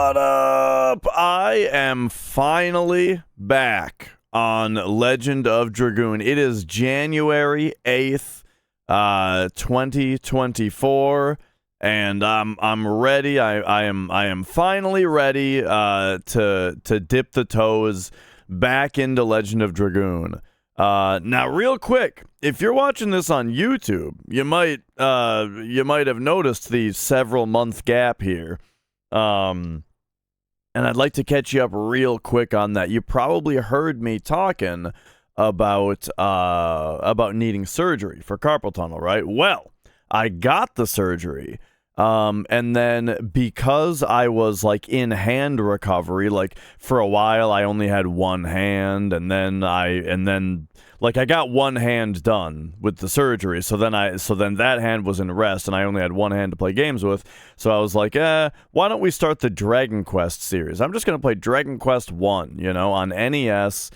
What up? I am finally back on Legend of Dragoon. It is January 8th, 2024, and I'm ready. I am finally ready to dip the toes back into Legend of Dragoon. Now, real quick, if you're watching this on YouTube, you might have noticed the several month gap here. And I'd like to catch you up real quick on that. You probably heard me talking about needing surgery for carpal tunnel, right? Well, I got the surgery. And then because I was like in hand recovery, like for a while I only had one hand, and then I got one hand done with the surgery. So then that hand was in rest, and I only had one hand to play games with. So I was like, why don't we start the Dragon Quest series? I'm just gonna play Dragon Quest 1, on NES,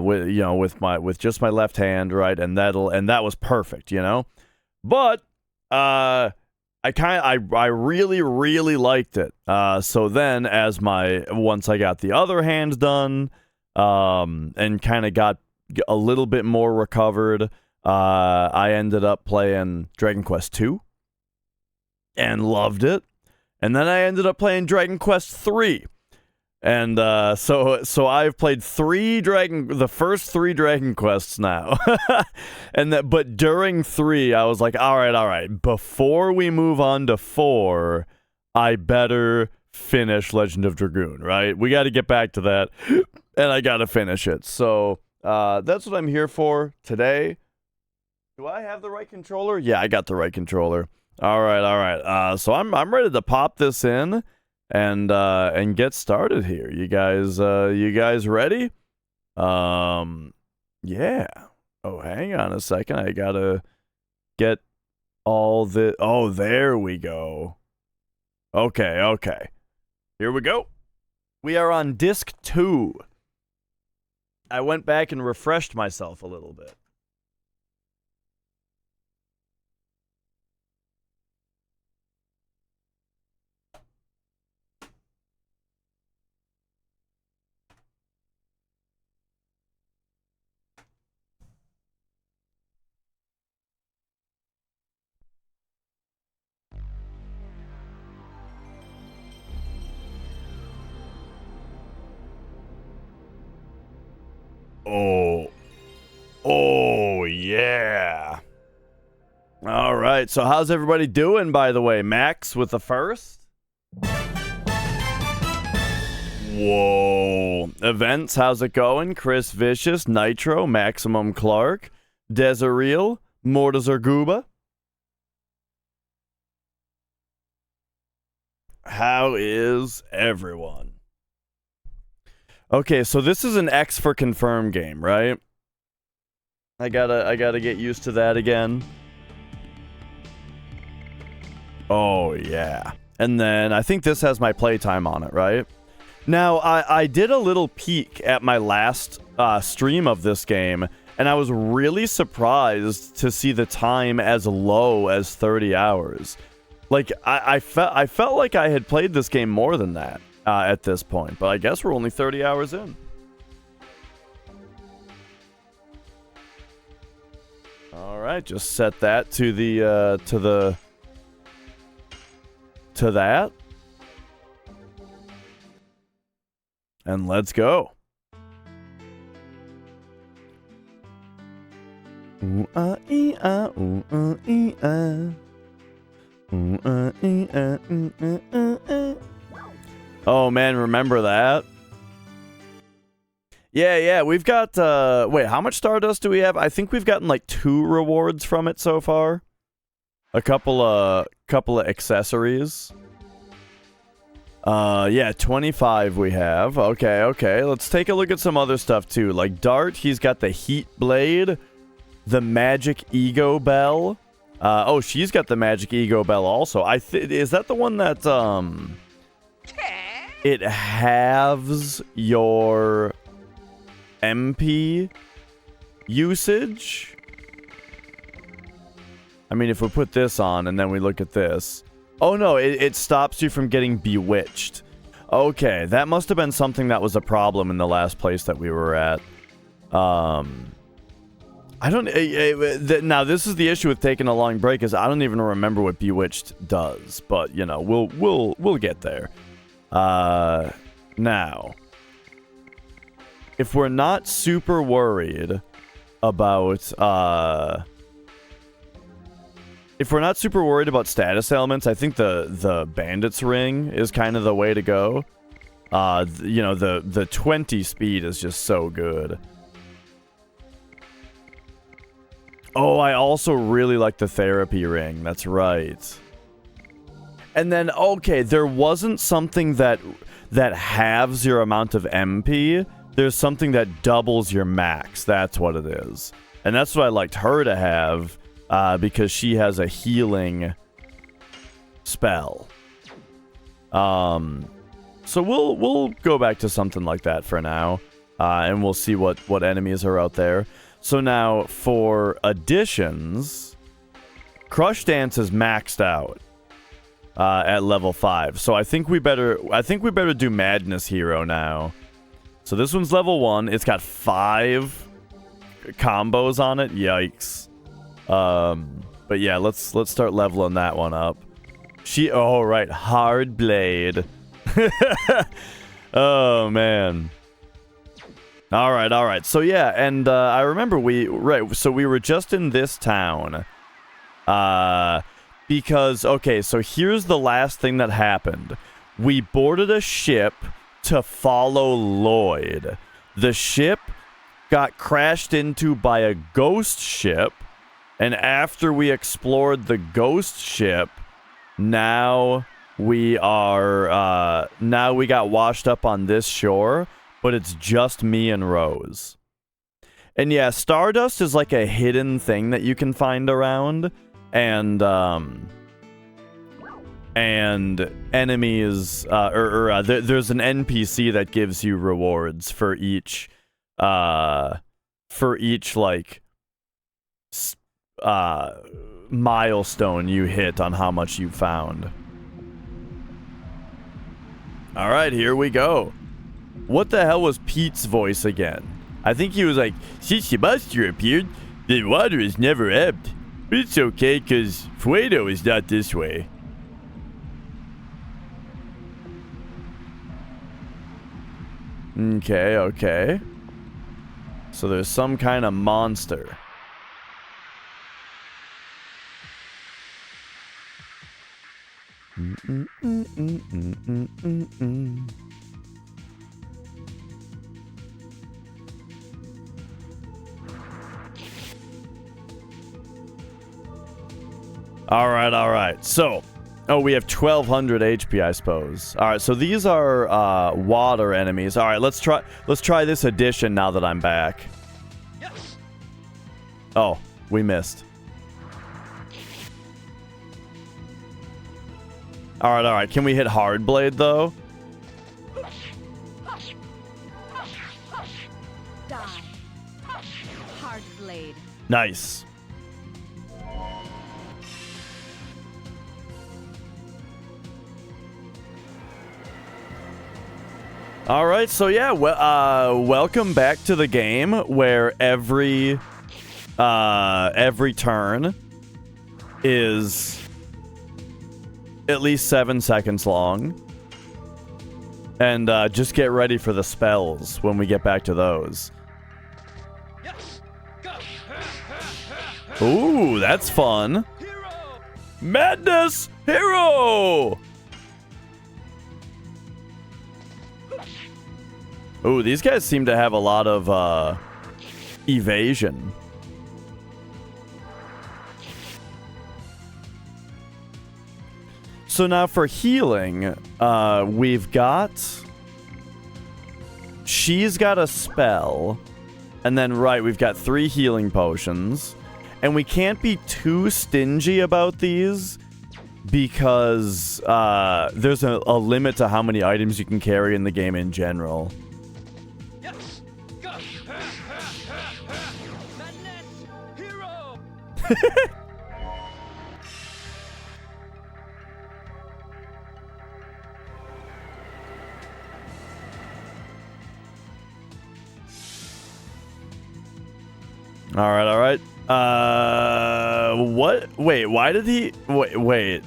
with just my left hand, right? And that was perfect, But I really, really liked it. So then once I got the other hand done, and kind of got a little bit more recovered, I ended up playing Dragon Quest 2 and loved it. And then I ended up playing Dragon Quest 3. And so I've played the first three Dragon Quests now. But during 3, I was like, all right, before we move on to 4, I better finish Legend of Dragoon, right? We got to get back to that, and I got to finish it. So that's what I'm here for today. Do I have the right controller? Yeah, I got the right controller. All right. So I'm ready to pop this in and get started here. You guys ready? Yeah. Oh, hang on a second. I gotta get all the. Oh, there we go. Okay. Here we go. We are on disc 2. I went back and refreshed myself a little bit. Oh, yeah. All right, so how's everybody doing, by the way? Max with the first? Whoa. Events, how's it going? Chris Vicious, Nitro, Maximum Clark, Desireel, Mortazarguba. How is everyone? Okay, so this is an X for confirm game, right? I gotta get used to that again. Oh, yeah. And then I think this has my playtime on it, right? Now, I did a little peek at my last stream of this game, and I was really surprised to see the time as low as 30 hours. Like, I felt like I had played this game more than that at this point, but I guess we're only 30 hours in. All right, just set that to that. And let's go. Oh man, remember that? Yeah, we've got, wait, how much Stardust do we have? I think we've gotten like 2 rewards from it so far. A couple of accessories. Yeah, 25 we have. Okay, let's take a look at some other stuff too. Like Dart, he's got the Heat Blade, the Magic Ego Bell. Oh, she's got the Magic Ego Bell also. Is that the one that, it halves your MP usage? I mean, if we put this on and then we look at this. Oh no, it stops you from getting bewitched. Okay, that must have been something that was a problem in the last place that we were at. I don't... now, this is the issue with taking a long break, is I don't even remember what Bewitched does. But, you know, we'll get there. Now, if we're not super worried about... if we're not super worried about status elements, I think the Bandit's Ring is kind of the way to go. You know, the 20 speed is just so good. Oh, I also really like the Therapy Ring. That's right. And then, okay, there wasn't something that halves your amount of MP. There's something that doubles your max. That's what it is. And that's what I liked her to have. Because she has a healing spell. So we'll go back to something like that for now. And we'll see what enemies are out there. So now, for additions, Crush Dance is maxed out at level 5. So I think we better do Madness Hero now. So this one's level 1. It's got 5 combos on it. Yikes. But yeah, let's start leveling that one up. Oh right, Hard Blade. Oh man. All right. So yeah, and I remember we were just in this town. Because okay, so here's the last thing that happened. We boarded a ship to follow Lloyd. The ship got crashed into by a ghost ship. And after we explored the ghost ship, now we got washed up on this shore, but it's just me and Rose. And yeah, Stardust is like a hidden thing that you can find around, and enemies, there's an NPC that gives you rewards for each like milestone you hit on how much you found. All right, here we go. What the hell was Pete's voice again? I think he was like, since the monster appeared, the water has never ebbed. But it's okay, because Fuedo is not this way. Okay. So there's some kind of monster. All right. So, we have 1200 HP, I suppose. All right, so these are water enemies. All right, let's try this addition now that I'm back. Yes. Oh, we missed. All right. Can we hit Hard Blade though? Die. Hard Blade. Nice. All right, so yeah, welcome back to the game where every turn is at least 7 seconds long. And just get ready for the spells when we get back to those. Ooh, that's fun. Hero. Madness Hero! Ooh, these guys seem to have a lot of evasion. So now for healing, we've got... She's got a spell. And then, right, we've got 3 healing potions. And we can't be too stingy about these because there's a limit to how many items you can carry in the game in general. Yes. Madness Hero. All right, all right. What? Wait, why did he... Wait.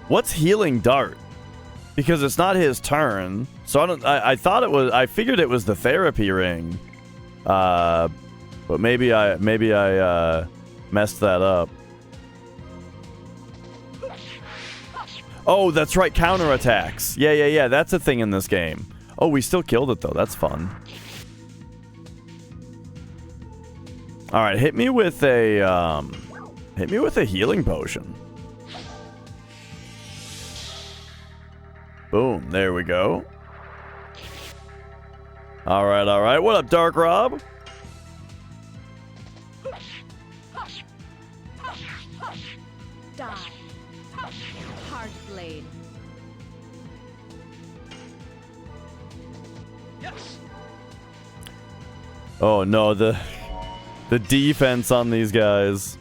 What's healing dart? Because it's not his turn. So I thought it was... I figured it was the therapy ring. But maybe I messed that up. Oh, that's right. Counterattacks. Yeah. That's a thing in this game. Oh, we still killed it, though. That's fun. All right, hit me with a healing potion. Boom, there we go. All right. What up, Dark Rob? Die. Hard blade. Yes. Oh no, the defense on these guys.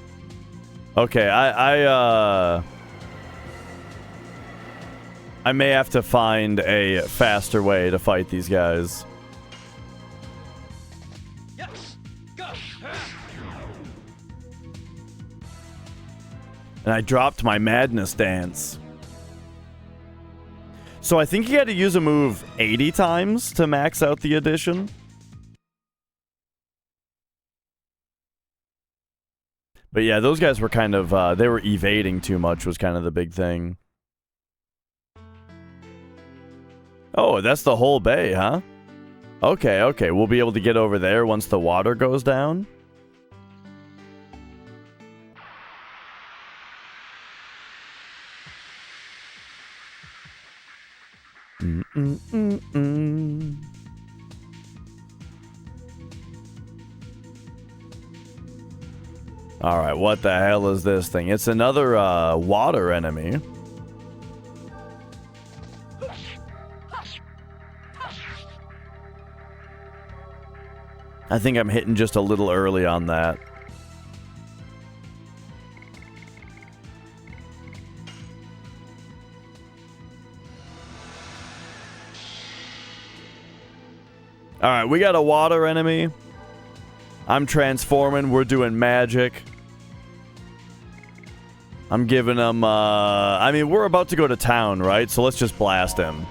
Okay, I may have to find a faster way to fight these guys. Yes. Go. And I dropped my madness dance. So I think you had to use a move 80 times to max out the addition. But yeah, those guys were kind of, they were evading too much was kind of the big thing. Oh, that's the whole bay, huh? Okay. We'll be able to get over there once the water goes down. Alright, what the hell is this thing? It's another water enemy. I think I'm hitting just a little early on that. Alright, we got a water enemy. I'm transforming. We're doing magic. I'm giving him, I mean, we're about to go to town, right? So let's just blast him.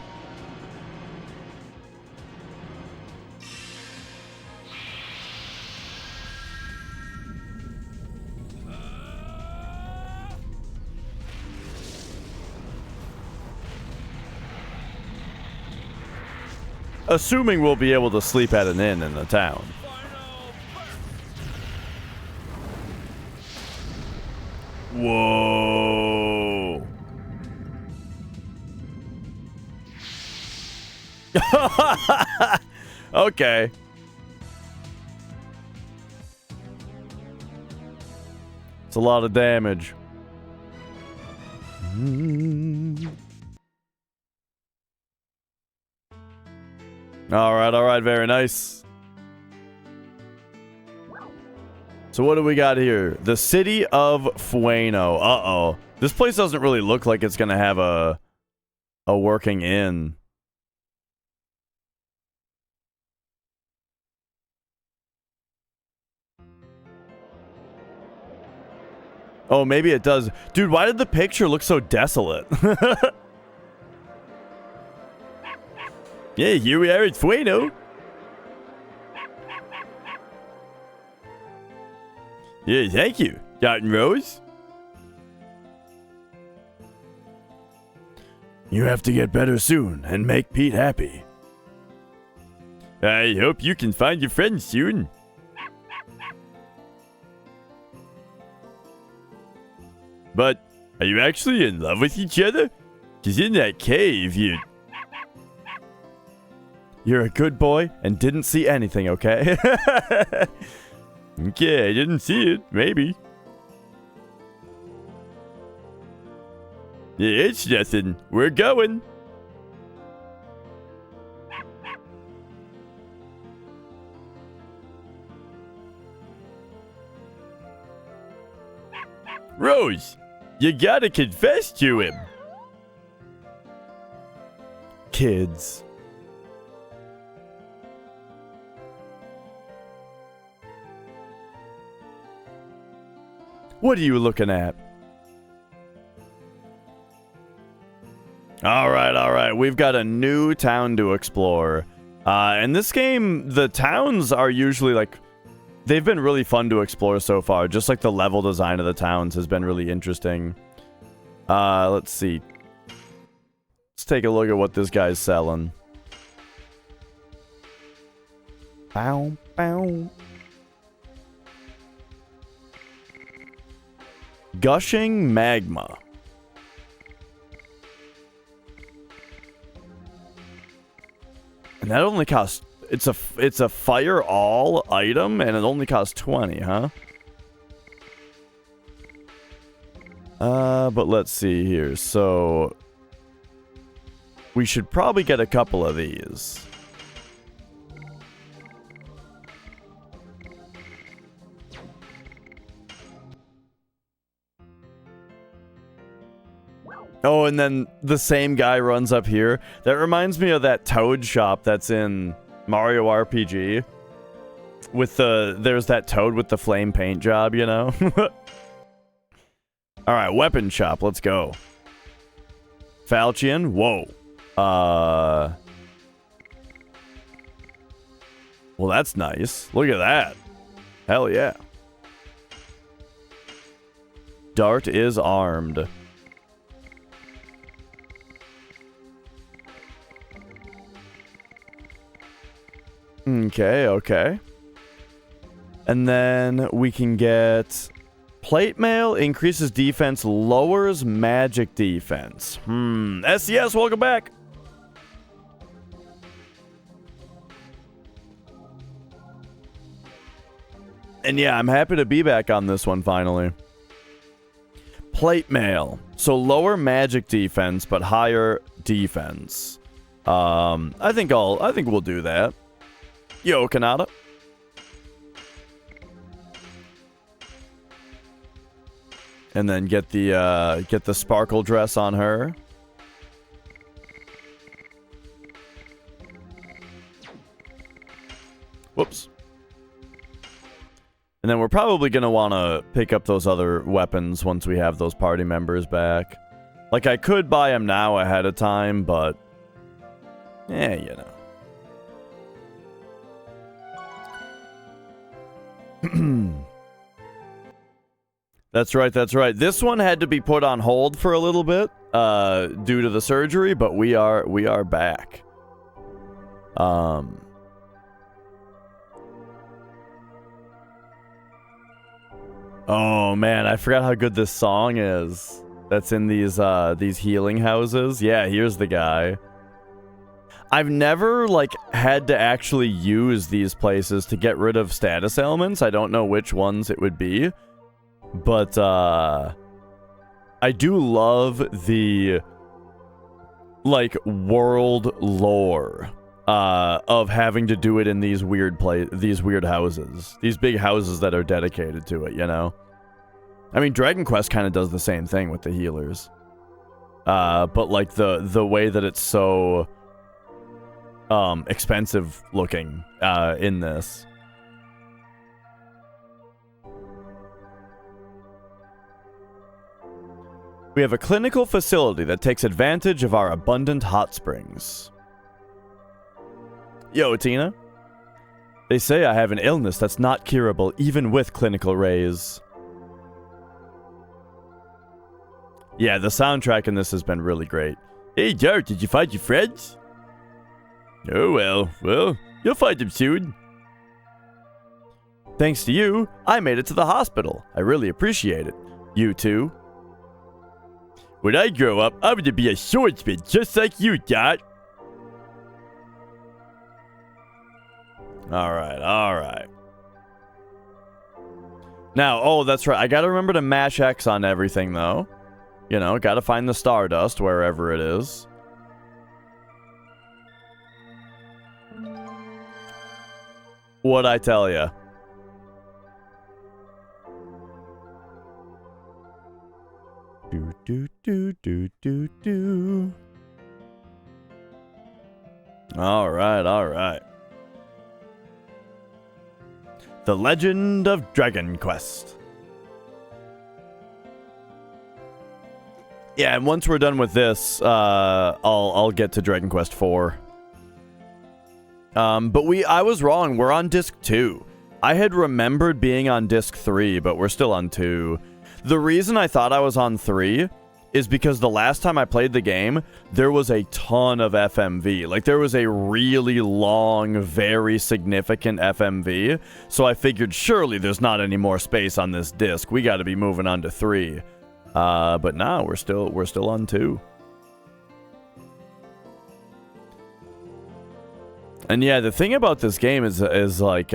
Assuming we'll be able to sleep at an inn in the town. Whoa. Okay. It's a lot of damage. All right, very nice. So what do we got here? The city of Fueno. Uh-oh. This place doesn't really look like it's gonna have a working inn. Oh, maybe it does. Dude, why did the picture look so desolate? Yeah, here we are at Fueno. Yeah, thank you, Dot and Rose. You have to get better soon and make Pete happy. I hope you can find your friends soon. But, are you actually in love with each other? 'Cause in that cave, You're a good boy and didn't see anything, okay? Okay, I didn't see it. Maybe. Yeah, it's nothing. We're going. Rose, you gotta confess to him. Kids. What are you looking at? All right. We've got a new town to explore. In this game, the towns are usually like... They've been really fun to explore so far. Just like the level design of the towns has been really interesting. Let's see. Let's take a look at what this guy's selling. Bow, bow. Gushing magma. And that only costs... It's a fire all item, and it only costs 20, huh? But let's see here. So... we should probably get a couple of these. Oh, and then the same guy runs up here. That reminds me of that Toad shop that's in Mario RPG. With there's that Toad with the flame paint job, you know? Alright, weapon shop, let's go. Falchion, whoa. Well, that's nice. Look at that. Hell yeah. Dart is armed. Okay. And then we can get... Plate mail increases defense, lowers magic defense. SCS, welcome back! And yeah, I'm happy to be back on this one finally. Plate mail. So lower magic defense, but higher defense. I think we'll do that. Yo, Kanata. And then get the sparkle dress on her. Whoops. And then we're probably going to want to pick up those other weapons once we have those party members back. Like, I could buy them now ahead of time, but... yeah, you know. That's right. This one had to be put on hold for a little bit due to the surgery, but we are back. Oh man, I forgot how good this song is. That's in these healing houses. Yeah, here's the guy. I've never, like, had to actually use these places to get rid of status ailments. I don't know which ones it would be. But, I do love the, like, world lore, of having to do it in these weird houses. These big houses that are dedicated to it, you know? I mean, Dragon Quest kind of does the same thing with the healers. But, like, the way that it's so... expensive looking in this. We have a clinical facility that takes advantage of our abundant hot springs. Yo, Tina. They say I have an illness that's not curable even with clinical rays. Yeah, the soundtrack in this has been really great. Hey, Dart, did you find your friends? Oh, well, you'll find them soon. Thanks to you, I made it to the hospital. I really appreciate it. You too? When I grow up, I'm gonna be a swordsman just like you, Dot. Alright. Now, oh, that's right. I gotta remember to mash X on everything, though. You know, gotta find the Stardust wherever it is. What'd I tell ya? Do. Alright. The Legend of Dragon Quest. Yeah, and once we're done with this, I'll get to Dragon Quest IV. But I was wrong. We're on disc 2. I had remembered being on disc 3, but we're still on 2. The reason I thought I was on 3 is because the last time I played the game, there was a ton of FMV. Like, there was a really long, very significant FMV. So I figured, surely there's not any more space on this disc. We got to be moving on to 3. But nah, we're still on 2. And yeah, the thing about this game is like,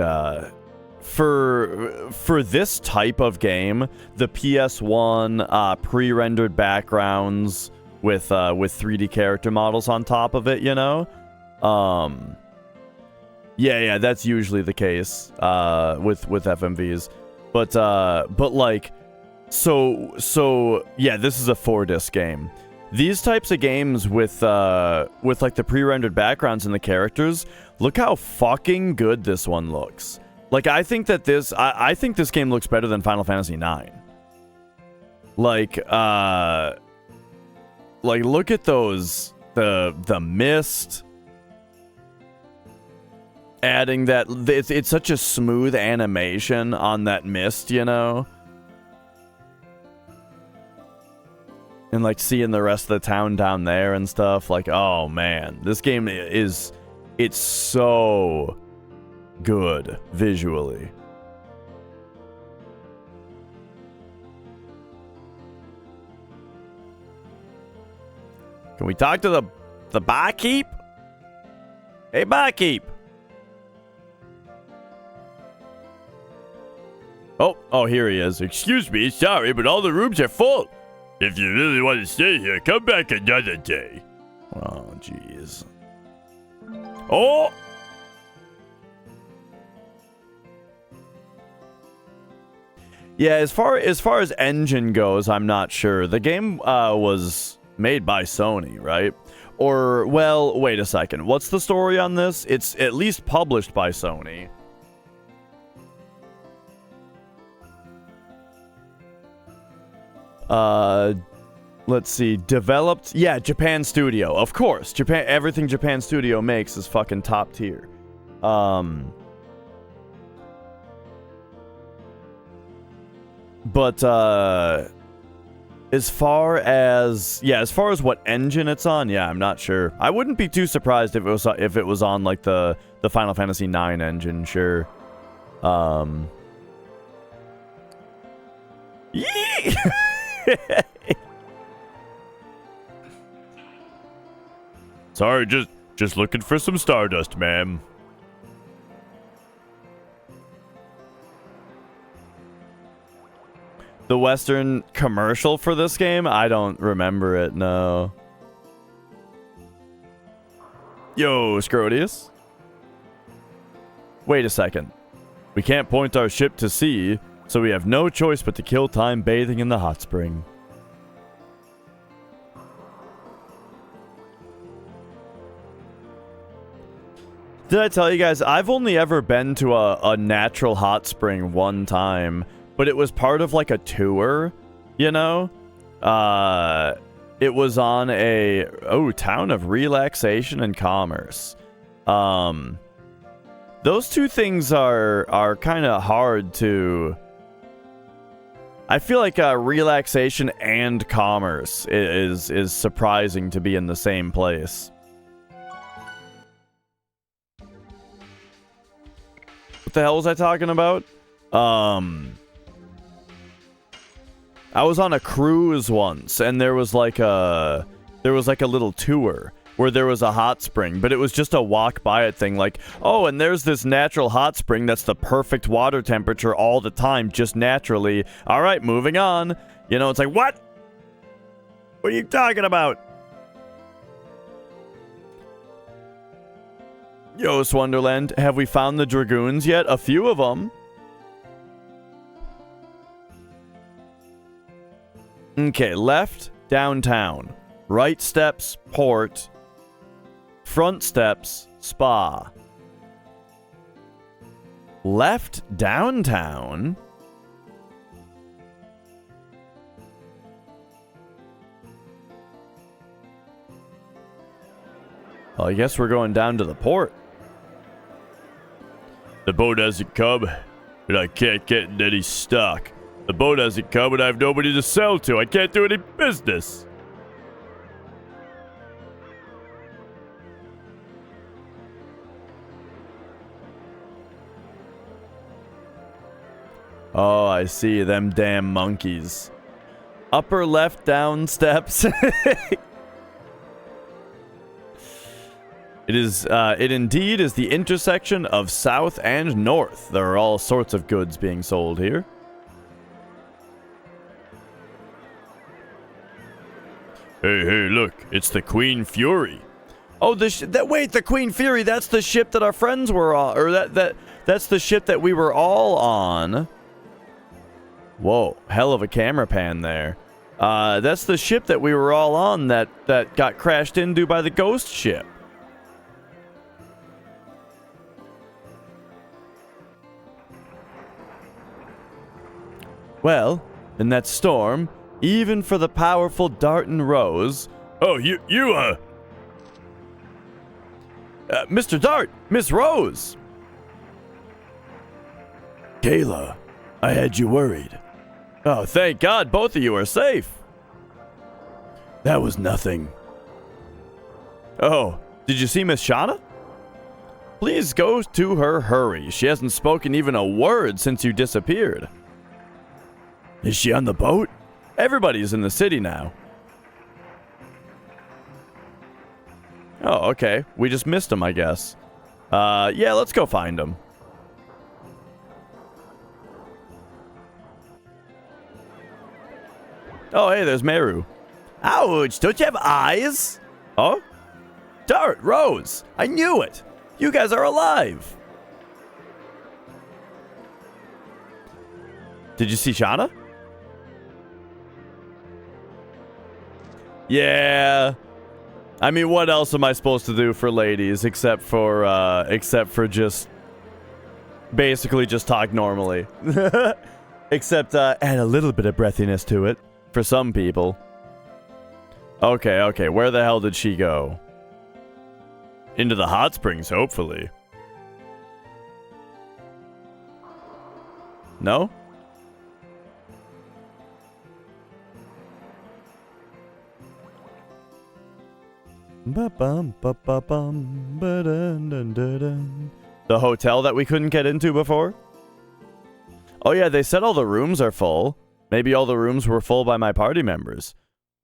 for this type of game, the PS1 pre-rendered backgrounds with 3D character models on top of it, you know? Yeah, that's usually the case with FMVs. But like, so yeah, this is a 4-disc game. These types of games with like the pre-rendered backgrounds and the characters, look how fucking good this one looks. Like, I think that I think this game looks better than Final Fantasy IX. Like, look at those, the mist. Adding that, it's such a smooth animation on that mist, you know? And, like, seeing the rest of the town down there and stuff. Like, oh, man. This game it's so good visually. Can we talk to the barkeep? Hey, barkeep. Oh, here he is. Excuse me, sorry, but all the rooms are full. If you really want to stay here, come back another day. Oh, jeez. Oh! Yeah, as far as engine goes, I'm not sure. The game was made by Sony, right? Or, well, wait a second. What's the story on this? It's at least published by Sony. Let's see. Developed... Yeah, Japan Studio. Of course. Everything Japan Studio makes is fucking top tier. But, as far as what engine it's on, yeah, I'm not sure. I wouldn't be too surprised if it was on, like, the Final Fantasy IX engine, sure. Yee! Sorry, just looking for some Stardust, ma'am. The Western commercial for this game? I don't remember it, no. Yo, Scrodius. Wait a second. We can't point our ship to sea, so we have no choice but to kill time bathing in the hot spring. Did I tell you guys, I've only ever been to a natural hot spring one time, but it was part of like a tour, you know? It was on a, town of relaxation and commerce. Those two things are kind of hard to... I feel like relaxation and commerce is surprising to be in the same place. What the hell was I talking about? I was on a cruise once, and there was like a little tour where there was a hot spring, but it was just a walk by it thing, like, oh, and there's this natural hot spring that's the perfect water temperature all the time, just naturally. All right, moving on. You know, it's like, what? What are you talking about? Yo, Wonderland, have we found the Dragoons yet? A few of them. Okay, left, downtown. Right steps, port. Front steps, spa. Left, downtown. Well, I guess we're going down to the port. The boat hasn't come, and I can't get in any stock. The boat hasn't come, and I have nobody to sell to. I can't do any business. Oh, I see. Them damn monkeys. Upper left down steps. It indeed is the intersection of south and north. There are all sorts of goods being sold here. Hey, look. It's the Queen Fury. Oh, wait, the Queen Fury, that's the ship that our friends were on, or that's the ship that we were all on. Whoa, hell of a camera pan there. That's the ship that we were all on that got crashed into by the ghost ship. Well, in that storm, even for the powerful Dart and Rose... Oh, Mr. Dart! Miss Rose! Kayla, I had you worried. Oh, thank God both of you are safe. That was nothing. Oh, did you see Miss Shauna? Please go to her, hurry. She hasn't spoken even a word since you disappeared. Is she on the boat? Everybody's in the city now. Oh, okay. We just missed him, I guess. Yeah, let's go find him. Oh, hey, there's Meru. Ouch, don't you have eyes? Oh? Dart, Rose, I knew it. You guys are alive. Did you see Shauna? Yeah. I mean, what else am I supposed to do for ladies except for just basically just talk normally. Except add a little bit of breathiness to it for some people. Okay, where the hell did she go? Into the hot springs, hopefully. No? The hotel that we couldn't get into before? Oh yeah, they said all the rooms are full. Maybe all the rooms were full by my party members.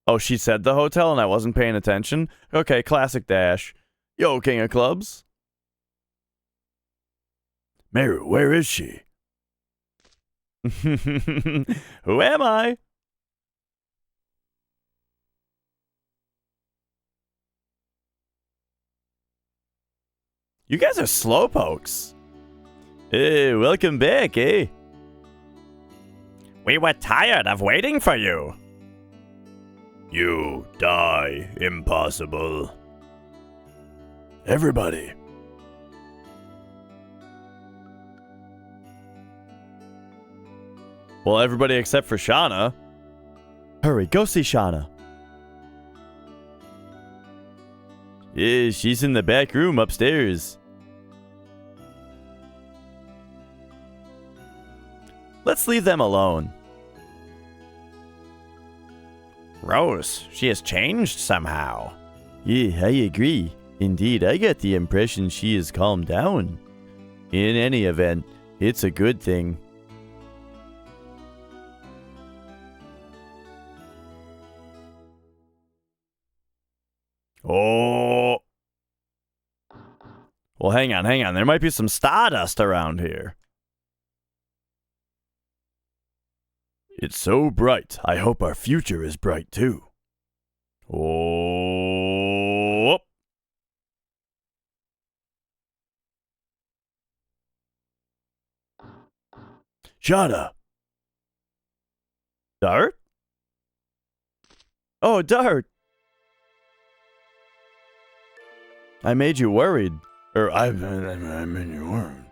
Oh, she said the hotel and I wasn't paying attention? Okay, classic Dash. Yo, King of Clubs. Meru, where is she? Who am I? You guys are slowpokes. Hey, welcome back, eh? We were tired of waiting for you. You die, impossible. Everybody. Well, everybody except for Shauna. Hurry, go see Shauna. Yeah, she's in the back room upstairs. Let's leave them alone. Rose, she has changed somehow. Yeah, I agree. Indeed, I get the impression she has calmed down. In any event, it's a good thing. Oh. Well, hang on. There might be some stardust around here. It's so bright. I hope our future is bright too. Oh. Shauna. Dart? Oh, Dart. I made you worried. I made you worried.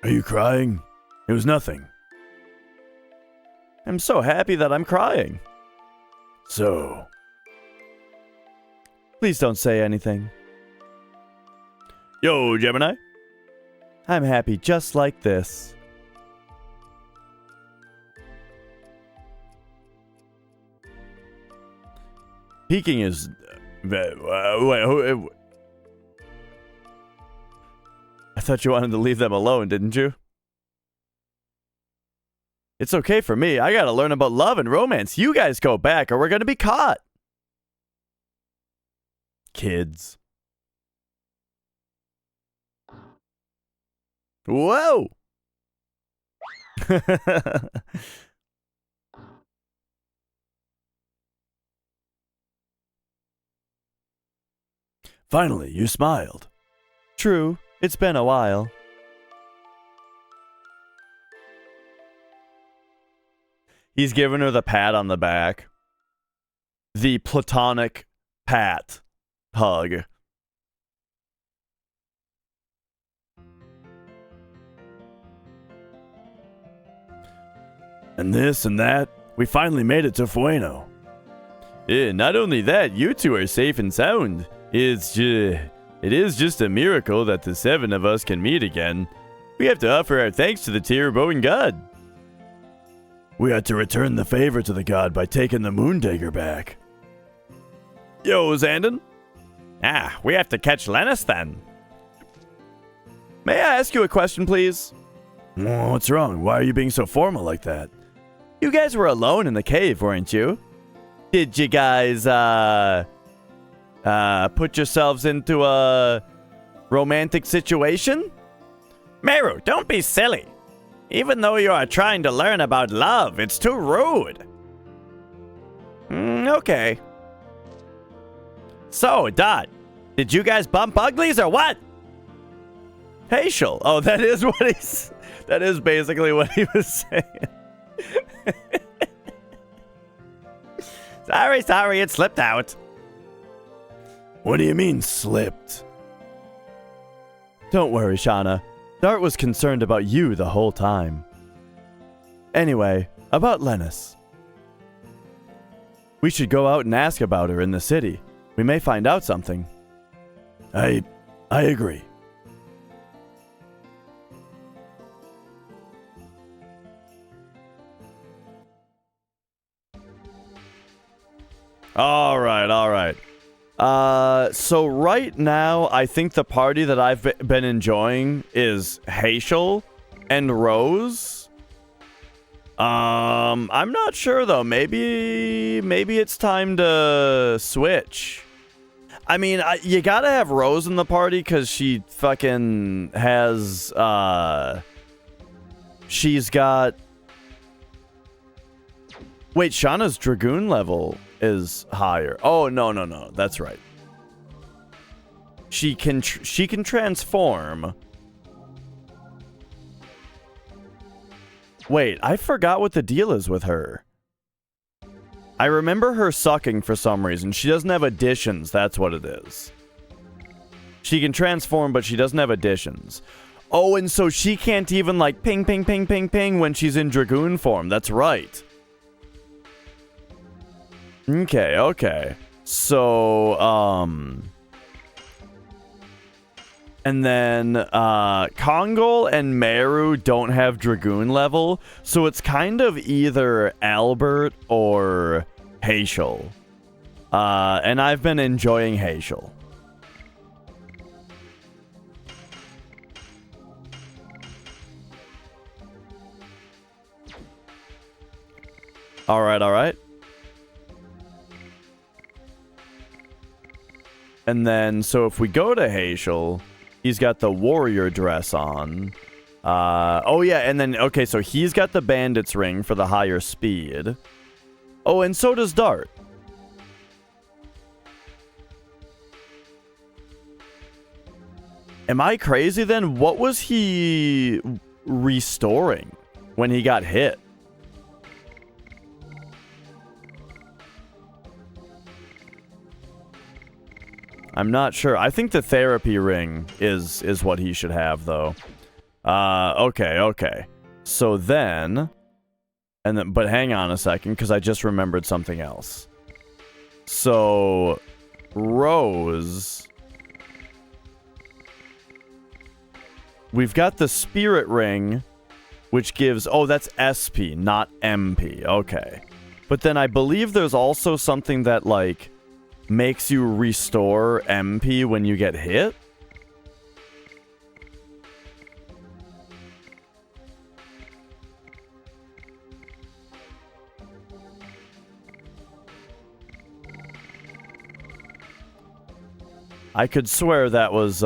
Are you crying? It was nothing. I'm so happy that I'm crying. So, Please don't say anything. Yo, Gemini. I'm happy just like this. Peeking is... wait, I thought you wanted to leave them alone, didn't you? It's okay for me. I gotta learn about love and romance. You guys go back or we're gonna be caught. Kids. Whoa! Finally, you smiled. True, it's been a while. He's giving her the pat on the back. The platonic pat. Hug. And this and that, we finally made it to Fueno. Not only that, you two are safe and sound. It is just a miracle that the 7 of us can meet again. We have to offer our thanks to the Tirabone god. We had to return the favor to the god by taking the Moondagger back. Yo, Xandon? We have to catch Lennis then. May I ask you a question, please? What's wrong? Why are you being so formal like that? You guys were alone in the cave, weren't you? Did you guys, put yourselves into a romantic situation? Meru, don't be silly. Even though you are trying to learn about love, it's too rude. Okay. So, Dot, did you guys bump uglies or what? Hazel. Oh, that is what he's... That is basically what he was saying. Sorry, it slipped out. What do you mean, slipped? Don't worry, Shauna. Dart was concerned about you the whole time. Anyway, about Lennis. We should go out and ask about her in the city. We may find out something. I agree. All right. So right now, I think the party that I've been enjoying is Hazel and Rose. I'm not sure though. Maybe it's time to switch. I mean, you gotta have Rose in the party because she fucking has, she's got... Wait, Shauna's Dragoon level is higher. Oh, no. That's right. She can transform. Wait, I forgot what the deal is with her. I remember her sucking for some reason. She doesn't have additions, that's what it is. She can transform, but she doesn't have additions. Oh, and so she can't even, like, ping, ping, ping, ping, ping when she's in Dragoon form. That's right. Okay. So, and then, Kongol and Meru don't have Dragoon level, so it's kind of either Albert or Hazel. And I've been enjoying Hazel. Alright. And then, so if we go to Hazel, he's got the warrior dress on. Oh yeah, and then, okay, so he's got the bandit's ring for the higher speed. Oh, and so does Dart. Am I crazy then? What was he restoring when he got hit? I'm not sure. I think the therapy ring is what he should have, though. Okay. So then... but hang on a second, because I just remembered something else. So... Rose. We've got the spirit ring, which gives... Oh, that's SP, not MP. Okay. But then I believe there's also something that, like, makes you restore MP when you get hit? I could swear that was,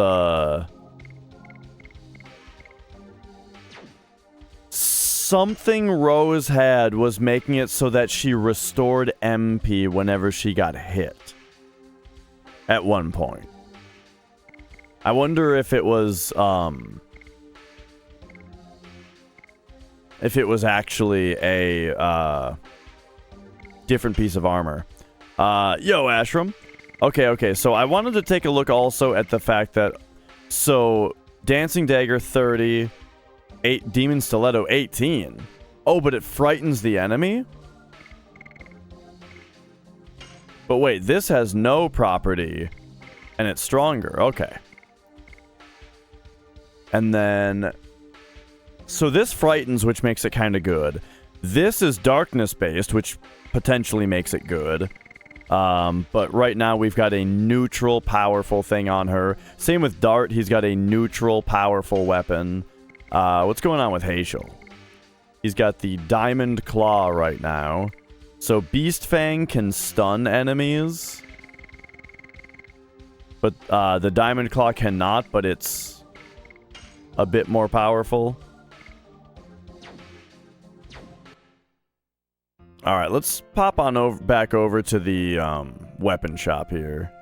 something Rose had was making it so that she restored MP whenever she got hit. At one point. I wonder if it was, if it was actually a, different piece of armor. Yo, Ashram. Okay, so I wanted to take a look also at the fact that, so, Dancing Dagger 30, Demon Stiletto 18. Oh, but it frightens the enemy? But wait, this has no property, and it's stronger. Okay. And then, so this frightens, which makes it kind of good. This is darkness-based, which potentially makes it good. But right now we've got a neutral, powerful thing on her. Same with Dart, he's got a neutral, powerful weapon. What's going on with Haschel? He's got the Diamond Claw right now. So Beast Fang can stun enemies. But the Diamond Claw cannot, but it's a bit more powerful. Alright, let's pop on back over to the weapon shop here.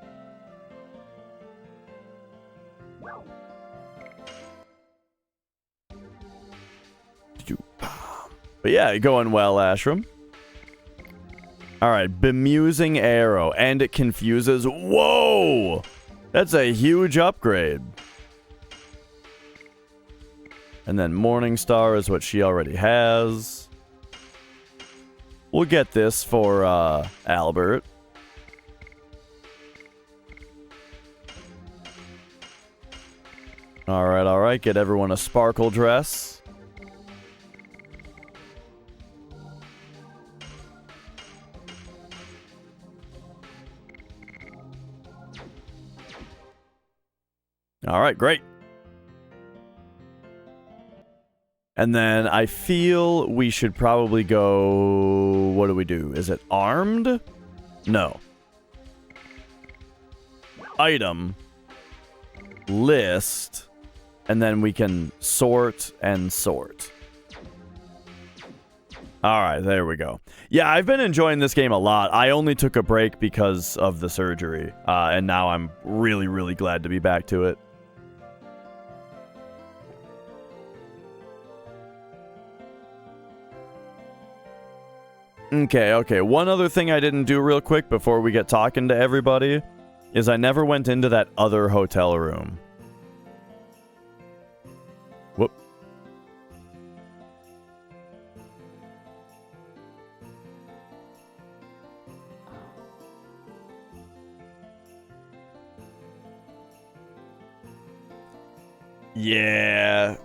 But yeah, going well, Ashram. Alright, Bemusing Arrow, and it confuses. Whoa! That's a huge upgrade. And then Morning Star is what she already has. We'll get this for Albert. Alright, get everyone a sparkle dress. Alright, great. And then I feel we should probably go... What do we do? Is it armed? No. Item. List. And then we can sort and sort. Alright, there we go. Yeah, I've been enjoying this game a lot. I only took a break because of the surgery. And now I'm really, really glad to be back to it. Okay. One other thing I didn't do real quick before we get talking to everybody is I never went into that other hotel room. Whoop. Yeah.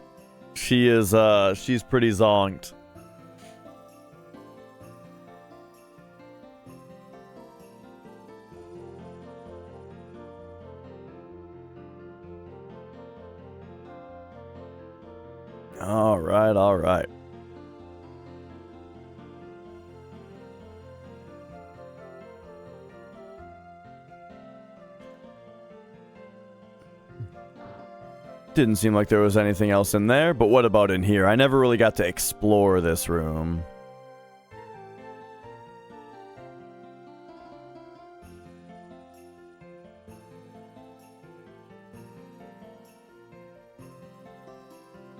She is, she's pretty zonked. All right. Didn't seem like there was anything else in there, but what about in here? I never really got to explore this room.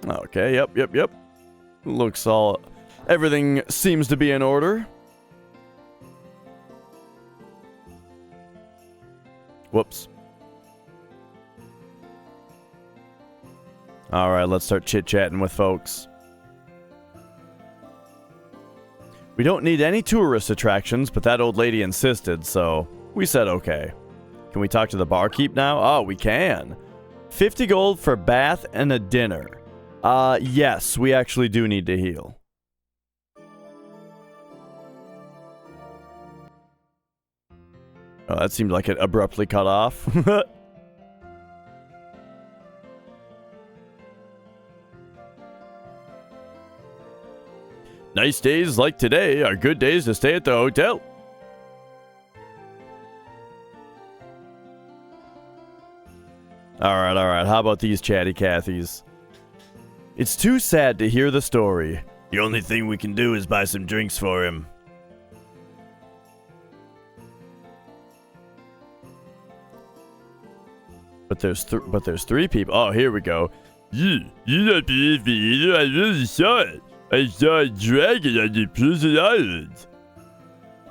Okay, yep. Looks all... Everything seems to be in order. Whoops. Alright, let's start chit-chatting with folks. We don't need any tourist attractions, but that old lady insisted, so we said okay. Can we talk to the barkeep now? Oh, we can. 50 gold for bath and a dinner. Yes, we actually do need to heal. Oh, that seemed like it abruptly cut off. Nice days like today are good days to stay at the hotel. Alright, alright. How about these chatty Cathys? It's too sad to hear the story. The only thing we can do is buy some drinks for him. But there's three people. Oh, here we go. You don't believe me either. I really saw it. I saw a dragon on the prison island.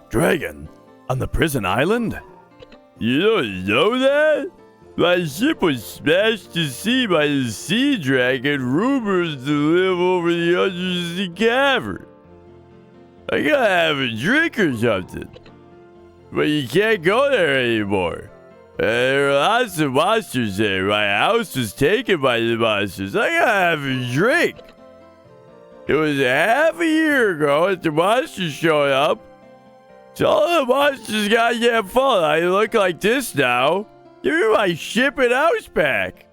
Dragon? On the prison island? You don't know that? My ship was smashed to sea by a sea dragon rumored to live over the undersea cavern. I gotta have a drink or something. But you can't go there anymore. There are lots of monsters there. My house was taken by the monsters. I gotta have a drink. It was half a year ago that the monsters showed up. So all the monsters got get full. I look like this now. Give me my ship and house back.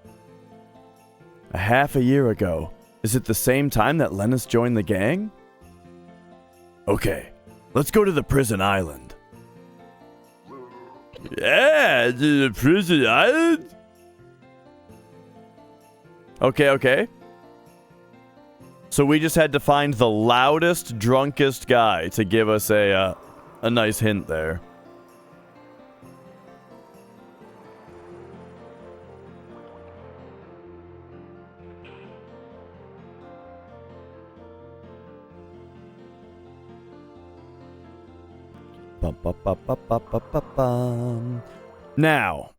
A half a year ago. Is it the same time that Lennis joined the gang? Okay, let's go to the prison island. Yeah, to the prison island? Okay. So we just had to find the loudest, drunkest guy to give us a nice hint there. Now,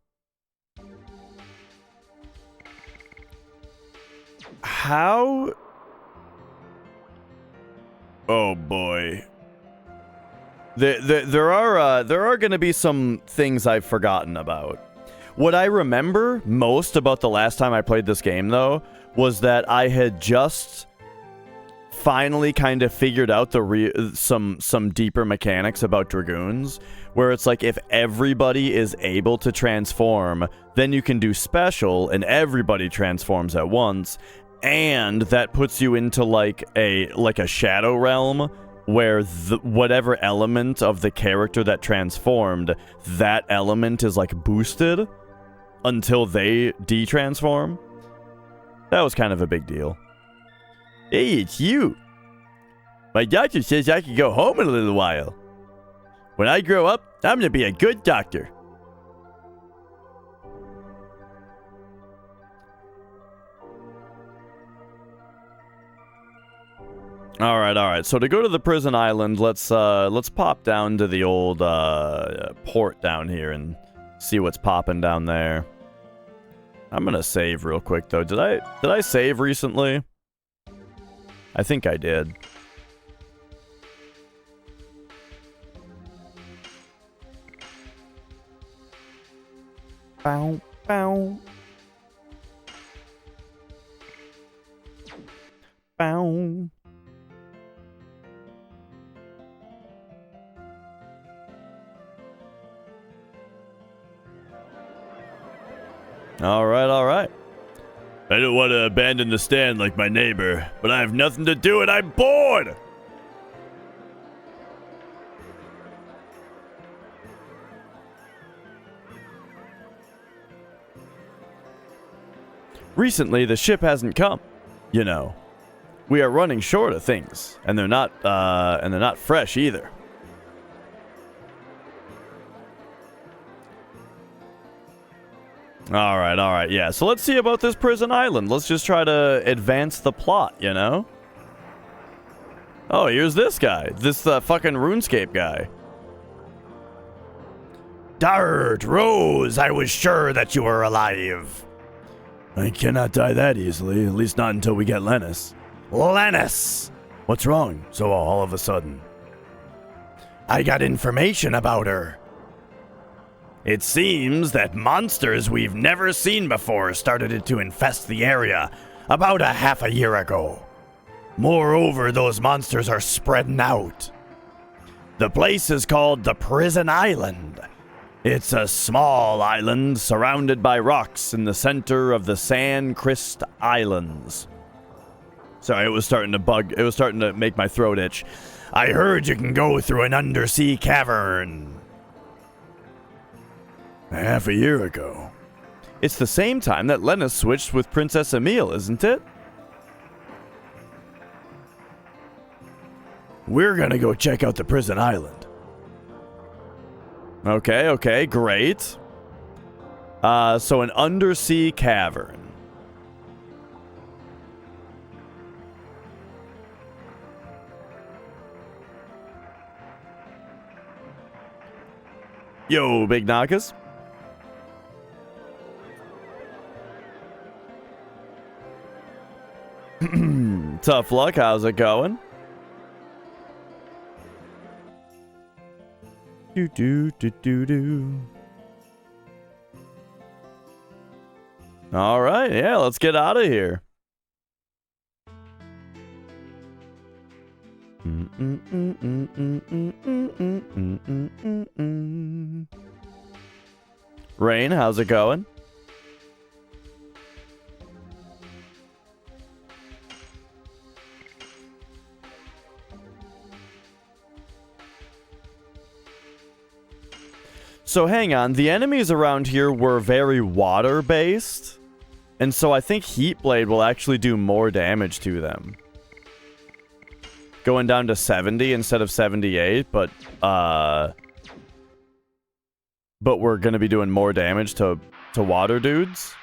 how? Oh boy, there are going to be some things I've forgotten about. What I remember most about the last time I played this game, though, was that I had just finally kind of figured out some deeper mechanics about Dragoons, where it's like if everybody is able to transform, then you can do special and everybody transforms at once, and that puts you into like a shadow realm where whatever element of the character that transformed, that element is like boosted until they de-transform. That was kind of a big deal. Hey, it's you. My doctor says I can go home in a little while. When I grow up, I'm gonna be a good doctor. All right. So to go to the prison island, let's pop down to the old port down here and see what's popping down there. I'm gonna save real quick though. Did I save recently? I think I did. Bow, bow. Bow. All right. I don't want to abandon the stand like my neighbor, but I have nothing to do and I'm bored! Recently, the ship hasn't come. You know, we are running short of things, and they're not fresh either. All right, yeah. So let's see about this prison island. Let's just try to advance the plot, you know? Oh, here's this guy. This fucking RuneScape guy. Dart, Rose, I was sure that you were alive. I cannot die that easily, at least not until we get Lennis. Lennis! What's wrong so all of a sudden? I got information about her. It seems that monsters we've never seen before started to infest the area about a half a year ago. Moreover, those monsters are spreading out. The place is called the Prison Island. It's a small island surrounded by rocks in the center of the San Crist Islands. Sorry, it was starting to make my throat itch. I heard you can go through an undersea cavern. Half a year ago. It's the same time that Lena switched with Princess Emile, isn't it? We're gonna go check out the Prison Island. Okay, great. So an undersea cavern. Yo, Big Nakas. Tough luck, how's it going? Do. All right, yeah, let's get out of here. Rain, how's it going? So hang on, the enemies around here were very water-based, and so I think Heat Blade will actually do more damage to them. Going down to 70 instead of 78, but we're gonna be doing more damage to water dudes.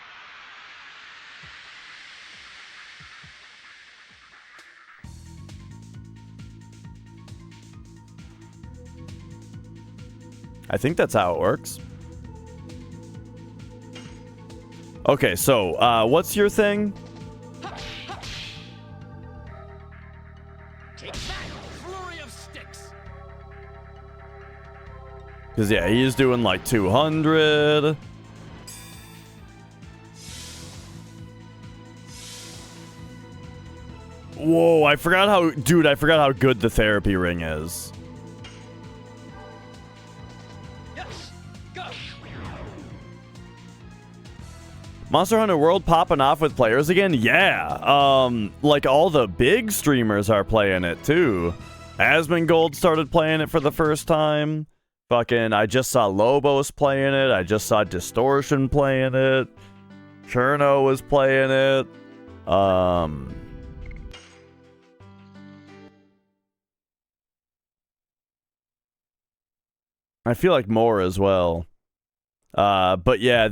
I think that's how it works. Okay, so, what's your thing? Take that, flurry of sticks. Because, yeah, he's doing like 200. Whoa, I forgot how good the therapy ring is. Monster Hunter World popping off with players again? Yeah. Like all the big streamers are playing it too. Asmongold started playing it for the first time. Fucking, I just saw Lobos playing it. I just saw Distortion playing it. Cherno was playing it. I feel like more as well. But yeah,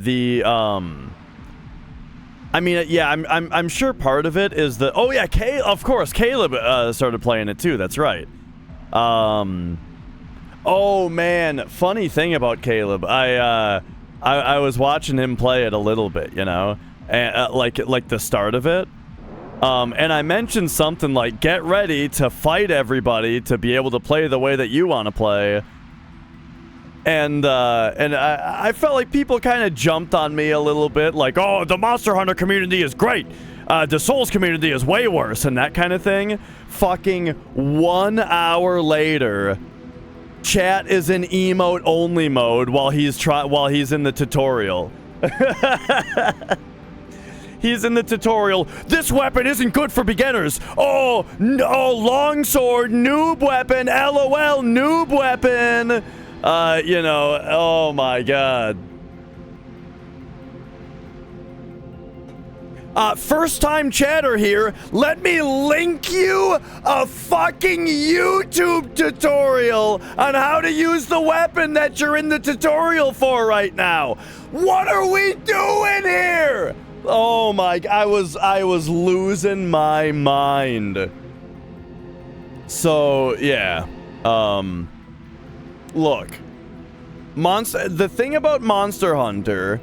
I mean, yeah, I'm sure part of it is the. Oh yeah, of course, Caleb started playing it too. That's right. Oh man, funny thing about Caleb, I was watching him play it a little bit, you know, and like the start of it. And I mentioned something like, "Get ready to fight everybody to be able to play the way that you want to play." And I felt like people kind of jumped on me a little bit, like, oh, the Monster Hunter community is great. The Souls community is way worse, and that kind of thing. Fucking 1 hour later, chat is in emote only mode while he's in the tutorial. He's in the tutorial. This weapon isn't good for beginners. Oh, no, longsword, noob weapon. LOL, noob weapon. You know, oh my god. First time chatter here, let me link you a fucking YouTube tutorial on how to use the weapon that you're in the tutorial for right now. What are we doing here? Oh my, I was losing my mind. So, yeah. Look, the thing about Monster Hunter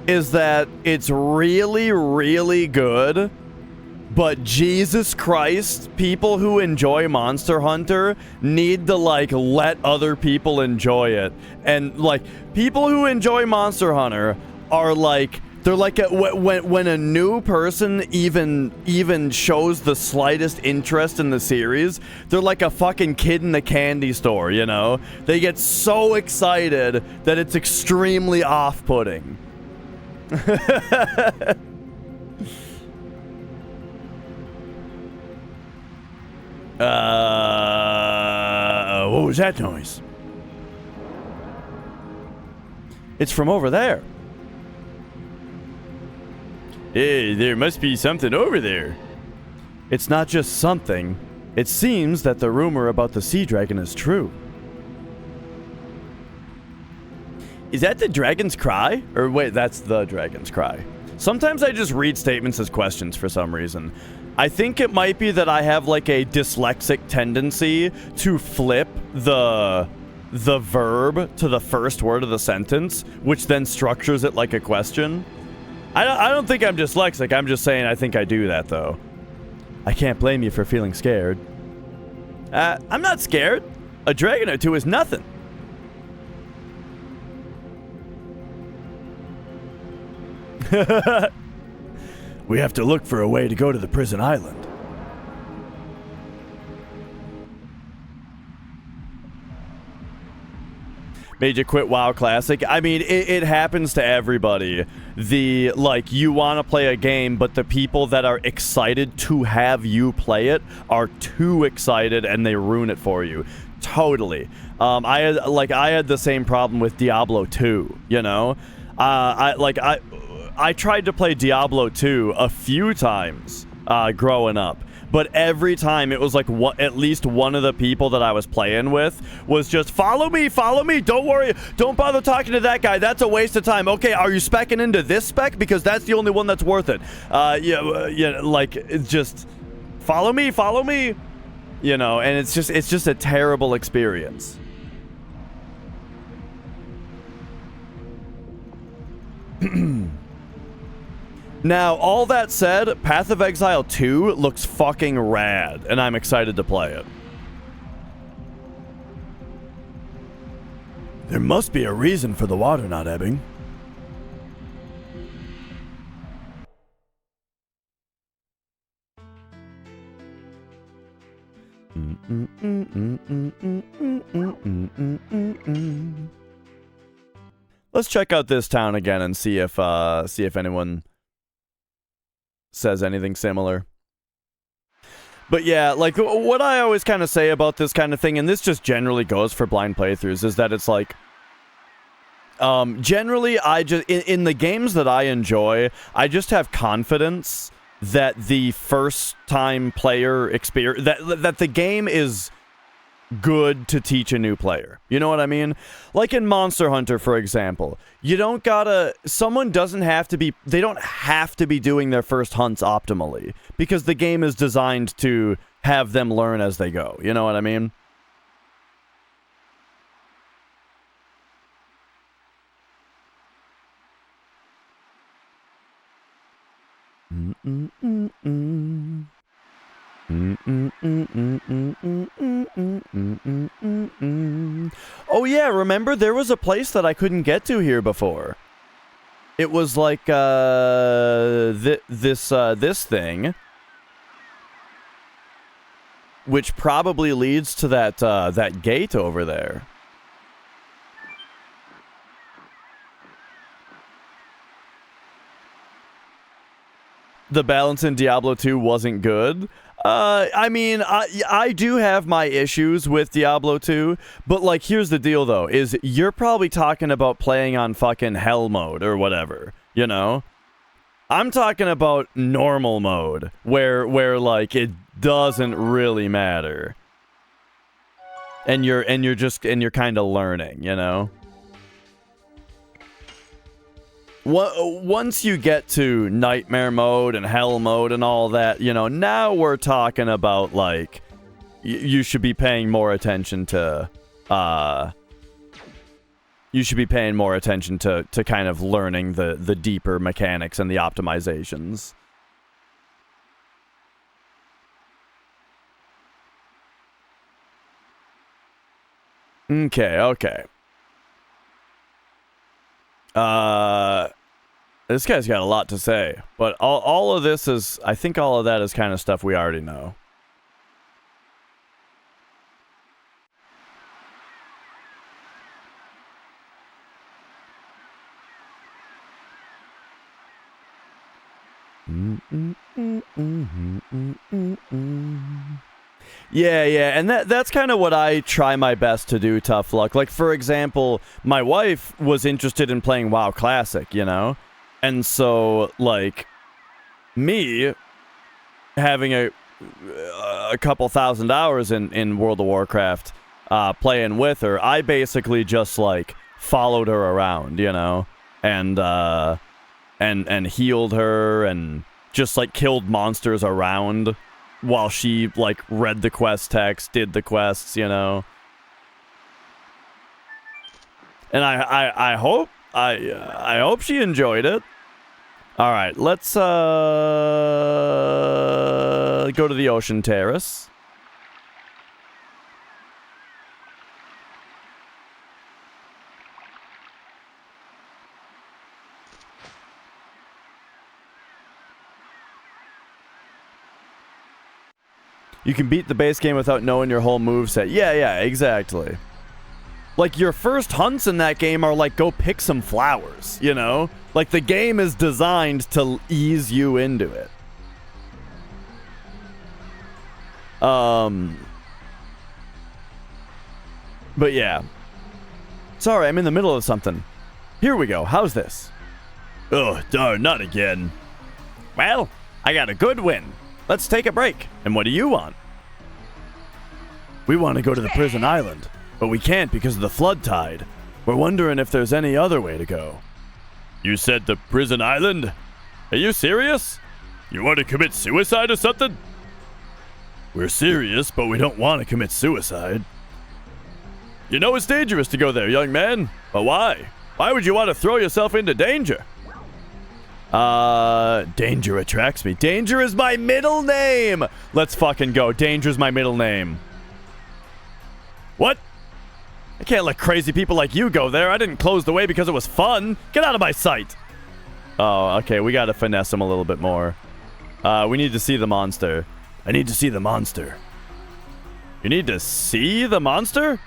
is that it's really, really good, But Jesus Christ, people who enjoy Monster Hunter need to, like, let other people enjoy it. And, like, people who enjoy Monster Hunter are, like, they're like, when a new person even shows the slightest interest in the series, they're like a fucking kid in the candy store, you know? They get so excited that it's extremely off-putting. What was that noise? It's from over there. Hey, there must be something over there. It's not just something. It seems that the rumor about the sea dragon is true. Is that the dragon's cry? Or wait, that's the dragon's cry. Sometimes I just read statements as questions for some reason. I think it might be that I have like a dyslexic tendency to flip the verb to the first word of the sentence, which then structures it like a question. I don't think I'm dyslexic. I'm just saying I think I do that, though. I can't blame you for feeling scared. I'm not scared. A dragon or two is nothing. We have to look for a way to go to the prison island. Made you quit WoW Classic. I mean, it happens to everybody. Like, you want to play a game, but the people that are excited to have you play it are too excited and they ruin it for you. Totally. I had the same problem with Diablo 2, you know? I tried to play Diablo 2 a few times growing up. But every time it was like at least one of the people that I was playing with was just, follow me, don't worry, don't bother talking to that guy, that's a waste of time. Okay, are you speccing into this spec? Because that's the only one that's worth it. Yeah, like, it's just, follow me, you know, and it's just a terrible experience. Now, all that said, Path of Exile 2 looks fucking rad, and I'm excited to play it. There must be a reason for the water not ebbing. Let's check out this town again and see if anyone says anything similar. But yeah, like, what I always kind of say about this kind of thing, and this just generally goes for blind playthroughs, is that it's like, generally, I just, in the games that I enjoy, I just have confidence that the first time player experience, that the game is good to teach a new player. You know what I mean? Like in Monster Hunter, for example, you don't gotta, someone doesn't have to be, they don't have to be doing their first hunts optimally, because the game is designed to have them learn as they go. You know what I mean? Oh yeah, remember there was a place that I couldn't get to here before. It was like this thing, which probably leads to that gate over there. The balance in Diablo 2 wasn't good. I mean, I do have my issues with Diablo 2, but, like, here's the deal, though, is you're probably talking about playing on fucking hell mode or whatever, you know? I'm talking about normal mode, where like, it doesn't really matter. And you're kind of learning, you know? Once you get to nightmare mode and hell mode and all that, you know, now we're talking about, like, you should be paying more attention to, kind of learning the deeper mechanics and the optimizations. Okay, okay. This guy's got a lot to say, but all of this is, I think all of that is kind of stuff we already know. Yeah, and that's kind of what I try my best to do, Tough Luck. Like, for example, my wife was interested in playing WoW Classic, you know? And so, like, me having a couple thousand hours in World of Warcraft playing with her, I basically just, like, followed her around, you know? And healed her and just, like, killed monsters around while she, like, read the quest text, did the quests, you know. And I hope she enjoyed it. All right, let's go to the Ocean Terrace. You can beat the base game without knowing your whole moveset. Yeah, exactly. Like, your first hunts in that game are like, go pick some flowers, you know? Like, the game is designed to ease you into it. But yeah. Sorry, I'm in the middle of something. Here we go. How's this? Oh, darn, not again. Well, I got a good win. Let's take a break. And what do you want? We want to go to the prison island, but we can't because of the flood tide. We're wondering if there's any other way to go. You said the prison island? Are you serious? You want to commit suicide or something? We're serious, but we don't want to commit suicide. You know it's dangerous to go there, young man. But why? Why would you want to throw yourself into danger? Danger attracts me. Danger is my middle name! Let's fucking go. Danger's my middle name. What? I can't let crazy people like you go there. I didn't close the way because it was fun. Get out of my sight. Oh, okay. We gotta finesse him a little bit more. We need to see the monster. I need to see the monster. You need to see the monster?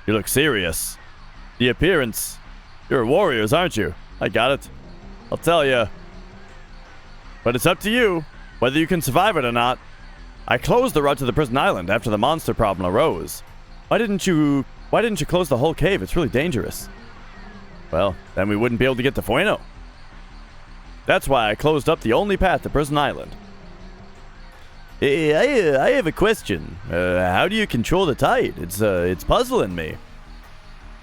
You look serious. The appearance. You're warriors, aren't you? I got it. I'll tell you. But it's up to you, whether you can survive it or not. I closed the route to the prison island after the monster problem arose. Why didn't you close the whole cave? It's really dangerous. Well, then we wouldn't be able to get to Fueno. That's why I closed up the only path to prison island. Hey, I have a question. How do you control the tide? It's puzzling me.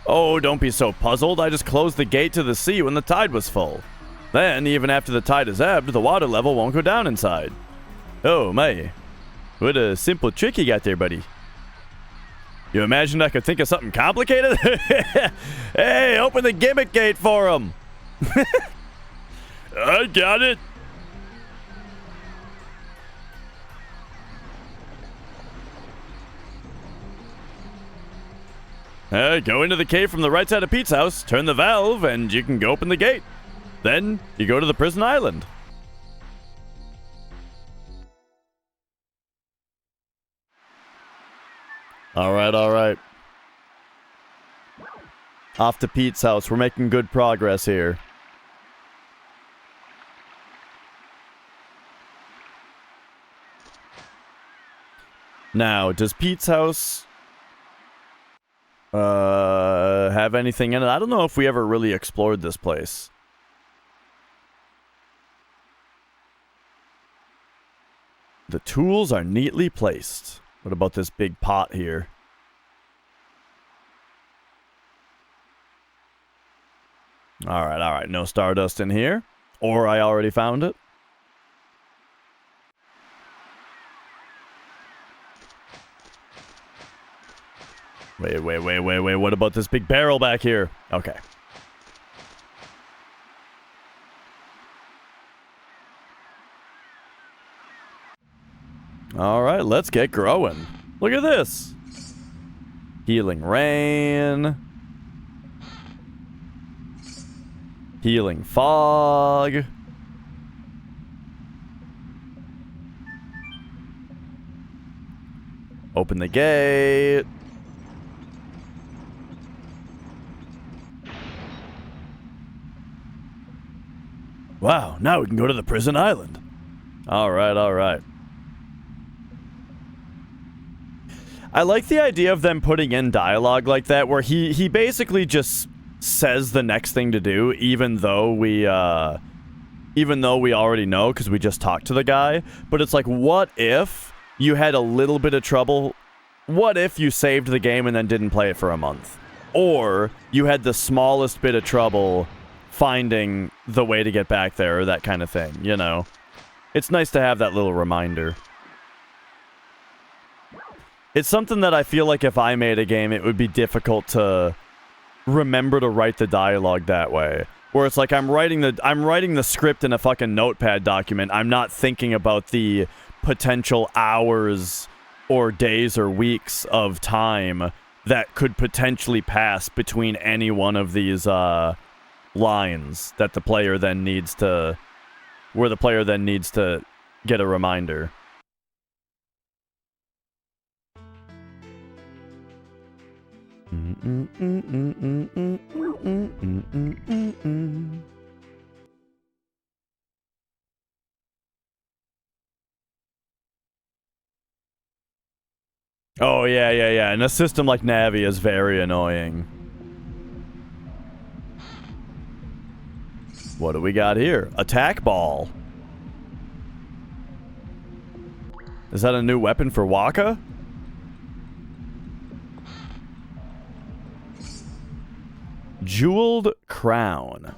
Oh, don't be so puzzled. I just closed the gate to the sea when the tide was full. Then, even after the tide has ebbed, the water level won't go down inside. Oh, my. What a simple trick you got there, buddy. You imagined I could think of something complicated? Hey, open the gimmick gate for him. I got it. Go into the cave from the right side of Pete's house, turn the valve, and you can go open the gate. Then, you go to the prison island. Alright. Off to Pete's house. We're making good progress here. Now, does Pete's house have anything in it? I don't know if we ever really explored this place. The tools are neatly placed. What about this big pot here? Alright. No stardust in here. Or I already found it. Wait. What about this big barrel back here? Okay. Alright, let's get growing. Look at this. Healing rain. Healing fog. Open the gate. Wow, now we can go to the prison island. All right, all right. I like the idea of them putting in dialogue like that, where he basically just says the next thing to do, even though we already know because we just talked to the guy. But it's like, what if you had a little bit of trouble? What if you saved the game and then didn't play it for a month? Or you had the smallest bit of trouble finding the way to get back there, or that kind of thing, you know? It's nice to have that little reminder. It's something that I feel like if I made a game, it would be difficult to remember to write the dialogue that way. Where it's like I'm writing the script in a fucking notepad document. I'm not thinking about the potential hours or days or weeks of time that could potentially pass between any one of these lines that the player then needs to, where the player then needs to get a reminder. Oh, yeah. And a system like Navi is very annoying. What do we got here? Attack ball. Is that a new weapon for Waka? Jeweled crown.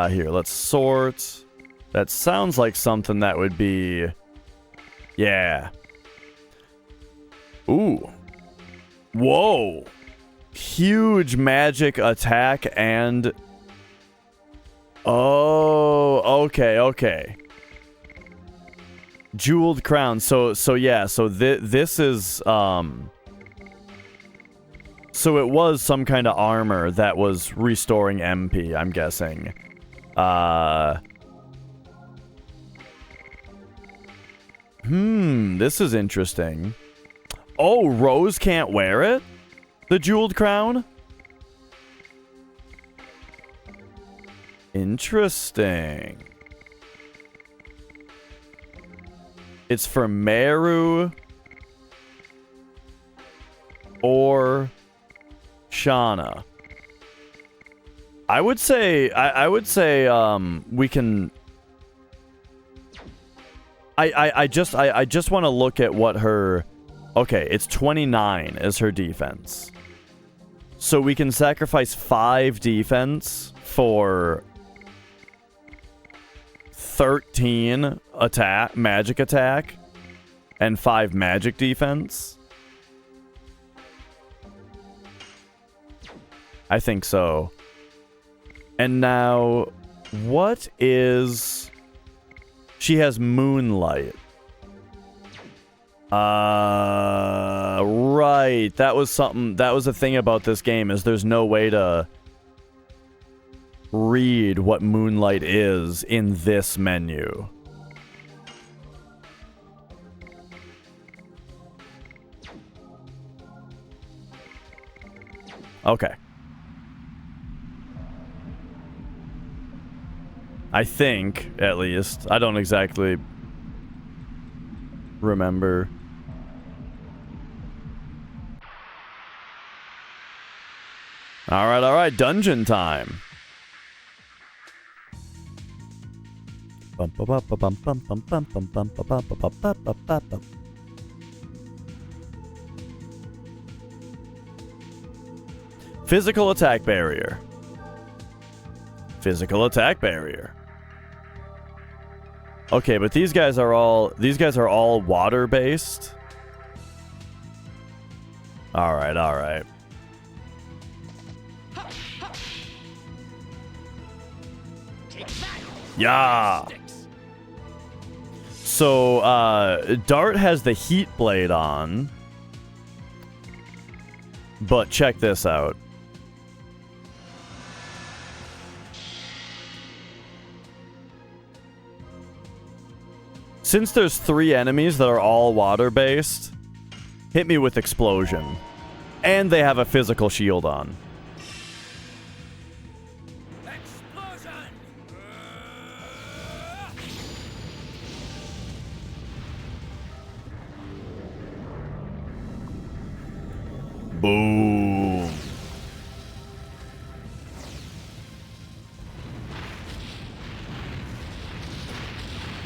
Here, let's sort. That sounds like something that would be... Yeah. Ooh. Whoa. Huge magic attack and... Oh, okay. Jeweled crown. So yeah, so this is, so it was some kind of armor that was restoring MP, I'm guessing. This is interesting. Oh, Rose can't wear it? The jeweled crown? Interesting. It's for Meru or Shauna. I would say we can. I just want to look at what her. Okay, it's 29 is her defense. So we can sacrifice 5 defense for 13 attack, magic attack, and 5 magic defense. I think so. And now, what is... She has Moonlight. Right. That was something... That was a thing about this game, is there's no way to read what Moonlight is in this menu. Okay. I think, at least. I don't exactly remember. Alright, dungeon time. Physical attack barrier. Physical attack barrier. Okay, but these guys are all water based. All right. Yeah. So, Dart has the Heat Blade on. But check this out. Since there's 3 enemies that are all water-based, hit me with Explosion. And they have a physical shield on. Explosion! Boom.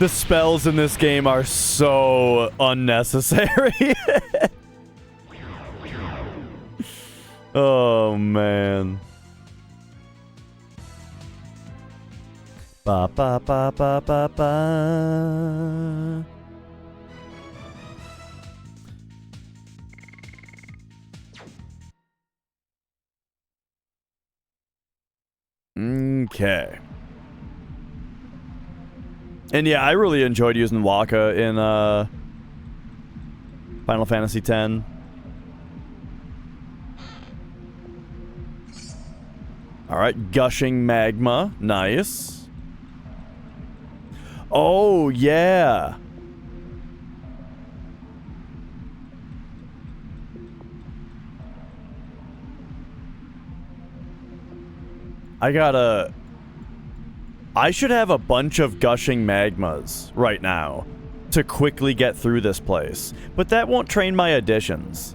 The spells in this game are so unnecessary. Oh, man. Ba ba ba ba ba ba. Okay. And yeah, I really enjoyed using Waka in Final Fantasy X. Alright, gushing magma. Nice. Oh, yeah. I should have a bunch of gushing magmas right now to quickly get through this place. But that won't train my additions.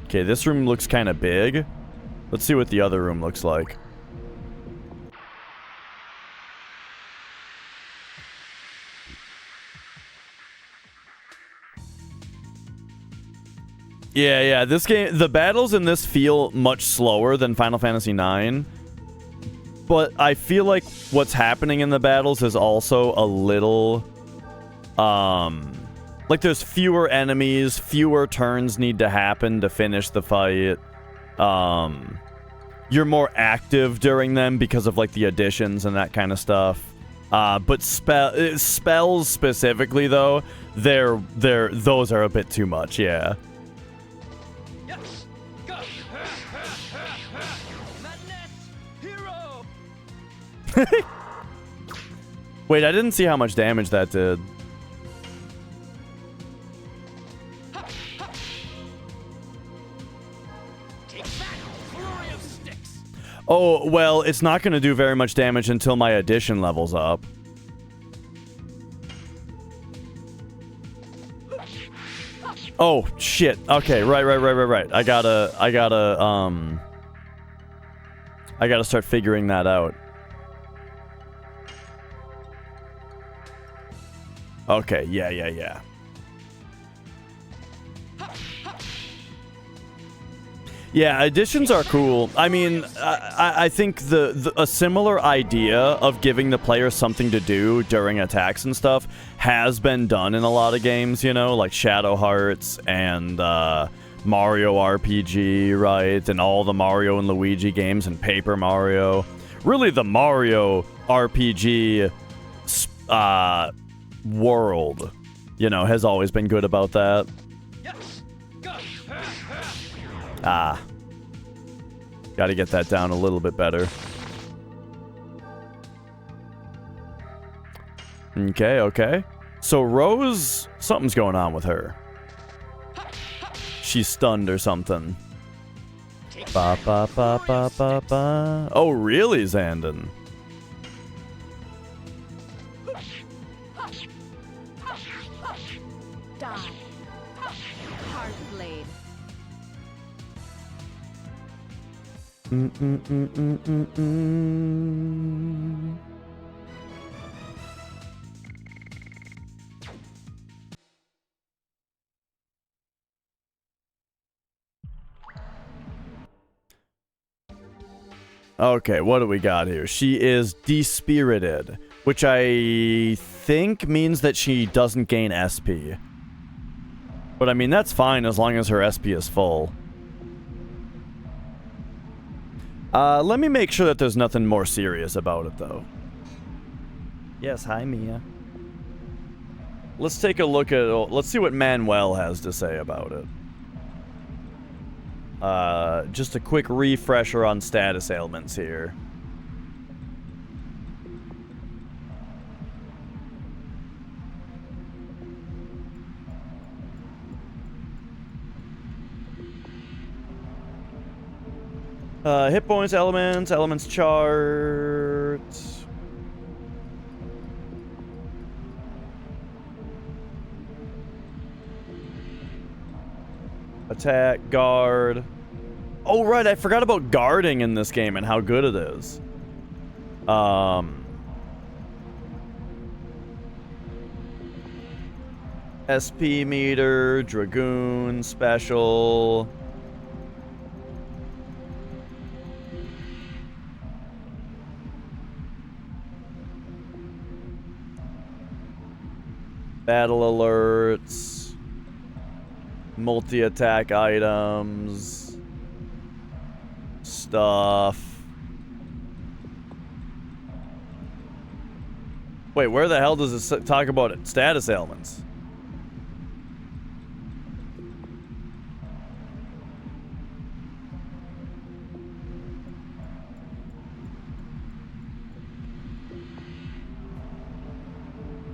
Okay, this room looks kind of big. Let's see what the other room looks like. Yeah, this game, the battles in this feel much slower than Final Fantasy IX. But I feel like what's happening in the battles is also a little, like there's fewer enemies, fewer turns need to happen to finish the fight. You're more active during them because of like the additions and that kind of stuff. But spells specifically though, those are a bit too much, yeah. Yes! Go! Madness! Hero! Wait, I didn't see how much damage that did. Take that! Flurry of sticks! Oh, well, it's not going to do very much damage until my addition level's up. Oh, shit. Okay, right. I gotta start figuring that out. Okay, yeah. Yeah, additions are cool. I mean, I think a similar idea of giving the player something to do during attacks and stuff has been done in a lot of games, you know, like Shadow Hearts and Mario RPG, right? And all the Mario and Luigi games and Paper Mario. Really, the Mario RPG world, you know, has always been good about that. Yes! Go! Gotta get that down a little bit better. Okay. So Rose, something's going on with her. She's stunned or something. Ba ba ba ba ba ba. Oh, really, Xandon? Die. Hard blade. Okay, what do we got here? She is despirited, which I think means that she doesn't gain SP. But I mean, that's fine as long as her SP is full. Let me make sure that there's nothing more serious about it, though. Yes, hi, Mia. Let's take a look at... Let's see what Manuel has to say about it. Just a quick refresher on status ailments here. Hit points, elements chart. Attack, guard. Oh, right, I forgot about guarding in this game and how good it is. SP meter, Dragoon, special. Battle alerts. Multi-attack items. Stuff. Wait, where the hell does it talk about it? Status ailments?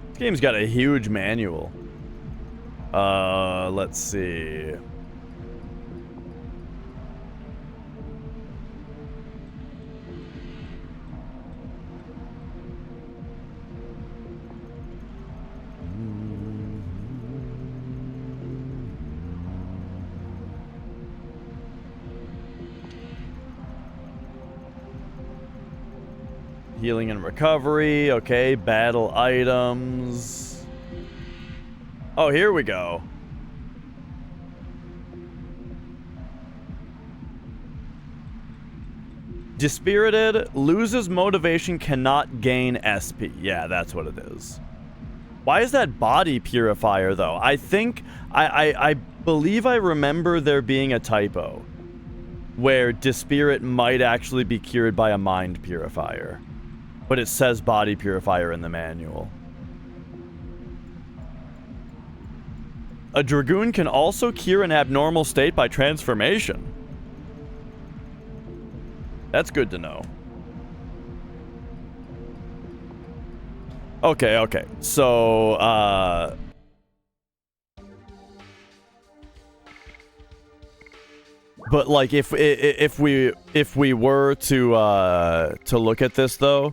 This game's got a huge manual. Let's see. Healing and recovery. Okay, battle items. Oh, here we go. Dispirited, loses motivation, cannot gain SP. Yeah, that's what it is. Why is that body purifier, though? I think... I believe I remember there being a typo where Dispirit might actually be cured by a mind purifier. But it says body purifier in the manual. A Dragoon can also cure an abnormal state by transformation. That's good to know. Okay, okay. So, but like if we were to look at this though,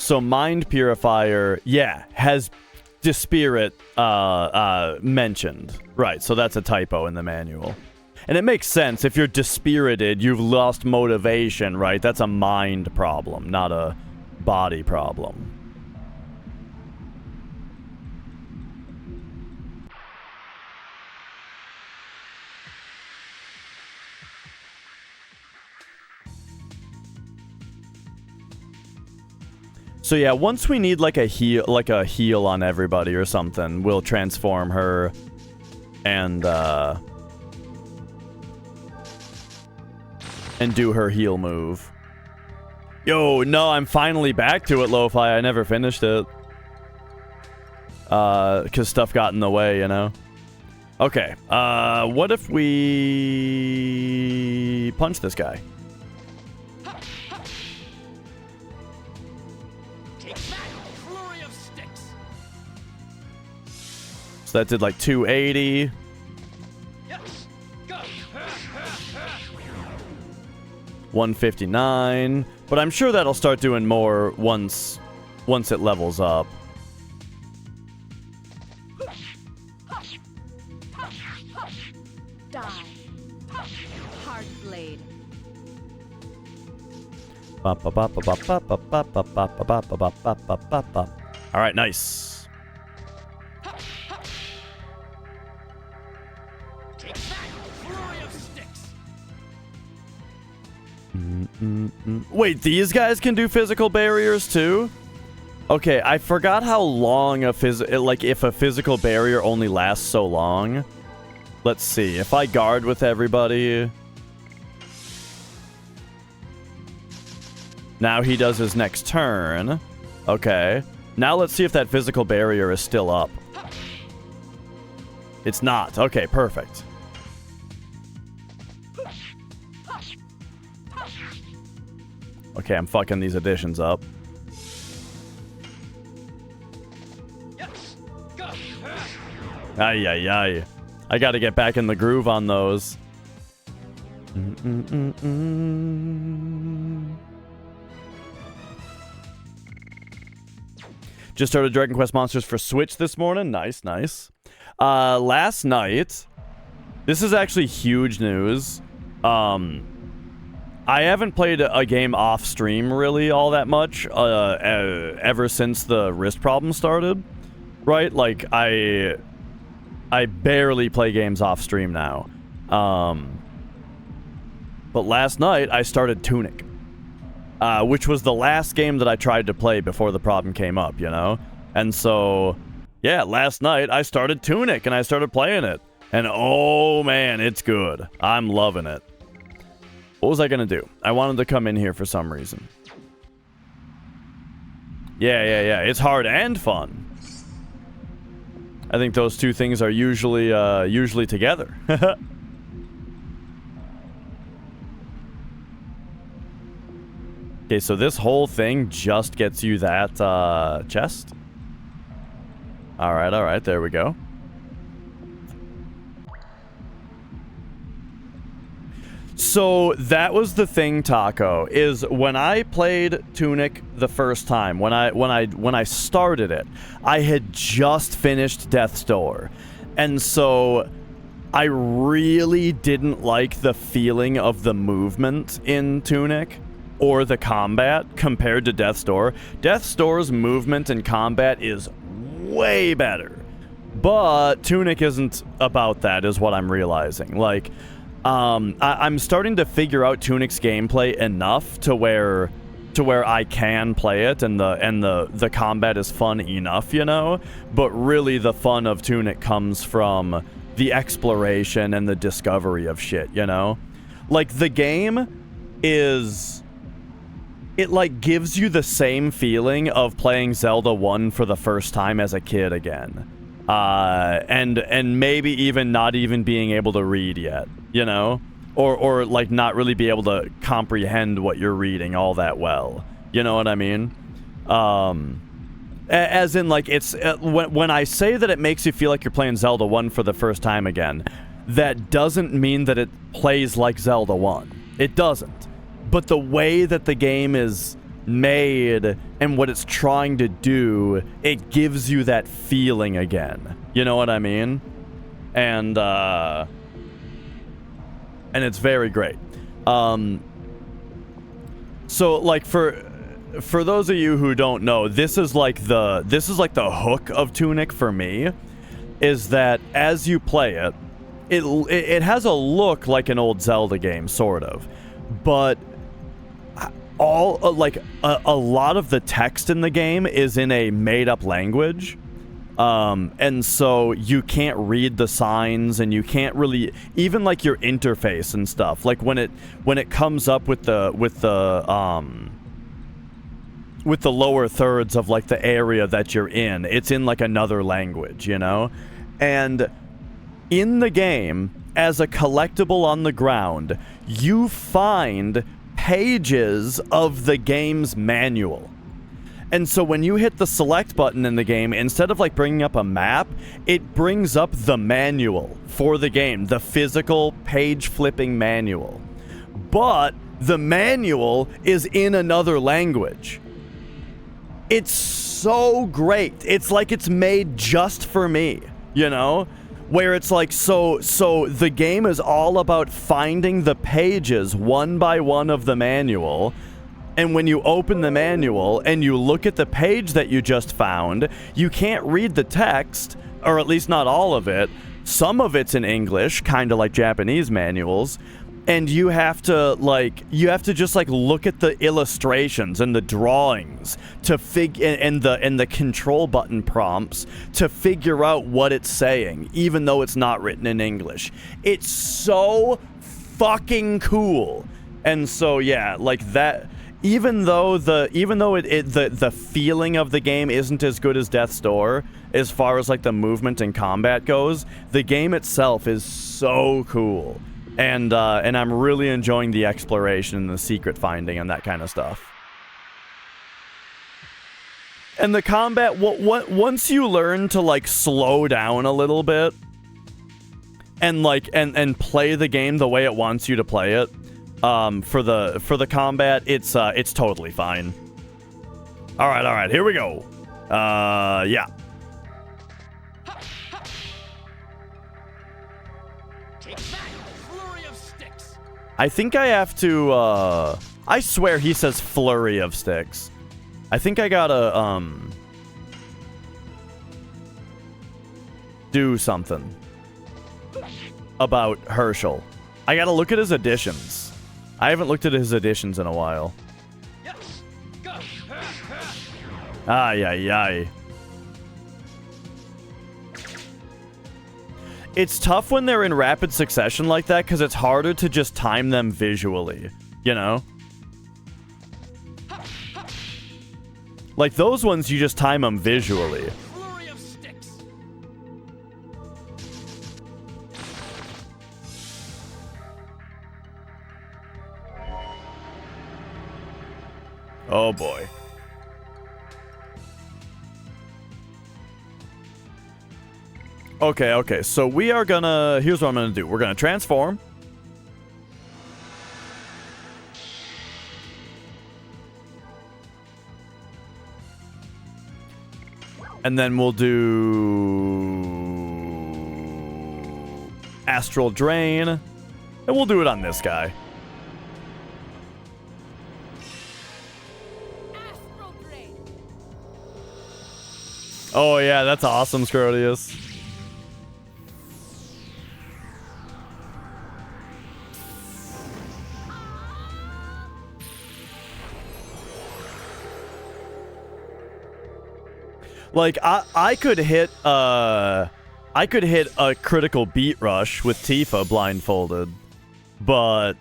so Mind Purifier, yeah, has Dispirit mentioned. Right, so that's a typo in the manual. And it makes sense. If you're dispirited, you've lost motivation, right? That's a mind problem, not a body problem. So yeah, once we need like a heal on everybody or something, we'll transform her and do her heal move. Yo, no, I'm finally back to it, Lo-Fi. I never finished it. Because stuff got in the way, you know? Okay, what if we punch this guy? So that did like 280. Yes. Go. 159. But I'm sure that'll start doing more once it levels up. Die. Hard blade. All right, nice. Wait, these guys can do physical barriers too? Okay, I forgot how long if a physical barrier only lasts so long. Let's see. If I guard with everybody, Now he does his next turn. Okay. Now let's see if that physical barrier is still up. It's not. Okay, perfect. Okay, I'm fucking these additions up. Yes. Go. Ay, ay, ay. I gotta get back in the groove on those. Just started Dragon Quest Monsters for Switch this morning. Nice, nice. Last night, this is actually huge news. I haven't played a game off stream really all that much ever since the wrist problem started. Right? Like, I barely play games off stream now. But last night, I started Tunic. Which was the last game that I tried to play before the problem came up, you know? And so, yeah, last night, I started Tunic, and I started playing it. And oh, man, it's good. I'm loving it. What was I gonna do? I wanted to come in here for some reason. Yeah. It's hard and fun. I think those two things are usually together. Okay, so this whole thing just gets you that chest. All right, there we go. So that was the thing, Taco, is when I played Tunic the first time, when I started it, I had just finished Death's Door. And so I really didn't like the feeling of the movement in Tunic or the combat compared to Death's Door. Death's Door's movement and combat is way better. But Tunic isn't about that, is what I'm realizing. Like, I'm starting to figure out Tunic's gameplay enough to where I can play it, and the combat is fun enough, you know? But really the fun of Tunic comes from the exploration and the discovery of shit, you know? Like, the game is... It, like, gives you the same feeling of playing Zelda 1 for the first time as a kid again. And maybe even not even being able to read yet, you know? Or like, not really be able to comprehend what you're reading all that well. You know what I mean? As in, like, it's... when I say that it makes you feel like you're playing Zelda 1 for the first time again, that doesn't mean that it plays like Zelda 1. It doesn't. But the way that the game is made and what it's trying to do, it gives you that feeling again. You know what I mean? And it's very great. So, like, for those of you who don't know, this is like the hook of Tunic for me, is that as you play it, it has a look like an old Zelda game, sort of, but a lot of the text in the game is in a made-up language, and so you can't read the signs, and you can't really even like your interface and stuff. Like when it comes up with the lower thirds of like the area that you're in, it's in like another language, you know? And in the game, as a collectible on the ground, you find pages of the game's manual. And so when you hit the select button in the game, instead of like bringing up a map, it brings up the manual for the game, the physical page flipping manual. But the manual is in another language. It's so great. It's like it's made just for me, you know? Where it's like, so the game is all about finding the pages one by one of the manual, and when you open the manual and you look at the page that you just found, you can't read the text, or at least not all of it. Some of it's in English, kind of like Japanese manuals, and you have to just like look at the illustrations and the drawings to and the control button prompts to figure out what it's saying, even though it's not written in English. It's so fucking cool. And so yeah, like that, even though the feeling of the game isn't as good as Death's Door as far as like the movement and combat goes, the game itself is so cool, and I'm really enjoying the exploration and the secret finding and that kind of stuff. And the combat, once you learn to like slow down a little bit and like and play the game the way it wants you to play it, for the combat, it's totally fine. All right, here we go. Yeah. Take that, flurry of sticks. I think I have to, I swear he says flurry of sticks. I think I gotta, do something about Herschel. I gotta look at his additions. I haven't looked at his additions in a while. Yes, go. Ay, ay, ay. It's tough when they're in rapid succession like that because it's harder to just time them visually, you know? Like those ones, you just time them visually. Flurry of sticks. Oh boy. Okay, so we are gonna... Here's what I'm gonna do. We're gonna transform. And then we'll do... Astral Drain. And we'll do it on this guy. Astral Drain. Oh yeah, that's awesome, Scrotius. Like I could hit a critical beat rush with Tifa blindfolded, but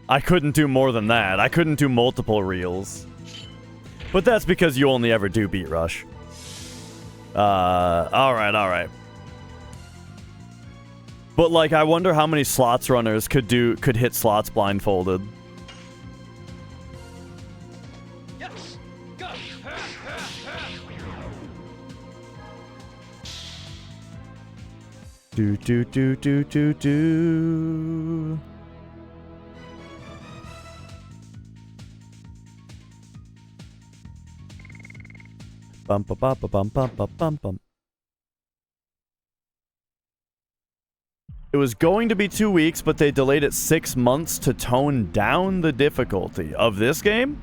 I couldn't do more than that. I couldn't do multiple reels. But that's because you only ever do beat rush. Alright. But like I wonder how many slots runners could hit slots blindfolded. Yes, go. Do. Bum ba ba ba bum bum ba bum bum. It was going to be 2 weeks, but they delayed it 6 months to tone down the difficulty of this game.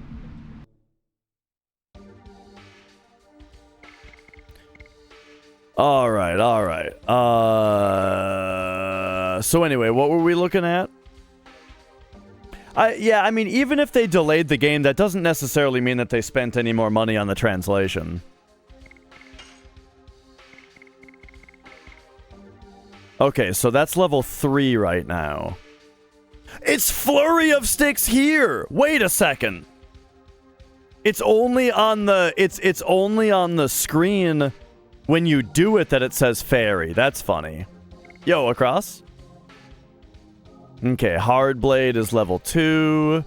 All right. So anyway, what were we looking at? I mean, even if they delayed the game, that doesn't necessarily mean that they spent any more money on the translation. Okay, so that's level 3 right now. It's Flurry of Sticks here! Wait a second. It's only on the it's only on the screen when you do it that it says fairy. That's funny. Yo, across. Okay, Hardblade is level 2.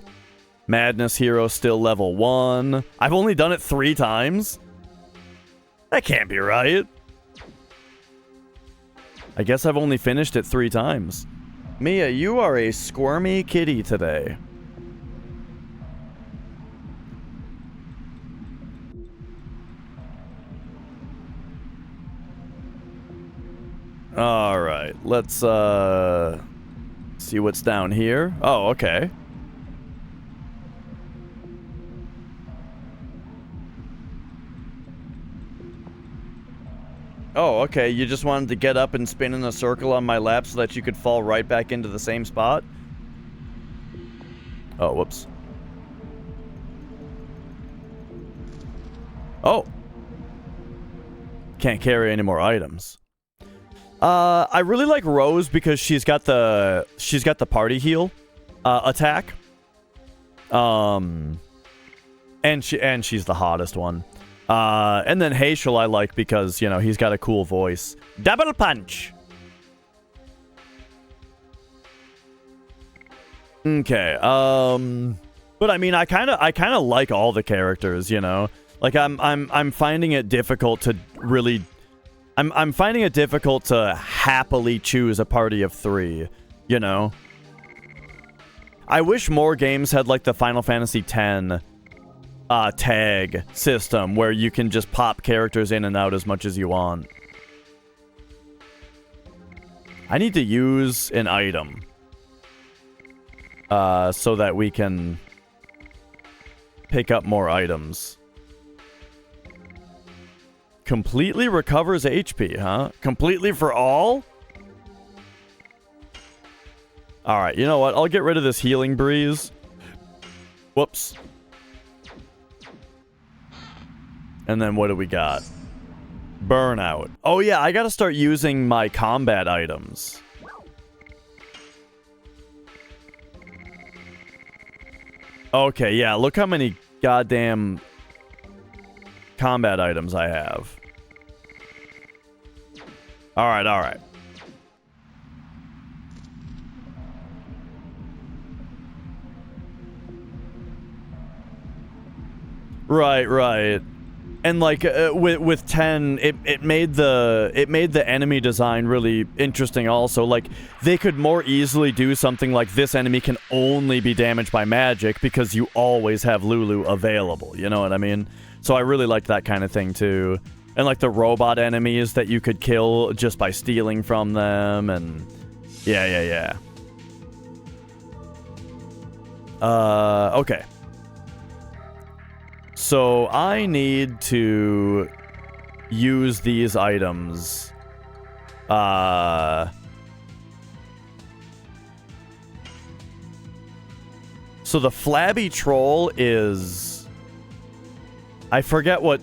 Madness Hero still level 1. I've only done it 3 times? That can't be right. I guess I've only finished it 3 times. Mia, you are a squirmy kitty today. Alright, let's see what's down here. Oh, okay. Oh, okay, you just wanted to get up and spin in a circle on my lap so that you could fall right back into the same spot? Oh, whoops. Oh. Can't carry any more items. I really like Rose because she's got the party heal attack. And she's the hottest one. And then Haishel I like because, you know, he's got a cool voice. Double punch. Okay. But I mean, I kind of like all the characters, you know. Like I'm finding it difficult to really I'm finding it difficult to happily choose a party of 3, you know. I wish more games had like the Final Fantasy X tag system where you can just pop characters in and out as much as you want. I need to use an item so that we can pick up more items. Completely recovers HP, huh? Completely for all? Alright, you know what? I'll get rid of this healing breeze. Whoops. And then what do we got? Burnout. Oh yeah, I gotta start using my combat items. Okay, yeah, look how many goddamn combat items I have. Alright, alright. Right, right. And like with 10, it made the enemy design really interesting also. Like they could more easily do something like this enemy can only be damaged by magic because you always have Lulu available, you know what I mean? So I really liked that kind of thing too. And like the robot enemies that you could kill just by stealing from them, and yeah. Okay. So I need to use these items. So the flabby troll is... I forget what...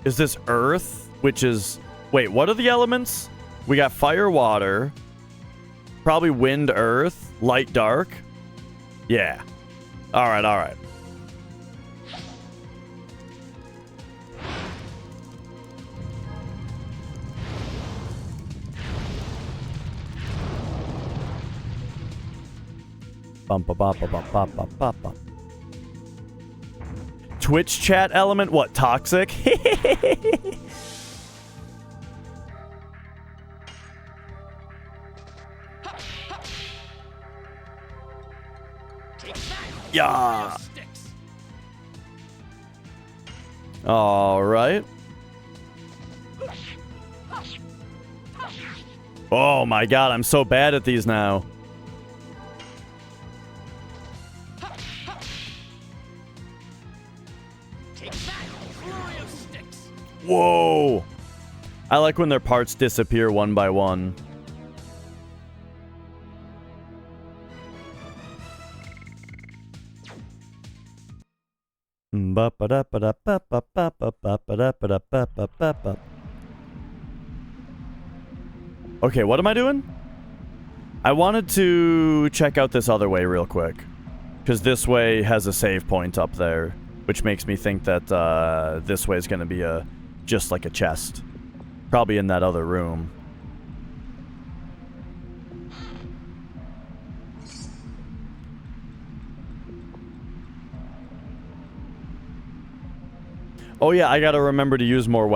Is this earth? Which is... Wait, what are the elements? We got fire, water. Probably wind, earth. Light, dark. Yeah. Alright, alright. Twitch chat element? What, toxic? Yeah. All right. Oh my god, I'm so bad at these now. Whoa! I like when their parts disappear one by one. Okay, what am I doing? I wanted to check out this other way real quick. Because this way has a save point up there. Which makes me think that this way is going to be just like a chest. Probably in that other room. Oh yeah, I gotta remember to use more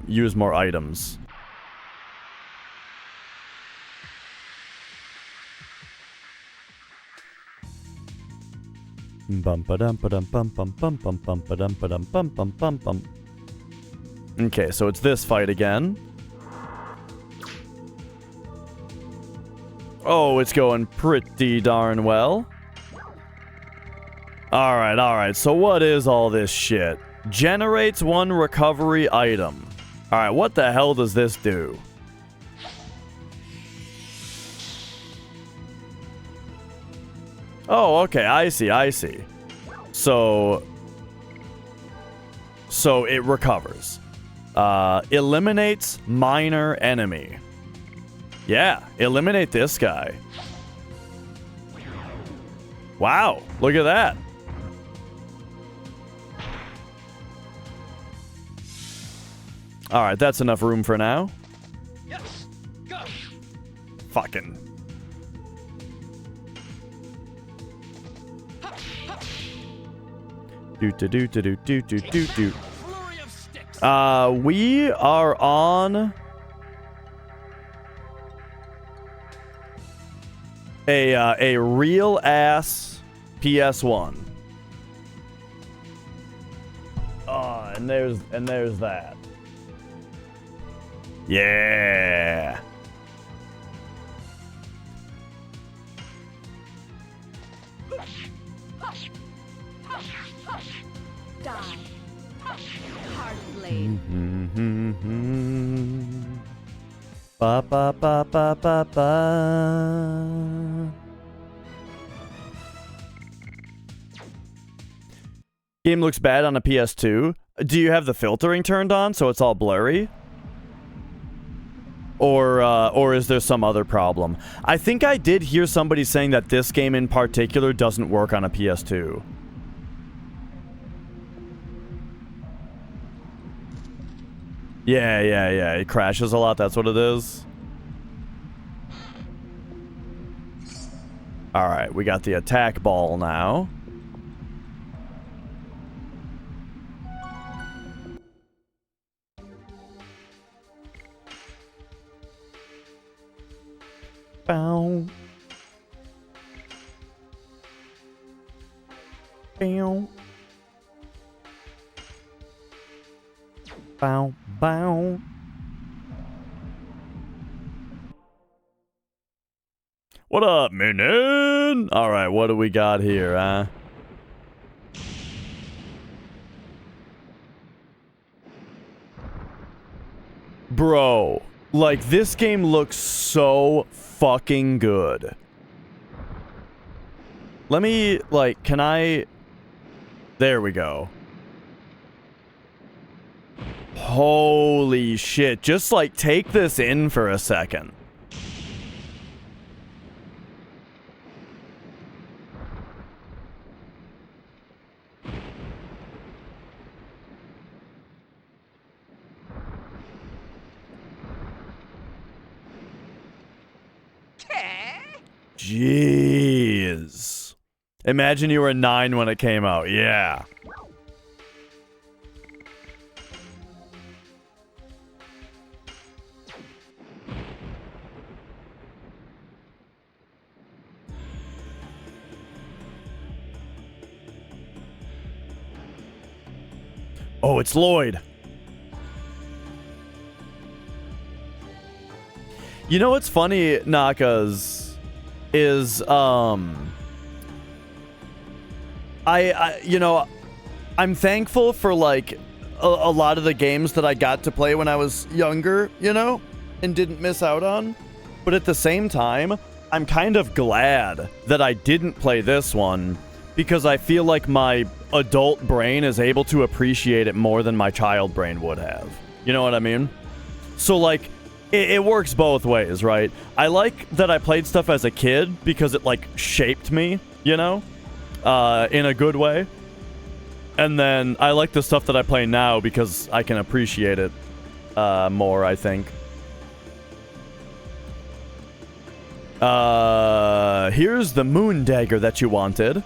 use more items. Okay, so it's this fight again. Oh, it's going pretty darn well. Alright, alright, so what is all this shit? Generates 1 recovery item. Alright, what the hell does this do? Oh, okay, I see. So it recovers. Eliminates minor enemy. Yeah, eliminate this guy. Wow, look at that. All right, that's enough room for now. Yes. Go. Fucking. Do do do do do do do do. Flurry of sticks. We are on a real ass PS1. And there's that. Yeah. Die. Hard blade. Ba ba ba ba ba ba. Game looks bad on a PS2. Do you have the filtering turned on so it's all blurry? Or is there some other problem? I think I did hear somebody saying that this game in particular doesn't work on a PS2. Yeah. It crashes a lot. That's what it is. All right, we got the attack ball now. Bow. Bow. Bow. Bow. What up, man? All right, what do we got here, huh? Bro, like, this game looks so fucking good. Let me, like, can I... There we go. Holy shit. Just, like, take this in for a second. Jeez. Imagine you were 9 when it came out. Yeah. Oh, it's Lloyd. You know what's funny, Nakas, is, you know, I'm thankful for, like, a lot of the games that I got to play when I was younger, you know, and didn't miss out on. But at the same time, I'm kind of glad that I didn't play this one, because I feel like my adult brain is able to appreciate it more than my child brain would have. You know what I mean? So, like, it works both ways, right? I like that I played stuff as a kid because it, like, shaped me, you know? In a good way. And then I like the stuff that I play now because I can appreciate it more, I think. Here's the moon dagger that you wanted.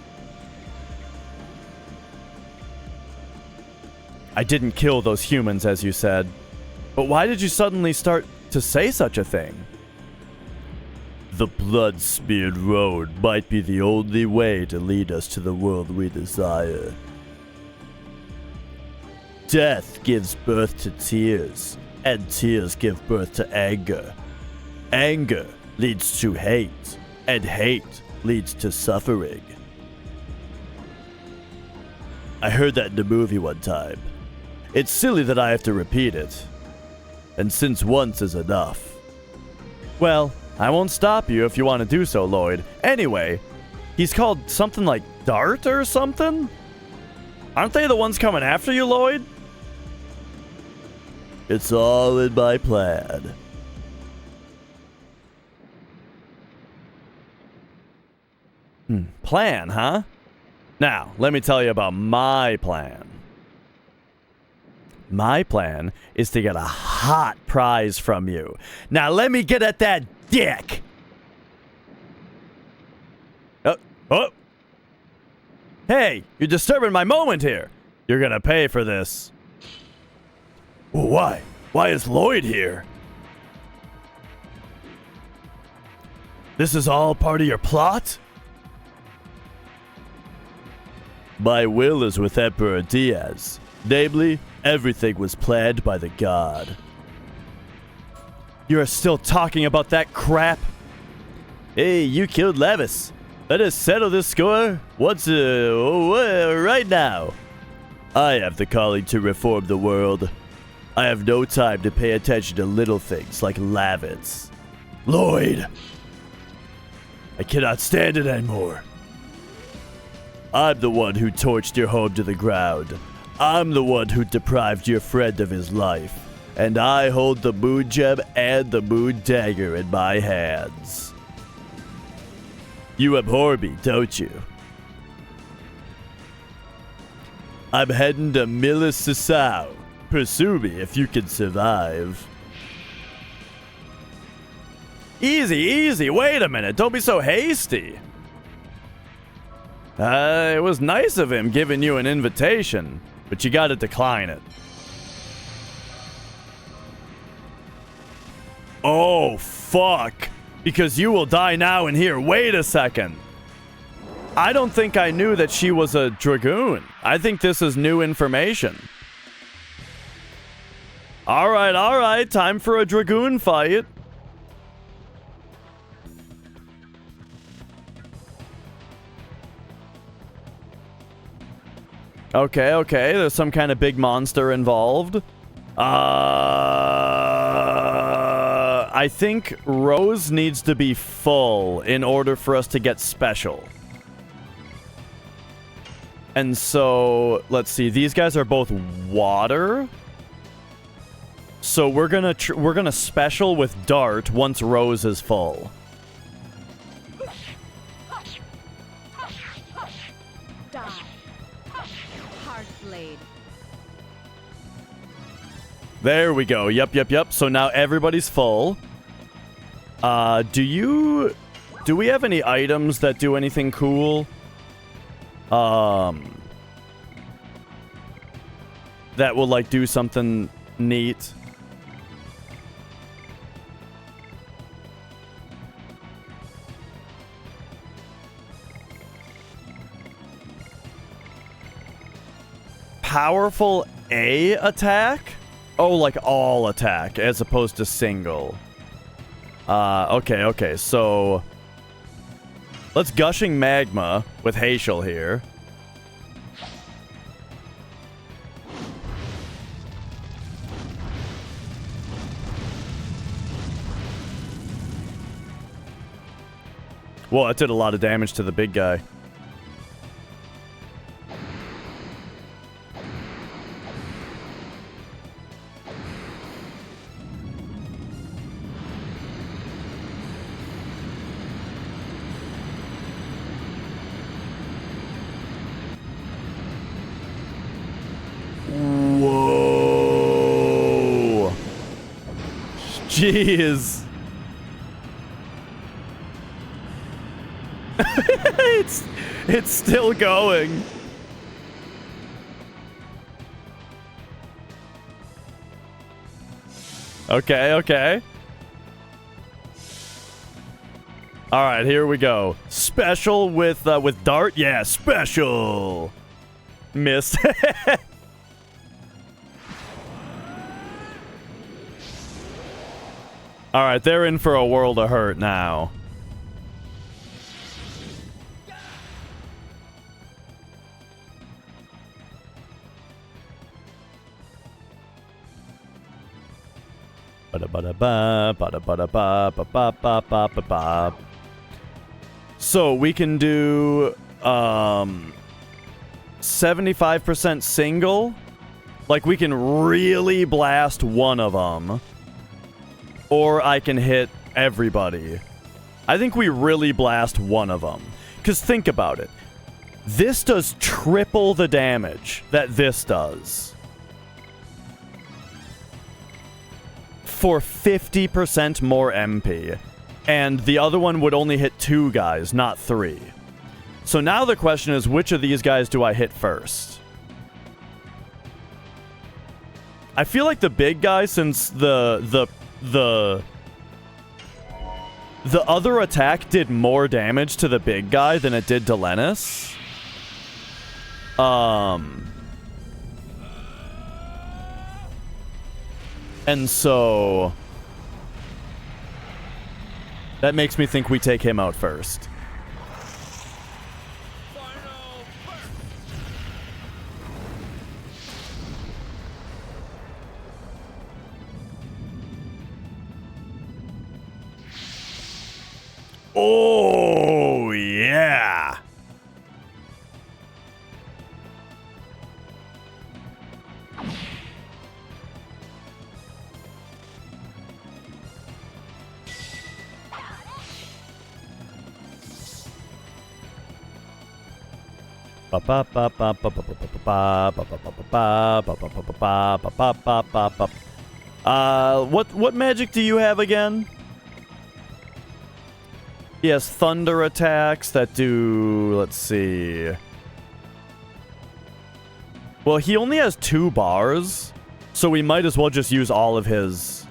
I didn't kill those humans, as you said. But why did you suddenly start to say such a thing? The blood-smeared road might be the only way to lead us to the world we desire. Death gives birth to tears, and tears give birth to anger. Anger leads to hate, and hate leads to suffering. I heard that in the movie one time. It's silly that I have to repeat it. And since once is enough. Well, I won't stop you if you want to do so, Lloyd. Anyway, he's called something like Dart or something? Aren't they the ones coming after you, Lloyd? It's all in my plan. Plan, huh? Now, let me tell you about my plan. My plan is to get a hot prize from you. Now let me get at that dick. Oh. Hey, you're disturbing my moment here. You're gonna pay for this. Why? Why is Lloyd here? This is all part of your plot? My will is with Emperor Diaz. Namely, everything was planned by the god. You're still talking about that crap? Hey, you killed Levis. Let us settle this score right now. I have the calling to reform the world. I have no time to pay attention to little things like Lavitz. Lloyd! I cannot stand it anymore. I'm the one who torched your home to the ground. I'm the one who deprived your friend of his life. And I hold the Moon Gem and the Moon Dagger in my hands. You abhor me, don't you? I'm heading to Milis Sisao. Pursue me if you can survive. Easy, easy. Wait a minute. Don't be so hasty. It was nice of him giving you an invitation, but you gotta decline it. Oh, fuck. Because you will die now in here. Wait a second. I don't think I knew that she was a Dragoon. I think this is new information. Alright. Time for a Dragoon fight. Okay. There's some kind of big monster involved. I think Rose needs to be full in order for us to get special. And so, let's see. These guys are both water. So we're gonna special with Dart once Rose is full. Die. Hard blade. There we go. Yep. So now everybody's full. Do we have any items that do anything cool? That will, like, do something neat. Powerful A attack? Oh, like all attack, as opposed to single. Okay, so... Let's Gushing Magma with Haishel here. Whoa, that did a lot of damage to the big guy. Whoa. Jeez. It's still going. Okay. All right, here we go. Special with Dart. Yeah, special. Missed. All right, they're in for a world of hurt now. So we can do 75% single. Like, we can really blast one of them. Or I can hit everybody. I think we really blast one of them. Because think about it. This does triple the damage that this does. for 50% more MP. And the other one would only hit 2 guys, not 3. So now the question is, which of these guys do I hit first? I feel like the big guy, since the other attack did more damage to the big guy than it did to Lennis. And so that makes me think we take him out first. Oh, yeah. What magic do you have again? He has thunder attacks that do, let's see. Well, he only has 2 bars, so we might as well just use all of his.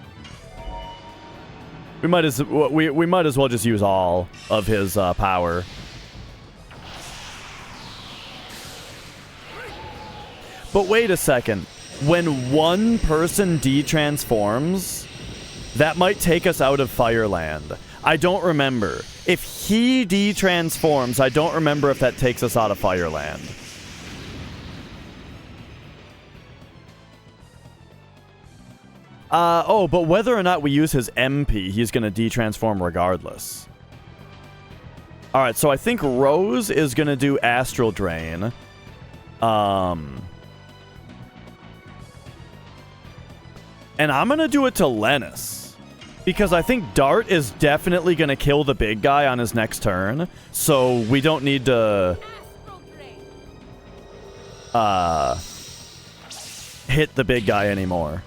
We might as well just use all of his power. But wait a second. When one person de-transforms, that might take us out of Fireland. I don't remember. If he de-transforms, I don't remember if that takes us out of Fireland. Oh, but whether or not we use his MP, he's going to de-transform regardless. Alright, so I think Rose is going to do Astral Drain. And I'm going to do it to Lennis. Because I think Dart is definitely going to kill the big guy on his next turn. So we don't need to hit the big guy anymore.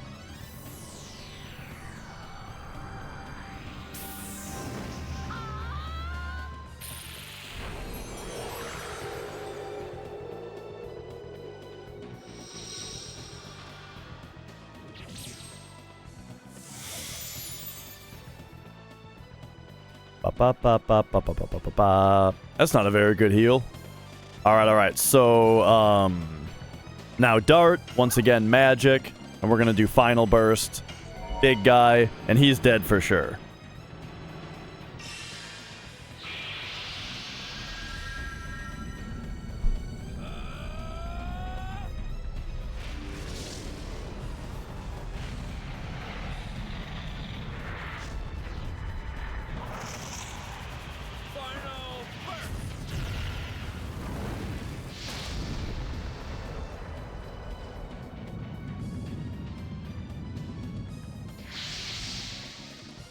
That's not a very good heal. Alright. So, now Dart, once again, magic. And we're going to do Final Burst. Big guy. And he's dead for sure.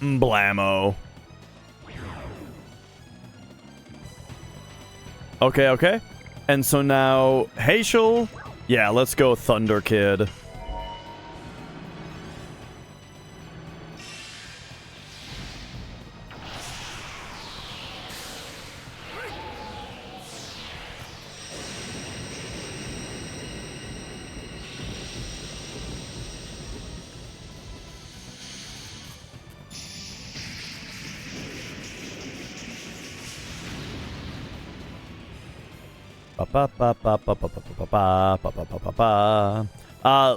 Blammo. Okay. And so now, Haishel. Yeah, let's go Thunder Kid.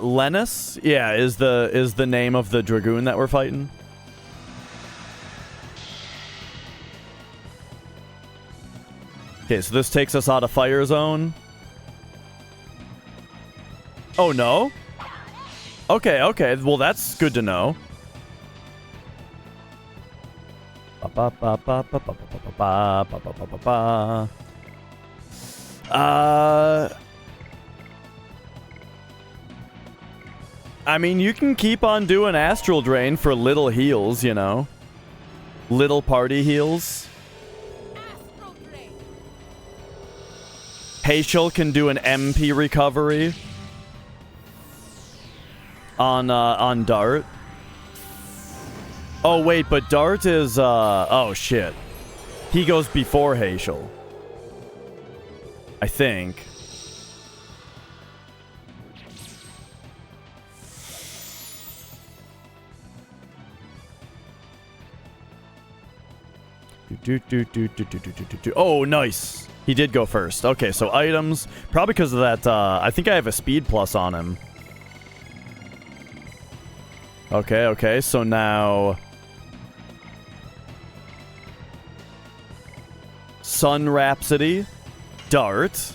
Lennis, yeah, is the name of the Dragoon that we're fighting. Okay, so this takes us out of Fire Zone. Oh no? Okay, well that's good to know. I mean, you can keep on doing Astral Drain for little heals, you know. Little party heals. Haishel can do an MP recovery on Dart. Oh, wait, but Dart is, oh, shit. He goes before Haschel. I think. Oh, nice. He did go first. Okay, so items. Probably because of that, I think I have a speed plus on him. Okay, okay, so now... Sun Rhapsody. Dart.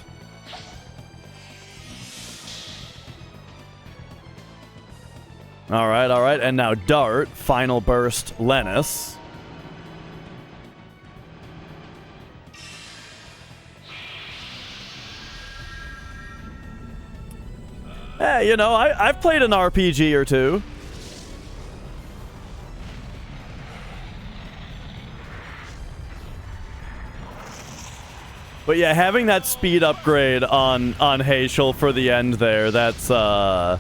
Alright, alright, and now Dart. Final Burst, Lennis. Hey, you know, I've played an RPG or two. But yeah, having that speed upgrade on Haschel for the end there, that's that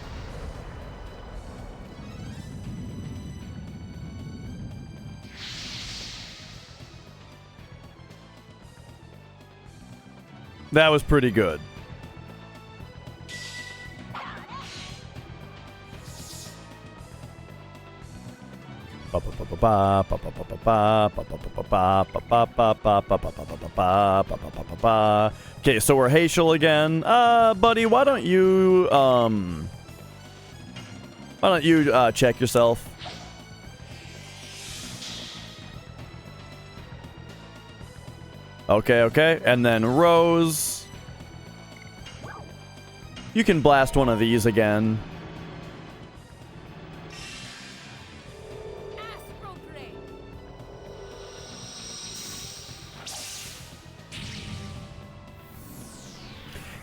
was pretty good. Okay, so we're Haschel again. Buddy, why don't you check yourself? Okay, okay, and then Rose. You can blast one of these again.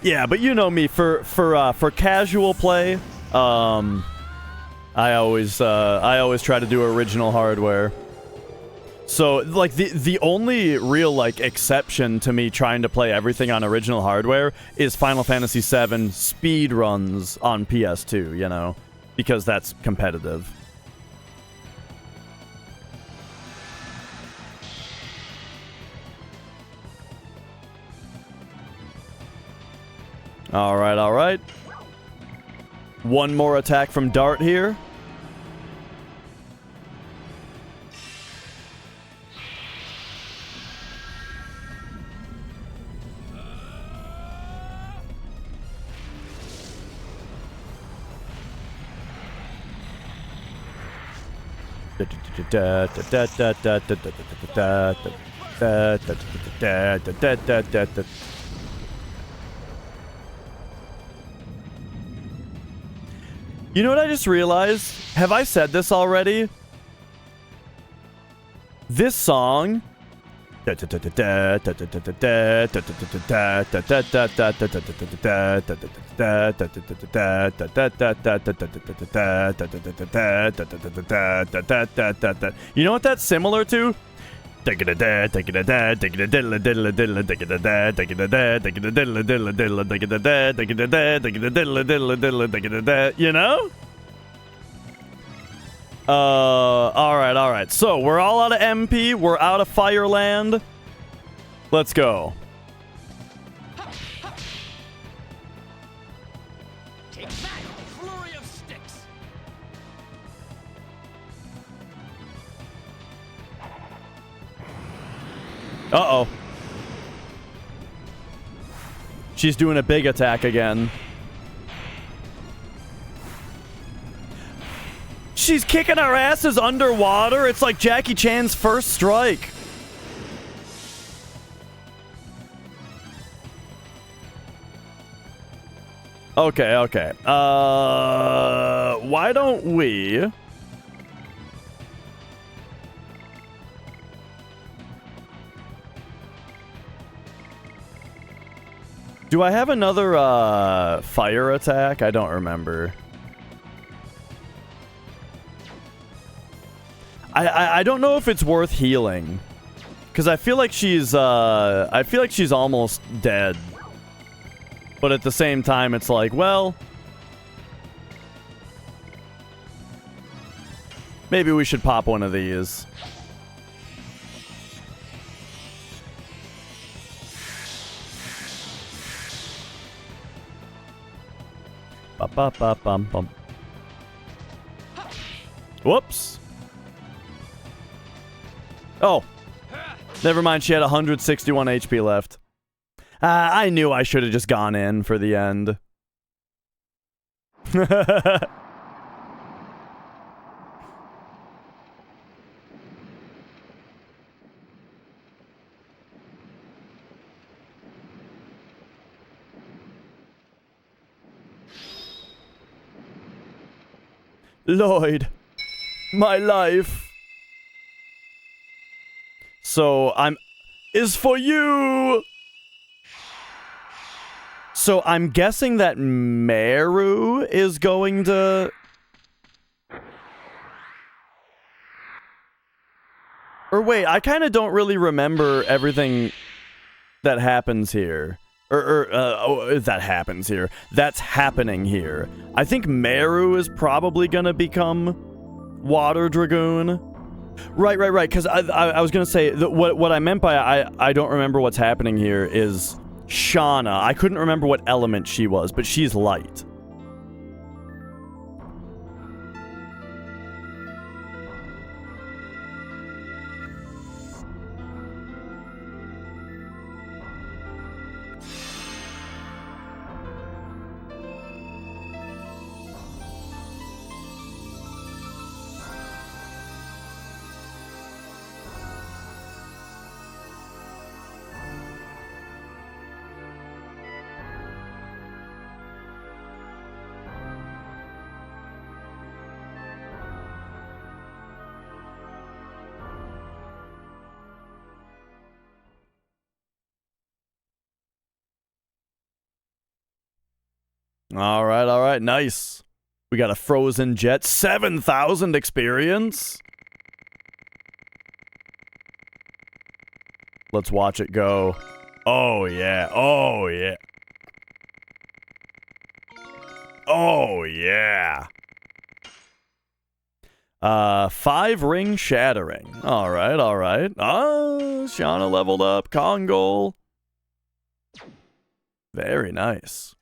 Yeah, but you know me, for casual play, I always try to do original hardware. So like the only real like exception to me trying to play everything on original hardware is Final Fantasy VII speed runs on PS2, you know, because that's competitive. Alright, alright. One more attack from Dart here. You know what I just realized? Have I said this already? This song... You know what that's similar to? You know? Alright. So, we're all out of MP. We're out of Fireland. Let's go. Take that, flurry of sticks. Uh-oh. She's doing a big attack again. She's kicking our asses underwater. It's like Jackie Chan's first strike. Okay, okay. Why don't we... Do I have another, fire attack? I don't remember. I don't know if it's worth healing. Because I feel like she's almost dead. But at the same time, it's like, well... Maybe we should pop one of these. Ba-ba-ba-bum-bum. Whoops. Oh. Never mind, she had 161 HP left. I knew I should have just gone in for the end. Lloyd, my life. So is for you. So I'm guessing that Meru is going to... Or wait, I kind of don't really remember everything that happens here. That happens here. That's happening here. I think Meru is probably gonna become Water Dragoon. Right, because I was gonna say, what I meant by I don't remember what's happening here is Shauna. I couldn't remember what element she was, but she's light. All right, nice. We got a frozen jet, 7,000 experience. Let's watch it go. Oh yeah, oh yeah. Oh yeah. 5 ring shattering. All right. Shauna leveled up. Kongol. Very nice.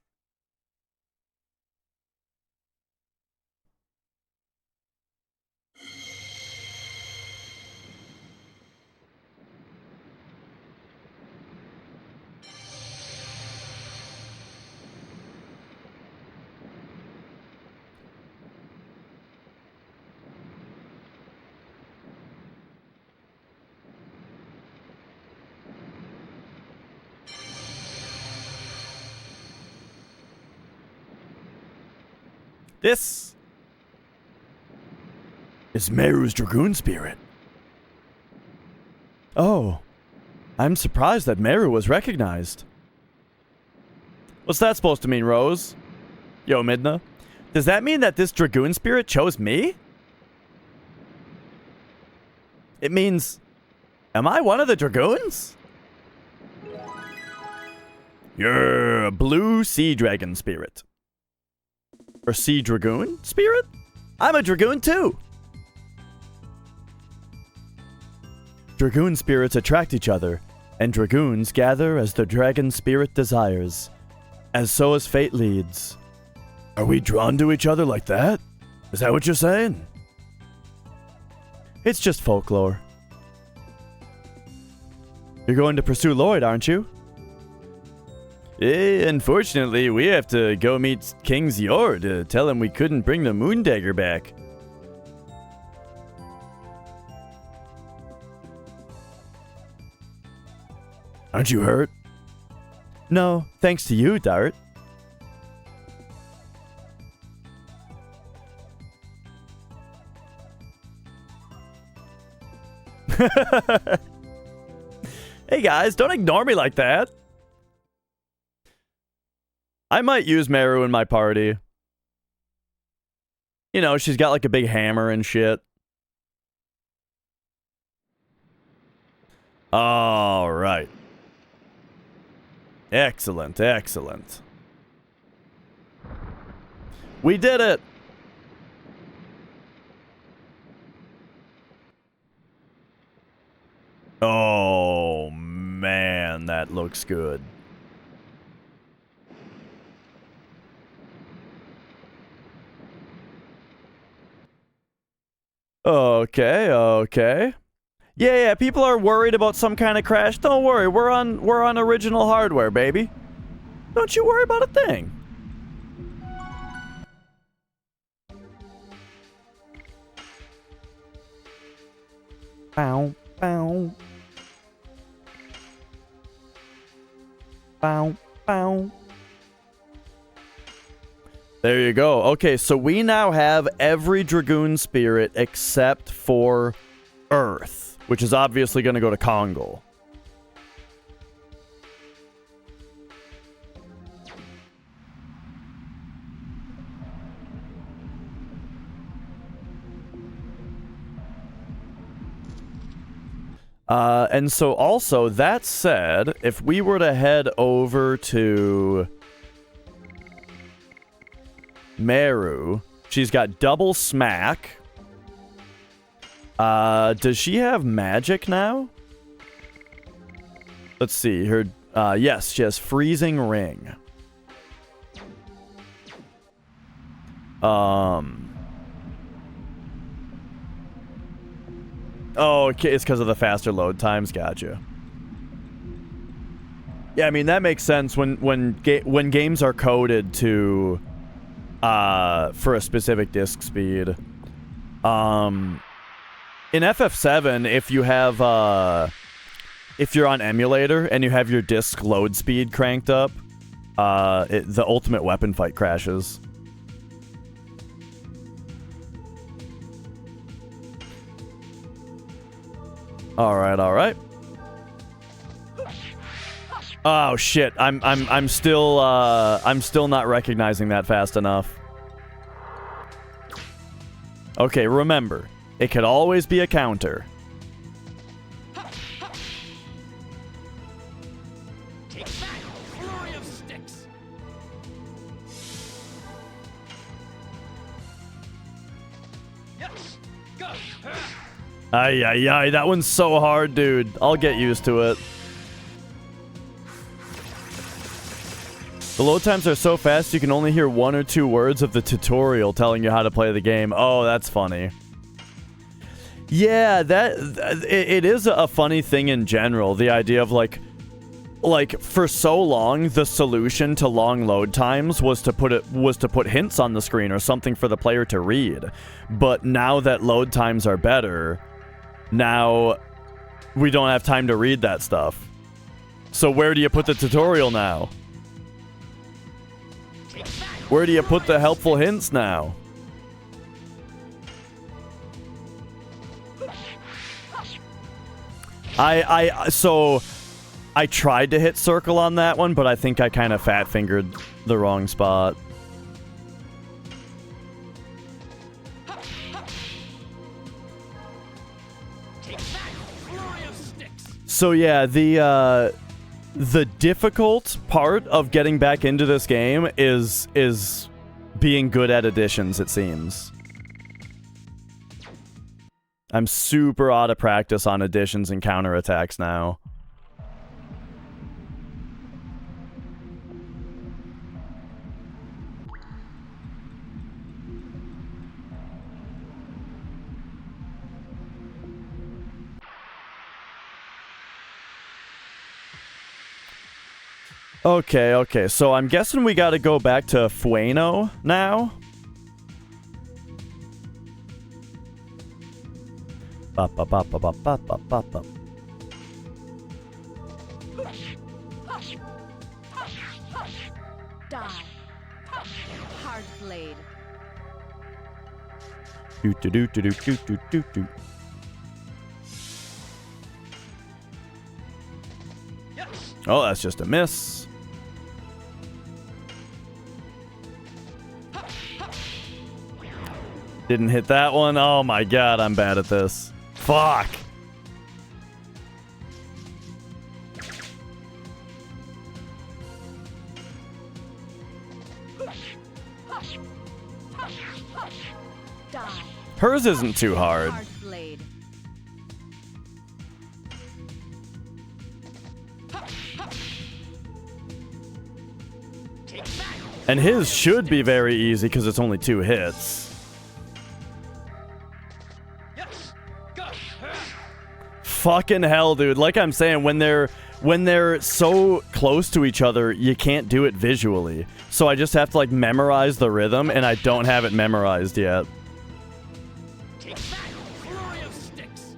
This is Meru's Dragoon Spirit. Oh, I'm surprised that Meru was recognized. What's that supposed to mean, Rose? Yo, Midna. Does that mean that this Dragoon Spirit chose me? It means, am I one of the Dragoons? You're a blue sea dragon spirit. Or sea dragoon spirit? I'm a dragoon too. Dragoon spirits attract each other, and dragoons gather as the dragon spirit desires, as so as fate leads. Are we drawn to each other like that? Is that what you're saying? It's just folklore. You're going to pursue Lloyd, aren't you? Unfortunately, we have to go meet King Zior to tell him we couldn't bring the moon dagger back. Aren't you hurt? No, thanks to you, Dart. Hey guys, don't ignore me like that. I might use Meru in my party. You know, she's got like a big hammer and shit. All right. Excellent. We did it. Oh, man, that looks good. Okay, okay. Yeah, people are worried about some kind of crash. Don't worry, we're on original hardware, baby. Don't you worry about a thing. Bow, bow. Bow, bow. There you go. Okay, so we now have every Dragoon spirit except for Earth, which is obviously going to go to Kongol. And so also, that said, if we were to head over to Meru, she's got double smack. Does she have magic now? Let's see, her, yes, she has freezing ring. Oh, okay, it's because of the faster load times. Gotcha. Yeah, I mean that makes sense when games are coded to for a specific disk speed. In FF7, if you have if you're on emulator and you have your disk load speed cranked up, the ultimate weapon fight crashes. All right. Oh shit! I'm still not recognizing that fast enough. Okay, remember, it could always be a counter. Take that, flurry of sticks. Yes, go. Ay, that one's so hard, dude. I'll get used to it. The load times are so fast you can only hear 1 or 2 words of the tutorial telling you how to play the game. Oh, that's funny. Yeah, it is a funny thing in general. The idea of like for so long the solution to long load times was to put hints on the screen or something for the player to read. But now that load times are better, now we don't have time to read that stuff. So where do you put the tutorial now? Where do you put the helpful hints now? So I tried to hit circle on that one, but I think I kind of fat fingered the wrong spot. So yeah, the difficult part of getting back into this game is being good at additions, it seems. I'm super out of practice on additions and counterattacks now. Okay, so I'm guessing we gotta go back to Fueno now. Die. Hard blade. Do. Oh, that's just a miss. Didn't hit that one. Oh my god, I'm bad at this. Fuck. Die. Hers isn't too hard. Hard blade. And his should be very easy because it's only 2 hits. Fucking hell, dude. Like I'm saying, when they're so close to each other, you can't do it visually. So I just have to like memorize the rhythm, and I don't have it memorized yet. Take that, flurry of sticks.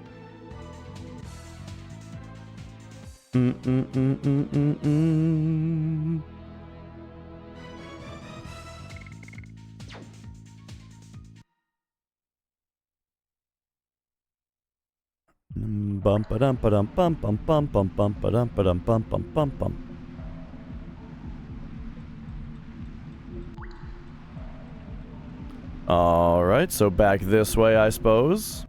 Bum ba dum ba dum bum bum bum bum bum ba dum ba dum bum bum bum bum. All right, so back this way, I suppose.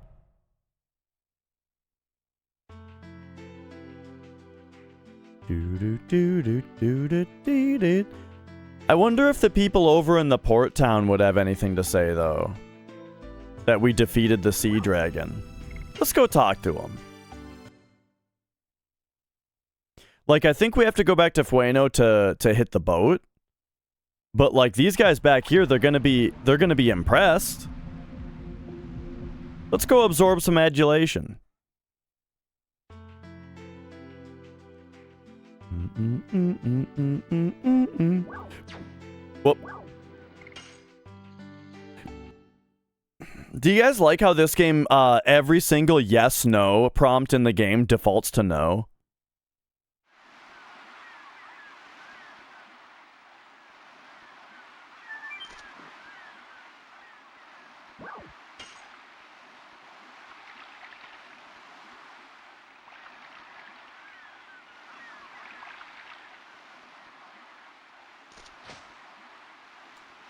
I wonder if the people over in the port town would have anything to say, though. That we defeated the sea dragon. Let's go talk to him. Like, I think we have to go back to Fueno to hit the boat. But like these guys back here, they're gonna be impressed. Let's go absorb some adulation. Whoop. Do you guys like how this game, every single yes/no prompt in the game defaults to no?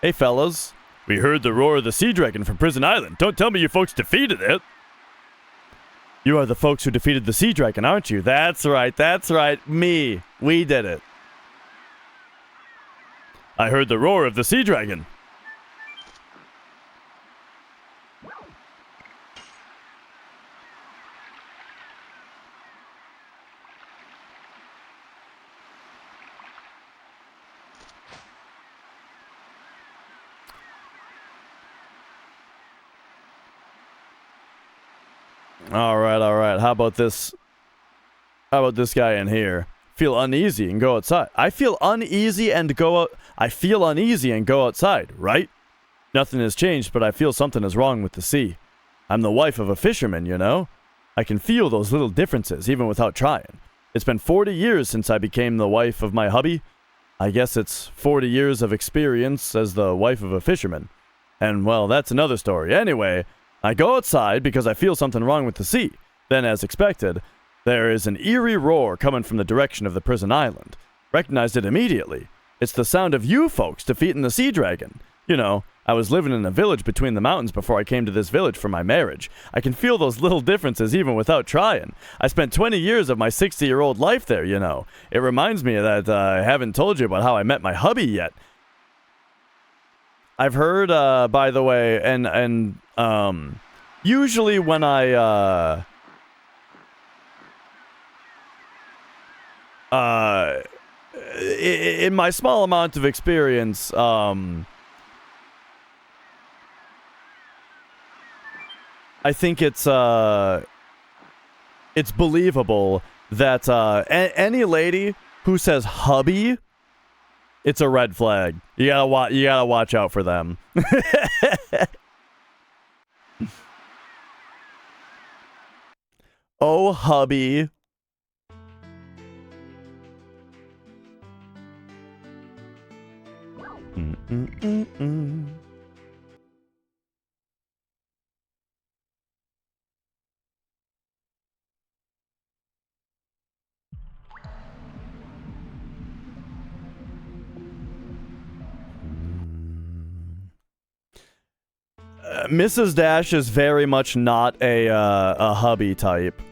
Hey fellas, we heard the roar of the sea dragon from Prison Island. Don't tell me you folks defeated it. You are the folks who defeated the sea dragon, aren't you? That's right, me. We did it. I heard the roar of the sea dragon. All right. How about this guy in here? Feel uneasy and go outside. I feel uneasy and go outside, right? Nothing has changed, but I feel something is wrong with the sea. I'm the wife of a fisherman, you know? I can feel those little differences even without trying. It's been 40 years since I became the wife of my hubby. I guess it's 40 years of experience as the wife of a fisherman. And, well, that's another story. Anyway, I go outside because I feel something wrong with the sea. Then, as expected, there is an eerie roar coming from the direction of the prison island. Recognized it immediately. It's the sound of you folks defeating the sea dragon. You know, I was living in a village between the mountains before I came to this village for my marriage. I can feel those little differences even without trying. I spent 20 years of my 60-year-old life there, you know. It reminds me that I haven't told you about how I met my hubby yet. I've heard, by the way, and usually when I, in my small amount of experience, I think it's believable that any lady who says hubby, it's a red flag. You gotta watch out for them. Oh, hubby. Mrs. Dash is very much not a hubby type.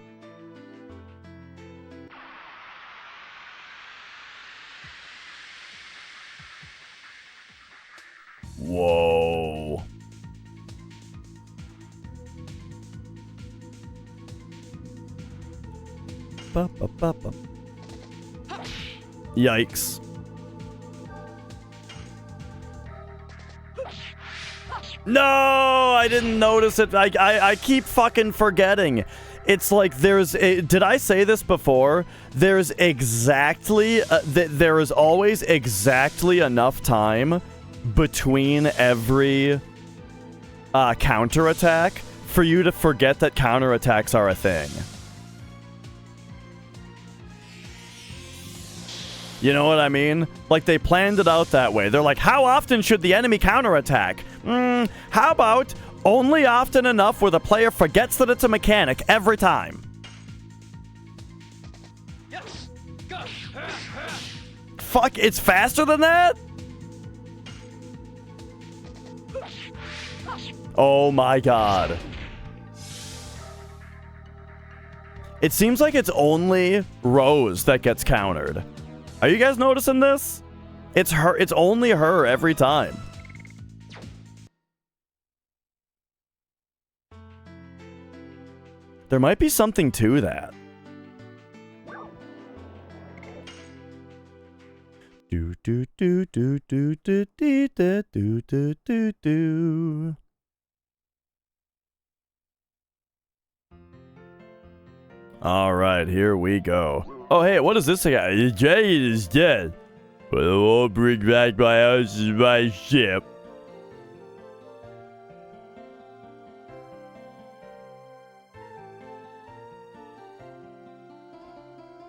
Whoa. Ba, ba, ba, ba. Yikes. No, I didn't notice it. I keep fucking forgetting. It's like did I say this before? There's exactly, there is always exactly enough time between every counterattack for you to forget that counterattacks are a thing. You know what I mean? Like, they planned it out that way. They're like, how often should the enemy counterattack? How about only often enough where the player forgets that it's a mechanic every time? Yes. Go. Fuck, it's faster than that? Oh my god. It seems like it's only Rose that gets countered. Are you guys noticing this? It's her. It's only her every time. There might be something to that. Do do do do do do do do do do do. All right, here we go. Oh, hey, what is this guy? The dragon is dead, but I won't bring back my house and my ship.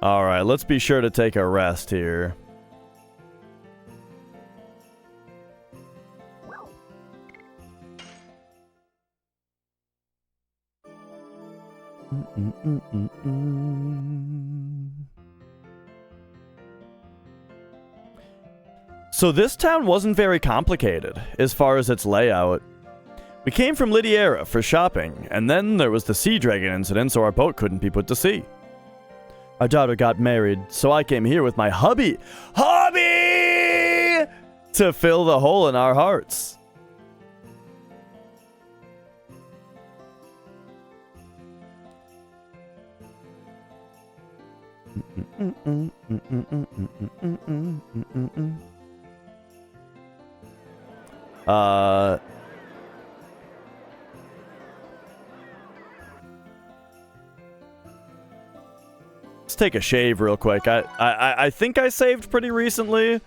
All right, let's be sure to take a rest here. So this town wasn't very complicated as far as its layout. We came from Lydiera for shopping, and then there was the sea dragon incident, so our boat couldn't be put to sea. Our daughter got married, so I came here with my hubby to fill the hole in our hearts. Let's take a shave real quick. I think I saved pretty recently,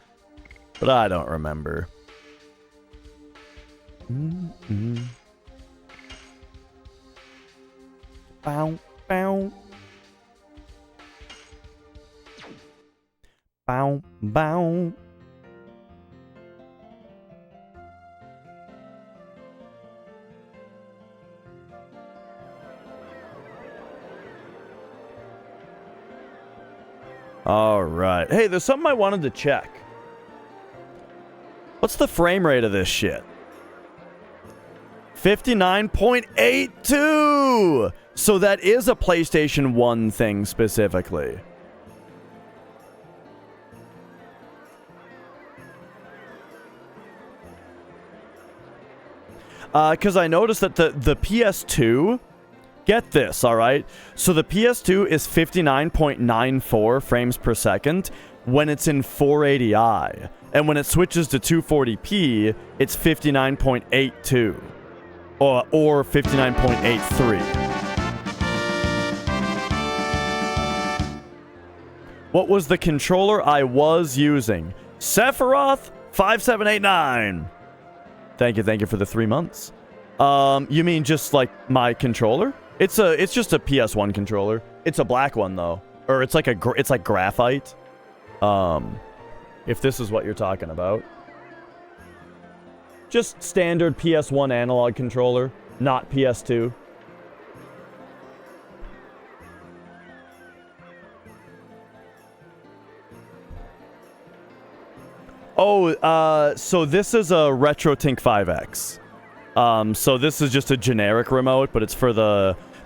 but I don't remember. Bow, bow. Bow, bow. All right. Hey, there's something I wanted to check. What's the frame rate of this shit? 59.82! So that is a PlayStation 1 thing specifically. Because I noticed that the PS2, get this, all right? So the PS2 is 59.94 frames per second when it's in 480i. And when it switches to 240p, it's 59.82. Or 59.83. What was the controller I was using? Sephiroth 5789. Thank you for the 3 months. You mean just like my controller? It's just a PS1 controller. It's a black one though, or it's like graphite. If this is what you're talking about, just standard PS1 analog controller, not PS2. Oh, so this is a RetroTink 5X. So this is just a generic remote, but it's for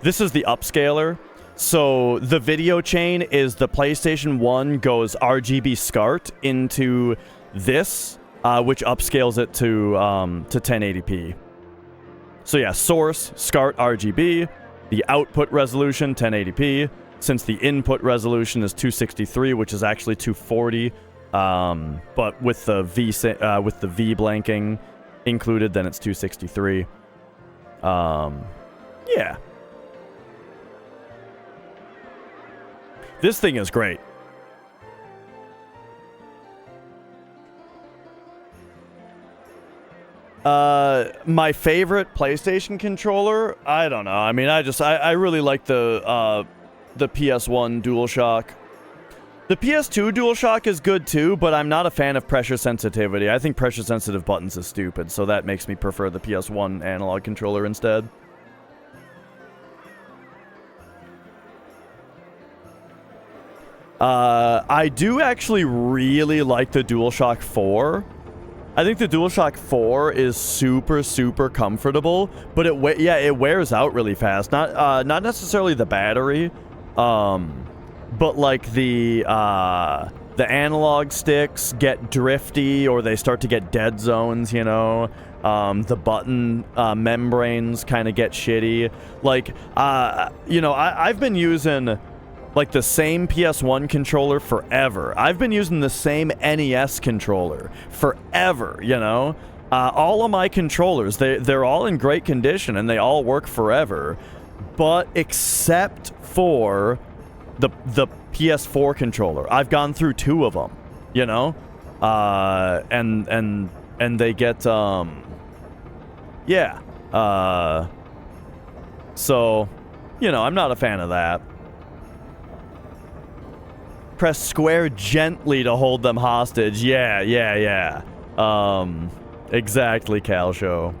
this is the upscaler. So the video chain is the PlayStation 1 goes RGB SCART into this, which upscales it to 1080p. So yeah, source, SCART RGB, the output resolution 1080p, since the input resolution is 263, which is actually 240 But with the V blanking included, then it's 263. Yeah. This thing is great. My favorite PlayStation controller? I don't know. I mean, I really like the PS1 DualShock. The PS2 DualShock is good too, but I'm not a fan of pressure sensitivity. I think pressure sensitive buttons is stupid, so that makes me prefer the PS1 analog controller instead. I do actually really like the DualShock 4. I think the DualShock 4 is super, super comfortable, but it wears out really fast. Not necessarily the battery, but like the analog sticks get drifty, or they start to get dead zones, you know. The button membranes kind of get shitty. Like, you know, I've been using like the same PS1 controller forever. I've been using the same NES controller forever, you know? All of my controllers, they're all in great condition and they all work forever. But except for the PS4 controller. I've gone through 2 of them, you know? And they get, yeah. So, you know, I'm not a fan of that. Press square gently to hold them hostage. Yeah. Exactly, Cal Show.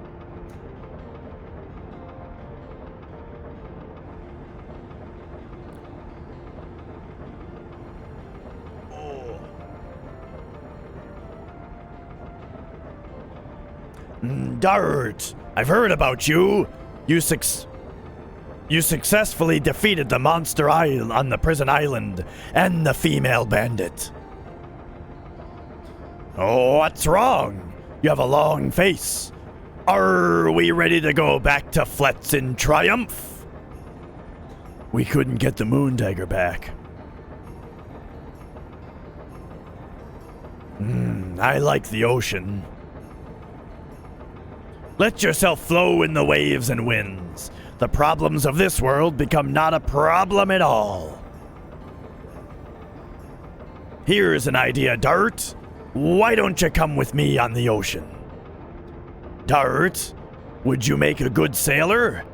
Oh. Dart! I've heard about you. You successfully defeated the monster on the prison island and the female bandit. Oh, what's wrong? You have a long face. Are we ready to go back to Fletz in triumph? We couldn't get the moon dagger back. I like the ocean. Let yourself flow in the waves and winds. The problems of this world become not a problem at all. Here's an idea, Dart. Why don't you come with me on the ocean? Dart, would you make a good sailor?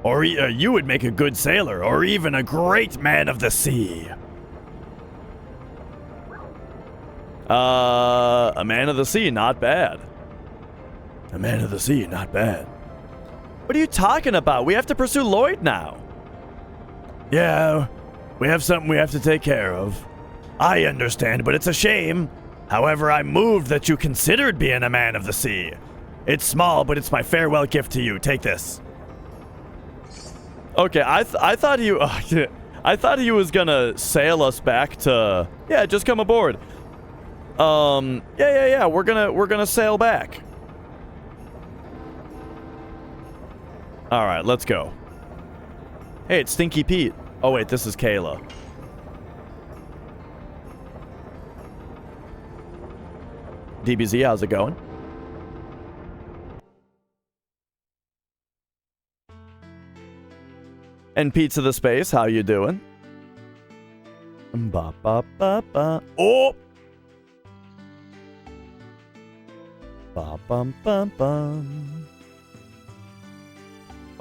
Or you would make a good sailor, or even a great man of the sea. A man of the sea, not bad. A man of the sea, not bad. What are you talking about? We have to pursue Lloyd now. Yeah, we have something we have to take care of. I understand, but it's a shame. However, I'm moved that you considered being a man of the sea. It's small, but it's my farewell gift to you. Take this. Okay, I thought he I thought he was gonna sail us back to. Yeah, just come aboard. Yeah. We're gonna sail back. All right, let's go. Hey, it's Stinky Pete. Oh, wait, this is Kayla. DBZ, how's it going? And Pizza the Space, how you doing? Ba ba ba ba. Oh! Ba bum bum bum.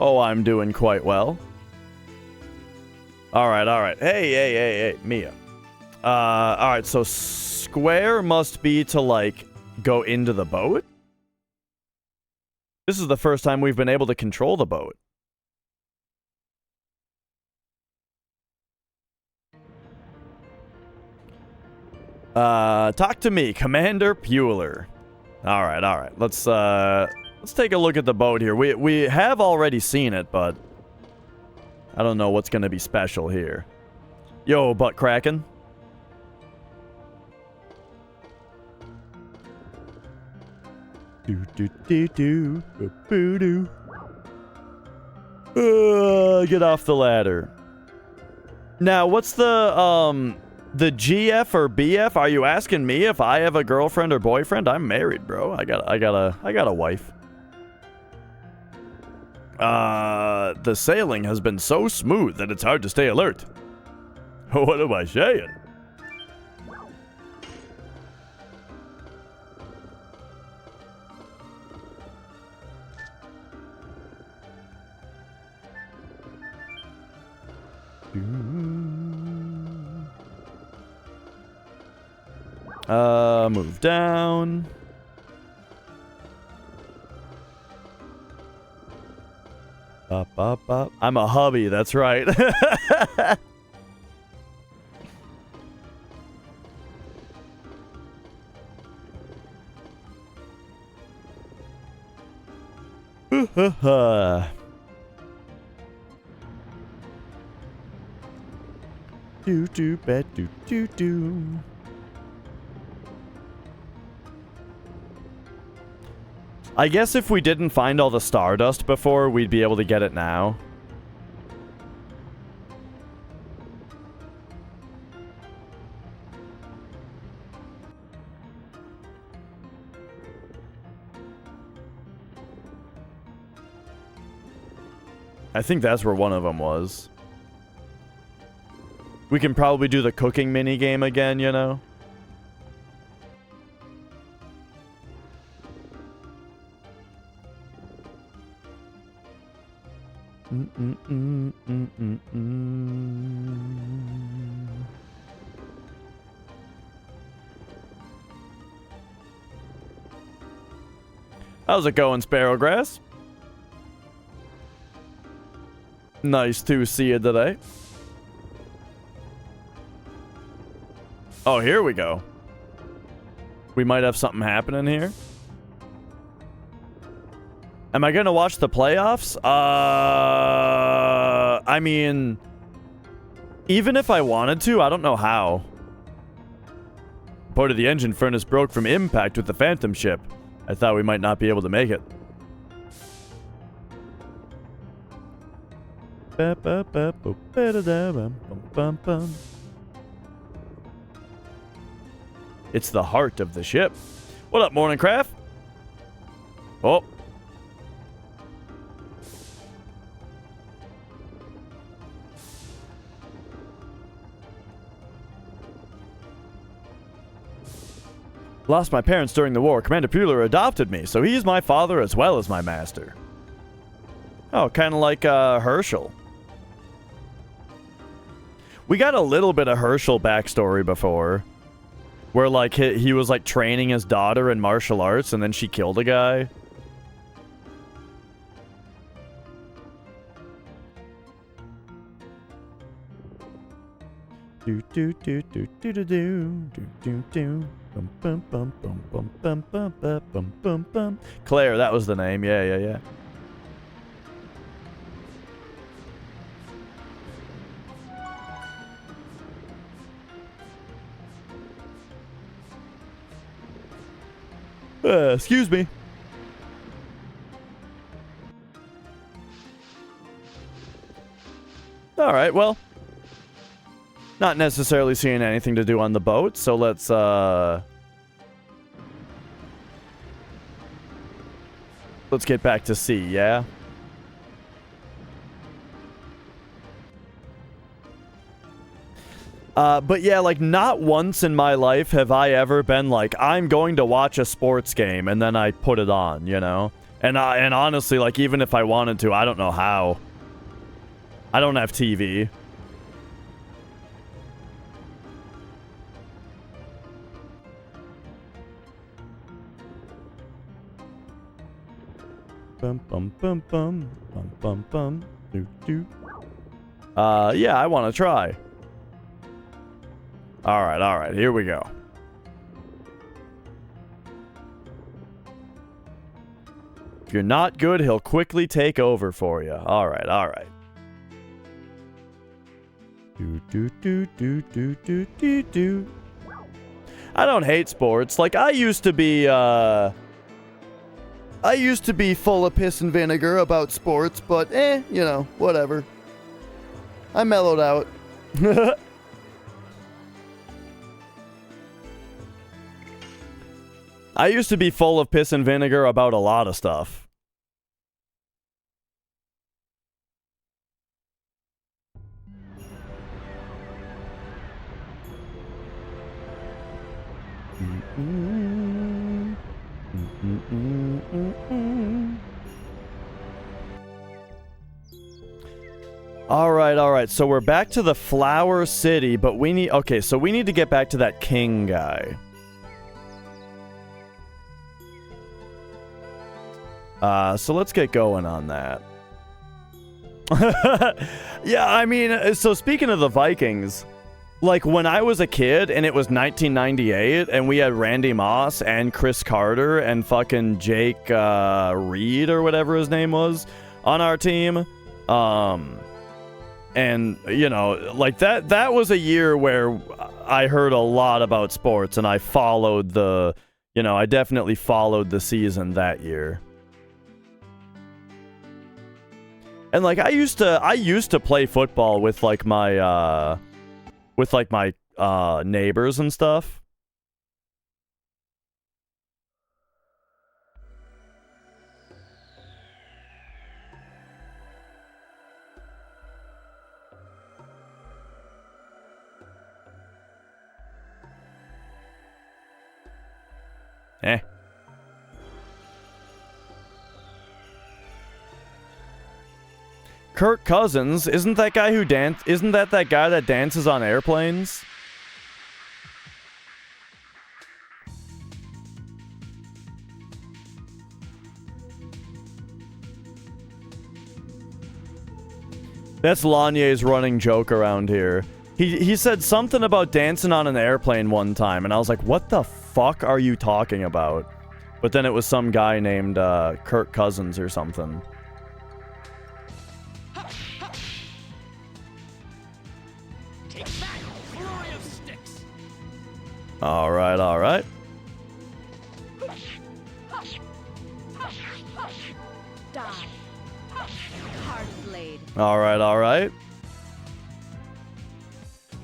Oh, I'm doing quite well. All right. Hey, Mia. All right, so square must be to, like, go into the boat? This is the first time we've been able to control the boat. Talk to me, Commander Pueller. All right. Let's take a look at the boat here. We have already seen it, but I don't know what's going to be special here. Yo, butt cracking. Get off the ladder. Now, what's the The GF or BF? Are you asking me if I have a girlfriend or boyfriend? I'm married, bro. I got a wife. The sailing has been so smooth that it's hard to stay alert. What am I saying? Move down. Up, up, up. I'm a hubby, that's right. Do do bet do do do. I guess if we didn't find all the Stardust before, we'd be able to get it now. I think that's where one of them was. We can probably do the cooking minigame again, you know? How's it going, Sparrowgrass? Nice to see you today. Oh, here we go. We might have something happening here. Am I gonna watch the playoffs? I mean, even if I wanted to, I don't know how. Part of the engine furnace broke from impact with the Phantom ship. I thought we might not be able to make it. It's the heart of the ship. What up, Morningcraft? Oh. Lost my parents during the war. Commander Puller adopted me, so he's my father as well as my master. Oh, kind of like Herschel. We got a little bit of Herschel backstory before. Where, like, he was, like, training his daughter in martial arts, and then she killed a guy. Do do do do do do do do do do. Bum bum bum bum bum bum bum bum bum bum bum. Claire, that was the name. Yeah, yeah, yeah. Excuse me. All right, well, not necessarily seeing anything to do on the boat, so let's get back to sea, yeah? But yeah, like, not once in my life have I ever been like, I'm going to watch a sports game, and then I put it on, you know? And honestly, like, even if I wanted to, I don't know how. I don't have TV. Bum bum bum bum bum bum bum do do. Yeah, I want to try. All right, here we go. If you're not good, he'll quickly take over for you. All right. Do do do do do do do do. I don't hate sports. Like, I used to be full of piss and vinegar about sports, but you know, whatever. I mellowed out. I used to be full of piss and vinegar about a lot of stuff. All right. So we're back to the Flower City, but we need... Okay, so we need to get back to that king guy. So let's get going on that. Yeah, I mean, so speaking of the Vikings, like when I was a kid and it was 1998 and we had Randy Moss and Chris Carter and fucking Jake Reed or whatever his name was on our team, and you know, like that was a year where I heard a lot about sports and I followed the, you know, I definitely followed the season that year. And like I used to play football with like my neighbors and stuff. Kirk Cousins, isn't that guy that guy that dances on airplanes? That's Lanier's running joke around here. He said something about dancing on an airplane one time, and I was like, what the fuck are you talking about? But then it was some guy named Kirk Cousins or something. All right. Die. Hard blade. All right.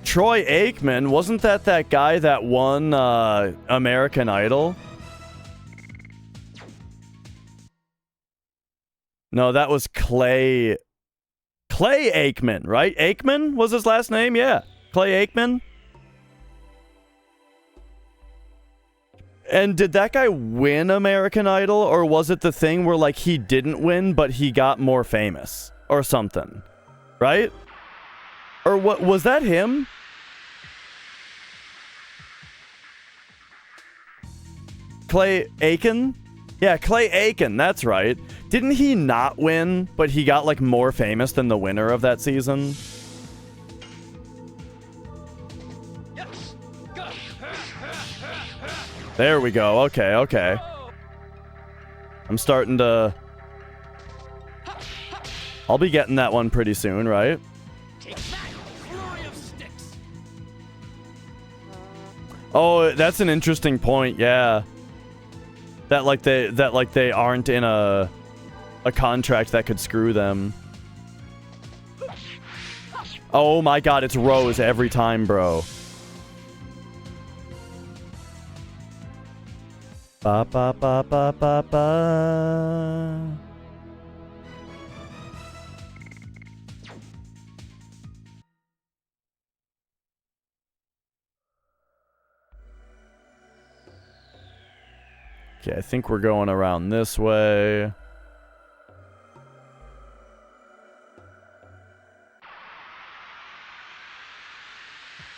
Troy Aikman, wasn't that guy that won American Idol? No, that was Clay Aikman, right? Aikman was his last name? Yeah. Clay Aikman. And did that guy win American Idol, or was it the thing where, like, he didn't win, but he got more famous? Or something. Right? Or what, was that him? Clay Aiken? Yeah, Clay Aiken, that's right. Didn't he not win, but he got, like, more famous than the winner of that season? There we go. Okay. I'm starting to... I'll be getting that one pretty soon, right? Oh, that's an interesting point, yeah. That they aren't in a contract that could screw them. Oh my god, it's Rose every time, bro. Ba ba ba ba ba ba. Okay, I think we're going around this way.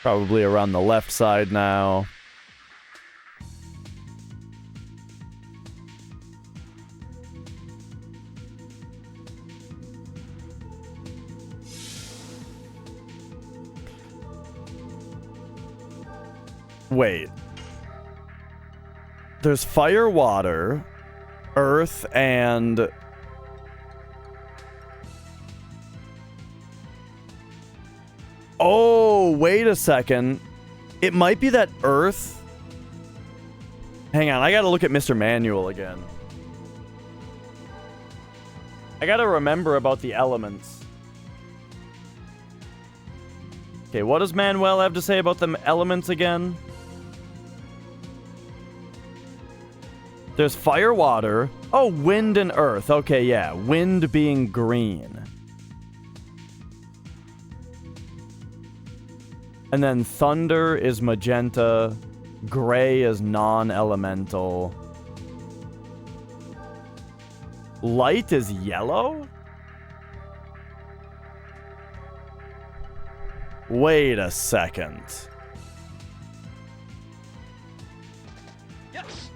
Probably around the left side now. Wait. There's fire, water, earth, and... Oh, wait a second. It might be that earth... Hang on, I gotta look at Mr. Manual again. I gotta remember about the elements. Okay, what does Manuel have to say about the elements again? There's fire, water. Oh, wind and earth. Okay, yeah. Wind being green. And then thunder is magenta. Gray is non-elemental. Light is yellow? Wait a second. Yes.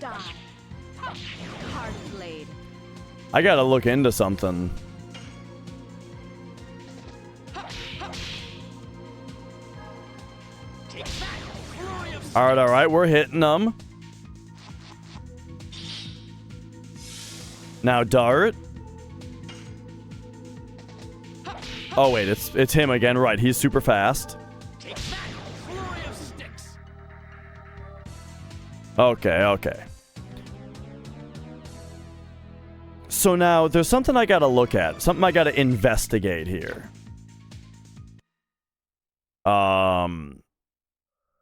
Die. Hard blade. I gotta look into something. Take that, flurry of Alright, we're hitting them. Now dart. Oh wait, it's him again. Right, he's super fast. Take that, flurry of sticks. Okay. So now there's something I gotta look at. Something I gotta investigate here.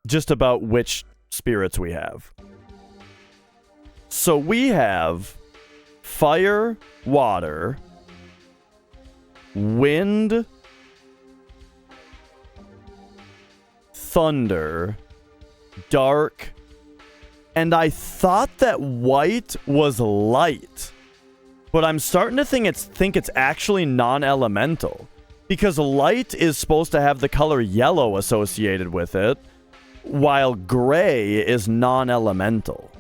Just about which spirits we have. So we have fire, water, wind, thunder, dark, and I thought that white was light. But I'm starting to think it's actually non-elemental. Because light is supposed to have the color yellow associated with it, while gray is non-elemental.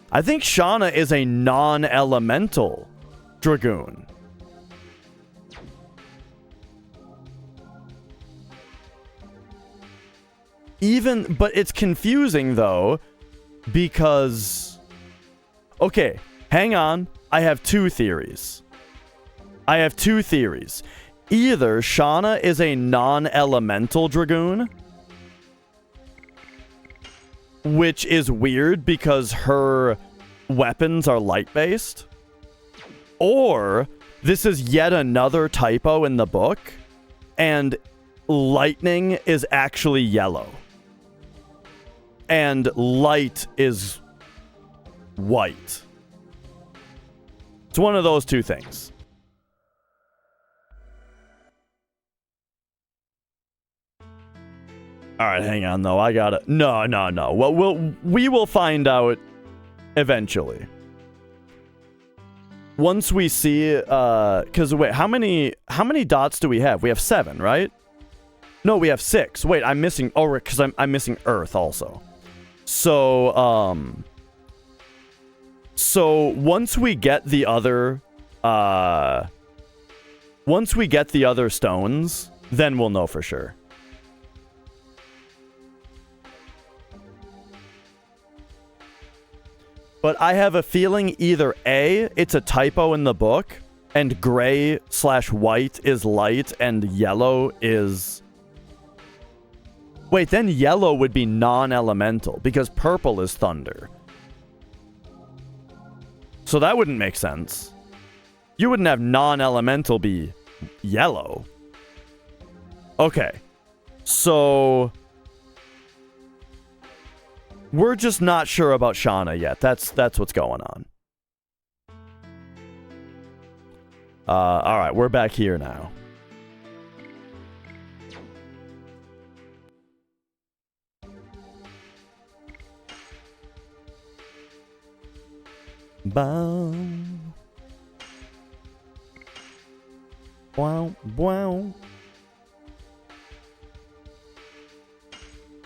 I think Shauna is a non-elemental Dragoon. But it's confusing though, because... Okay, hang on. I have two theories. Either Shauna is a non-elemental Dragoon, which is weird because her weapons are light-based, or this is yet another typo in the book, and lightning is actually yellow, and light is white. It's one of those two things. All right, hang on though. I gotta. No. Well, we will find out eventually. Once we see, because wait, how many dots do we have? We have 7, right? No, we have 6. Wait, I'm missing. Oh, because I'm missing Earth also. So once we get the other, stones, then we'll know for sure. But I have a feeling either A, it's a typo in the book, and gray/white is light, and yellow is... Wait, then yellow would be non-elemental, because purple is thunder. So that wouldn't make sense. You wouldn't have non-elemental be yellow. Okay. So... We're just not sure about Shauna yet. That's what's going on. Alright, we're back here now. Bow. Wow, wow.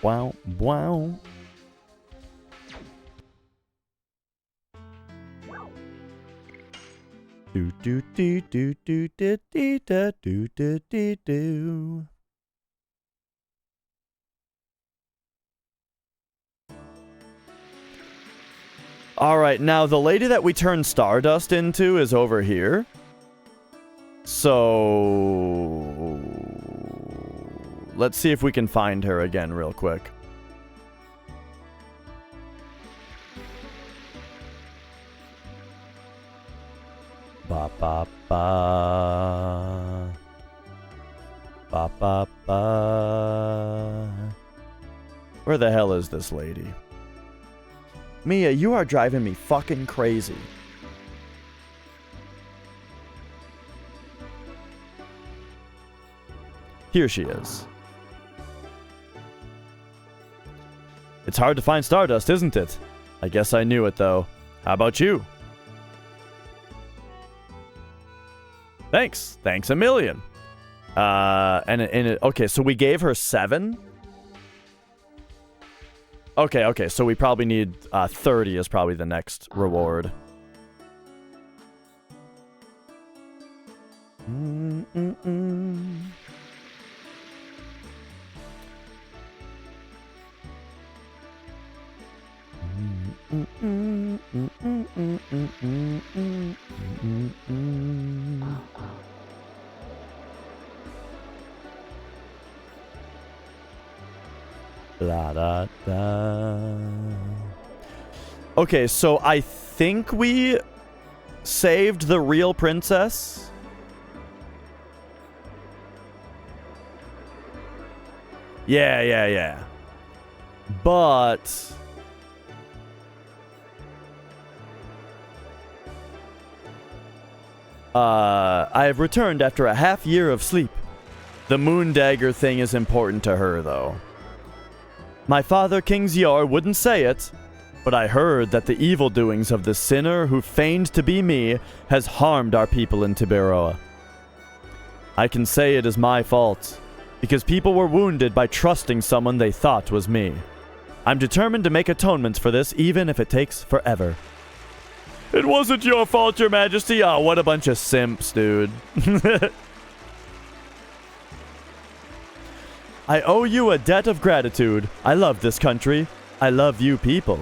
Wow, wow. Do do do do do do do do do do do do. All right, now the lady that we turned Stardust into is over here. So let's see if we can find her again real quick. Ba ba ba. Ba ba ba. Where the hell is this lady? Mia, you are driving me fucking crazy. Here she is. It's hard to find Stardust, isn't it? I guess I knew it, though. How about you? Thanks. Thanks a million. Okay, so we gave her 7? Okay, so we probably need 30 is probably the next reward. La da da. Okay, so I think we saved the real princess. Yeah. But I have returned after a half year of sleep. The moon dagger thing is important to her, though. My father, King Zior, wouldn't say it, but I heard that the evil doings of the sinner who feigned to be me has harmed our people in Tiberoa. I can say it is my fault, because people were wounded by trusting someone they thought was me. I'm determined to make atonements for this, even if it takes forever. It wasn't your fault, Your Majesty. Oh, what a bunch of simps, dude. I owe you a debt of gratitude. I love this country. I love you people.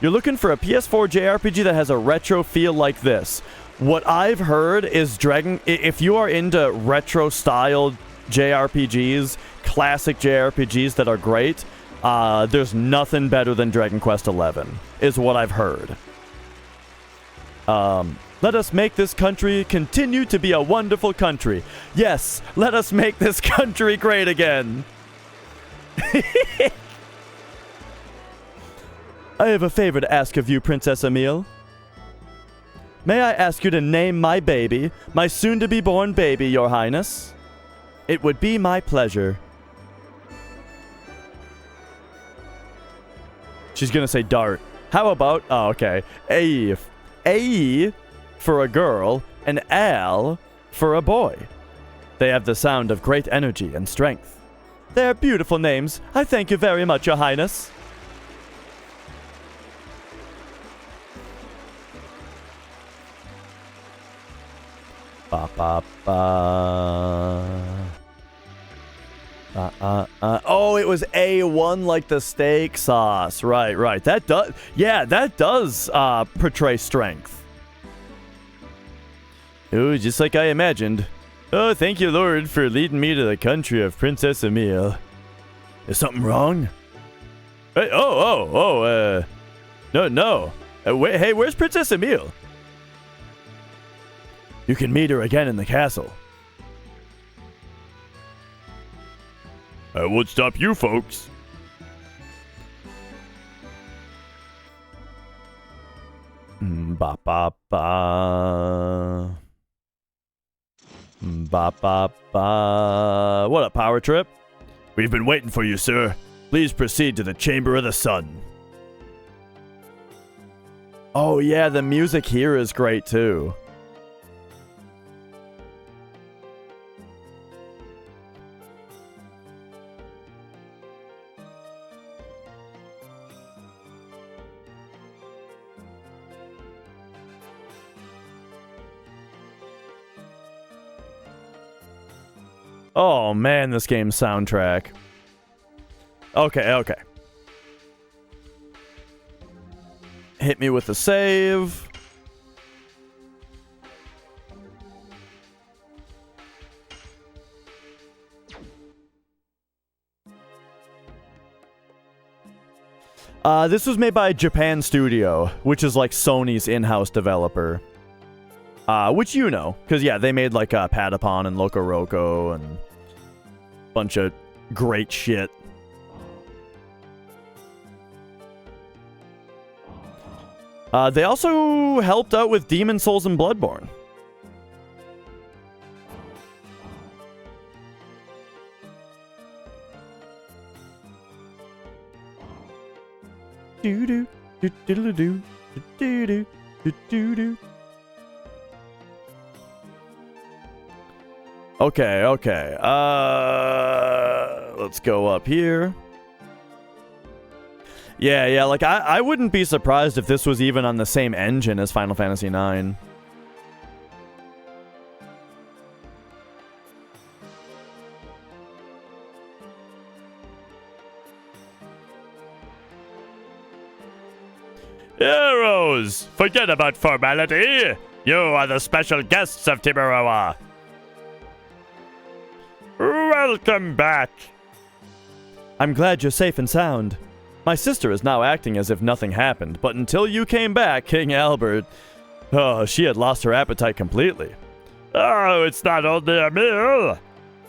You're looking for a PS4 JRPG that has a retro feel like this. What I've heard is if you are into retro style JRPGs, classic JRPGs that are great, there's nothing better than Dragon Quest XI, is what I've heard. Let us make this country continue to be a wonderful country. Yes, let us make this country great again. I have a favor to ask of you, Princess Emile. May I ask you to name my baby, my soon-to-be-born baby, Your Highness? It would be my pleasure. She's gonna say Dart. How about... Oh, okay. A for a girl, and Al for a boy. They have the sound of great energy and strength. They are beautiful names. I thank you very much, Your Highness. Ba ba ba. Oh, it was A1 like the steak sauce. Right. That does portray strength. Oh, just like I imagined. Oh, thank you, Lord, for leading me to the country of Princess Emile. Is something wrong? Hey, no. Wait, hey, where's Princess Emile? You can meet her again in the castle. I won't stop you folks. Ba ba ba. Ba ba ba. What a power trip. We've been waiting for you, sir. Please proceed to the Chamber of the Sun. Oh yeah, the music here is great too. Oh man, this game's soundtrack. Okay. Hit me with a save. This was made by Japan Studio, which is like Sony's in-house developer. Which you know, because yeah, they made like Patapon and Loco Roco and a bunch of great shit. They also helped out with Demon Souls and Bloodborne. Do do do do do do do do do. Okay, okay. Let's go up here. Yeah, like I wouldn't be surprised if this was even on the same engine as Final Fantasy IX. Heroes! Forget about formality! You are the special guests of Tiburoa! Welcome back! I'm glad you're safe and sound. My sister is now acting as if nothing happened, but until you came back, King Albert, she had lost her appetite completely. Oh, it's not only a meal!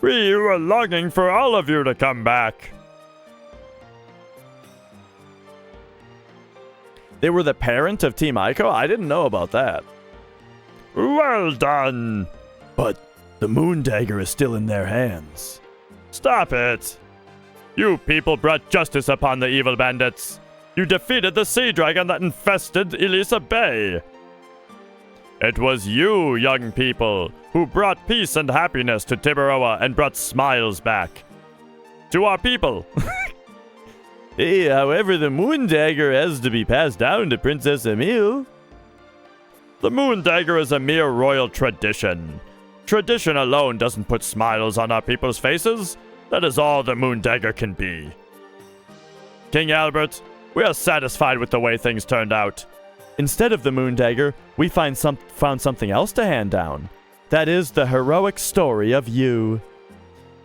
We were longing for all of you to come back. They were the parent of Team Ico? I didn't know about that. Well done! But the Moon Dagger is still in their hands. Stop it! You people brought justice upon the evil bandits. You defeated the sea dragon that infested Elisa Bay. It was you, young people, who brought peace and happiness to Tiburoa and brought smiles back. To our people. Hey, however, the Moon Dagger has to be passed down to Princess Emile. The Moon Dagger is a mere royal tradition. Tradition alone doesn't put smiles on our people's faces. That is all the Moon Dagger can be. King Albert, we are satisfied with the way things turned out. Instead of the Moon Dagger, we found something else to hand down. That is the heroic story of you.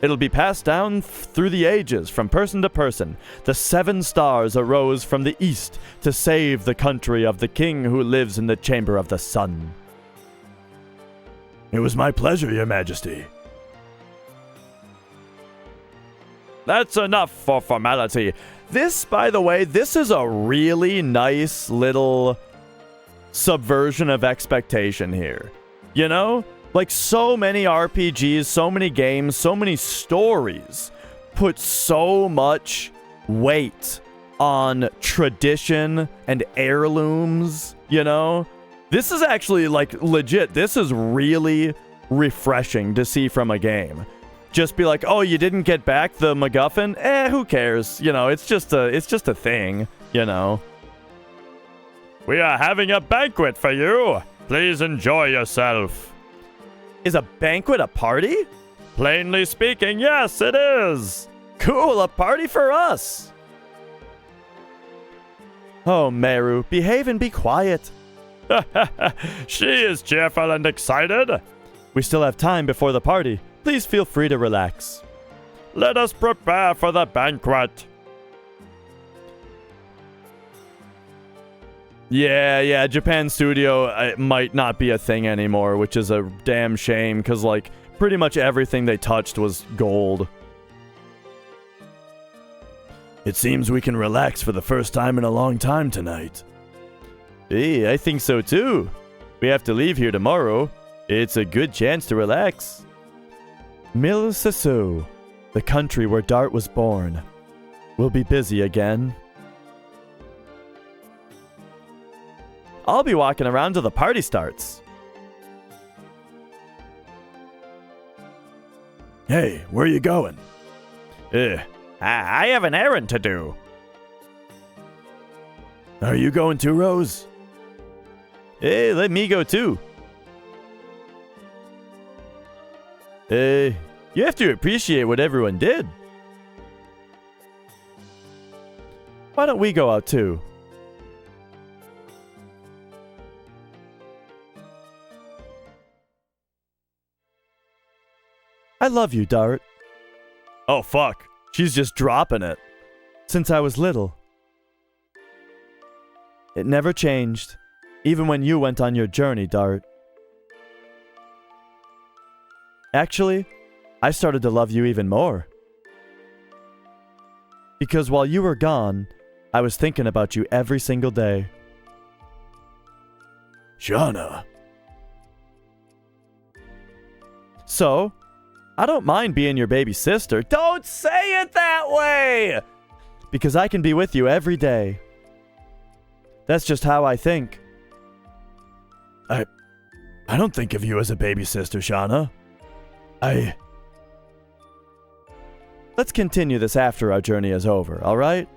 It'll be passed down through the ages, from person to person. The 7 stars arose from the east to save the country of the king who lives in the Chamber of the Sun. It was my pleasure, Your Majesty. That's enough for formality. This, by the way, this is a really nice little subversion of expectation here. You know? Like, so many RPGs, so many games, so many stories put so much weight on tradition and heirlooms, you know? This is actually, like, legit. This is really refreshing to see from a game. Just be like, oh, you didn't get back the MacGuffin? Who cares? You know, it's just a thing, you know? We are having a banquet for you. Please enjoy yourself. Is a banquet a party? Plainly speaking, yes, it is. Cool, a party for us. Oh, Meru, behave and be quiet. She is cheerful and excited. We still have time before the party. Please feel free to relax. Let us prepare for the banquet. Yeah, Japan Studio it might not be a thing anymore, which is a damn shame, because, like, pretty much everything they touched was gold. It seems we can relax for the first time in a long time tonight. Hey, I think so too. We have to leave here tomorrow. It's a good chance to relax. Mil Sasu, the country where Dart was born. We'll be busy again. I'll be walking around till the party starts. Hey, where are you going? I have an errand to do. Are you going too, Rose? Hey, let me go too. You have to appreciate what everyone did. Why don't we go out too? I love you, Dart. Oh, fuck. She's just dropping it. Since I was little. It never changed, even when you went on your journey, Dart. Actually, I started to love you even more. Because while you were gone, I was thinking about you every single day. Shauna. So, I don't mind being your baby sister. Don't say it that way! Because I can be with you every day. That's just how I think. I don't think of you as a baby sister, Shauna. Let's continue this after our journey is over, alright?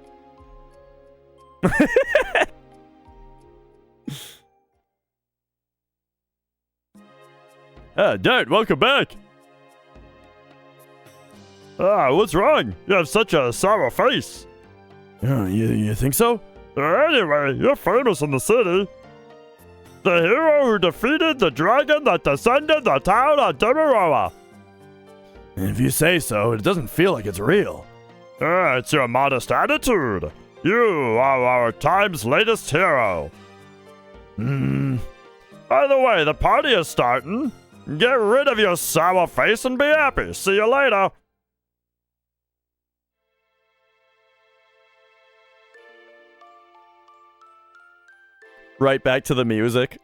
Dad, welcome back. What's wrong? You have such a sour face. You think so? Anyway, you're famous in the city. The hero who defeated the dragon that descended the town of Demerara. If you say so, it doesn't feel like it's real. It's your modest attitude. You are our time's latest hero. By the way, the party is starting. Get rid of your sour face and be happy. See you later. Right back to the music.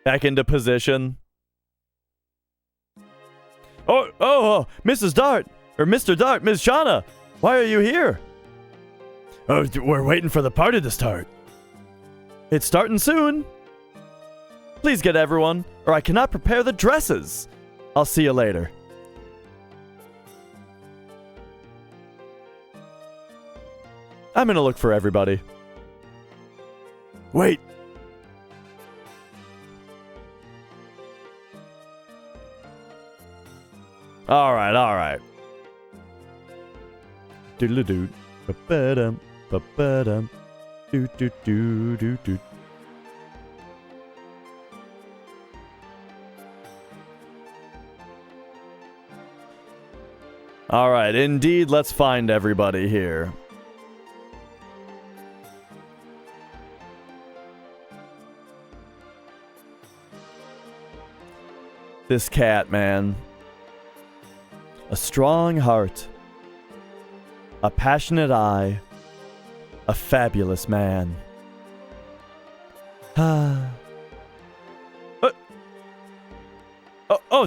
Back into position. Oh, Mrs. Dart, or Mr. Dart, Ms. Shauna, why are you here? Oh, we're waiting for the party to start. It's starting soon. Please get everyone, or I cannot prepare the dresses. I'll see you later. I'm gonna look for everybody. Wait. Alright. Doodle-doo. Ba-ba-dum. Ba-ba-dum. Do-do-do-do-do. Alright, indeed, let's find everybody here. This cat, man. A strong heart. A passionate eye. A fabulous man. Oh,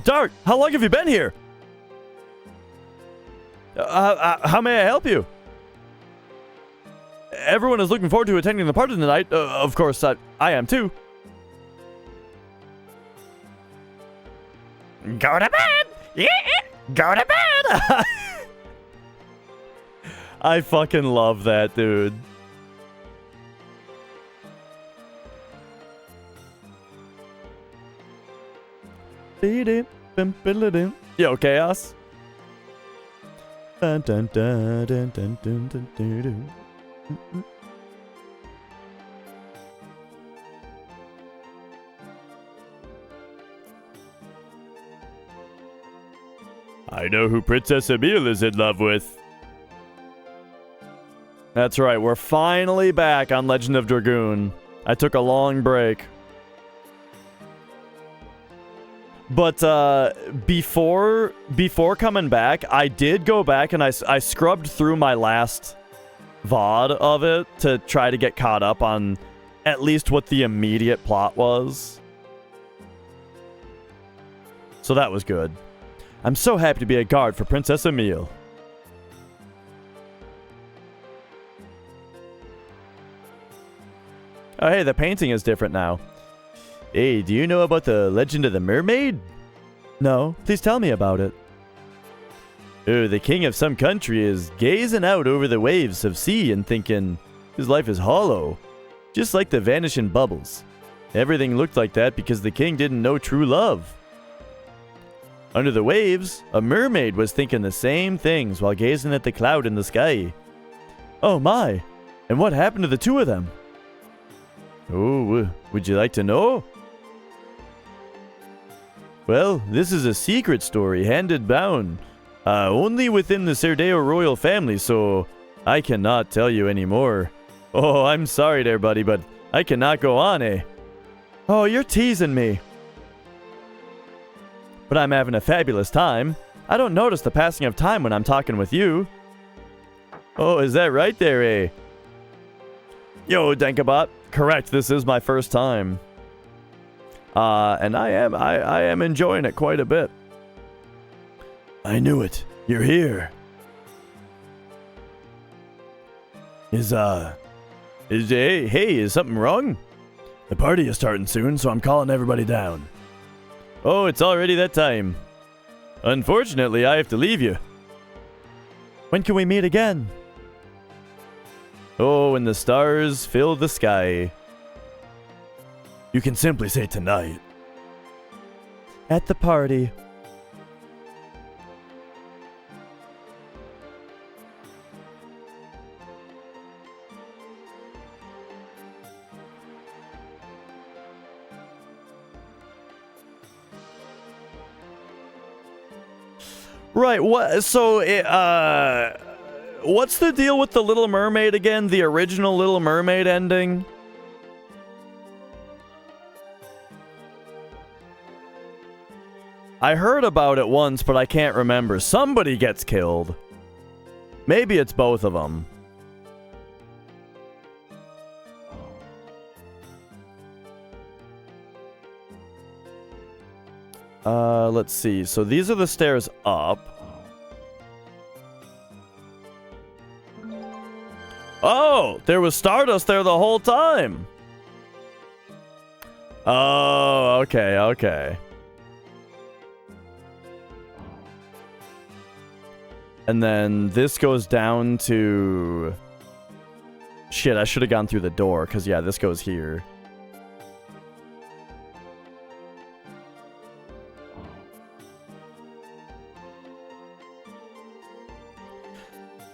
Dart! How long have you been here? How may I help you? Everyone is looking forward to attending the party tonight. Of course, I am too. Go to bed! Yeah! Go to bed! I fucking love that, dude. Yo, Chaos. Dun, dun, dun, dun, dun, dun, dun, dun, dun. I know who Princess Emile is in love with. That's right, we're finally back on Legend of Dragoon. I took a long break. But before coming back, I did go back and I scrubbed through my last VOD of it to try to get caught up on at least what the immediate plot was. So that was good. I'm so happy to be a guard for Princess Emile. Oh, hey, the painting is different now. Hey, do you know about the Legend of the Mermaid? No, please tell me about it. Oh, the king of some country is gazing out over the waves of sea and thinking his life is hollow, just like the vanishing bubbles. Everything looked like that because the king didn't know true love. Under the waves, a mermaid was thinking the same things while gazing at the cloud in the sky. Oh my, and what happened to the two of them? Oh, would you like to know? Well, this is a secret story handed down, only within the Cerdeo royal family, so I cannot tell you anymore. Oh, I'm sorry there, buddy, but I cannot go on, eh? Oh, you're teasing me. but I'm having a fabulous time. I don't notice the passing of time when I'm talking with you. Oh, is that right there, eh? Yo, Denkabot. Correct, this is my first time. And I am enjoying it quite a bit. I knew it. You're here. Is something wrong? The party is starting soon, so I'm calling everybody down. Oh, it's already that time. Unfortunately, I have to leave you. When can we meet again? Oh, when the stars fill the sky. You can simply say tonight. At the party. Right, what, so, what's the deal with the Little Mermaid again? The original Little Mermaid ending? I heard about it once, but I can't remember. Somebody gets killed. Maybe it's both of them. Let's see. So these are the stairs up. Oh, there was Stardust there the whole time. Oh, okay, okay. And then this goes down to... Shit, I should have gone through the door, because, yeah, this goes here.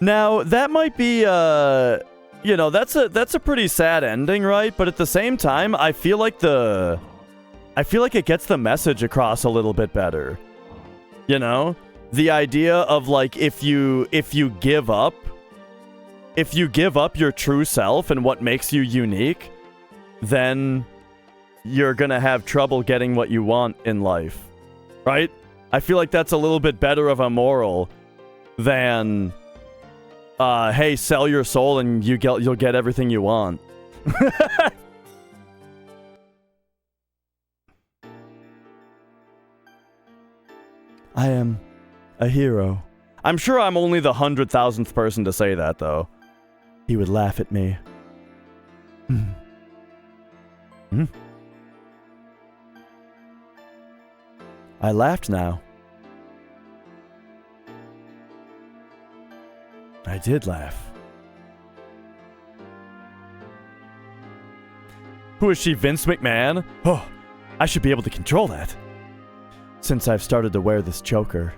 Now, that might be, you know, that's a pretty sad ending, right? But at the same time, I feel like it gets the message across a little bit better. You know? The idea of, like, if you give up your true self and what makes you unique, then you're gonna have trouble getting what you want in life. Right? I feel like that's a little bit better of a moral than... hey, sell your soul and you'll get everything you want. I am a hero. I'm sure I'm only the 100,000th person to say that, though. He would laugh at me. I laughed now. I did laugh. Who is she, Vince McMahon? Oh, I should be able to control that. Since I've started to wear this choker.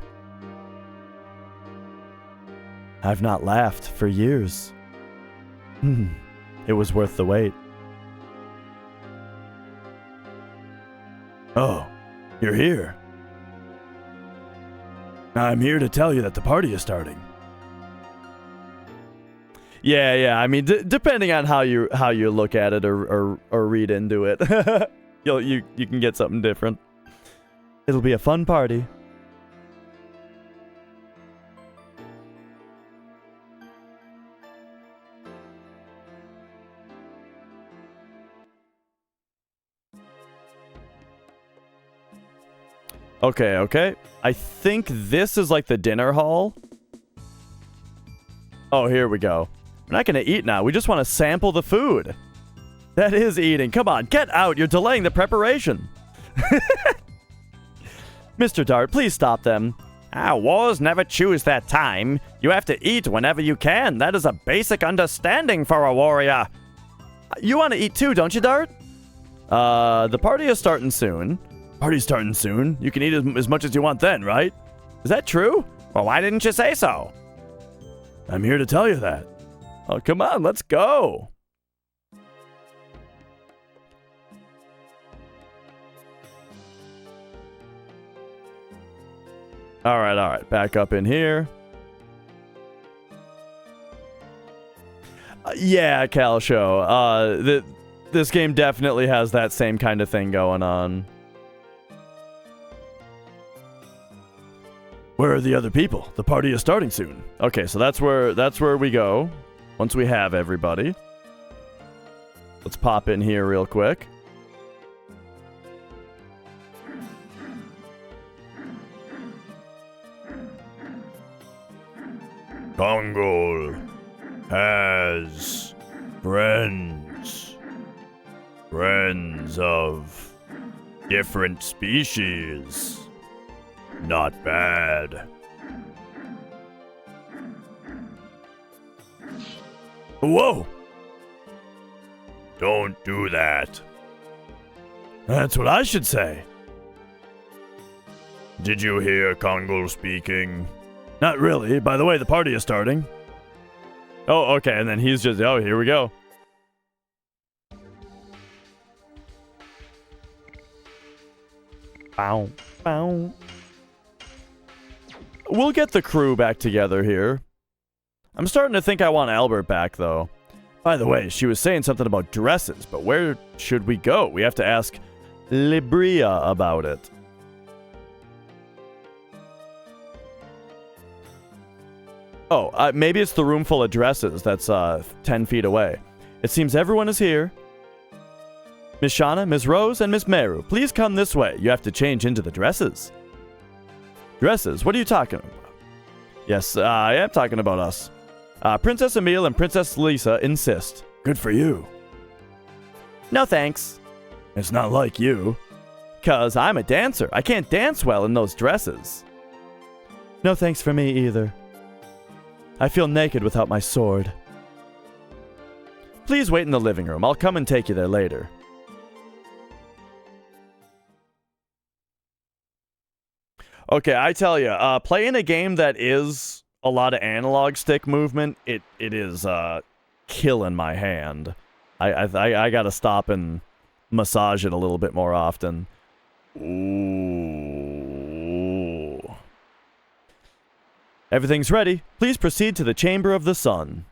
I've not laughed for years. It was worth the wait. Oh, you're here. I'm here to tell you that the party is starting. Yeah. I mean, depending on how you look at it or read into it, you can get something different. It'll be a fun party. Okay. I think this is like the dinner hall. Oh, here we go. We're not going to eat now. We just want to sample the food. That is eating. Come on, get out. You're delaying the preparation. Mr. Dart, please stop them. Wars never choose their time. You have to eat whenever you can. That is a basic understanding for a warrior. You want to eat too, don't you, Dart? The party is starting soon. Party's starting soon. You can eat as much as you want then, right? Is that true? Well, why didn't you say so? I'm here to tell you that. Oh, come on, let's go. All right. Back up in here. Yeah, Cal Show. This game definitely has that same kind of thing going on. Where are the other people? The party is starting soon. Okay, so that's where we go. Once we have everybody. Let's pop in here real quick. Kongol has friends. Friends of different species. Not bad. Whoa! Don't do that. That's what I should say. Did you hear Kongol speaking? Not really. By the way, the party is starting. Oh, okay, and then he's just, oh, here we go. Bow, bow. We'll get the crew back together here. I'm starting to think I want Albert back, though. By the way, she was saying something about dresses, but where should we go? We have to ask Libria about it. Oh, maybe it's the room full of dresses that's 10 feet away. It seems everyone is here. Miss Shauna, Miss Rose, and Miss Meru, please come this way. You have to change into the dresses. Dresses? What are you talking about? Yes, I am talking about us. Princess Emile and Princess Lisa insist. Good for you. No thanks. It's not like you. 'Cause I'm a dancer. I can't dance well in those dresses. No thanks for me either. I feel naked without my sword. Please wait in the living room. I'll come and take you there later. Okay, I tell you, playing a game that is a lot of analog stick movement, it is killing my hand. I gotta stop and massage it a little bit more often. Ooh. Everything's ready. Please proceed to the Chamber of the Sun.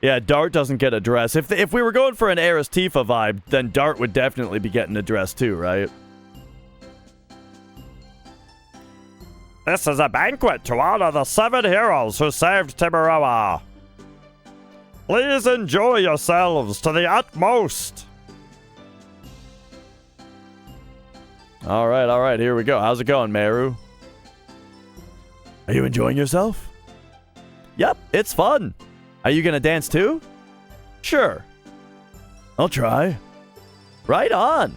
Yeah, Dart doesn't get a dress. If we were going for an Aris Tifa vibe, then Dart would definitely be getting a dress too, right? This is a banquet to honor the 7 heroes who saved Timuroa. Please enjoy yourselves to the utmost. All right, here we go. How's it going, Meru? Are you enjoying yourself? Yep, it's fun. Are you gonna dance too? Sure. I'll try. Right on.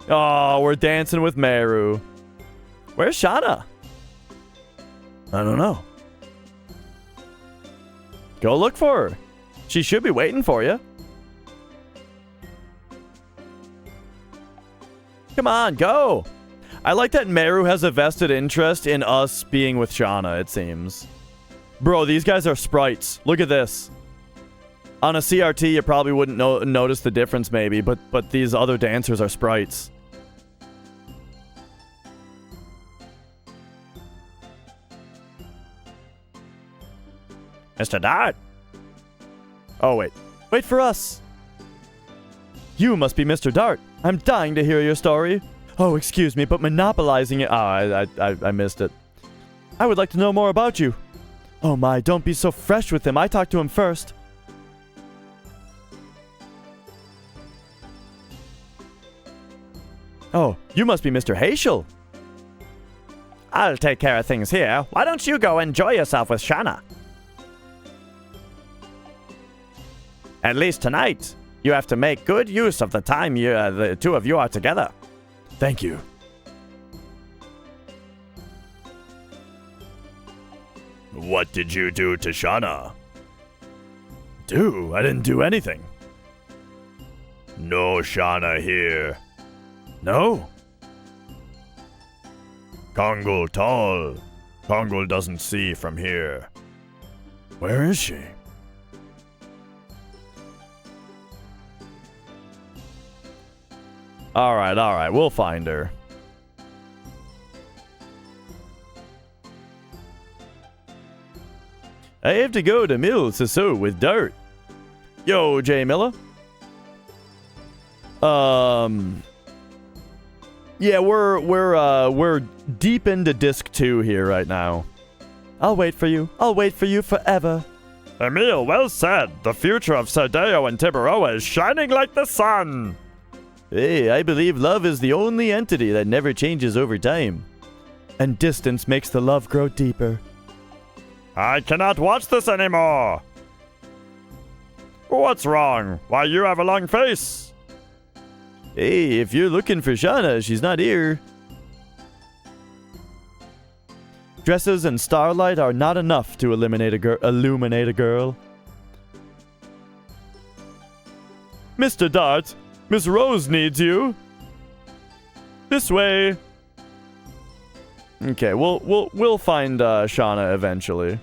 Oh, we're dancing with Meru. Where's Shauna? I don't know. Go look for her. She should be waiting for you. Come on, go. I like that Meru has a vested interest in us being with Shauna, it seems. Bro, these guys are sprites. Look at this. On a CRT, you probably wouldn't notice the difference maybe, but these other dancers are sprites. Mr. Dart. Oh, wait. Wait for us. You must be Mr. Dart. I'm dying to hear your story. Oh, excuse me, but monopolizing it... Oh, I missed it. I would like to know more about you. Oh my, don't be so fresh with him. I talked to him first. Oh, you must be Mr. Haschel. I'll take care of things here. Why don't you go enjoy yourself with Shauna? At least tonight, you have to make good use of the time the two of you are together. Thank you. What did you do to Shauna? I didn't do anything. No Shauna here. No. Kongol tall. Kongol doesn't see from here. Where is she? All right, we'll find her. I have to go to Mill Siso with Dart. Yo, Jay Miller. Yeah, we're deep into disc 2 here right now. I'll wait for you. I'll wait for you forever. Emil, well said. The future of Sardeo and Tiburoa is shining like the sun. Hey, I believe love is the only entity that never changes over time. And distance makes the love grow deeper. I cannot watch this anymore. What's wrong? Why, you have a long face. Hey, if you're looking for Shauna, she's not here. Dresses and starlight are not enough to illuminate a girl. Mr. Dart, Miss Rose needs you. This way. Okay, we'll find Shauna eventually.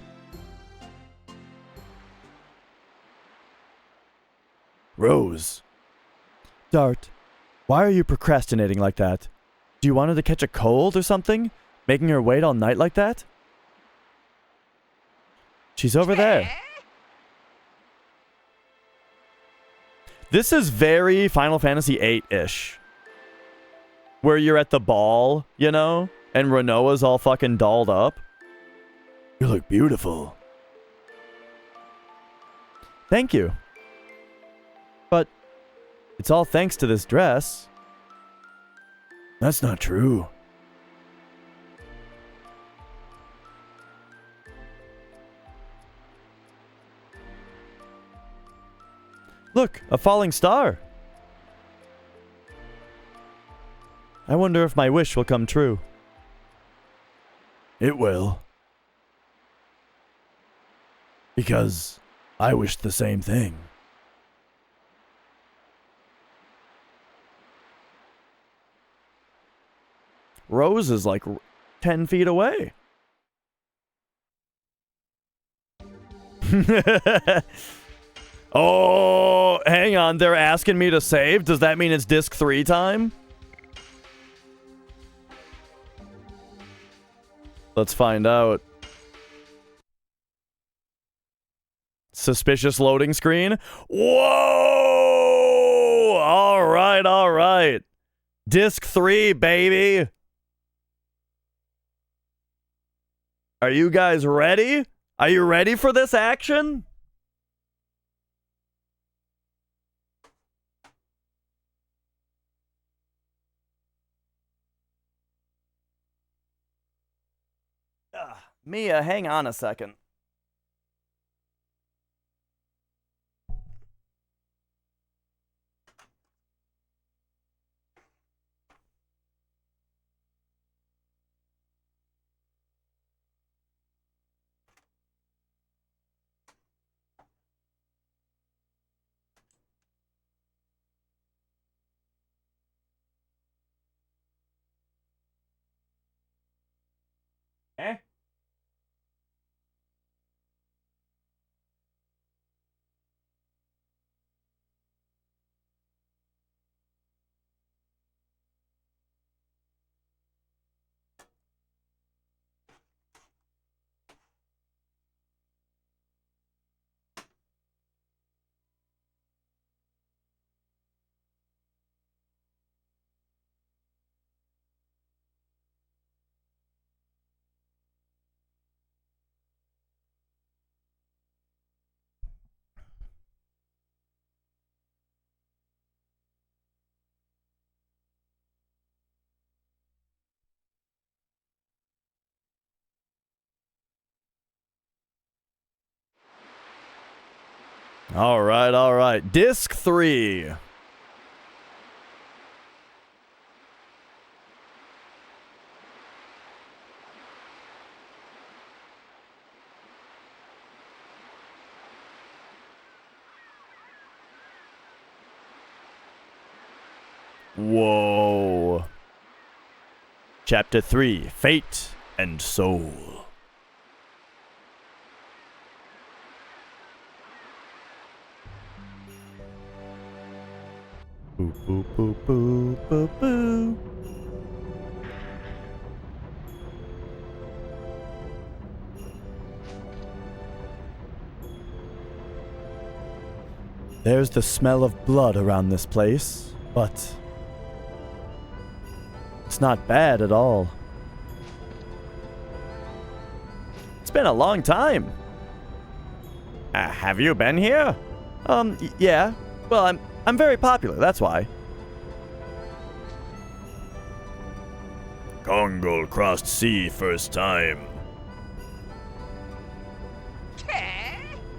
Rose. Dart, why are you procrastinating like that? Do you want her to catch a cold or something? Making her wait all night like that? She's over there. This is very Final Fantasy VIII-ish. Where you're at the ball, you know? And Renoa's all fucking dolled up. You look beautiful. Thank you. But it's all thanks to this dress. That's not true. Look, a falling star. I wonder if my wish will come true. It will. Because I wish the same thing. Rose is like 10 feet away. Oh, hang on. They're asking me to save. Does that mean it's disc 3 time? Let's find out. Suspicious loading screen. Whoa! All right, all right. Disc 3, baby. Are you guys ready? Are you ready for this action? Mia, hang on a second. Eh? All right, all right. Disc 3. Whoa. Chapter 3, Fate and Soul. Boo, boo, boo, boo, boo, boo. There's the smell of blood around this place, but not bad at all. It's been a long time. Have you been here? Yeah. Well, I'm very popular, that's why. Kongol crossed sea first time.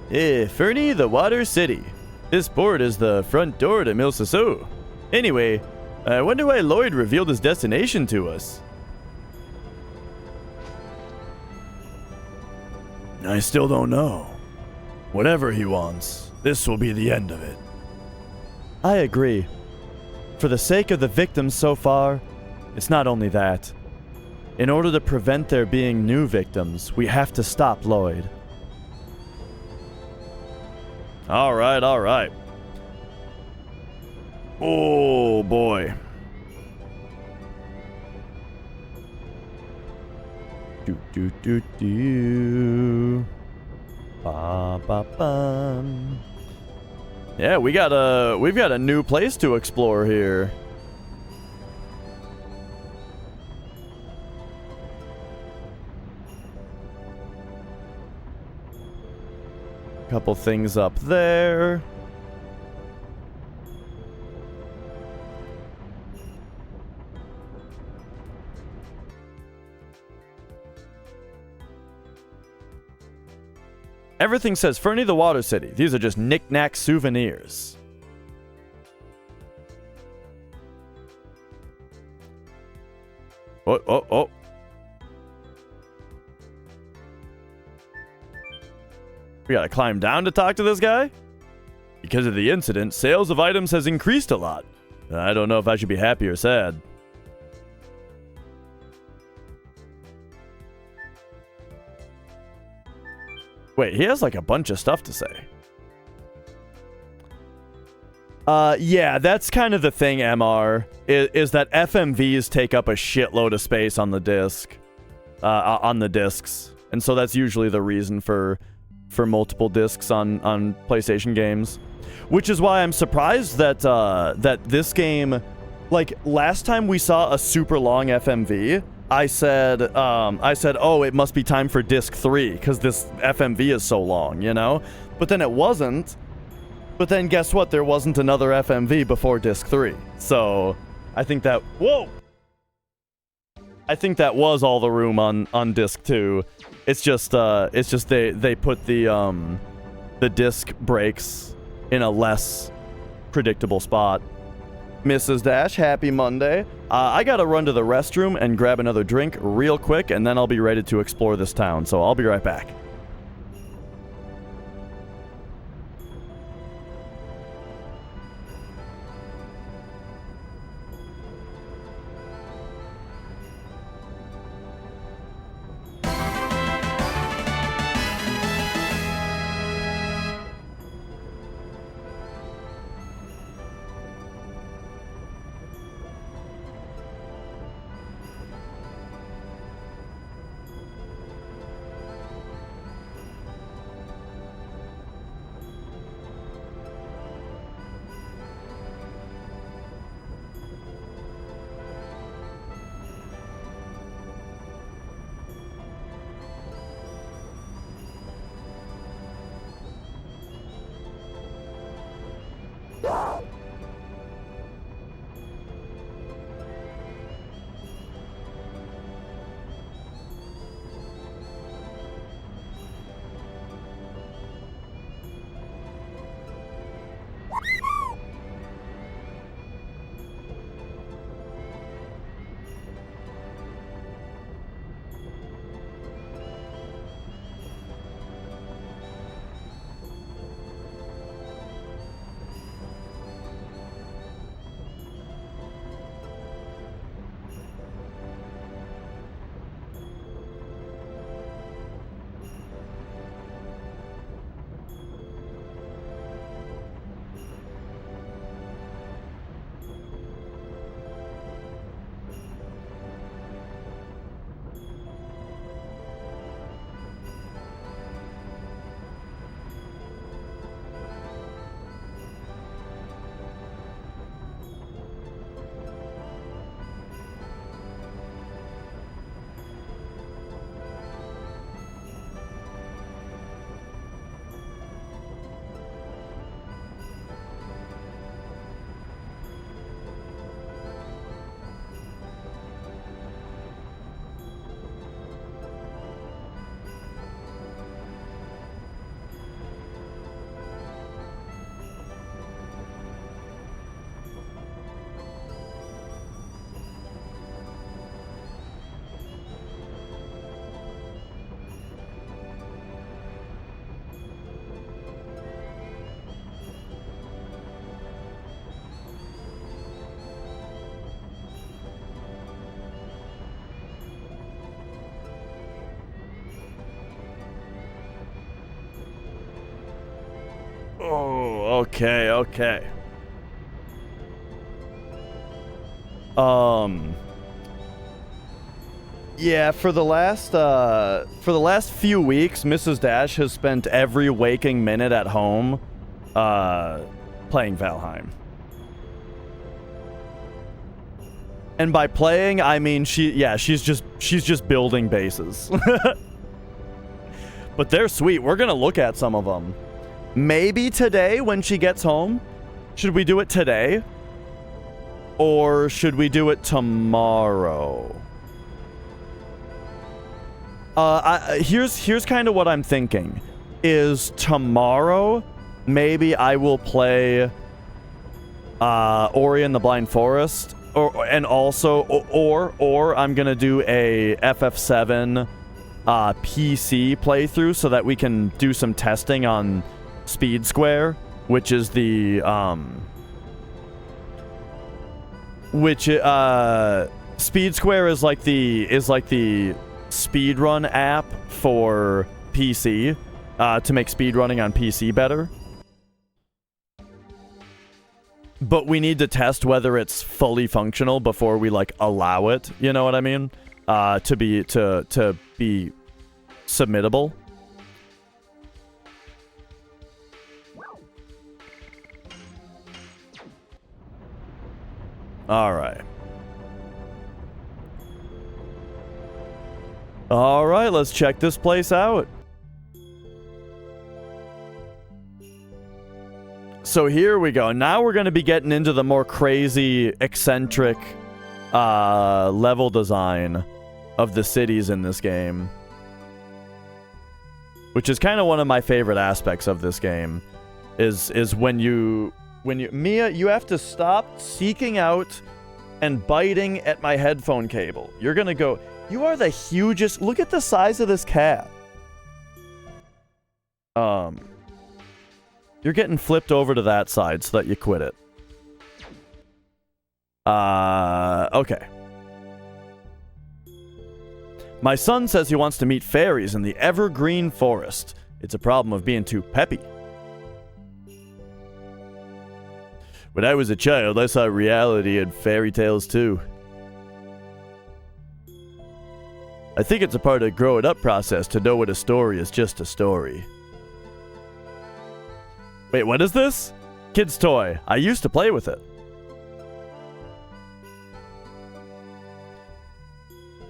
Fernie, the Water City. This port is the front door to Milsasu. Anyway, I wonder why Lloyd revealed his destination to us. I still don't know. Whatever he wants, this will be the end of it. I agree. For the sake of the victims so far, it's not only that. In order to prevent there being new victims, we have to stop Lloyd. All right. Oh, boy. Do. Ba ba bum. Yeah, we've got a new place to explore here. Couple things up there. Everything says Fernie the Water City. These are just knick-knack souvenirs. Oh. We gotta climb down to talk to this guy? Because of the incident, sales of items has increased a lot. I don't know if I should be happy or sad. Wait, he has like a bunch of stuff to say. Yeah, that's kind of the thing, MR, is that FMVs take up a shitload of space on the disc, on the discs. And so that's usually the reason for multiple discs on PlayStation games. Which is why I'm surprised that that this game, like last time we saw a super long FMV, I said, oh, it must be time for disc 3 because this FMV is so long, you know? But then it wasn't. But then guess what? There wasn't another FMV before disc 3. So I think that, whoa! I think that was all the room on disc 2. It's just they put the disc breaks in a less predictable spot. Mrs. Dash, happy Monday. I gotta run to the restroom and grab another drink real quick, and then I'll be ready to explore this town, so I'll be right back. Oh, okay, okay. Yeah, for the last few weeks, Mrs. Dash has spent every waking minute at home playing Valheim. And by playing, I mean she's just building bases. But they're sweet. We're going to look at some of them. Maybe today when she gets home. Should we do it today? Or should we do it tomorrow? Here's kind of what I'm thinking. Is tomorrow, maybe I will play Ori and the Blind Forest, or I'm gonna do a FF7 PC playthrough so that we can do some testing on Speed Square, which is the Speed Square is like the speedrun app for PC, to make speedrunning on PC better. But we need to test whether it's fully functional before we like allow it, you know what I mean? To be submittable. All right. All right, let's check this place out. So here we go. Now we're going to be getting into the more crazy, eccentric level design of the cities in this game. Which is kind of one of my favorite aspects of this game. Is when you Mia, you have to stop seeking out and biting at my headphone cable. You're going to go... You are the hugest... Look at the size of this cat. You're getting flipped over to that side so that you quit it. Okay. My son says he wants to meet fairies in the evergreen forest. It's a problem of being too peppy. When I was a child, I saw reality and fairy tales too. I think it's a part of the growing up process to know when a story is just a story. Wait, what is this? Kid's toy. I used to play with it.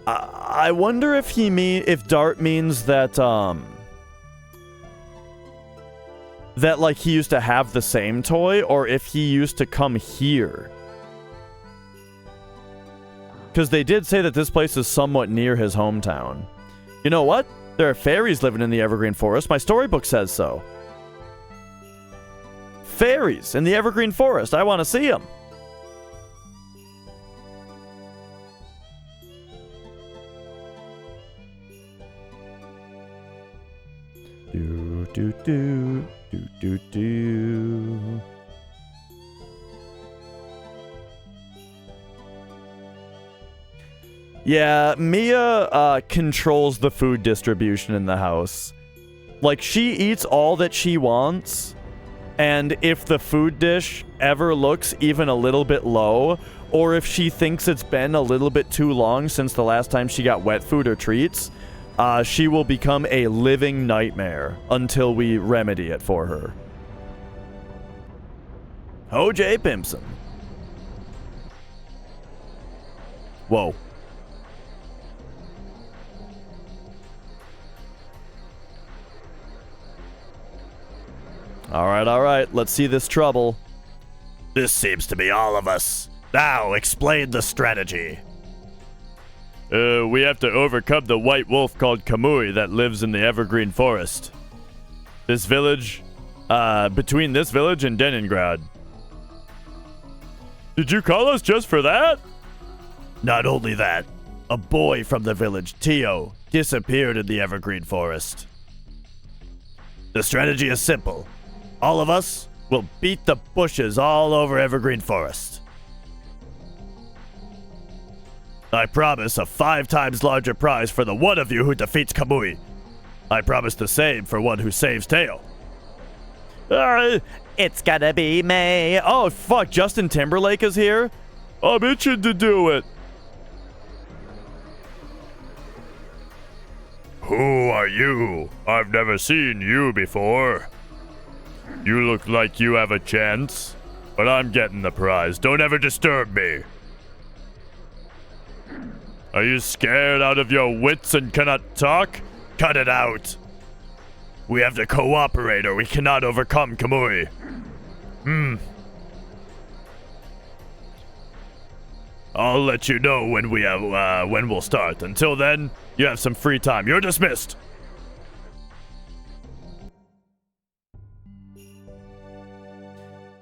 I wonder if if Dart means that that like he used to have the same toy, or if he used to come here. Because they did say that this place is somewhat near his hometown. You know what? There are fairies living in the Evergreen Forest. My storybook says so. Fairies in the Evergreen Forest. I want to see them. Do, do, do, do, do, do. Yeah, Mia controls the food distribution in the house. Like, she eats all that she wants, and if the food dish ever looks even a little bit low, or if she thinks it's been a little bit too long since the last time she got wet food or treats, she will become a living nightmare until we remedy it for her. O.J. Pimpson. Whoa. All right, let's see this trouble. This seems to be all of us. Now, explain the strategy. We have to overcome the white wolf called Kamui that lives in the Evergreen Forest. This village, between this village and Leningrad. Did you call us just for that? Not only that, a boy from the village, Tio, disappeared in the Evergreen Forest. The strategy is simple. All of us will beat the bushes all over Evergreen Forest. I promise a 5 times larger prize for the one of you who defeats Kamui. I promise the same for one who saves Teo. It's gonna be May. Oh, fuck. Justin Timberlake is here? I'm itching to do it. Who are you? I've never seen you before. You look like you have a chance, but I'm getting the prize. Don't ever disturb me. Are you scared out of your wits and cannot talk? Cut it out. We have to cooperate or we cannot overcome Kamui. I'll let you know when when we'll start. Until then, you have some free time. You're dismissed.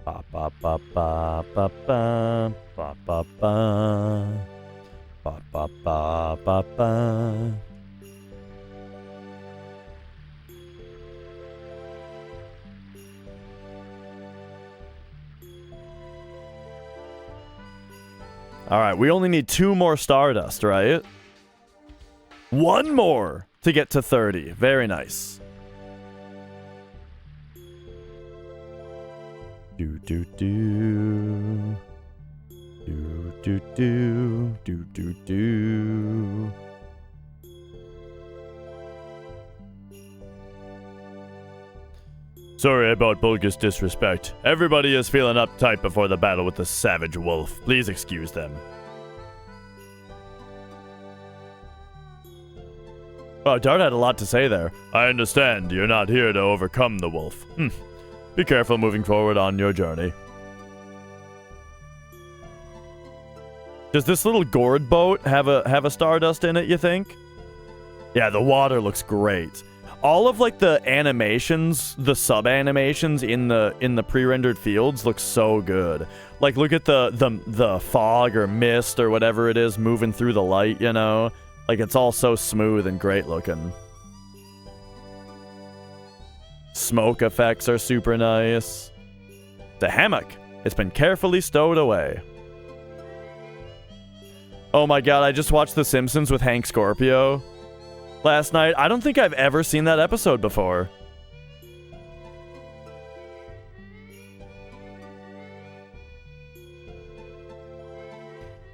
Ba ba ba ba ba ba ba ba ba ba ba ba ba ba. All right, we only need 2 more Stardust, right? 1 more to get to 30. Very nice. Do do do. Do do do. Do do do. Sorry about Bulga's disrespect. Everybody is feeling uptight before the battle with the savage wolf. Please excuse them. Oh, Dart had a lot to say there. I understand you're not here to overcome the wolf. Be careful moving forward on your journey. Does this little gourd boat have a Stardust in it, you think? Yeah, the water looks great. All of like the animations, the sub-animations in the pre-rendered fields look so good. Like look at the fog or mist or whatever it is moving through the light, you know? Like it's all so smooth and great looking. Smoke effects are super nice. The hammock. It's been carefully stowed away. Oh my god, I just watched The Simpsons with Hank Scorpio last night. I don't think I've ever seen that episode before.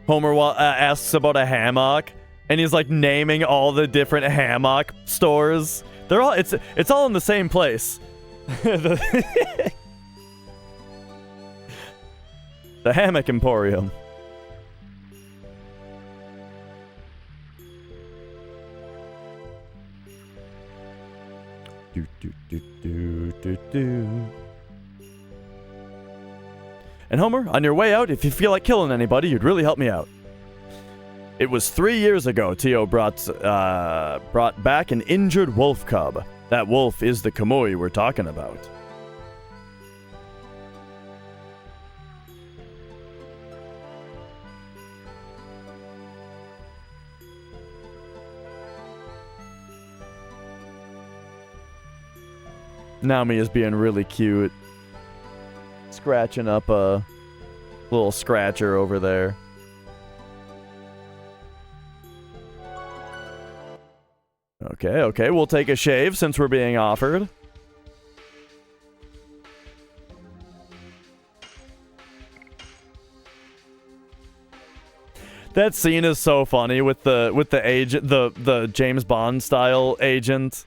Homer asks about a hammock, and he's like naming all the different hammock stores. They're all it's all in the same place. The Hammock Emporium. Do do do do do do. And Homer, on your way out, if you feel like killing anybody, you'd really help me out. It was 3 years ago Tio brought back an injured wolf cub. That wolf is the Kamui we're talking about. Naomi is being really cute. Scratching up a little scratcher over there. Okay, we'll take a shave since we're being offered. That scene is so funny with the agent, the James Bond style agent.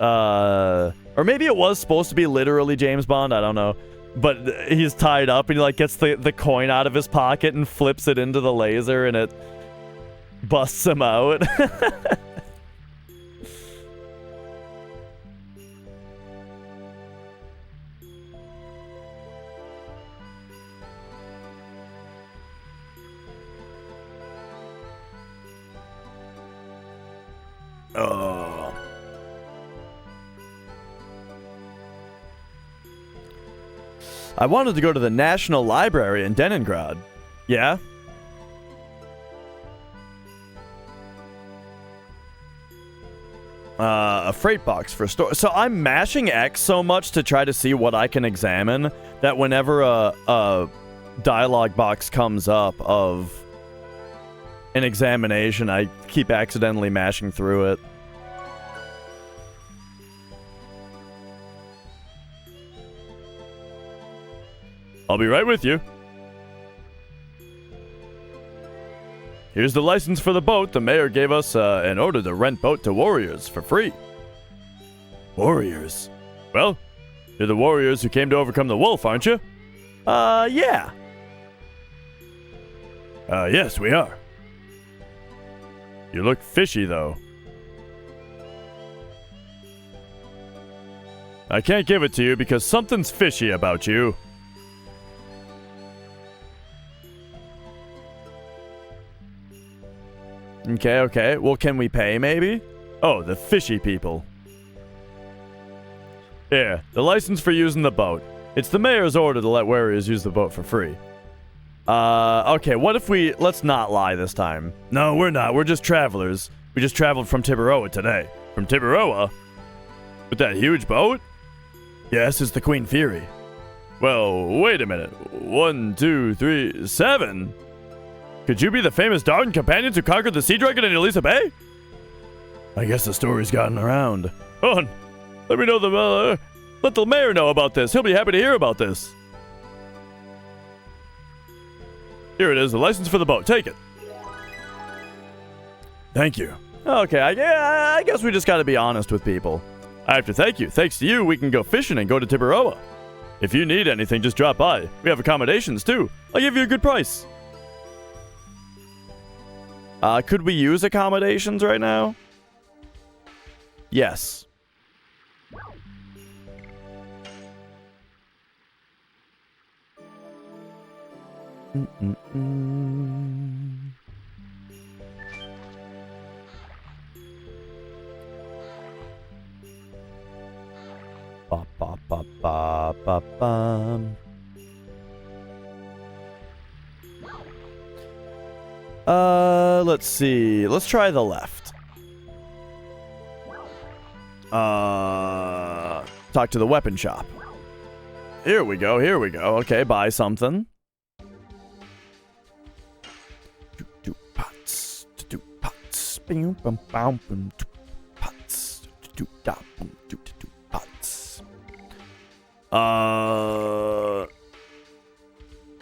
Or maybe it was supposed to be literally James Bond, I don't know. But he's tied up and he like gets the coin out of his pocket and flips it into the laser and it busts him out. Oh. I wanted to go to the National Library in Leningrad. Yeah? A freight box for store. So I'm mashing X so much to try to see what I can examine that whenever a dialogue box comes up of an examination, I keep accidentally mashing through it. I'll be right with you. Here's the license for the boat. The mayor gave us an order to rent boat to warriors for free. Warriors? Well, you're the warriors who came to overcome the wolf, aren't you? Yeah. Yes, we are. You look fishy, though. I can't give it to you because something's fishy about you. Okay. Well, can we pay, maybe? Oh, the fishy people. Here, the license for using the boat. It's the mayor's order to let warriors use the boat for free. Okay, what if let's not lie this time. No, we're not. We're just travelers. We just traveled from Tiburoa today. From Tiburoa? With that huge boat? Yes, it's the Queen Fury. Well, wait a minute. 1, 2, 3, 7? Could you be the famous Dardan companions who conquered the sea dragon in Elisa Bay? I guess the story's gotten around. Hold on. Let me know let the mayor know about this. He'll be happy to hear about this. Here it is, the license for the boat. Take it. Thank you. Okay, I guess we just gotta be honest with people. I have to thank you. Thanks to you, we can go fishing and go to Tiburoa. If you need anything, just drop by. We have accommodations, too. I'll give you a good price. Could we use accommodations right now? Yes. Ba ba ba ba ba bum. Let's see. Let's try the left. Talk to the weapon shop. Here we go. Okay, buy something. Do pots. Do pots. Pots. Do pots.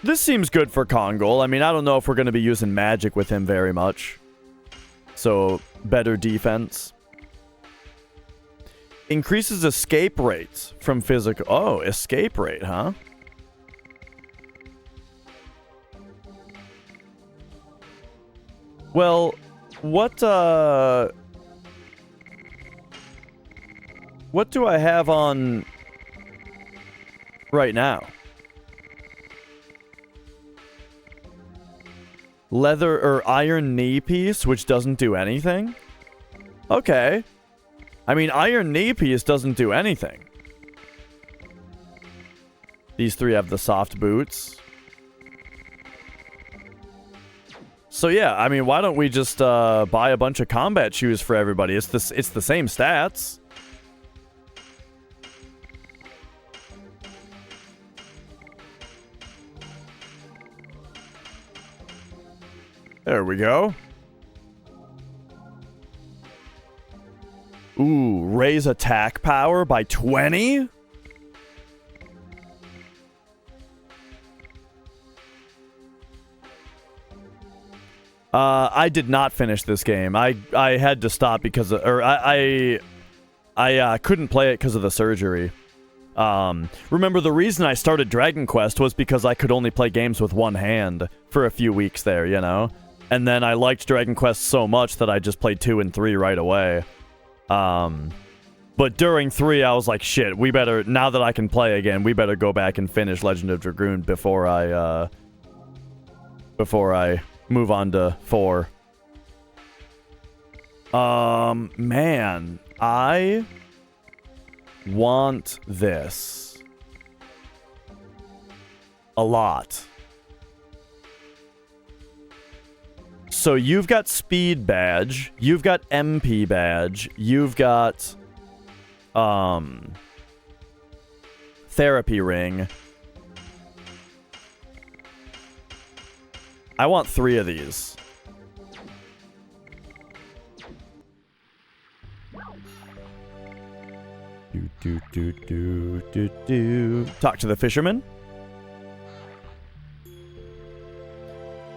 This seems good for Kongol. I mean, I don't know if we're going to be using magic with him very much. So, better defense. Increases escape rates from physical... Oh, escape rate, huh? Well, what do I have on right now? Leather or iron knee piece, which doesn't do anything? Okay. I mean, iron knee piece doesn't do anything. These three have the soft boots. So yeah, I mean, why don't we just buy a bunch of combat shoes for everybody? It's the same stats. There we go. Ooh, raise attack power by 20? I did not finish this game. I had to stop because of, or I couldn't play it because of the surgery. Remember, the reason I started Dragon Quest was because I could only play games with one hand for a few weeks there, you know? And then I liked Dragon Quest so much that I just played 2 and 3 right away. But during 3, I was like, shit, we better, now that I can play again, we better go back and finish Legend of Dragoon before I move on to 4. Man, I want this a lot. So you've got speed badge, you've got MP badge, you've got therapy ring. I want 3 of these. Talk to the fisherman.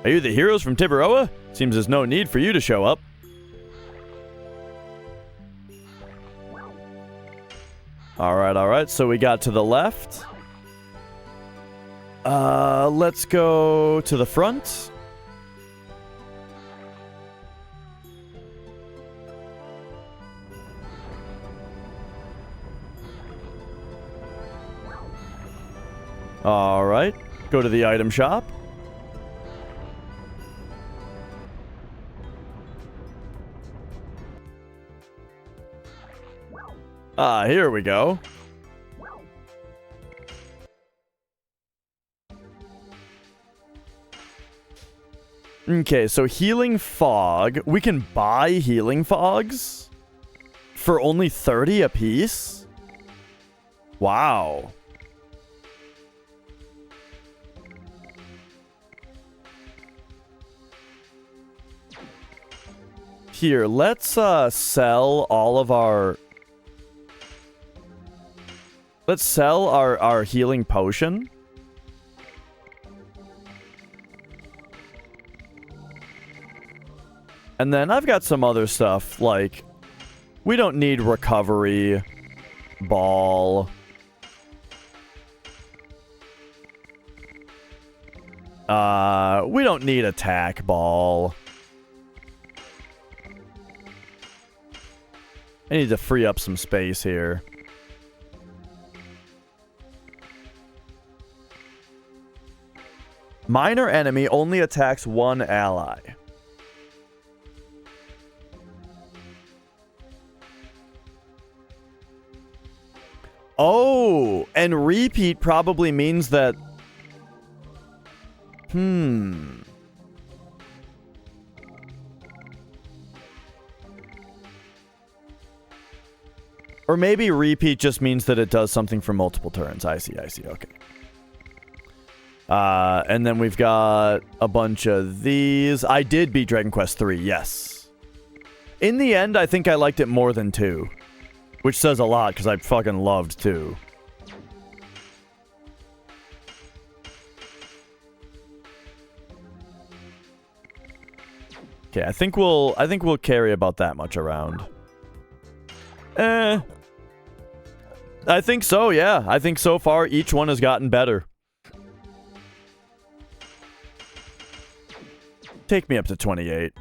Are you the heroes from Tiburoa? Seems there's no need for you to show up. Alright, so we got to the left. Let's go to the front. Alright, go to the item shop. Here we go. Okay, so healing fog. We can buy healing fogs for only 30 a piece? Wow. Here, let's sell all of our... Let's sell our healing potion. And then I've got some other stuff, like, we don't need recovery, ball. We don't need attack ball. I need to free up some space here. Minor enemy only attacks one ally. Oh, and repeat probably means that... Or maybe repeat just means that it does something for multiple turns. I see, okay. And then we've got a bunch of these. I did beat Dragon Quest 3, yes. In the end, I think I liked it more than 2. Which says a lot, because I fucking loved 2. Okay, I think we'll carry about that much around. I think so, yeah. I think so far each one has gotten better. Take me up to 28.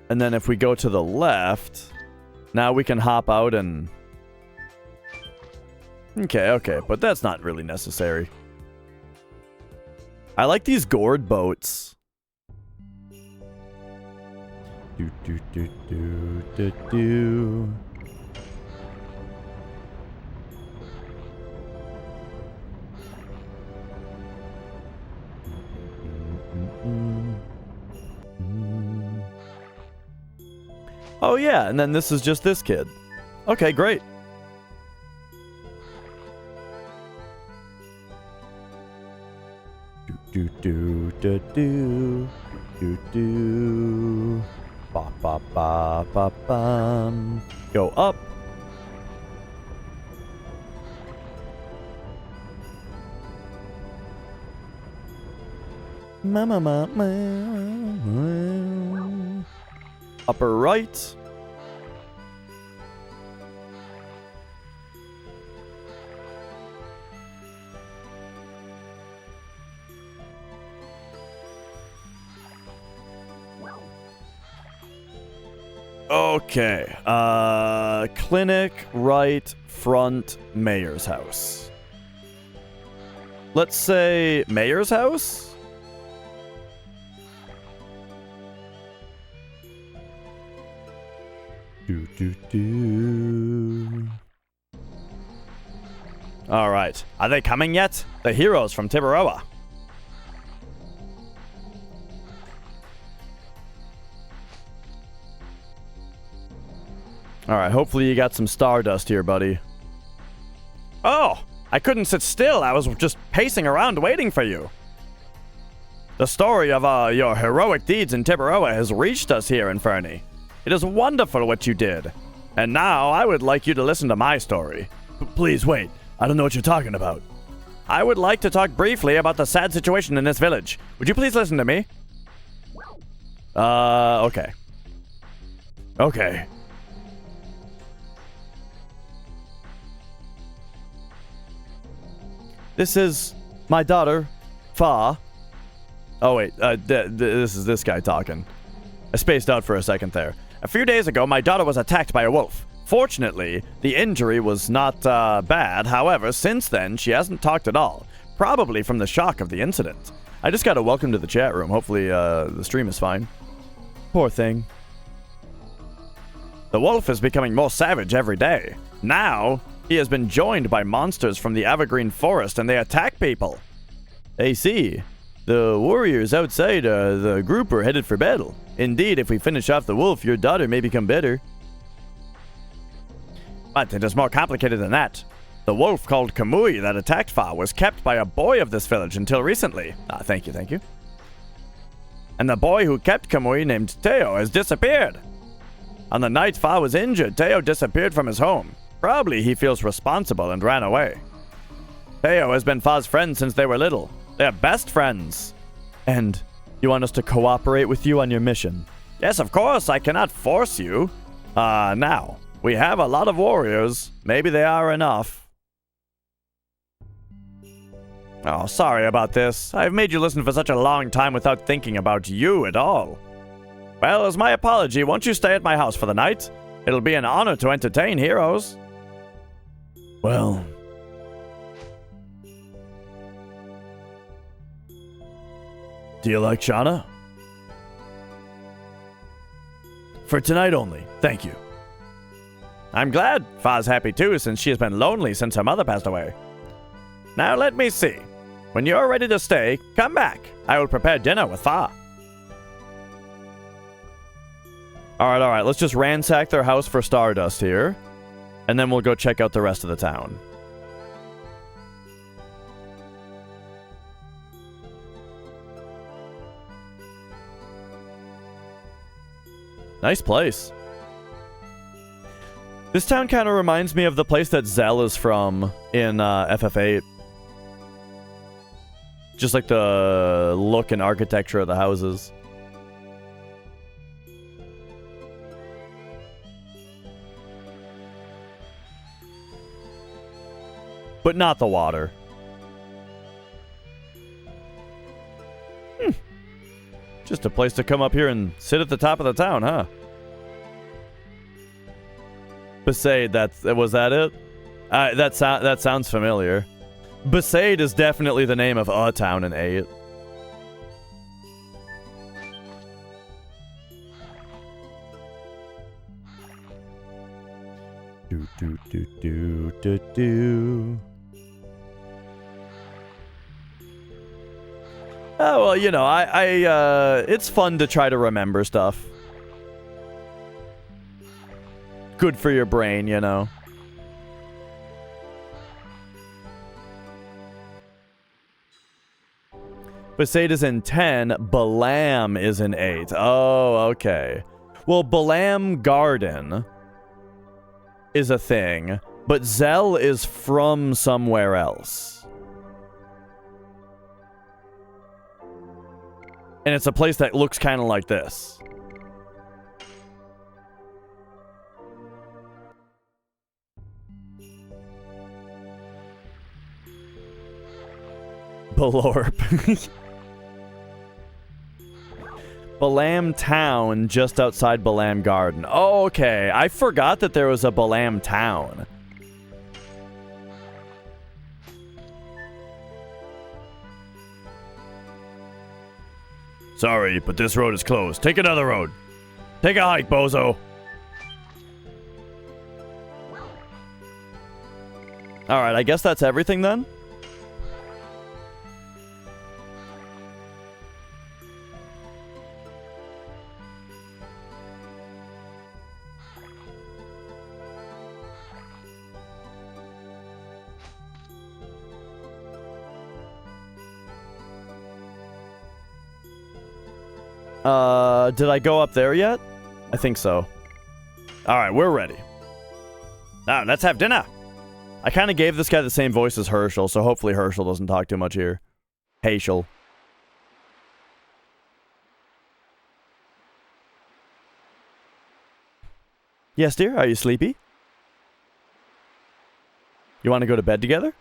And then if we go to the left, now we can hop out and... Okay, but that's not really necessary. I like these gourd boats. Do. Oh yeah, and then this is just this kid. Okay, great. Do. Ba ba ba ba bum. Go up. Upper right. Okay. Clinic, right, front, mayor's house. Let's say mayor's house? All right. Are they coming yet? The heroes from Tiburoa. All right. Hopefully you got some stardust here, buddy. Oh, I couldn't sit still. I was just pacing around waiting for you. The story of your heroic deeds in Tiburoa has reached us here in Fernie. It is wonderful what you did. And now I would like you to listen to my story. Please wait. I don't know what you're talking about. I would like to talk briefly about the sad situation in this village. Would you please listen to me? Okay. Okay. This is my daughter, Fa. Oh, wait. This is this guy talking. I spaced out for a second there. A few days ago, my daughter was attacked by a wolf. Fortunately, the injury was not bad. However, since then, she hasn't talked at all. Probably from the shock of the incident. I just got a welcome to the chat room. Hopefully, the stream is fine. Poor thing. The wolf is becoming more savage every day. Now, he has been joined by monsters from the evergreen forest, and they attack people. I see. The warriors outside the group are headed for battle. Indeed, if we finish off the wolf, your daughter may become better. But it is more complicated than that. The wolf called Kamui that attacked Fa was kept by a boy of this village until recently. Thank you. And the boy who kept Kamui, named Teo, has disappeared. On the night Fa was injured, Teo disappeared from his home. Probably he feels responsible and ran away. Teo has been Fa's friend since they were little. They're best friends. And you want us to cooperate with you on your mission? Yes, of course. I cannot force you. Now, we have a lot of warriors. Maybe they are enough. Oh, sorry about this. I've made you listen for such a long time without thinking about you at all. Well, as my apology, won't you stay at my house for the night? It'll be an honor to entertain heroes. Well... Do you like Shauna? For tonight only, thank you. I'm glad Fa's happy too, since she has been lonely since her mother passed away. Now let me see. When you're ready to stay, come back. I will prepare dinner with Fa. Alright, let's just ransack their house for Stardust here. And then we'll go check out the rest of the town. Nice place. This town kind of reminds me of the place that Zell is from in FF8. Just like the look and architecture of the houses. But not the water. Just a place to come up here and sit at the top of the town, huh? Besaid, was that it? That sounds familiar. Besaid is definitely the name of a town in 8. Do. Oh, well, you know, it's fun to try to remember stuff. Good for your brain, you know. Besaid is in 10, Balam is in 8. Oh, okay. Well, Balam Garden is a thing, but Zell is from somewhere else. And it's a place that looks kind of like this. Balorp. Balam Town, just outside Balam Garden. Oh, okay. I forgot that there was a Balam Town. Sorry, but this road is closed. Take another road. Take a hike, bozo. Alright, I guess that's everything then? Did I go up there yet? I think so. Alright, we're ready. Now, let's have dinner. I kind of gave this guy the same voice as Herschel, so hopefully Herschel doesn't talk too much here. Herschel. Yes, dear? Are you sleepy? You want to go to bed together?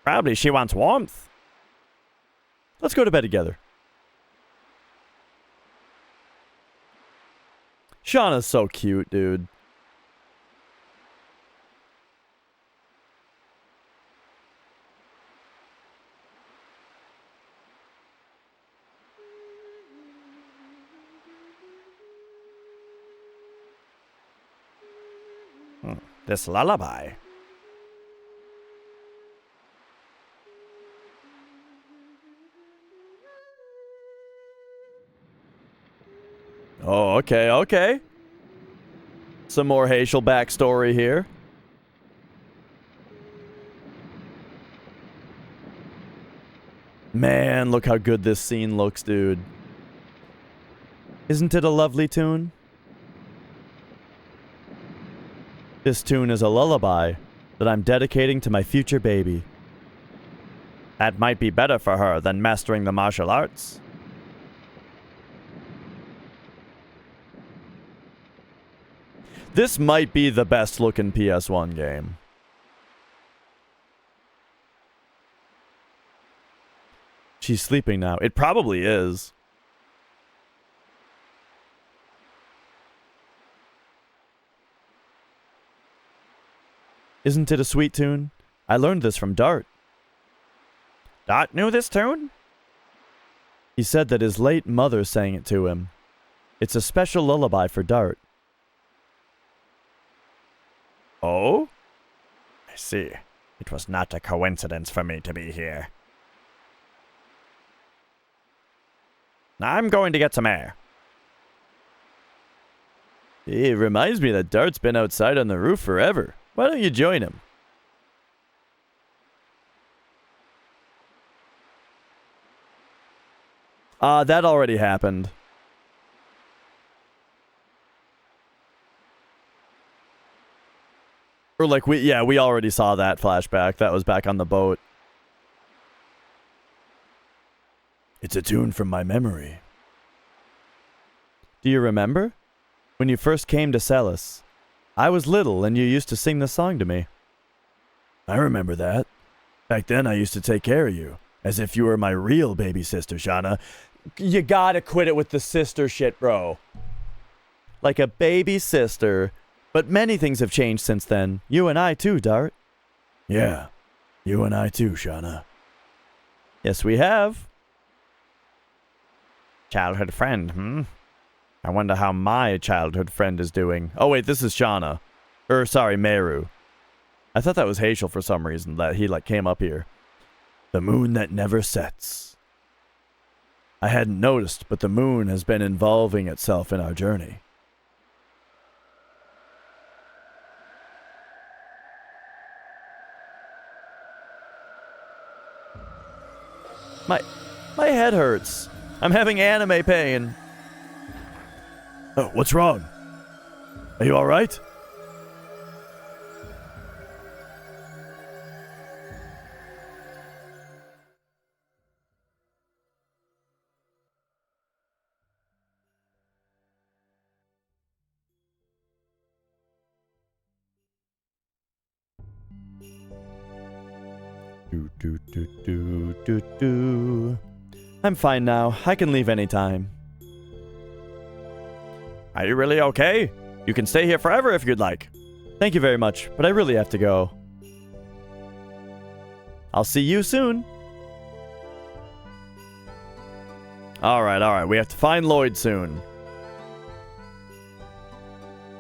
Probably she wants warmth. Let's go to bed together. Shauna's so cute, dude. This lullaby. Oh, okay, okay. Some more Hazel backstory here. Man, look how good this scene looks, dude. Isn't it a lovely tune? This tune is a lullaby that I'm dedicating to my future baby. That might be better for her than mastering the martial arts. This might be the best looking PS1 game. She's sleeping now. It probably is. Isn't it a sweet tune? I learned this from Dart. Dart knew this tune? He said that his late mother sang it to him. It's a special lullaby for Dart. Oh? I see. It was not a coincidence for me to be here. I'm going to get some air. It reminds me that Dart's been outside on the roof forever. Why don't you join him? That already happened. Or like, we already saw that flashback. That was back on the boat. It's a tune from my memory. Do you remember? When you first came to Celis, I was little and you used to sing the song to me. I remember that. Back then I used to take care of you, as if you were my real baby sister, Shauna. You gotta quit it with the sister shit, bro. Like a baby sister. But many things have changed since then. You and I too, Dart. Yeah, you and I too, Shauna. Yes, we have. Childhood friend, I wonder how my childhood friend is doing. Oh wait, this is Shauna. Sorry, Meru. I thought that was Hazel for some reason, that he came up here. The moon that never sets. I hadn't noticed, but the moon has been involving itself in our journey. My head hurts. I'm having anime pain. Oh, what's wrong? Are you alright? I'm fine now. I can leave anytime. Are you really okay? You can stay here forever if you'd like. Thank you very much, but I really have to go. I'll see you soon. Alright. We have to find Lloyd soon.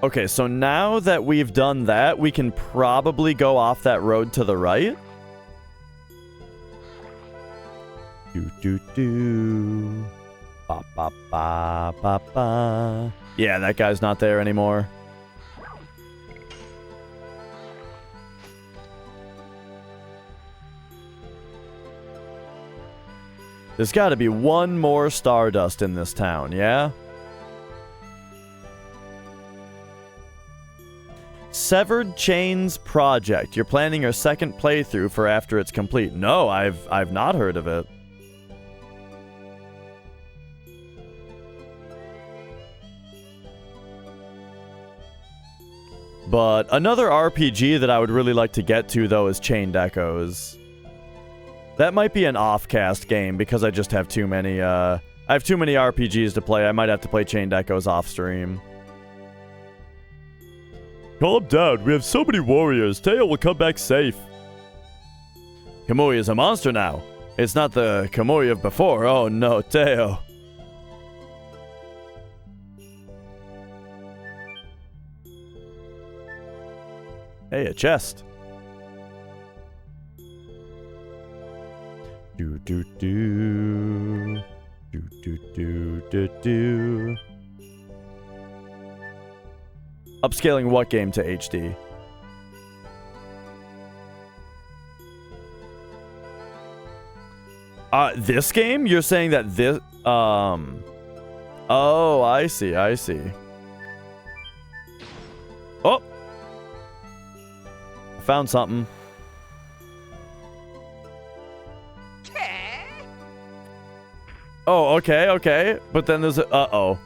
Okay, so now that we've done that, we can probably go off that road to the right. Ba ba ba ba ba. Yeah, that guy's not there anymore. There's got to be one more Stardust in this town, yeah? Severed Chains Project. You're planning your second playthrough for after it's complete. No, I've not heard of it. But another RPG that I would really like to get to, though, is Chained Echoes. That might be an off-cast game because I just have too many, I have too many RPGs to play. I might have to play Chained Echoes off-stream. Calm down. We have so many warriors. Teo will come back safe. Kamui is a monster now. It's not the Kamui of before. Oh no, Teo. Hey, a chest. Do do do. Do do do do do. Upscaling what game to HD? This game? You're saying that this, oh, I see, I see. Oh! I found something. Oh, okay, okay. But then there's a, uh-oh.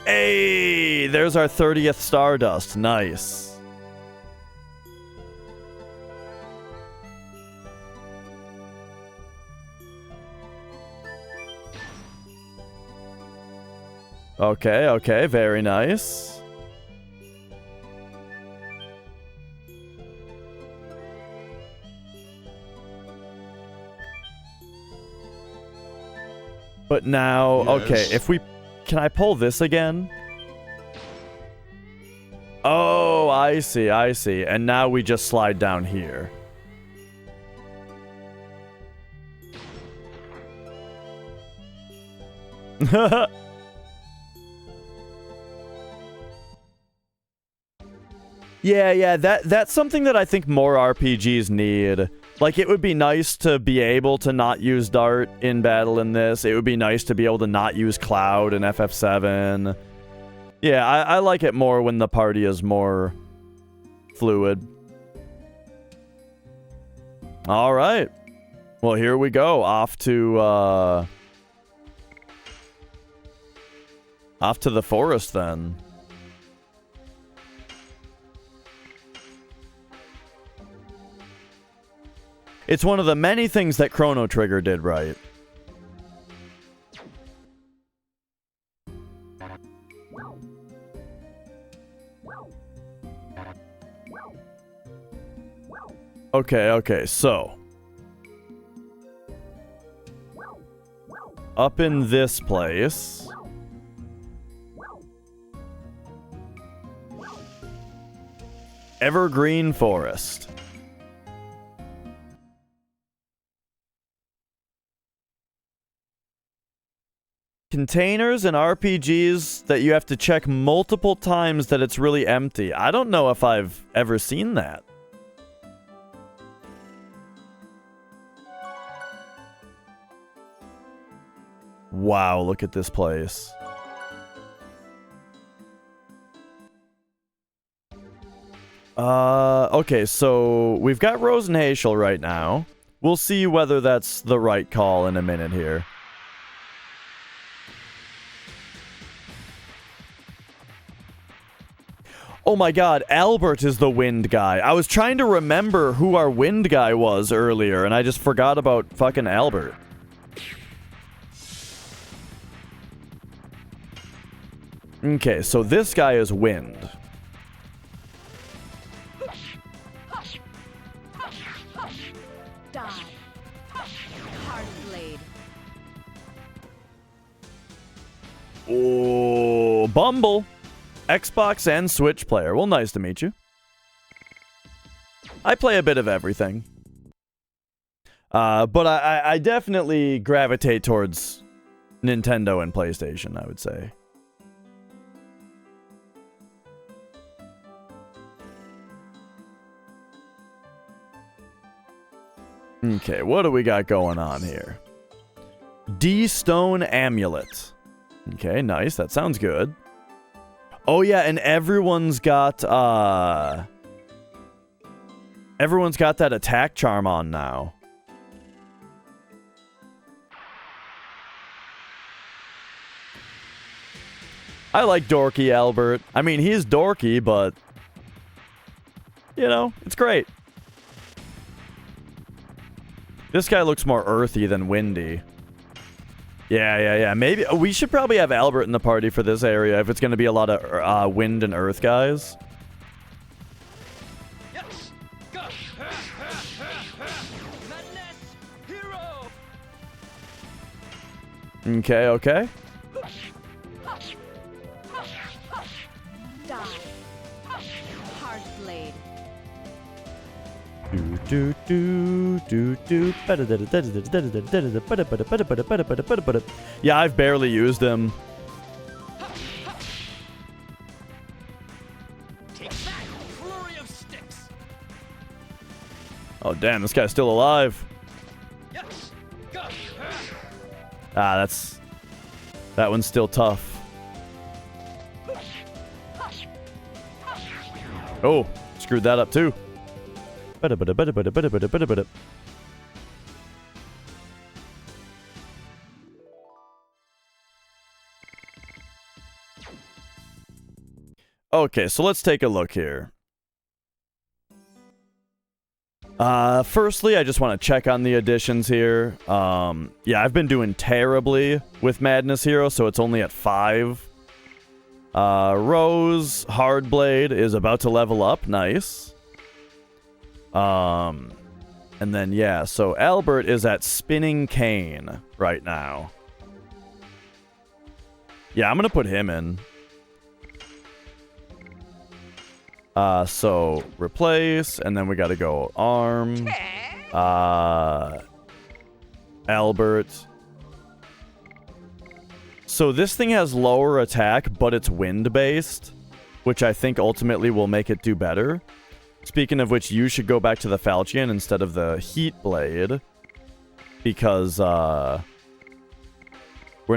Hey, there's our 30th Stardust. Nice. Okay, okay, very nice. But now, okay, if we... Can I pull this again? Oh, I see, I see. And now we just slide down here. Yeah, that's something that I think more RPGs need. Like, it would be nice to be able to not use Dart in battle in this. It would be nice to be able to not use Cloud in FF7. Yeah, I like it more when the party is more fluid. Alright. Well, here we go. Off to the forest, then. It's one of the many things that Chrono Trigger did right. Okay, so. Up in this place. Evergreen Forest. Containers and RPGs that you have to check multiple times that it's really empty. I don't know if I've ever seen that. Wow, look at this place. Okay, so we've got Rose and Hazel right now. We'll see whether that's the right call in a minute here. Oh my god, Albert is the wind guy. I was trying to remember who our wind guy was earlier, and I just forgot about fucking Albert. Okay, so this guy is wind. Die. Hard blade. Oh, Bumble. Xbox and Switch player. Well, nice to meet you. I play a bit of everything. But I definitely gravitate towards Nintendo and PlayStation, I would say. Okay, what do we got going on here? D-Stone Amulet. Okay, nice. That sounds good. Oh yeah, and everyone's got that attack charm on now. I like dorky Albert. I mean, he's dorky, but you know, it's great. This guy looks more earthy than windy. Yeah. Maybe we should probably have Albert in the party for this area if it's going to be a lot of wind and earth guys. Okay. Die. Hard blade. Yeah, I've barely used him. Oh damn, this guy's still alive. Ah, that one's still tough. Oh, screwed that up too. Okay, so let's take a look here. Firstly, I just want to check on the additions here. Yeah, I've been doing terribly with Madness Hero, so it's only at 5. Rose Hardblade is about to level up. Nice. And then, yeah, so Albert is at Spinning Cane right now. Yeah, I'm going to put him in. So replace, and then we got to go arm. Albert. So this thing has lower attack, but it's wind-based, which I think ultimately will make it do better. Speaking of which, you should go back to the Falchion instead of the Heat Blade, because we're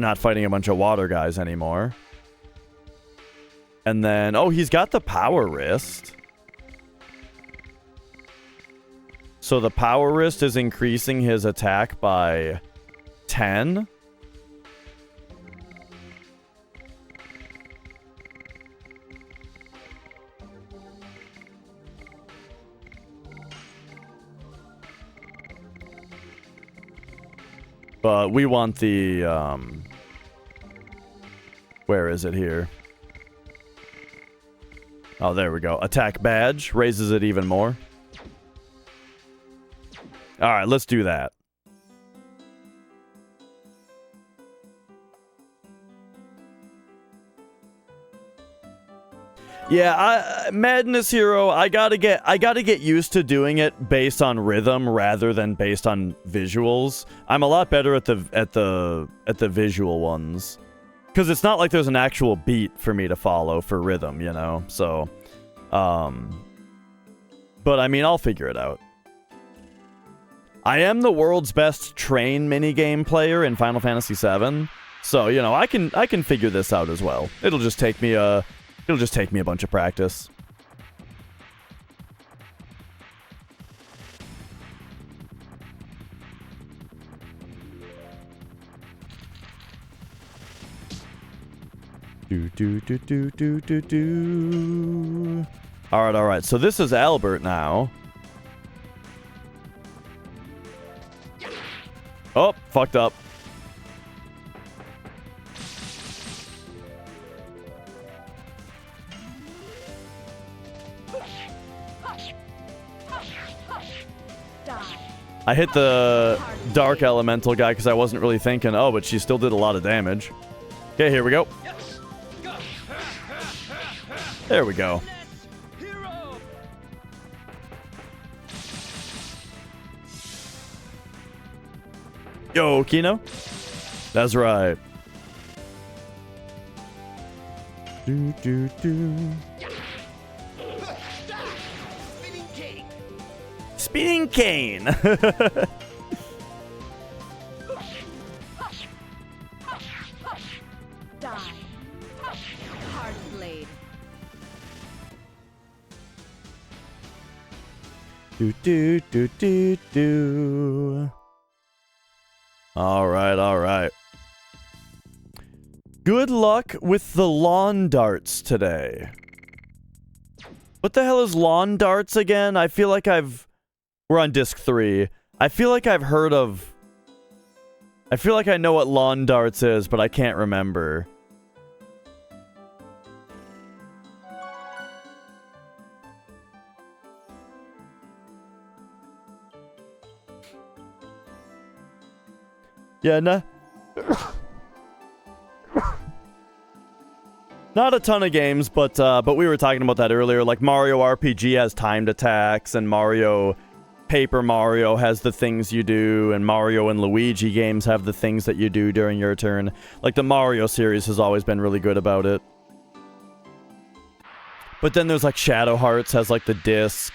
not fighting a bunch of water guys anymore. And then, oh, he's got the Power Wrist. So the Power Wrist is increasing his attack by 10. But we want the, where is it here? Oh, there we go. Attack badge raises it even more. All right, let's do that. Yeah, Madness Hero, I gotta get used to doing it based on rhythm rather than based on visuals. I'm a lot better at the visual ones, because it's not like there's an actual beat for me to follow for rhythm, you know. So, but I mean, I'll figure it out. I am the world's best train minigame player in Final Fantasy VII, so you know I can figure this out as well. It'll just take me a bunch of practice. All right. So this is Albert now. Oh, fucked up. I hit the Dark Elemental guy because I wasn't really thinking, oh, but she still did a lot of damage. Okay, here we go. There we go. Yo, Kino. That's right. Spinning cane. Die. Hard blade. Do do do do do. All right, all right. Good luck with the lawn darts today. What the hell is lawn darts again? I feel like we're on disc 3. I feel like I've heard of... I feel like I know what lawn darts is, but I can't remember. Yeah, nah. Not a ton of games, but we were talking about that earlier. Like Mario RPG has timed attacks, and Paper Mario has the things you do, and Mario and Luigi games have the things that you do during your turn. Like the Mario series has always been really good about it. But then there's like Shadow Hearts has like the disc.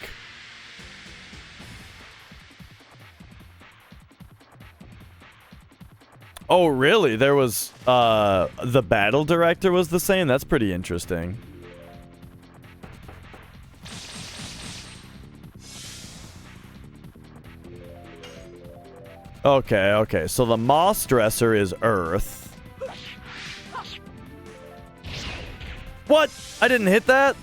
Oh, really? There was, the battle director was the same? That's pretty interesting. Okay, okay. So the Moss Dresser is Earth. What? I didn't hit that?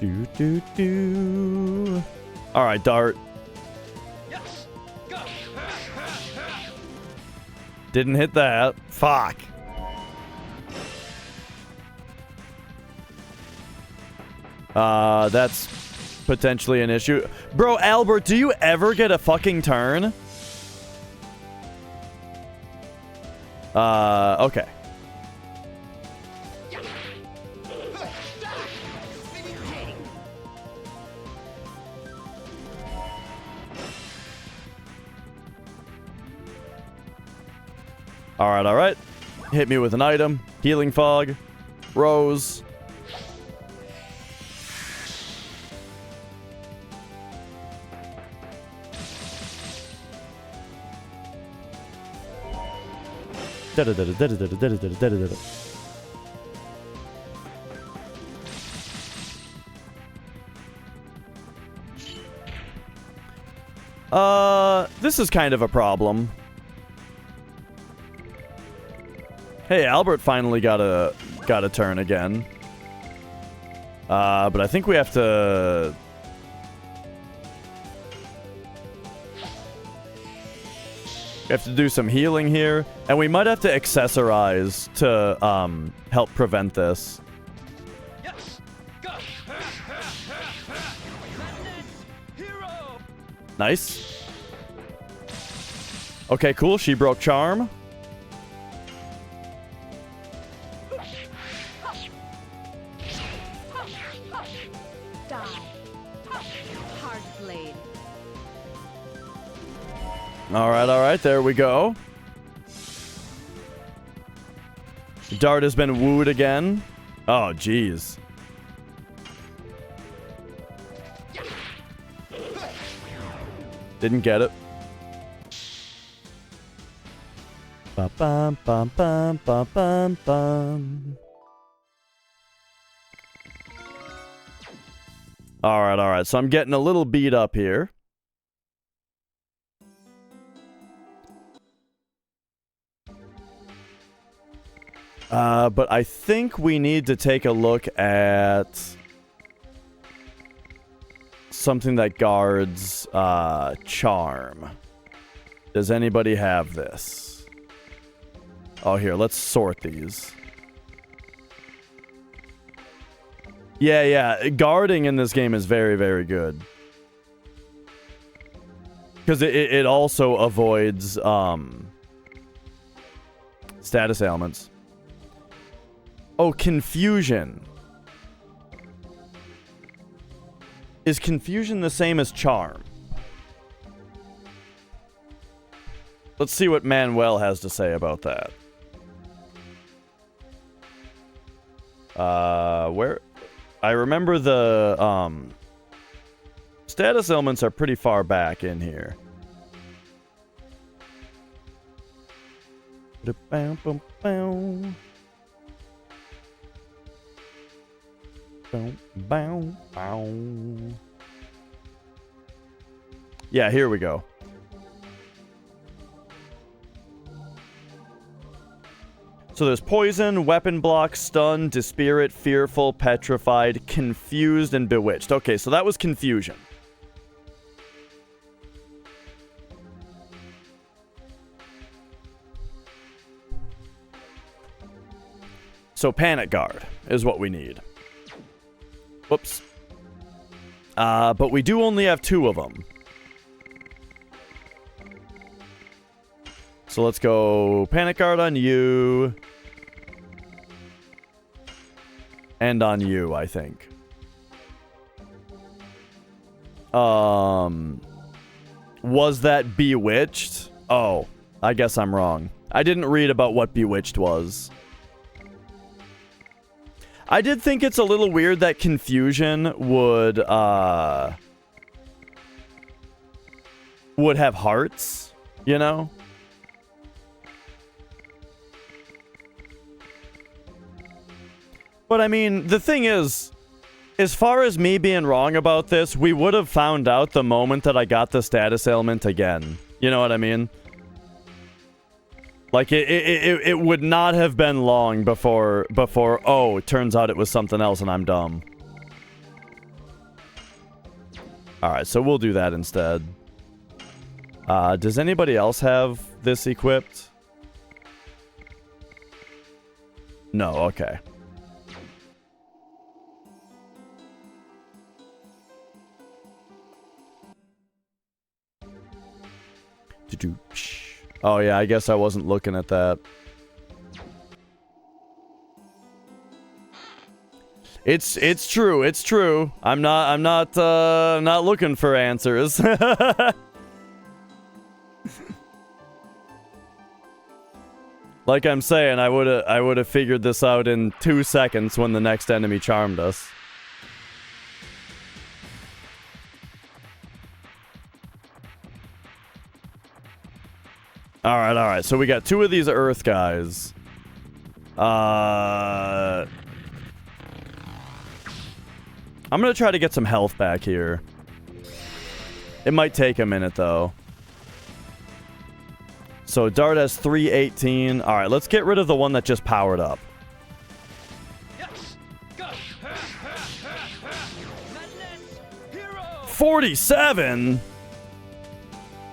Do do do. All right, Dart. Yes. Go. Didn't hit that. Fuck. That's potentially an issue. Bro, Albert, do you ever get a fucking turn? Okay. Alright, alright. Hit me with an item. Healing Fog. Rose. This is kind of a problem. Hey, Albert finally got a turn again. But I think we have to... We have to do some healing here, and we might have to accessorize to help prevent this. Yes. Go. Nice. Okay, cool. She broke charm. Alright, there we go. Dart has been wooed again. Oh, jeez. Didn't get it. Ba-bum, bum, bum, bum, bum, bum. Alright, so I'm getting a little beat up here. But I think we need to take a look at something that guards charm. Does anybody have this? Oh, here, let's sort these. Yeah, guarding in this game is very, very good. Because it also avoids status ailments. Oh, confusion. Is confusion the same as charm? Let's see what Manuel has to say about that. Where... I remember the, status ailments are pretty far back in here. Yeah, here we go. So there's poison, weapon block, stun, dispirit, fearful, petrified, confused, and bewitched. Okay, so that was confusion. So panic guard is what we need. Whoops. But we do only have 2 of them. So let's go panic guard on you. And on you, I think. Was that bewitched? Oh, I guess I'm wrong. I didn't read about what bewitched was. I did think it's a little weird that confusion would have hearts, you know? But I mean, the thing is, as far as me being wrong about this, we would have found out the moment that I got the status ailment again. You know what I mean? Like, it would not have been long before, oh, it turns out it was something else and I'm dumb. Alright, so we'll do that instead. Does anybody else have this equipped? No, okay. Oh yeah, I guess I wasn't looking at that. It's true. It's true. I'm not looking for answers. Like I'm saying, I would have figured this out in 2 seconds when the next enemy charmed us. Alright, so we got 2 of these earth guys. I'm gonna try to get some health back here. It might take a minute, though. So, Dart has 318. Alright, let's get rid of the one that just powered up. 47?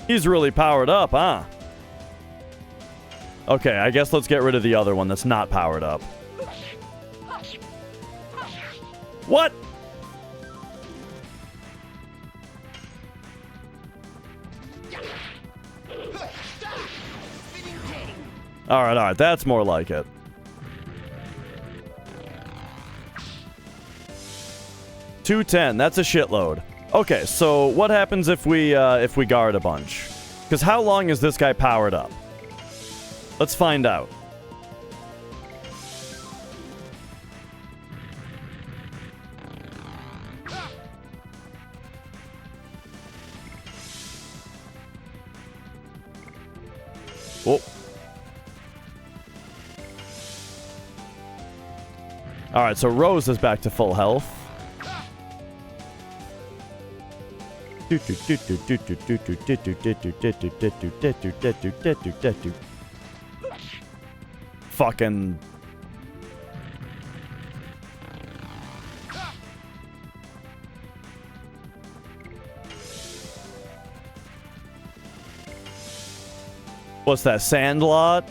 He's really powered up, huh? Okay, I guess let's get rid of the other one that's not powered up. What? Alright, that's more like it. $210, that's a shitload. Okay, so what happens if we guard a bunch? Because how long is this guy powered up? Let's find out. Oh. Alright, so Rose is back to full health. Fucking... What's that, Sandlot?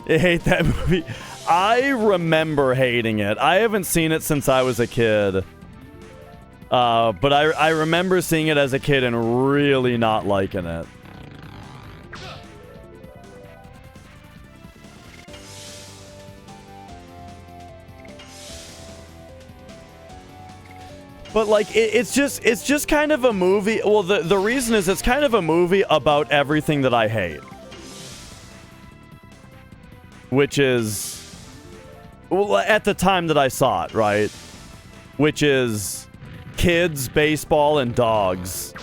I hate that movie. I remember hating it. I haven't seen it since I was a kid. But I remember seeing it as a kid and really not liking it. But like it's just kind of a movie. Well, the reason is it's kind of a movie about everything that I hate. Which is, well, at the time that I saw it, right? Which is kids, baseball, and dogs.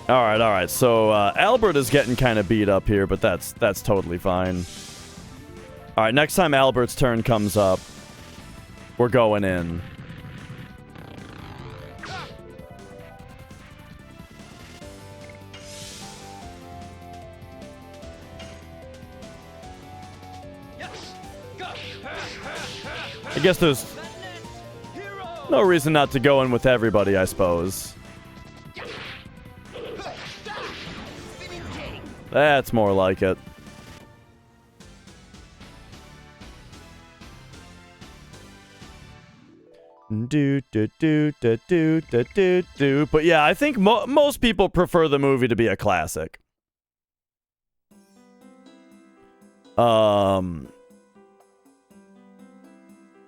All right. So Albert is getting kind of beat up here, but that's totally fine. All right, next time Albert's turn comes up, we're going in. I guess there's no reason not to go in with everybody, I suppose. That's more like it. Do. But yeah, I think most people prefer the movie to be a classic.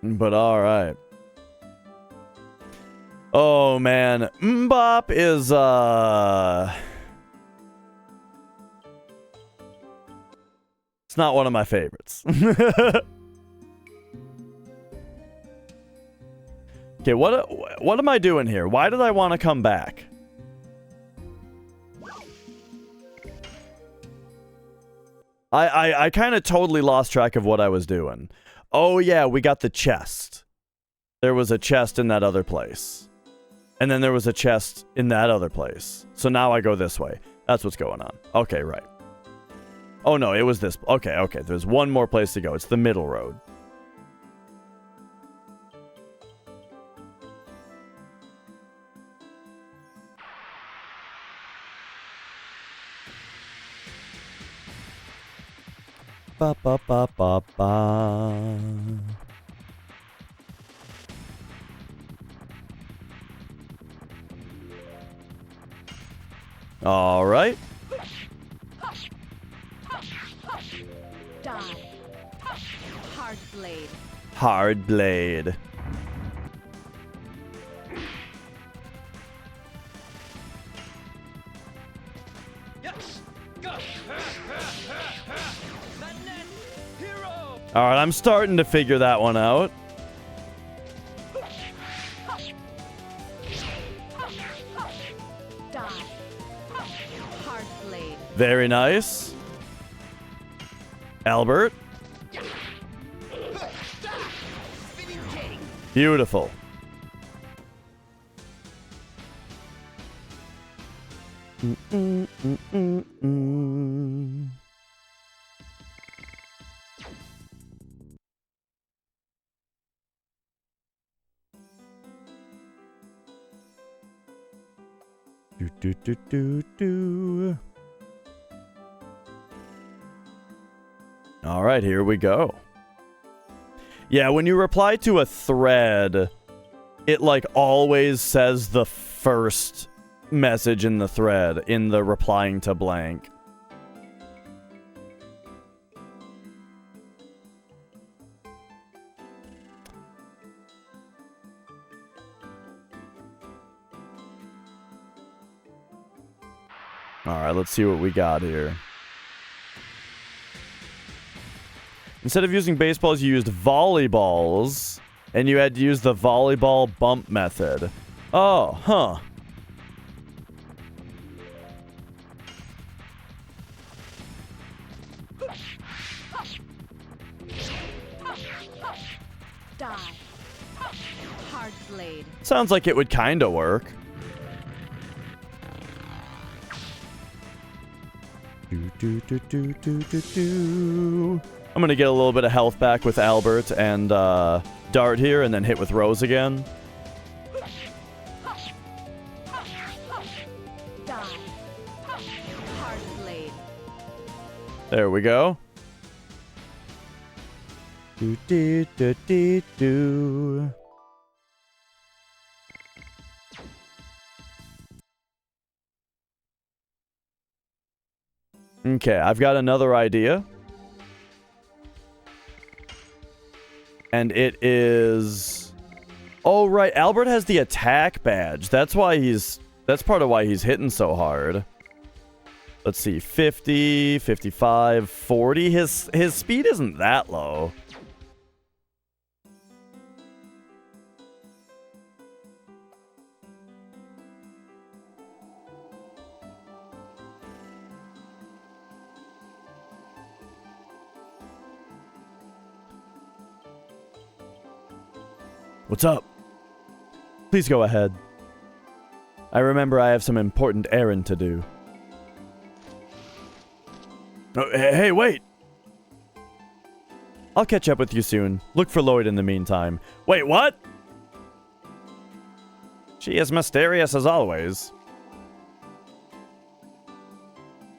But alright. Oh man, Mbop is it's not one of my favorites. Okay, what am I doing here? Why did I want to come back? I kind of totally lost track of what I was doing. Oh yeah, we got the chest. There was a chest in that other place. And then there was a chest in that other place. So now I go this way. That's what's going on. Okay, right. Oh no, it was this. Okay. There's one more place to go. It's the middle road. Ba ba ba ba ba. All right. Die. Hard blade. Hard blade. All right, I'm starting to figure that one out. Die. Hard blade. Very nice. Albert. Beautiful. Do. All right, here we go. Yeah, when you reply to a thread, it like always says the first message in the thread in the replying to blank. All right, let's see what we got here. Instead of using baseballs, you used volleyballs, and you had to use the volleyball bump method. Oh, huh. Die. Hard blade. Sounds like it would kind of work. Do. I'm gonna get a little bit of health back with Albert and Dart here, and then hit with Rose again. Die. Hard blade. There we go. Do. Okay, I've got another idea. And it is... Oh, right. Albert has the attack badge. That's why he's That's part of why he's hitting so hard. Let's see, 50, 55, 40. His speed isn't that low. What's up? Please go ahead. I remember I have some important errand to do. Oh, hey, wait! I'll catch up with you soon. Look for Lloyd in the meantime. Wait, what? She is mysterious as always.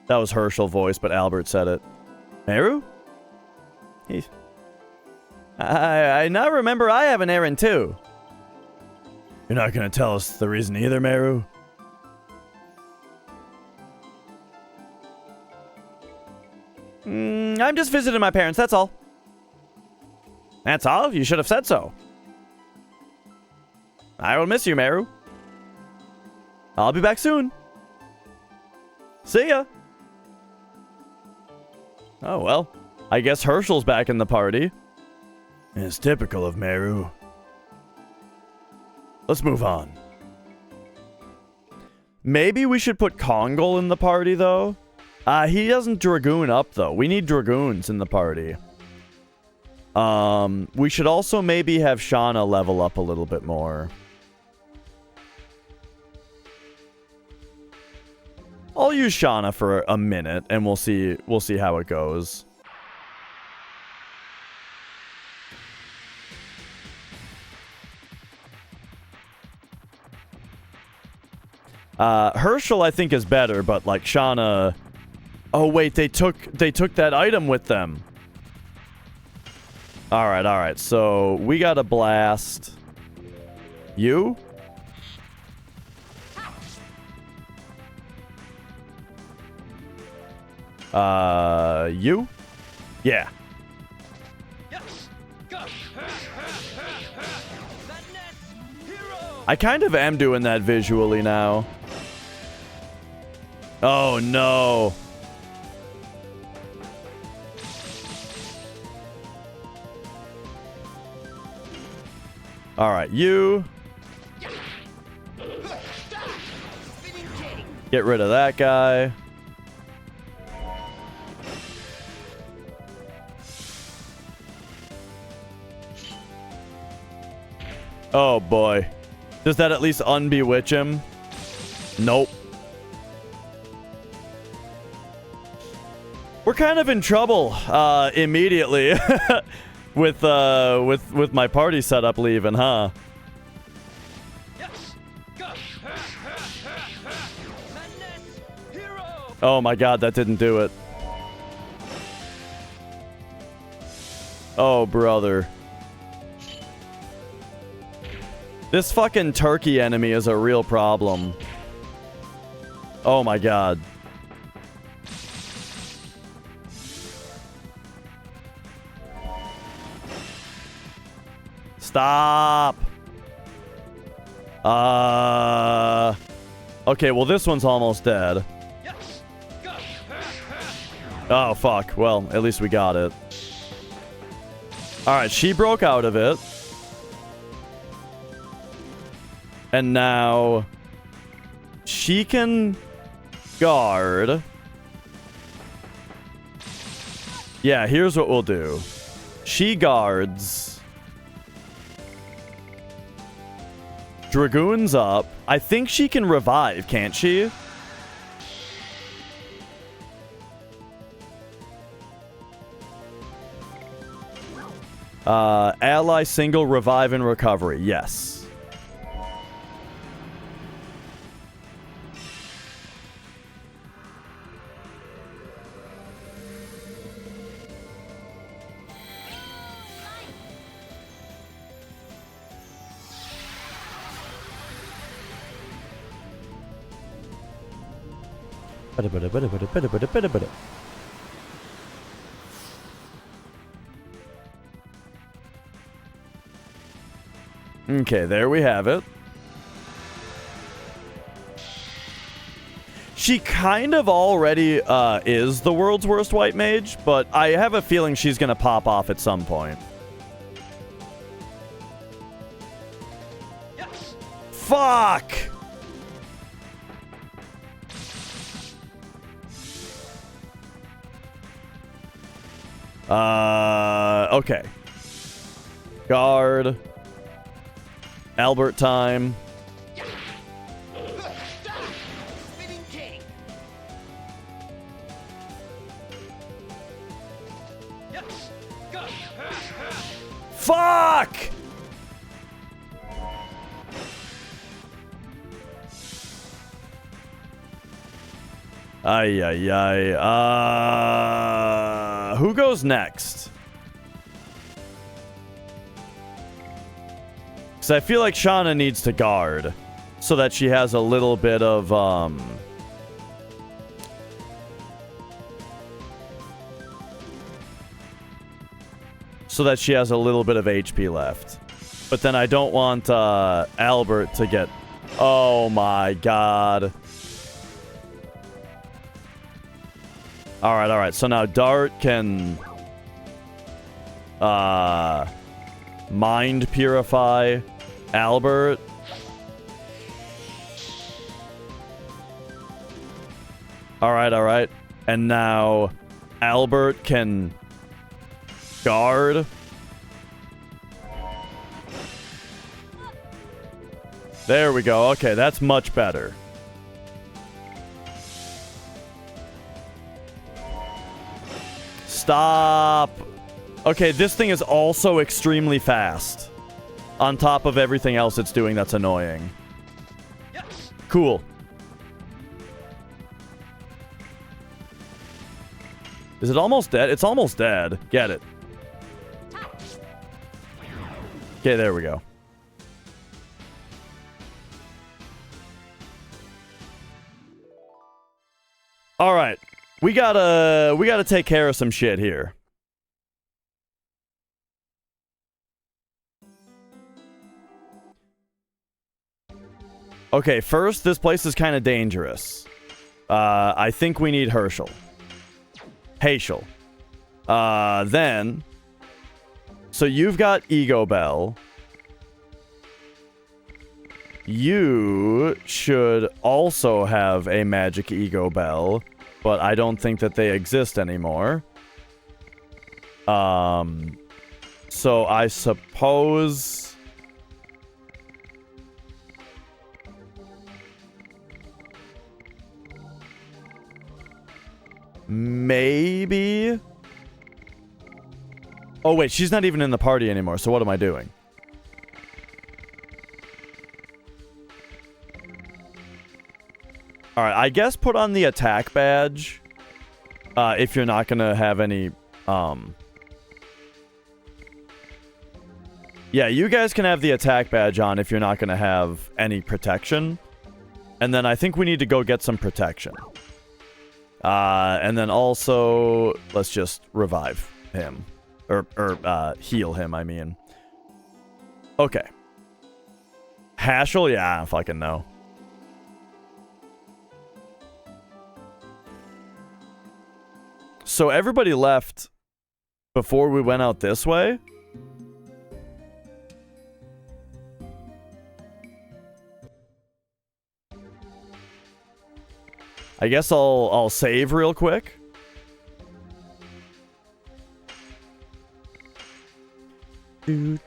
That was Herschel's voice, but Albert said it. Meru? I now remember I have an errand too. You're not gonna tell us the reason either, Meru? I'm just visiting my parents, that's all. That's all? You should have said so. I will miss you, Meru. I'll be back soon. See ya. Oh, well. I guess Herschel's back in the party. It's typical of Meru. Let's move on. Maybe we should put Kongol in the party, though. He doesn't Dragoon up, though. We need Dragoons in the party. We should also maybe have Shauna level up a little bit more. I'll use Shauna for a minute, and we'll see how it goes. Herschel, I think, is better, but like Shauna. Oh wait, they took that item with them. All right. So we got a blast. You? You? Yeah. I kind of am doing that visually now. Oh no. All right, you. Get rid of that guy. Oh boy. Does that at least unbewitch him? Nope. We're kind of in trouble immediately with my party setup leaving, huh? Oh my god, that didn't do it. Oh brother. This fucking turkey enemy is a real problem. Oh my god. Stop. Okay, well this one's almost dead. Oh fuck. Well, at least we got it. Alright, she broke out of it. And now she can guard. Yeah, here's what we'll do. She guards. Dragoon's up. I think she can revive, can't she? Ally single revive and recovery. Yes. Okay, there we have it. She kind of already is the world's worst white mage, but I have a feeling she's going to pop off at some point. Yes. Fuck! Okay. Guard. Albert time. Spinning king. Yes. Go. Fuck! Ay, ay, ay. Who goes next? Because I feel like Shauna needs to guard so that she has a little bit of, so that she has a little bit of HP left. But then I don't want, Albert to get... Oh my god. Alright. So now Dart can... Mind Purify Albert. Alright. And now Albert can guard. There we go. Okay, that's much better. Stop. Okay, this thing is also extremely fast. On top of everything else it's doing that's annoying. Yes. Cool. Is it almost dead? It's almost dead. Get it. Okay, there we go. All right. We gotta take care of some shit here. Okay, first, this place is kind of dangerous. I think we need Herschel. Haschel. Then... So you've got Ego Bell. You should also have a magic Ego Bell, but I don't think that they exist anymore. So I suppose... Maybe? Oh, wait, she's not even in the party anymore, so what am I doing? Alright, I guess put on the attack badge. If you're not gonna have any, Yeah, you guys can have the attack badge on if you're not gonna have any protection. And then I think we need to go get some protection. And then also, let's just revive him. Or heal him, I mean. Okay. Haschel? Yeah, I don't fucking know. So everybody left before we went out this way? I guess I'll save real quick. And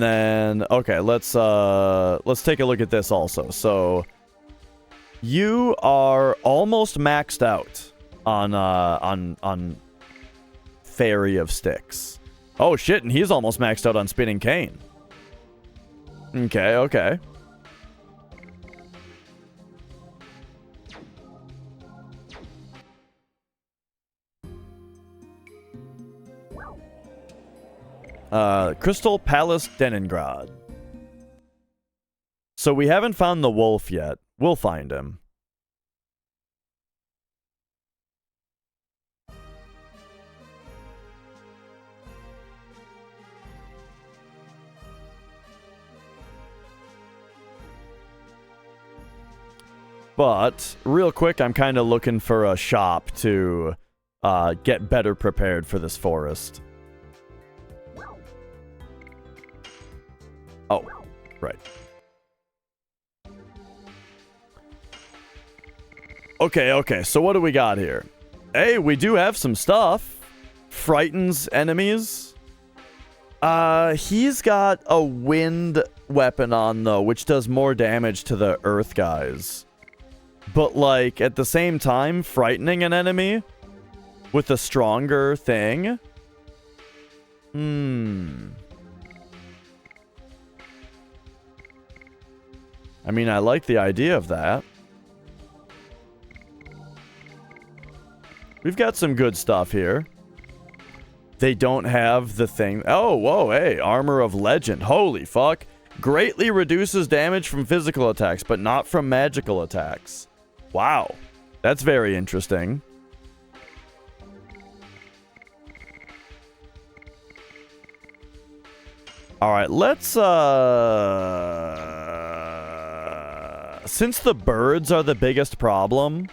then okay, let's take a look at this also. So you are almost maxed out on Fairy of Sticks. Oh shit, and he's almost maxed out on Spinning Cane. Okay. Crystal Palace, Denengrad. So we haven't found the wolf yet. We'll find him. But, real quick, I'm kind of looking for a shop to get better prepared for this forest. Oh, right. Okay, so what do we got here? Hey, we do have some stuff. Frightens enemies. He's got a wind weapon on, though, which does more damage to the earth guys. But, like, at the same time, frightening an enemy with a stronger thing? I mean, I like the idea of that. We've got some good stuff here. They don't have the thing. Oh, whoa, hey, Armor of Legend. Holy fuck. Greatly reduces damage from physical attacks, but not from magical attacks. Wow. That's very interesting. Alright, let's, since the birds are the biggest problem,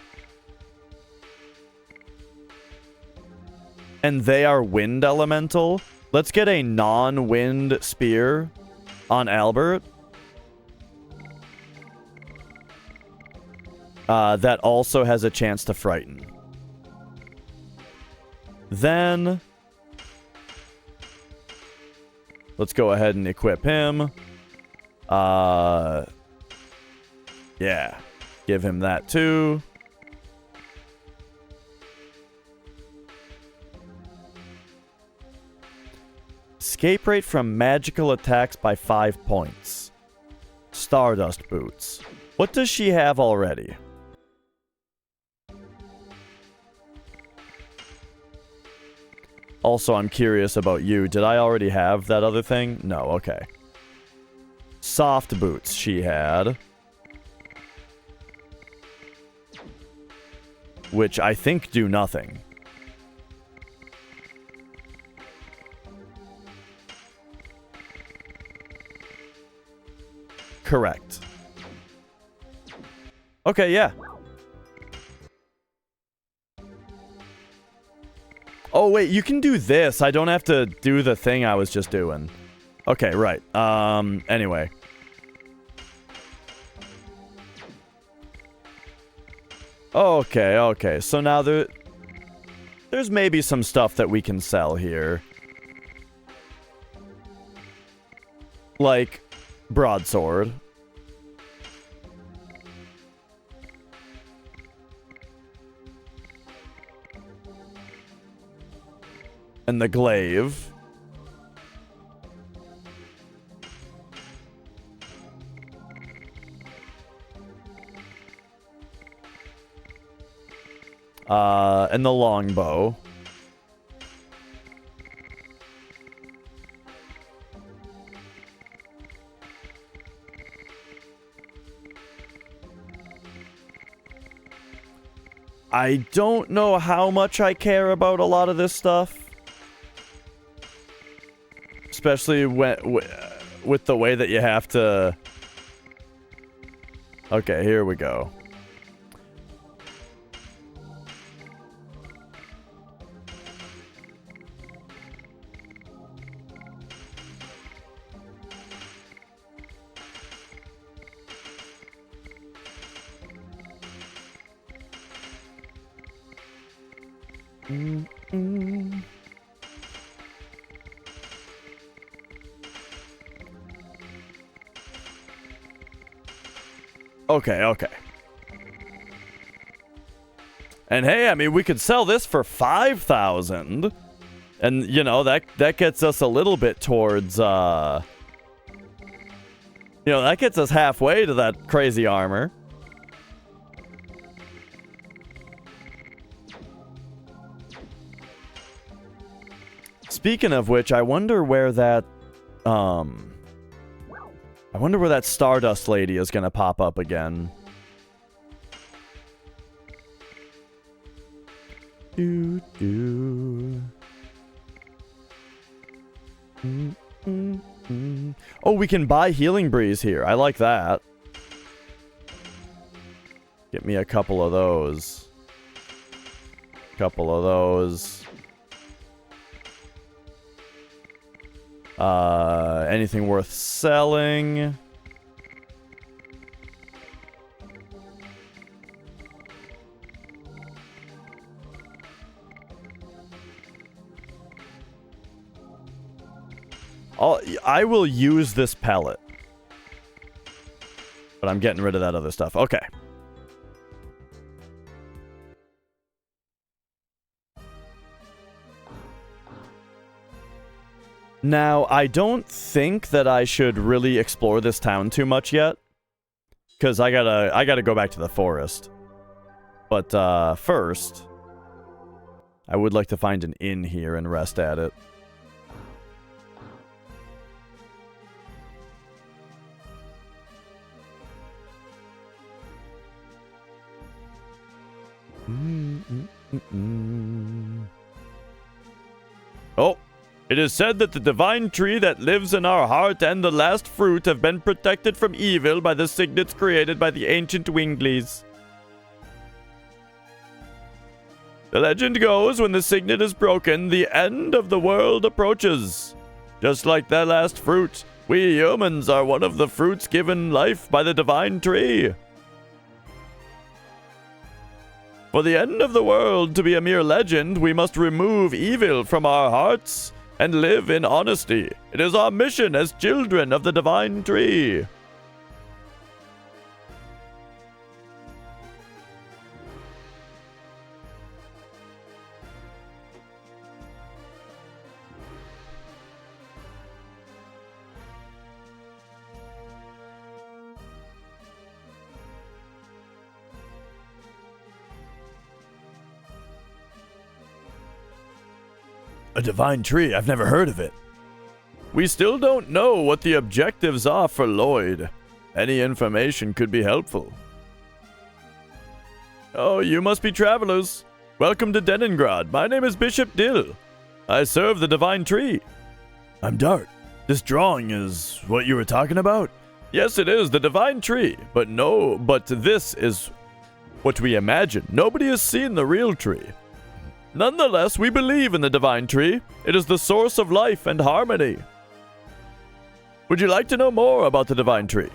and they are wind elemental, let's get a non-wind spear on Albert. That also has a chance to frighten. Then let's go ahead and equip him. Yeah. Give him that too. Escape rate from magical attacks by 5 points. Stardust boots. What does she have already? Also, I'm curious about you. Did I already have that other thing? No, okay. Soft boots she had. Which I think do nothing. Correct. Okay, yeah. Oh, wait, you can do this. I don't have to do the thing I was just doing. Okay, right. Anyway. Okay. So now there's maybe some stuff that we can sell here. Like broadsword. And the glaive. And the longbow. I don't know how much I care about a lot of this stuff. Especially with the way that you have to... Okay, here we go. Okay. And hey, I mean, we could sell this for 5,000. And, you know, that gets us a little bit towards, you know, that gets us halfway to that crazy armor. Speaking of which, I wonder where that, Stardust lady is gonna pop up again. Oh, we can buy Healing Breeze here. I like that. Get me a couple of those. Couple of those. Anything worth selling? I will use this pellet. But I'm getting rid of that other stuff. Okay. Now, I don't think that I should really explore this town too much yet. Because I gotta go back to the forest. But, first, I would like to find an inn here and rest at it. Oh, it is said that the divine tree that lives in our heart and the last fruit have been protected from evil by the signets created by the ancient Winglies. The legend goes, when the signet is broken, the end of the world approaches. Just like that last fruit, we humans are one of the fruits given life by the divine tree. For the end of the world to be a mere legend, we must remove evil from our hearts and live in honesty. It is our mission as children of the divine tree. A divine tree? I've never heard of it. We still don't know what the objectives are for Lloyd. Any information could be helpful. Oh, you must be travelers. Welcome to Denningrad. My name is Bishop Dill. I serve the divine tree. I'm Dart. This drawing is what you were talking about? Yes, it is the divine tree, but this is what we imagine. Nobody has seen the real tree. Nonetheless, we believe in the divine tree. It is the source of life and harmony. Would you like to know more about the divine tree?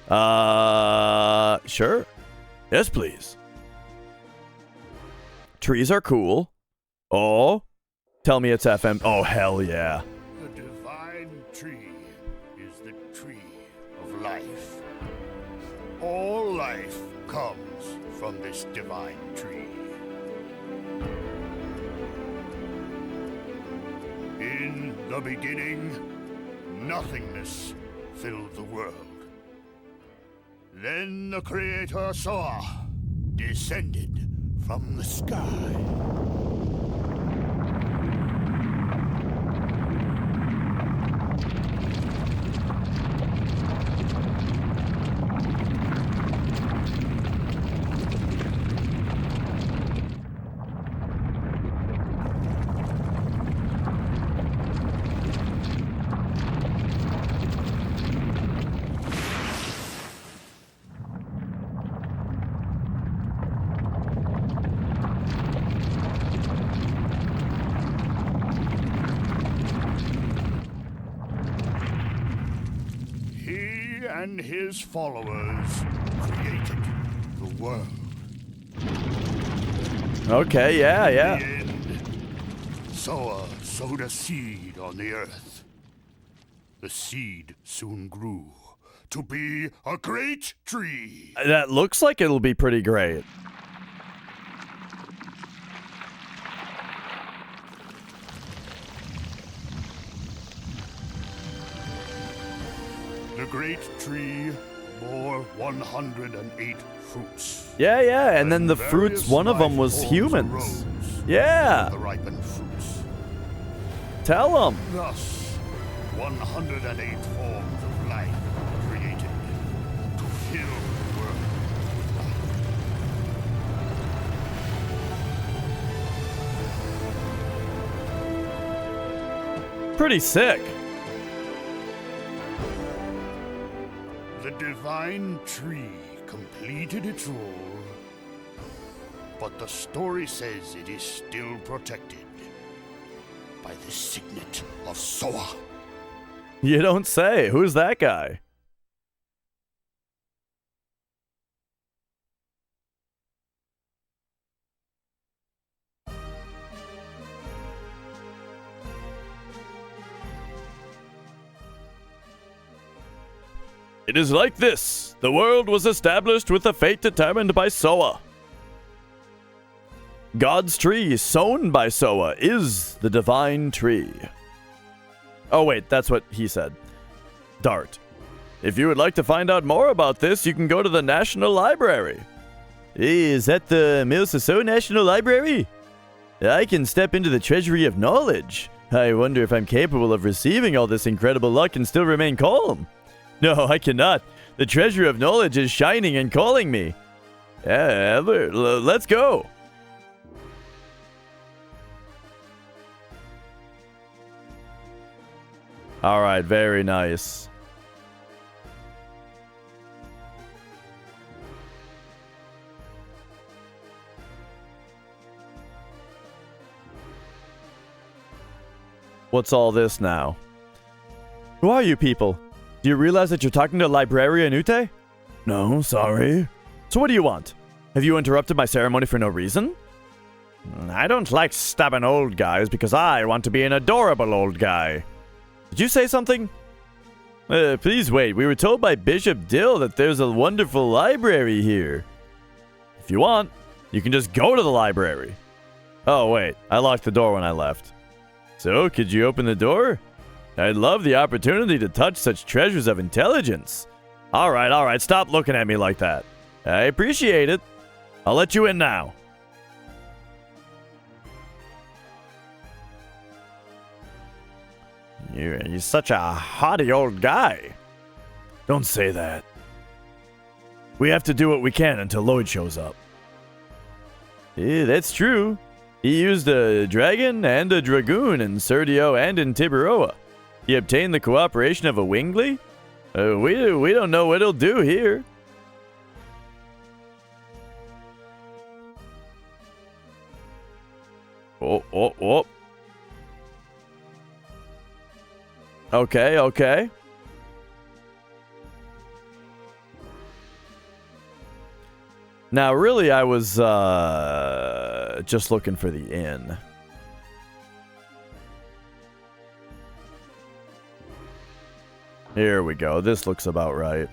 Sure. Yes, please. Trees are cool. Oh, tell me it's FM. Oh, hell yeah. The divine tree is the tree of life. All life comes from this divine tree. In the beginning, nothingness filled the world. Then the Creator saw, descended from the sky. And his followers created the world. Okay, yeah. In the end, Soa sowed a seed on the earth. The seed soon grew to be a great tree. That looks like it'll be pretty great. The great tree bore 108 fruits. Yeah, and then the fruits, Various one of them life was forms humans. arose Yeah. from the ripened fruits. Tell them. Thus, 108 forms of life were created to fill the world with life. Pretty sick. The divine tree completed its role but the story says it is still protected by the signet of Soa. You don't say. Who's that guy? It is like this. The world was established with a fate determined by Soa. God's tree, sown by Soa, is the divine tree. Oh wait, that's what he said. Dart. If you would like to find out more about this, you can go to the National Library. Is that the Milsoso National Library? I can step into the treasury of knowledge. I wonder if I'm capable of receiving all this incredible luck and still remain calm. No, I cannot. The treasure of knowledge is shining and calling me. Let's go. All right, very nice. What's all this now? Who are you people? Do you realize that you're talking to Librarian Ute? No, sorry. So what do you want? Have you interrupted my ceremony for no reason? I don't like stabbing old guys because I want to be an adorable old guy. Did you say something? Please wait. We were told by Bishop Dill that there's a wonderful library here. If you want, you can just go to the library. Oh, wait. I locked the door when I left. So, could you open the door? I'd love the opportunity to touch such treasures of intelligence. All right. Stop looking at me like that. I appreciate it. I'll let you in now. You're such a haughty old guy. Don't say that. We have to do what we can until Lloyd shows up. Yeah, that's true. He used a dragon and a dragoon in Serdio and in Tiburoa. He obtained the cooperation of a Wingley? We don't know what he'll do here. Oh. Okay. Now, really, I was just looking for the inn. Here we go. This looks about right.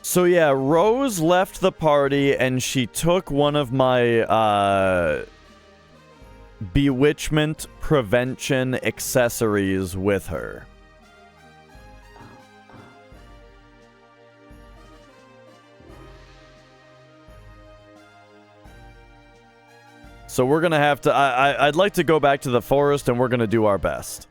So yeah, Rose left the party and she took one of my bewitchment prevention accessories with her. So we're gonna have to, I'd like to go back to the forest and we're gonna do our best.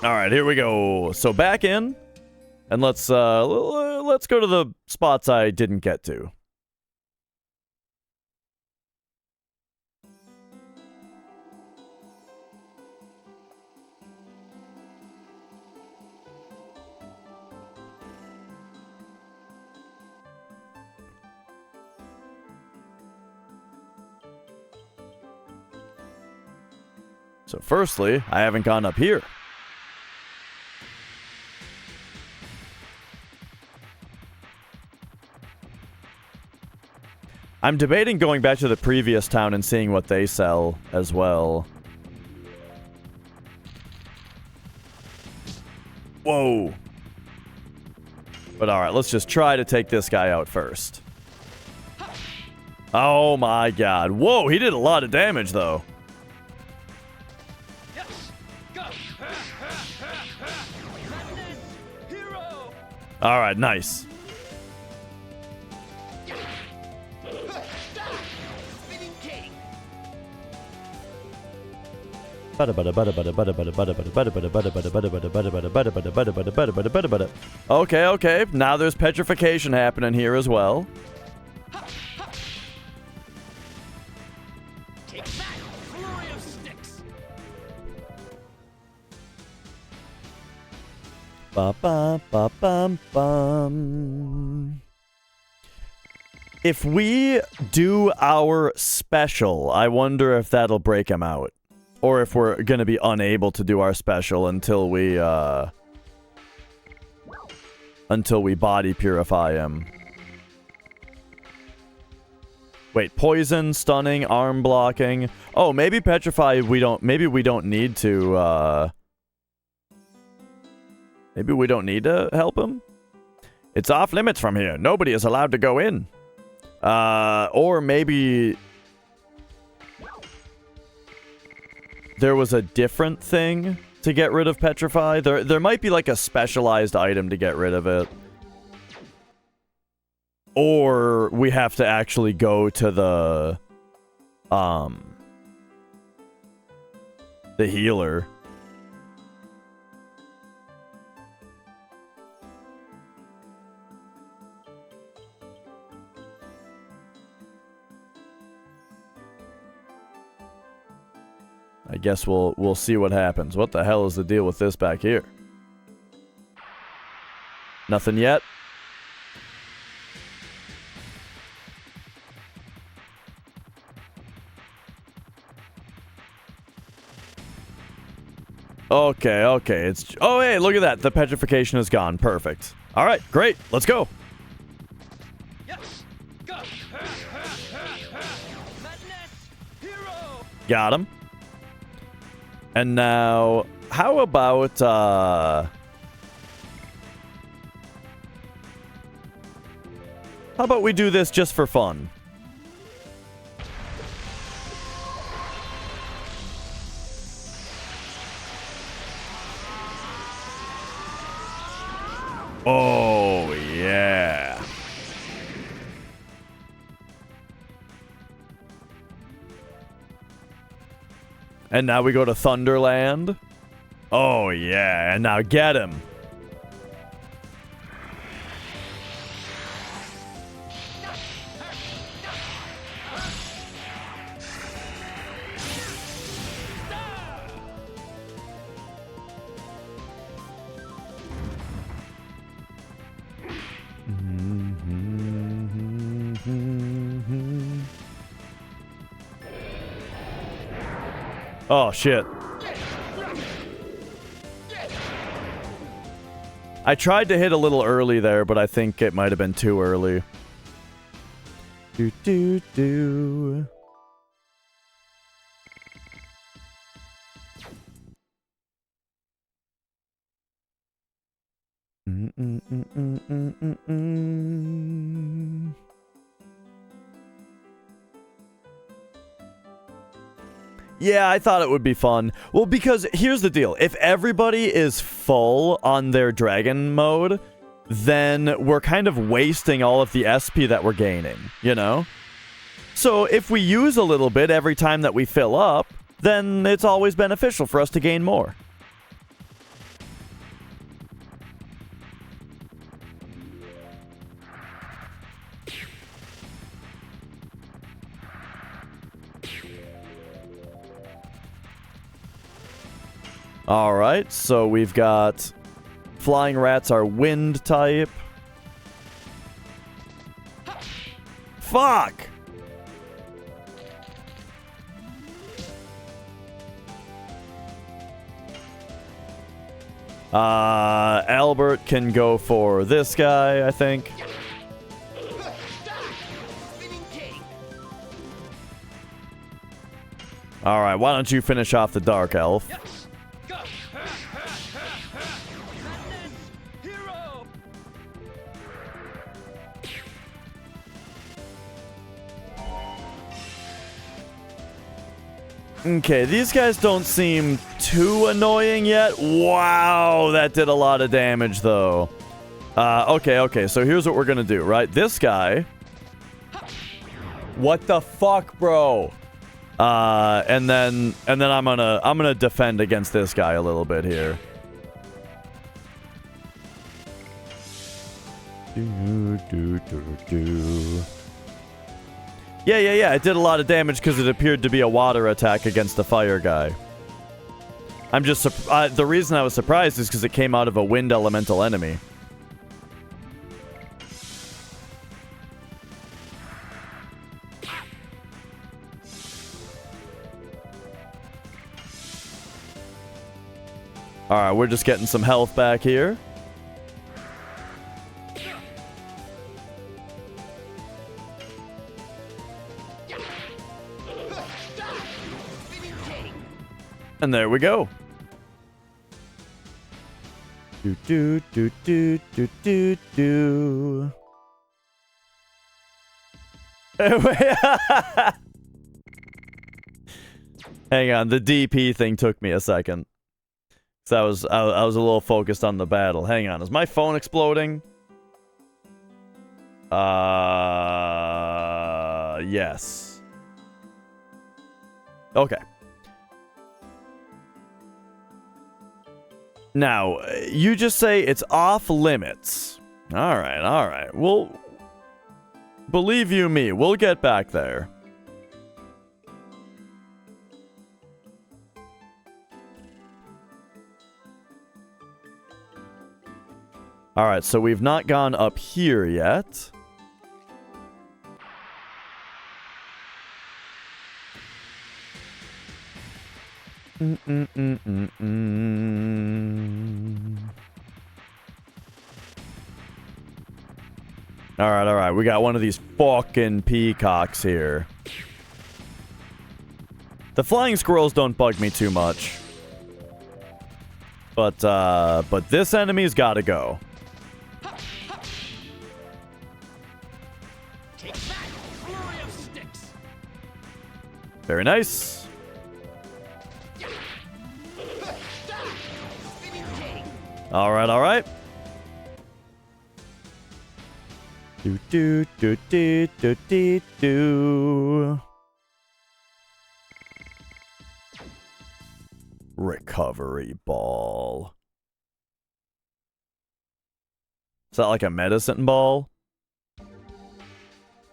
All right, here we go. So back in, and let's go to the spots I didn't get to. So firstly, I haven't gone up here. I'm debating going back to the previous town and seeing what they sell as well. Whoa. But all right, let's just try to take this guy out first. Oh my god. Whoa, he did a lot of damage, though. Yes. Go. Madness. Hero. All right, nice. Spinning king. Okay, okay. Now there's petrification happening here as well. Take that. Flurry of sticks. Ba ba ba bum bum. If we do our special, I wonder if that'll break him out. Or if we're gonna be unable to do our special until we body purify him. Wait, poison, stunning, arm blocking. Oh, maybe petrify maybe we don't need to maybe we don't need to help him? It's off limits from here. Nobody is allowed to go in. Or maybe there was a different thing to get rid of petrify. There might be like a specialized item to get rid of it. Or we have to actually go to the healer. I guess we'll see what happens. What the hell is the deal with this back here? Nothing yet? Okay, okay. Oh, hey, look at that. The petrification is gone. Perfect. All right, great. Let's go. Yes. Go. Madness. Hero. Got him. And now, how about, how about we do this just for fun? Oh, yeah. And now we go to Thunderland. Oh, yeah. And now get him. Oh, shit. I tried to hit a little early there, but I think it might have been too early. Do do do. Yeah, I thought it would be fun. Well, because here's the deal. If everybody is full on their dragon mode, then we're kind of wasting all of the SP that we're gaining, you know? So if we use a little bit every time that we fill up, then it's always beneficial for us to gain more. Alright, so we've got flying rats are wind type. Fuck! Albert can go for this guy, I think. Alright, why don't you finish off the Dark Elf? Okay, these guys don't seem too annoying yet. Wow, that did a lot of damage, though. Okay, so here's what we're gonna do, right? This guy... What the fuck, bro? And then I'm gonna defend against this guy a little bit here. Yeah. It did a lot of damage because it appeared to be a water attack against the fire guy. I'm just the reason I was surprised is because it came out of a wind elemental enemy. Alright, we're just getting some health back here. And there we go. Do. Hang on, the DP thing took me a second. So I was a little focused on the battle. Hang on, is my phone exploding? Yes. Okay. Now, you just say it's off limits. Alright. Well, believe you me, we'll get back there. Alright, so we've not gone up here yet. Alright. We got one of these fucking peacocks here. The flying squirrels don't bug me too much. But this enemy's gotta go. Take that, flurry of sticks. Very nice. Alright. Do. Recovery ball. Is that like a medicine ball?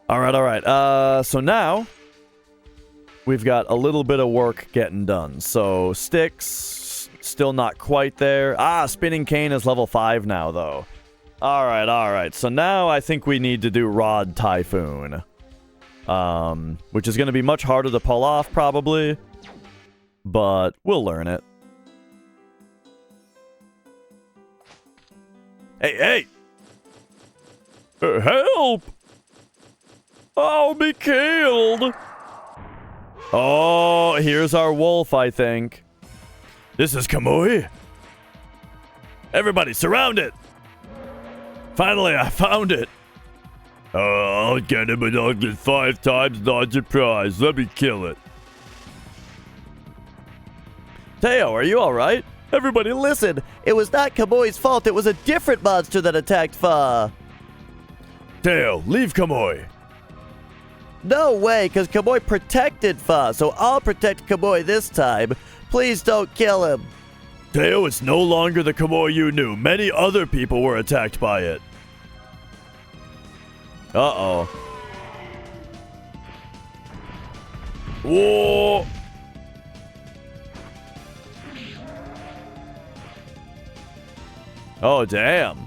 Alright. So now we've got a little bit of work getting done. So sticks, still not quite there. Spinning cane is level 5 now, though. Alright. So now I think we need to do Rod Typhoon. Which is going to be much harder to pull off, probably. But we'll learn it. Hey! Help! I'll be killed! Oh, here's our wolf, I think. This is Kamui. Everybody, surround it! Finally, I found it. I'll get him and I'll get 5 times dodge prize. Let me kill it. Teo, are you alright? Everybody listen! It was not Kamui's fault, it was a different monster that attacked Fa! Teo, leave Kamui. No way, because Kamui protected Fa, so I'll protect Kamui this time. Please don't kill him. Teo, it's no longer the Kamui you knew. Many other people were attacked by it. Uh-oh. Whoa! Oh, damn.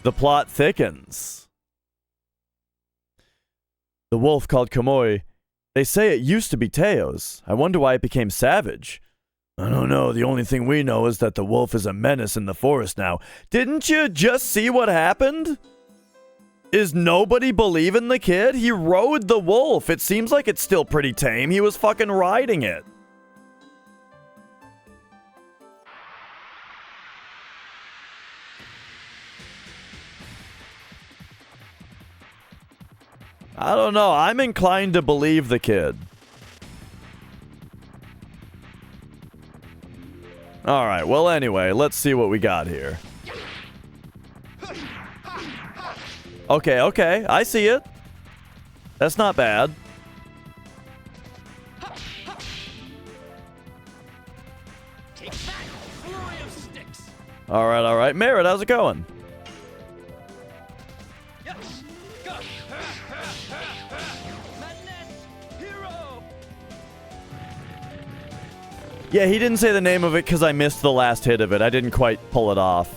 The plot thickens. The wolf called Kamui. They say it used to be Teo's. I wonder why it became savage. I don't know. The only thing we know is that the wolf is a menace in the forest now. Didn't you just see what happened? Is nobody believing the kid? He rode the wolf. It seems like it's still pretty tame. He was fucking riding it. I don't know. I'm inclined to believe the kid. Alright, well anyway, let's see what we got here. Okay, okay, I see it. That's not bad. Take that, flurry of sticks. Alright, alright. Merritt, how's it going? Yes. Go. Madness. Hero. Yeah, he didn't say the name of it because I missed the last hit of it. I didn't quite pull it off.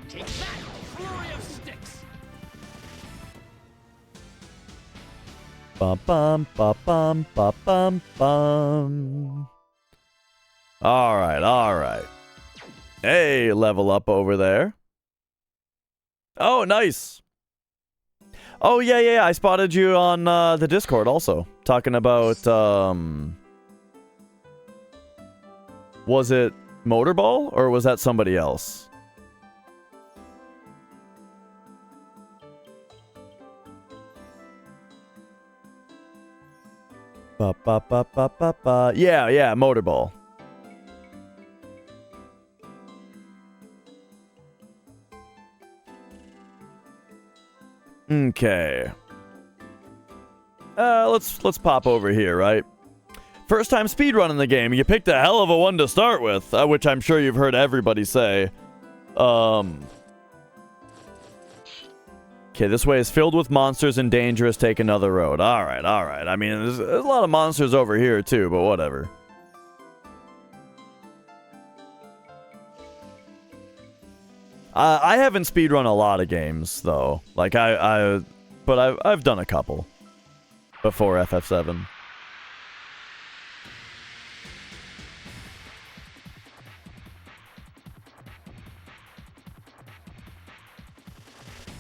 Take that, flurry of sticks. Bum bum ba bum ba bum bum. Alright, alright. Hey, level up over there. Oh, nice. Oh, yeah, yeah, I spotted you on the Discord also. Talking about, was it Motorball, or was that somebody else? Ba ba ba ba ba ba. Yeah, yeah, Motorball. Okay. Let's pop over here, right? First time speedrunning the game. You picked a hell of a one to start with, which I'm sure you've heard everybody say. Okay, this way is filled with monsters and dangerous. Take another road. Alright, alright. I mean, there's a lot of monsters over here too, but whatever. I haven't speedrun a lot of games, though. Like, but I've done a couple before FF7.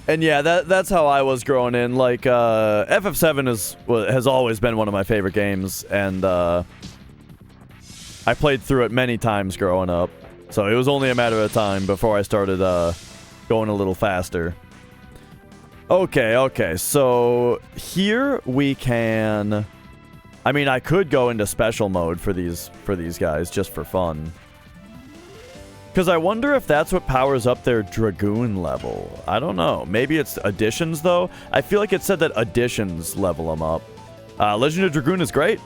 And yeah, that's how I was growing in. Like, FF7 has always been one of my favorite games, and I played through it many times growing up. So it was only a matter of time before I started going a little faster. Okay, okay, so here we can... I mean, I could go into special mode for these guys, just for fun. Because I wonder if that's what powers up their Dragoon level. I don't know. Maybe it's additions, though. I feel like it said that additions level them up. Legend of Dragoon is great.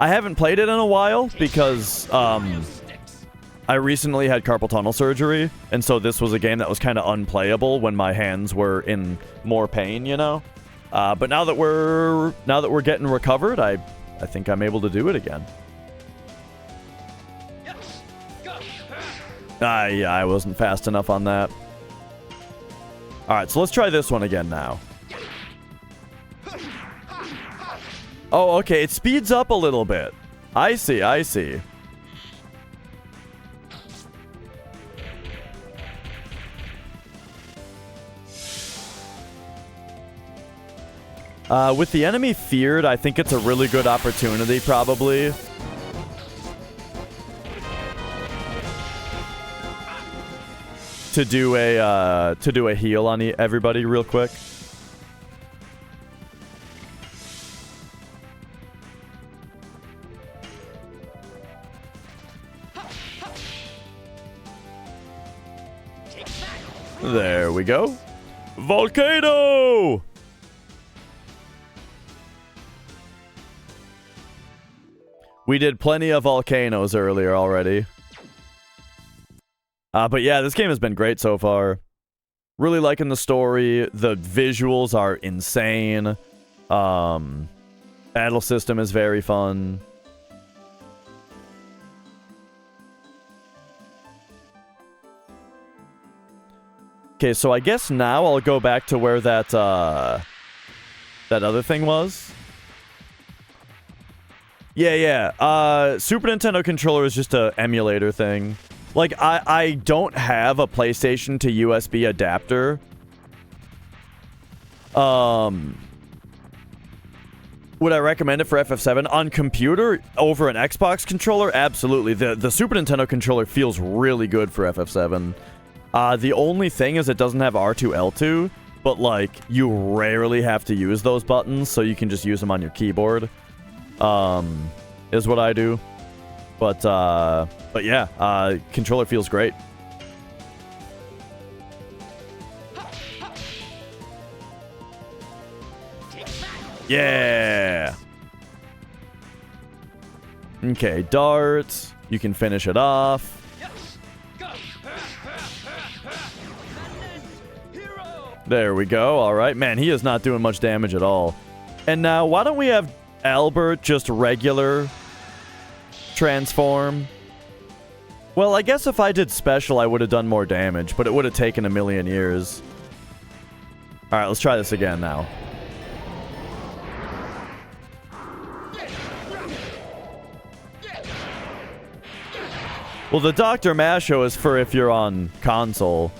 I haven't played it in a while because I recently had carpal tunnel surgery, and so this was a game that was kind of unplayable when my hands were in more pain, you know. But now that we're getting recovered, I think I'm able to do it again. Yeah, I wasn't fast enough on that. All right, so let's try this one again now. Oh, okay, it speeds up a little bit. I see, I see. With the enemy feared, I think it's a really good opportunity, probably. To do a heal on everybody real quick. There we go. Volcano! We did plenty of volcanoes earlier already. But yeah, this game has been great so far. Really liking the story. The visuals are insane. Battle system is very fun. Okay, so I guess now I'll go back to where that other thing was. Yeah, yeah. Super Nintendo controller is just a emulator thing. Like, I don't have a PlayStation to USB adapter. Would I recommend it for FF7 on computer over an Xbox controller? Absolutely. The Super Nintendo controller feels really good for FF7. The only thing is it doesn't have R2L2, but like you rarely have to use those buttons, so you can just use them on your keyboard. Is what I do. But yeah, controller feels great. Yeah. Okay, dart. You can finish it off. There we go. All right. Man, he is not doing much damage at all. And now, why don't we have Albert just regular transform? Well, I guess if I did special, I would have done more damage, but it would have taken a million years. All right, let's try this again now. Well, the Dr. Masho is for if you're on console.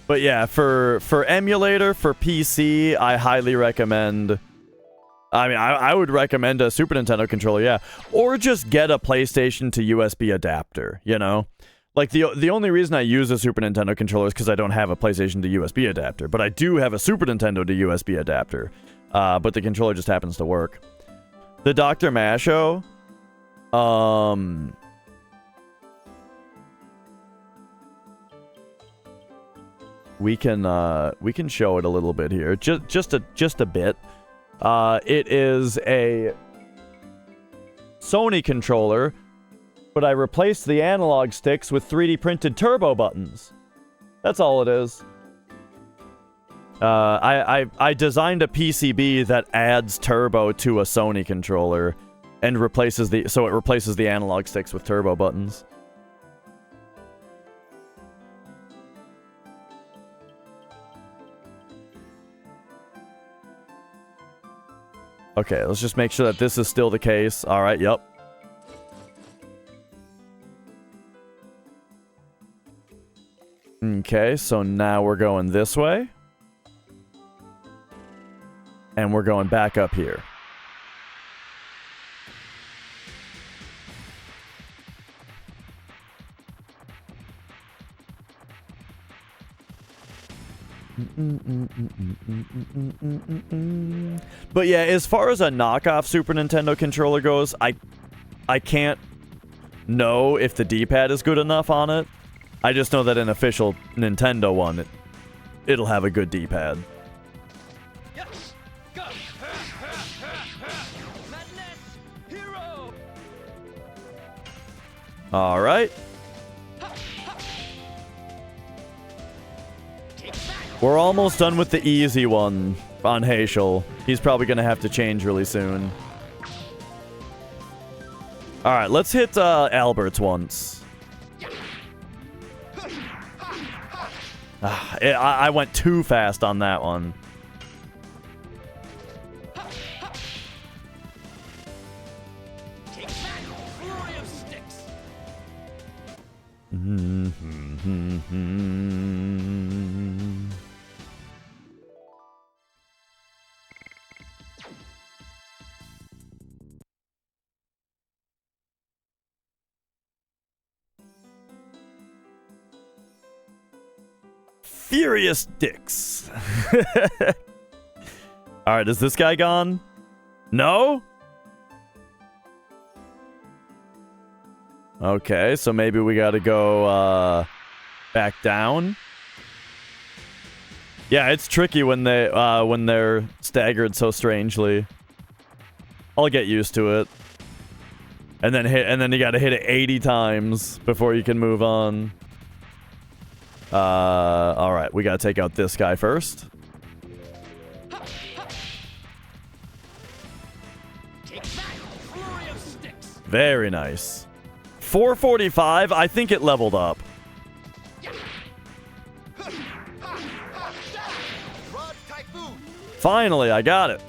But yeah, for emulator, for PC, I highly recommend... I mean, I would recommend a Super Nintendo controller, yeah. Or just get a PlayStation to USB adapter, you know? Like, the only reason I use a Super Nintendo controller is because I don't have a PlayStation to USB adapter. But I do have a Super Nintendo to USB adapter. But the controller just happens to work. The Dr. Masho... We can show it a little bit here, just a bit. It is a Sony controller, but I replaced the analog sticks with 3D printed turbo buttons. That's all it is. I designed a PCB that adds turbo to a Sony controller and replaces the analog sticks with turbo buttons. Okay, let's just make sure that this is still the case. All right, yep. Okay, so now we're going this way. And we're going back up here. But yeah, as far as a knockoff Super Nintendo controller goes, I can't know if the D-pad is good enough on it. I just know that an official Nintendo one, it'll have a good D-pad. All right. We're almost done with the easy one on Heschel. He's probably going to have to change really soon. Alright, let's hit Albert's once. I went too fast on that one. Furious dicks. Alright, is this guy gone? No? Okay, so maybe we gotta go back down. Yeah, it's tricky when they're staggered so strangely. I'll get used to it. And then you gotta hit it 80 times before you can move on. Alright, we gotta take out this guy first. Very nice. 445, I think it leveled up. Finally, I got it.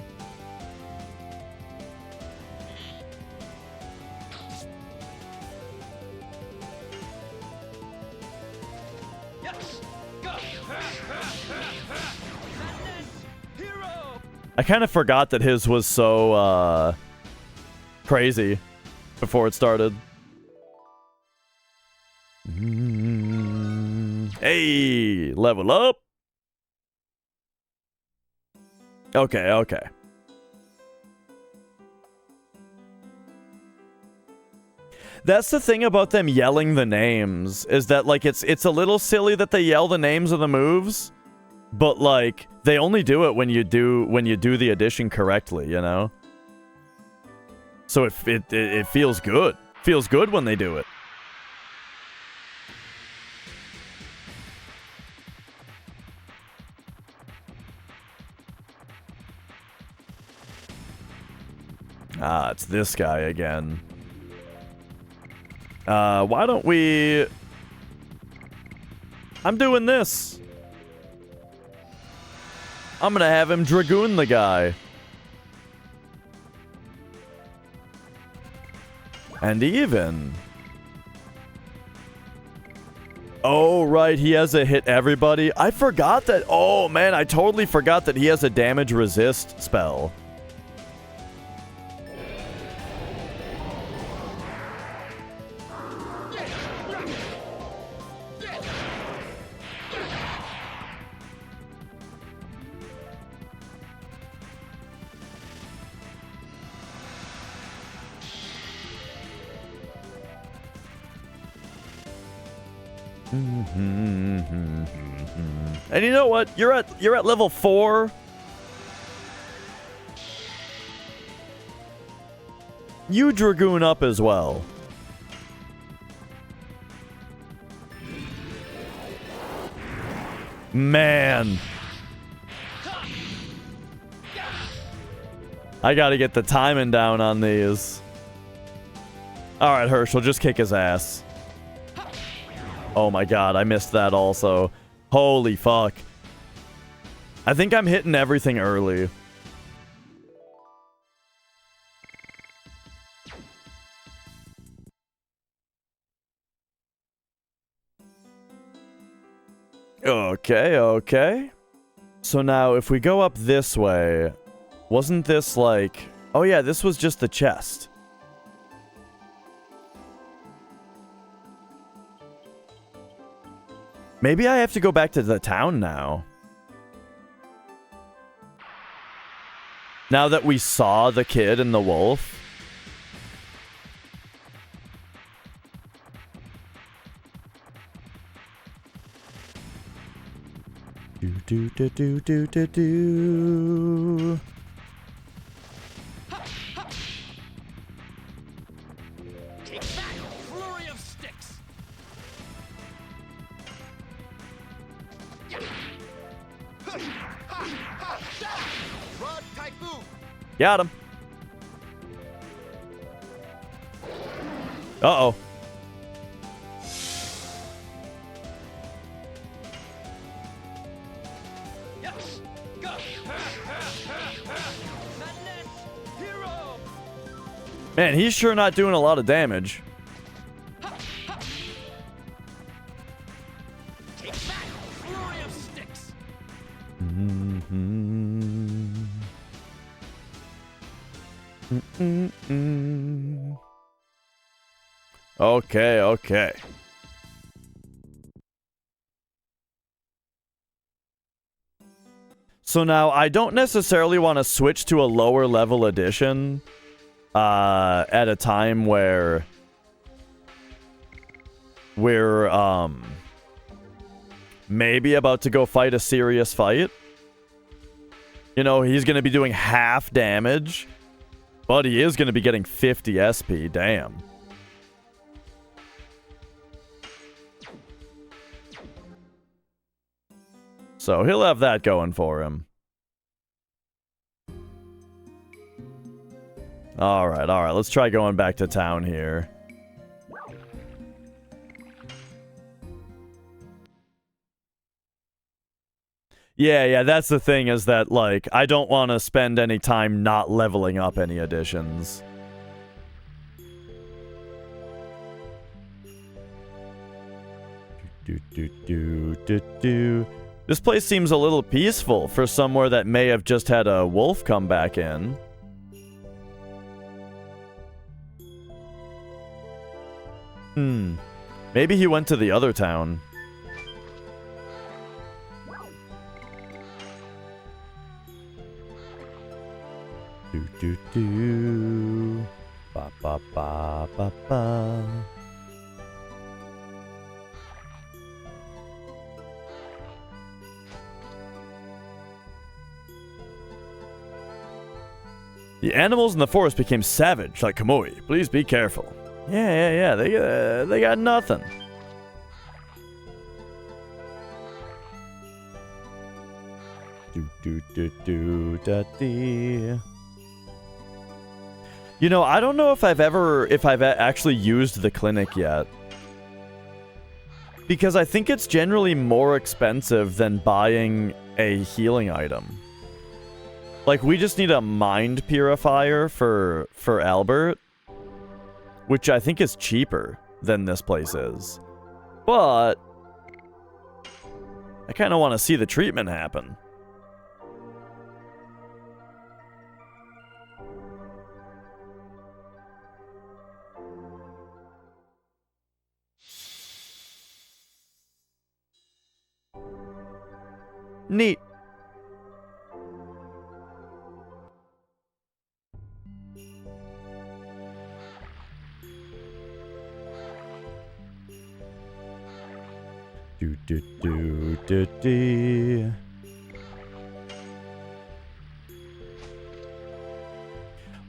I kind of forgot that his was so, crazy before it started. Hey, level up. Okay, okay. That's the thing about them yelling the names, is that, like, it's a little silly that they yell the names of the moves, but, like, they only do it when you do the addition correctly, you know? So it feels good. Feels good when they do it. Ah, it's this guy again. Why don't we... I'm doing this. I'm gonna have him Dragoon the guy. And even... Oh, right, he has a hit everybody. I forgot that... Oh, man, I totally forgot that he has a damage resist spell. And you know what? You're at level 4. You Dragoon up as well. Man. I gotta get the timing down on these. Alright, Herschel, just kick his ass. Oh my god, I missed that also. Holy fuck. I think I'm hitting everything early. Okay, okay. So now, if we go up this way, wasn't this like... Oh yeah, this was just the chest. Maybe I have to go back to the town now. Now that we saw the kid and the wolf. Do do do do do do do. Take that, flurry of sticks. Rod typhoon. Got him. Uh-oh. Yes. Go. Madness. Hero. Man, he's sure not doing a lot of damage. Take that, flurry of sticks. Okay, okay. So now, I don't necessarily want to switch to a lower level edition at a time where we're maybe about to go fight a serious fight. You know, he's going to be doing half damage, but he is going to be getting 50 SP. Damn. So he'll have that going for him. Alright, alright. Let's try going back to town here. Yeah, that's the thing, is that, like, I don't want to spend any time not leveling up any additions. Do. This place seems a little peaceful for somewhere that may have just had a wolf come back in. Maybe he went to the other town. Do. Ba ba ba ba ba. The animals in the forest became savage, like Kamui. Please be careful. Yeah. They got nothing. Da-dee. You know, I don't know if I've actually used the clinic yet. Because I think it's generally more expensive than buying a healing item. Like, we just need a mind purifier for Albert, which I think is cheaper than this place is. But I kind of want to see the treatment happen. Neat. Do.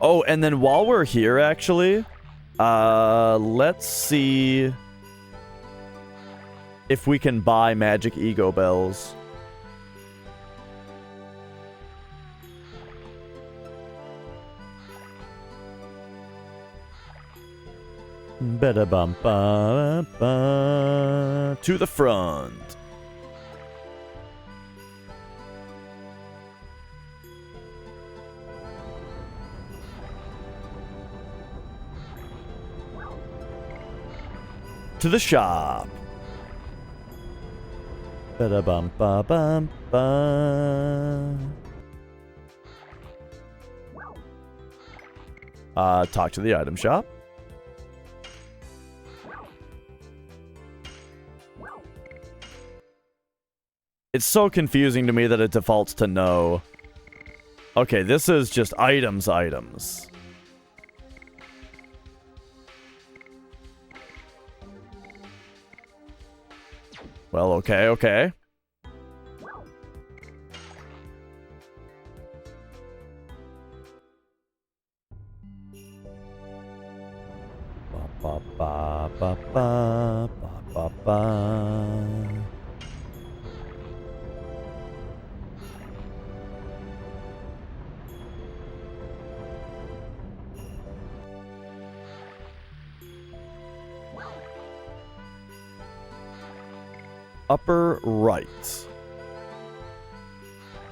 Oh, and then while we're here, actually, let's see if we can buy magic ego bells. Ba-da-bum-ba-ba. To the front. To the shop. Ba-da-bum-ba-bum-ba. Talk to the item shop. It's so confusing to me that it defaults to no. Okay, this is just items. Well, okay. Ba-ba-ba-ba-ba-ba-ba. Upper right.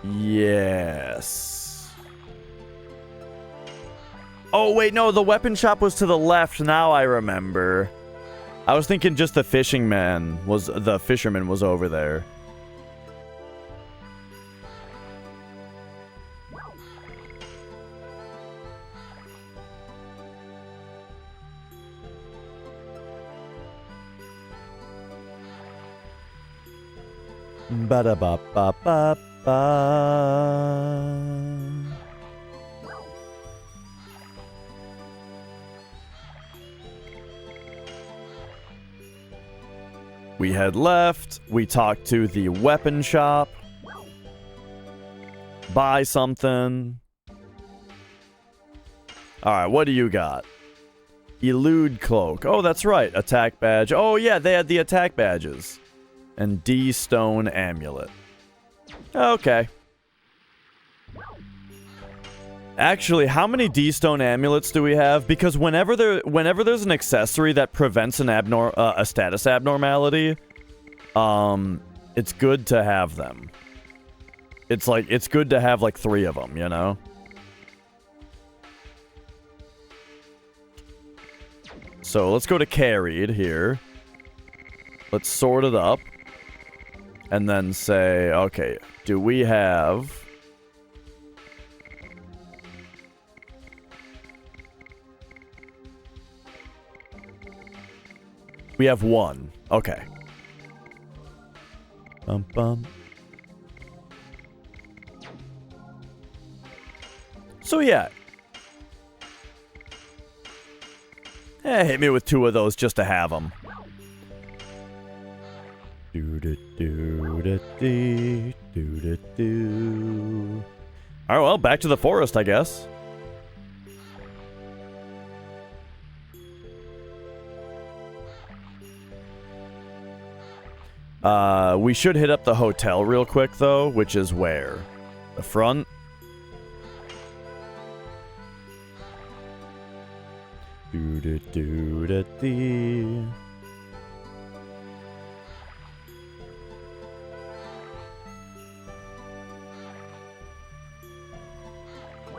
Yes. Oh, wait, no, the weapon shop was to the left. Now I remember. I was thinking just the fisherman was over there. Ba-da-ba-ba-ba-ba. We head left. We talk to the weapon shop. Buy something. Alright, what do you got? Elude cloak. Oh, that's right. Attack badge. Oh, yeah, they had the attack badges. And D-stone amulet. Okay. Actually, how many D-stone amulets do we have? Because whenever there's an accessory that prevents a status abnormality, it's good to have them. It's good to have like 3 of them, you know? So let's go to carried here. Let's sort it up. and then say, okay, do we have... We have one. Okay. Bum bum. So yeah. Hit me with 2 of those just to have them. Alright, well, back to the forest, I guess. We should hit up the hotel real quick, though, which is where? The front?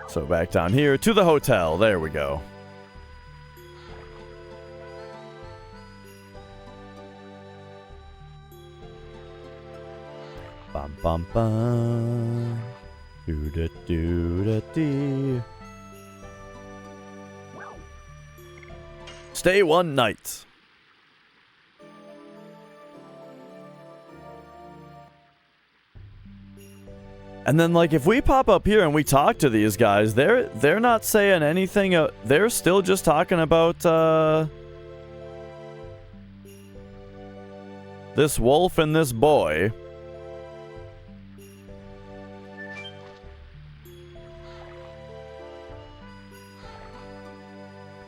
So back down here to the hotel. There we go. Bum bum bum. Dee. Stay one night. And then, like, if we pop up here and we talk to these guys, they're not saying anything. They're still just talking about this wolf and this boy.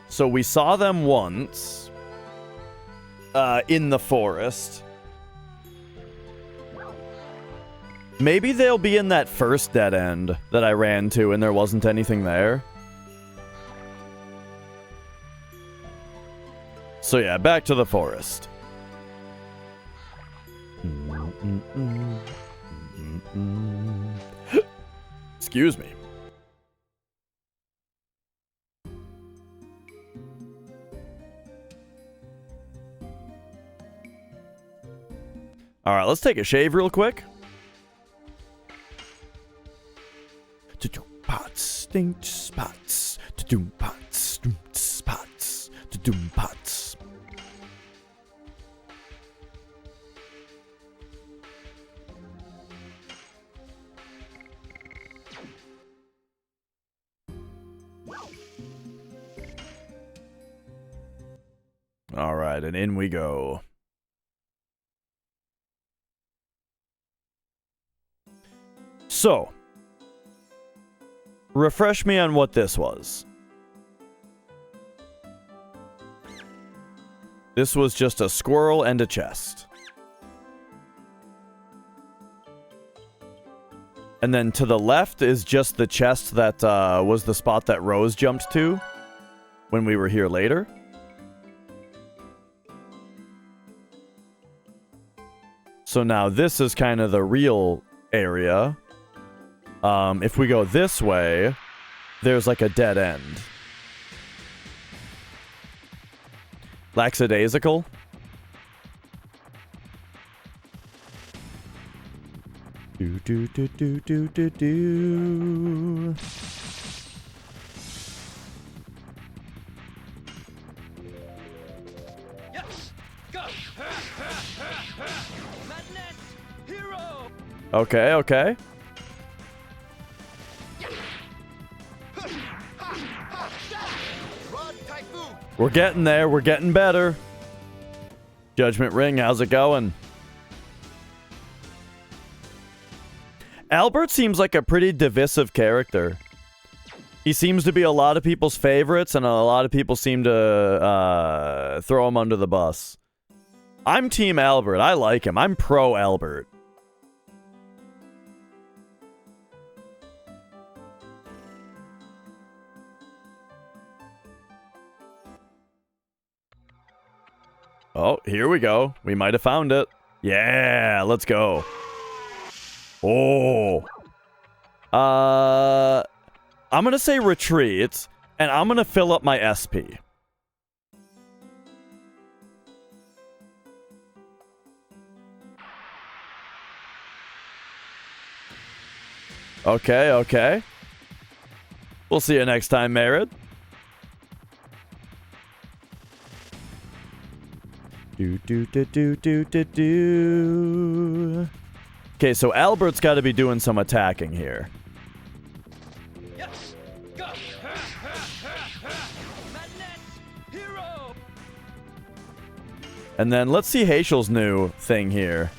So we saw them once in the forest. Maybe they'll be in that first dead end that I ran to and there wasn't anything there. So yeah, back to the forest. Excuse me. Alright, let's take a shave real quick. Pots, stink spots, pots, spots, pots. Alright, and in we go. So, refresh me on what this was. This was just a squirrel and a chest. And then to the left is just the chest that was the spot that Rose jumped to when we were here later. So now this is kind of the real area. If we go this way, there's like a dead end. Lackadaisical. Do. Yes! Go! Madness! Hero! Okay, okay. We're getting there. We're getting better. Judgment Ring, how's it going? Albert seems like a pretty divisive character. He seems to be a lot of people's favorites, and a lot of people seem to throw him under the bus. I'm Team Albert. I like him. I'm pro Albert. Oh, here we go. We might have found it. Yeah, let's go. Oh. I'm going to say retreat, and I'm going to fill up my SP. Okay, okay. We'll see you next time, Merit. Do. Okay, so Albert's got to be doing some attacking here. Yes. Go. Madness. Hero. And then let's see Haechel's new thing here.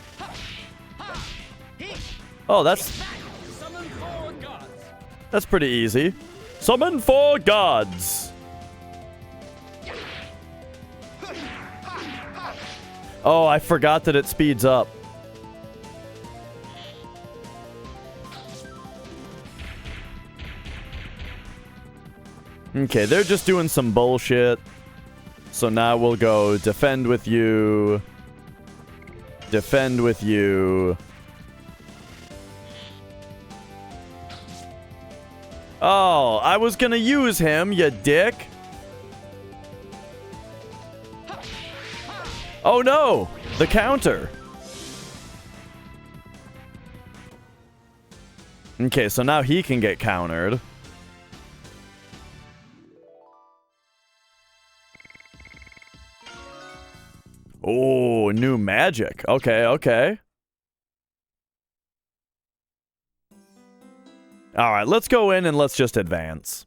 Oh, that's Summon 4 gods. that's pretty easy. Summon 4 gods. Oh, I forgot that it speeds up. Okay, they're just doing some bullshit. So now we'll go defend with you. Defend with you. Oh, I was gonna use him, you dick. Oh no! The counter! Okay, so now he can get countered. Oh, new magic. Okay, okay. Alright, let's go in and let's just advance.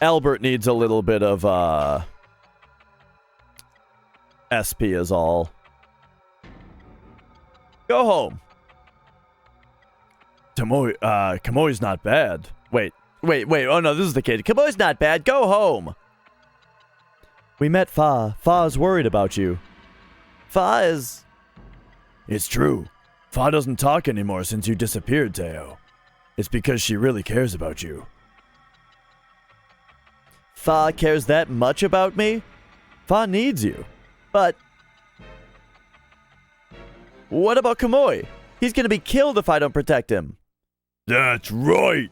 Albert needs a little bit of, SP is all. Go home. Kamui's not bad. Wait. Oh no, this is the kid. Kamui's not bad. Go home. We met Fa. Fa's worried about you. Fa is... It's true. Fa doesn't talk anymore since you disappeared, Teo. It's because she really cares about you. Fa cares that much about me? Fa needs you. But... what about Kamui? He's gonna be killed if I don't protect him. That's right.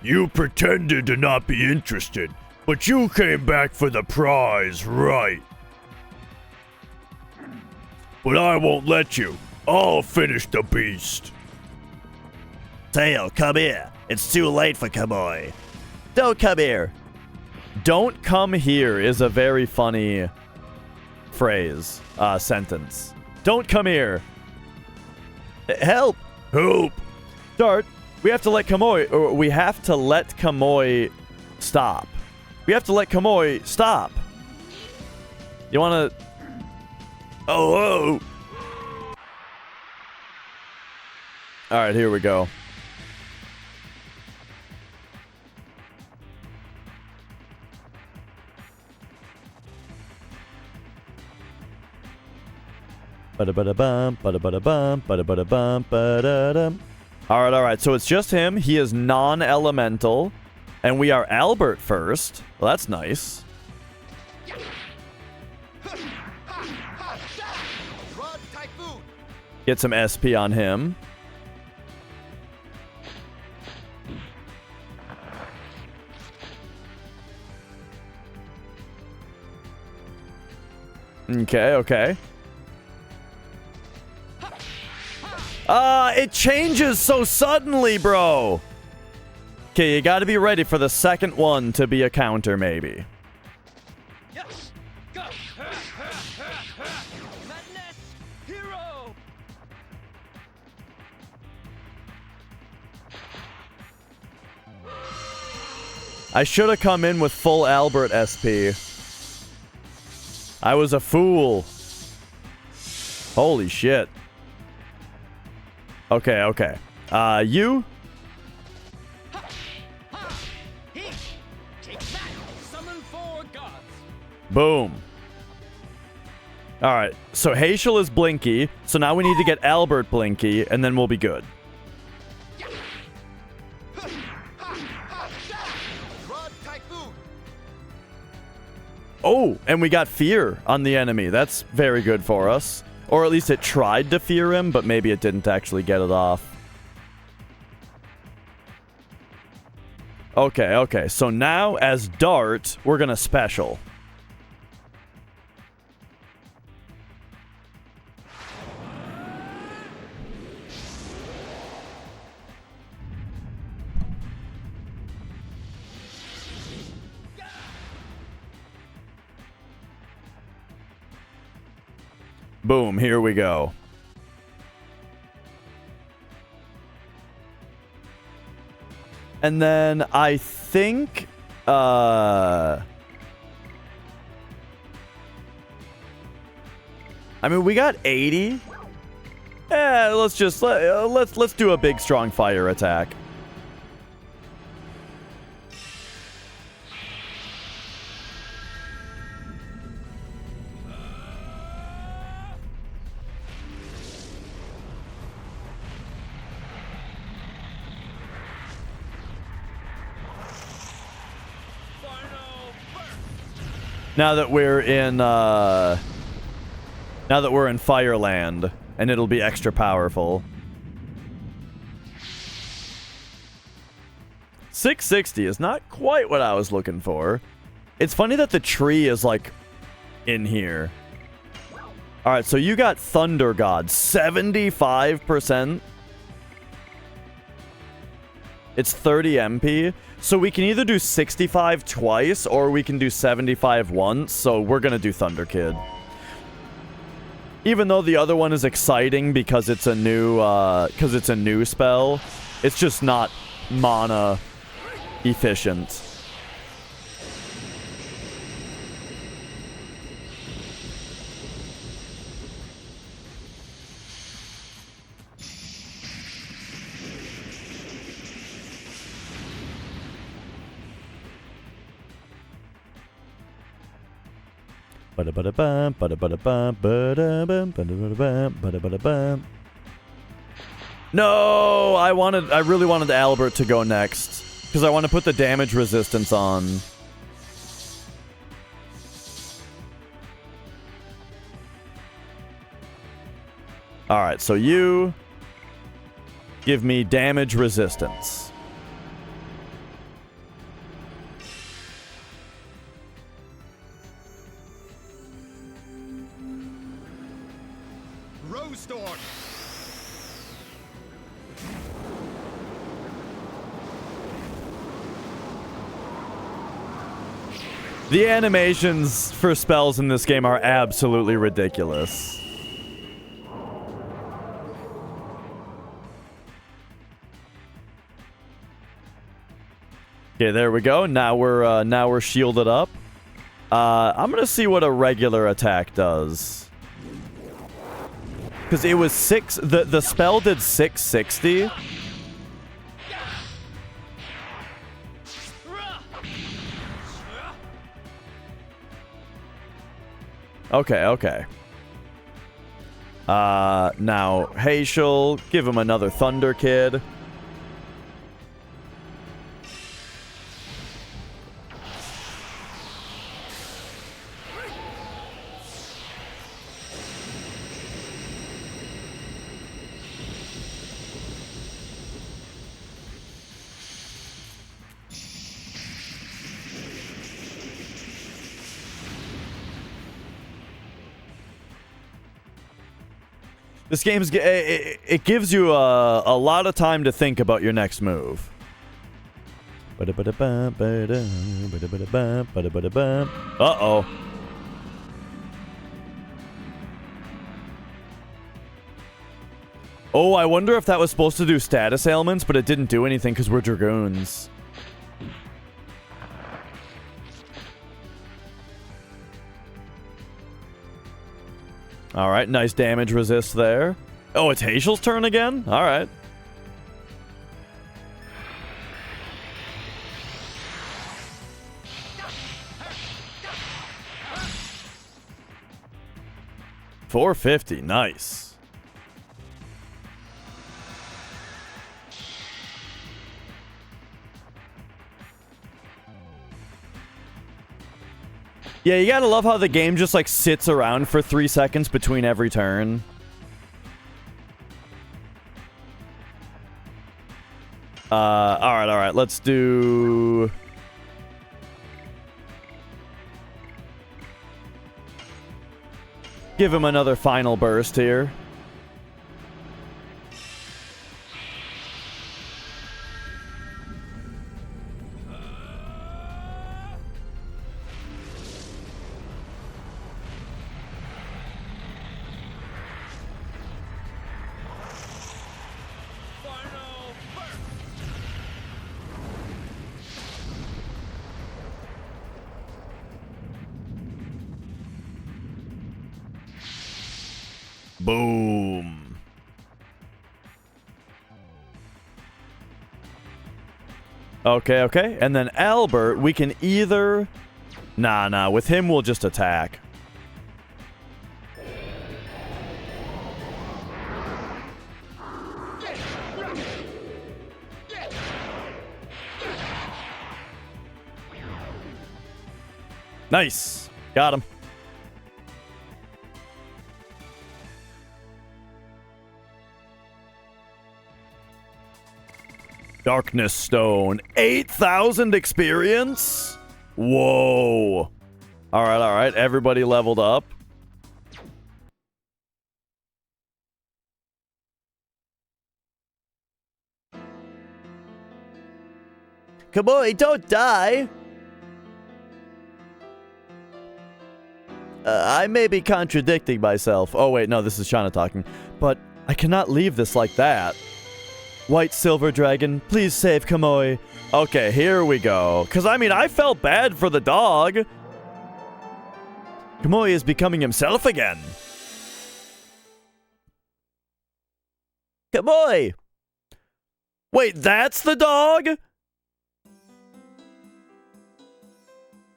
You pretended to not be interested, but you came back for the prize, right? But I won't let you. I'll finish the beast. Teo, come here. It's too late for Kamui. Don't come here. Don't come here is a very funny phrase, sentence. Don't come here. Help! Help! Dart, we have to let Kamui stop. We have to let Kamui stop. You wanna... Oh! Alright, here we go. Ba-da-ba-da-bum, ba-da-ba-da-bum, ba-da-ba-da-bum, ba-da-dum. Alright, so it's just him. He is non-elemental. And we are Albert first. Well, that's nice. Get some SP on him. Okay. It changes so suddenly, bro. Okay, you gotta be ready for the second one to be a counter, maybe. Yes. Go. Madness. Hero. I should have come in with full Albert SP. I was a fool. Holy shit. Okay. You? Take that. Summon 4 gods. Boom. Alright, so Haecel is Blinky, so now we need to get Albert Blinky, and then we'll be good. Oh, and we got fear on the enemy. That's very good for us. Or at least it tried to fear him, but maybe it didn't actually get it off. Okay. So now, as Dart, we're gonna special. Boom, here we go. And then I think I mean, we got 80. Let's just let's do a big strong fire attack. Now that we're in Fireland, and it'll be extra powerful. 660 is not quite what I was looking for. It's funny that the tree is like in here. All right, so you got Thunder God, 75%. It's 30 MP. So we can either do 65 twice or we can do 75 once. So we're going to do Thunder Kid. Even though the other one is exciting because it's a new spell, it's just not mana efficient. No, I really wanted Albert to go next because I want to put the damage resistance on. All right, so you give me damage resistance. Rose-Storm! The animations for spells in this game are absolutely ridiculous. Okay, there we go. Now we're shielded up. I'm gonna see what a regular attack does. Because it was the spell did 660. Okay. Now, Haishel, give him another Thunder Kid. This game's it gives you a lot of time to think about your next move. Uh-oh. Oh, I wonder if that was supposed to do status ailments, but it didn't do anything because we're Dragoons. All right, nice damage resist there. Oh, it's Haishel's turn again? All right. $450, nice. Yeah, you gotta love how the game just like sits around for 3 seconds between every turn. All right. Let's do... Give him another final burst here. Boom. Okay, okay. And then Albert, we can either... Nah, with him we'll just attack. Nice. Got him. Darkness Stone. 8,000 experience? Whoa. All right. Everybody leveled up. Come on, don't die. I may be contradicting myself. Oh, wait, no, this is Shauna talking. But I cannot leave this like that. White Silver Dragon, please save Kamui. Okay, here we go. Because, I mean, I felt bad for the dog. Kamui is becoming himself again. Kamui! Wait, that's the dog?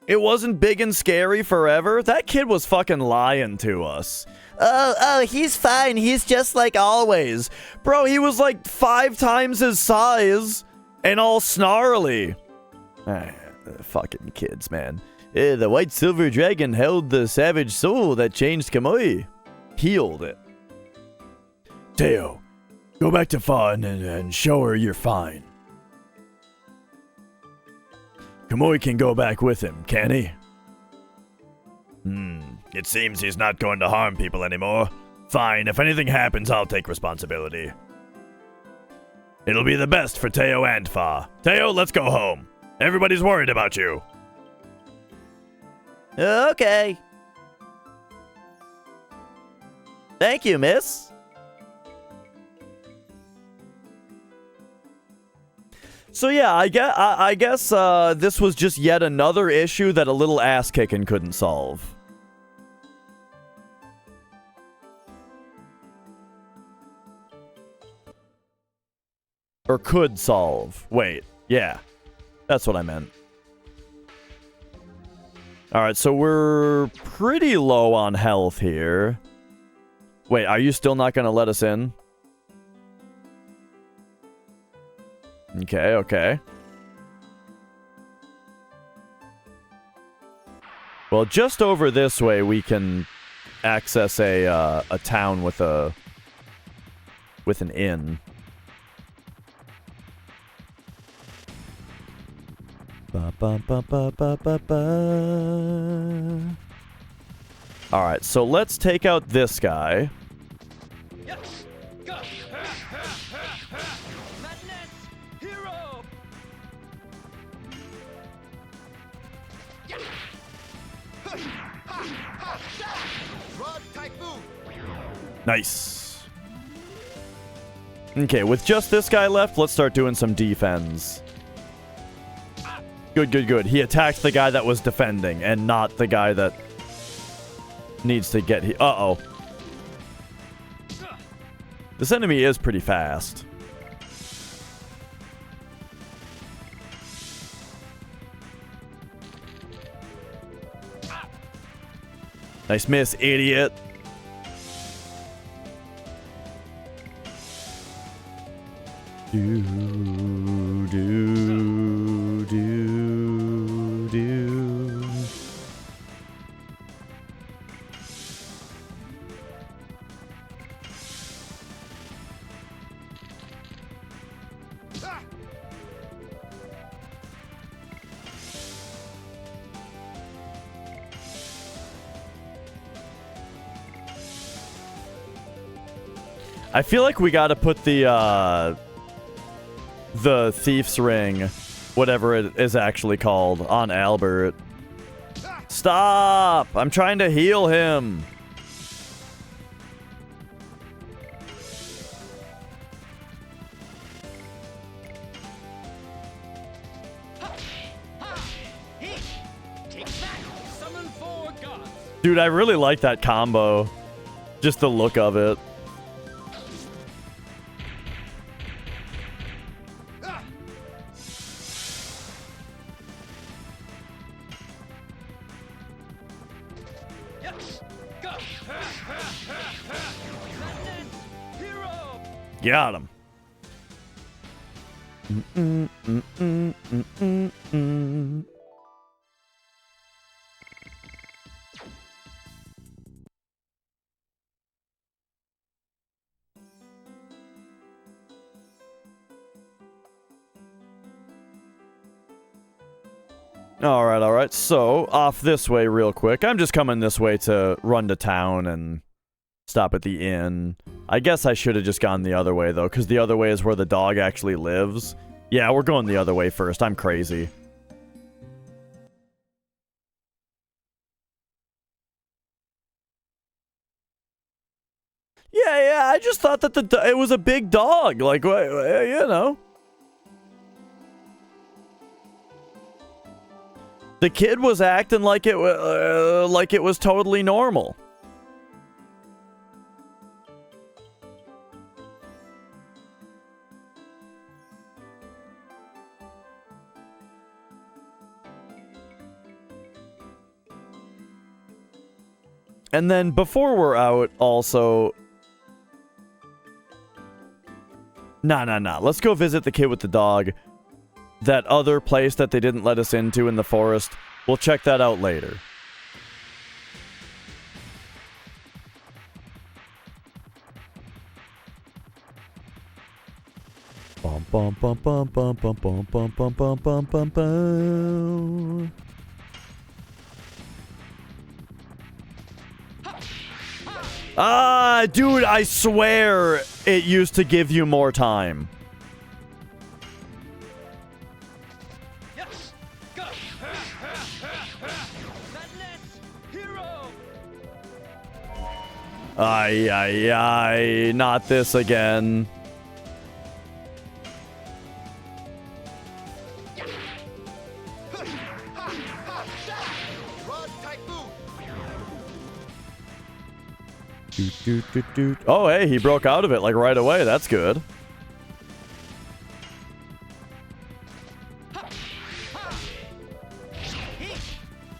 It wasn't big and scary forever? That kid was fucking lying to us. Oh, he's fine. He's just like always. Bro, he was like 5 times his size and all snarly. Fucking kids, man. The White Silver Dragon held the savage soul that changed Kamui. Healed it. Teo, go back to Fawn and show her you're fine. Kamui can go back with him, can he? It seems he's not going to harm people anymore. Fine, if anything happens, I'll take responsibility. It'll be the best for Teo and Fa. Teo, let's go home. Everybody's worried about you. Okay. Thank you, miss. So yeah, I guess this was just yet another issue that a little ass-kicking couldn't solve. Or could solve. Wait, yeah. That's what I meant. Alright, so we're pretty low on health here. Wait, are you still not gonna let us in? Okay. Well, just over this way we can access a town with an inn. Alright, so let's take out this guy. Yes. Go. Madness. Hero. Rod Typhoon. Nice. Okay, with just this guy left, let's start doing some defense. Good. He attacked the guy that was defending, and not the guy that needs to get... Uh-oh. This enemy is pretty fast. Nice miss, idiot. I feel like we gotta put the thief's ring, whatever it is actually called, on Albert. Stop! I'm trying to heal him. Dude, I really like that combo. Just the look of it. Yes. Go. Madness. Hero. Got him. All right. So, off this way real quick. I'm just coming this way to run to town and stop at the inn. I guess I should have just gone the other way, though, because the other way is where the dog actually lives. Yeah, we're going the other way first. I'm crazy. Yeah, I just thought that it was a big dog. Like, you know. The kid was acting like it was totally normal. And then before we're out, also... Nah. Let's go visit the kid with the dog. That other place that they didn't let us into in the forest. We'll check that out later. Bum bum bum bum bum bum bum bum bum bum bum bum bum. Ah, dude, I swear it used to give you more time. Yes. Go. Madness. Hero. Ay, not this again. Oh, hey, he broke out of it like right away. That's good.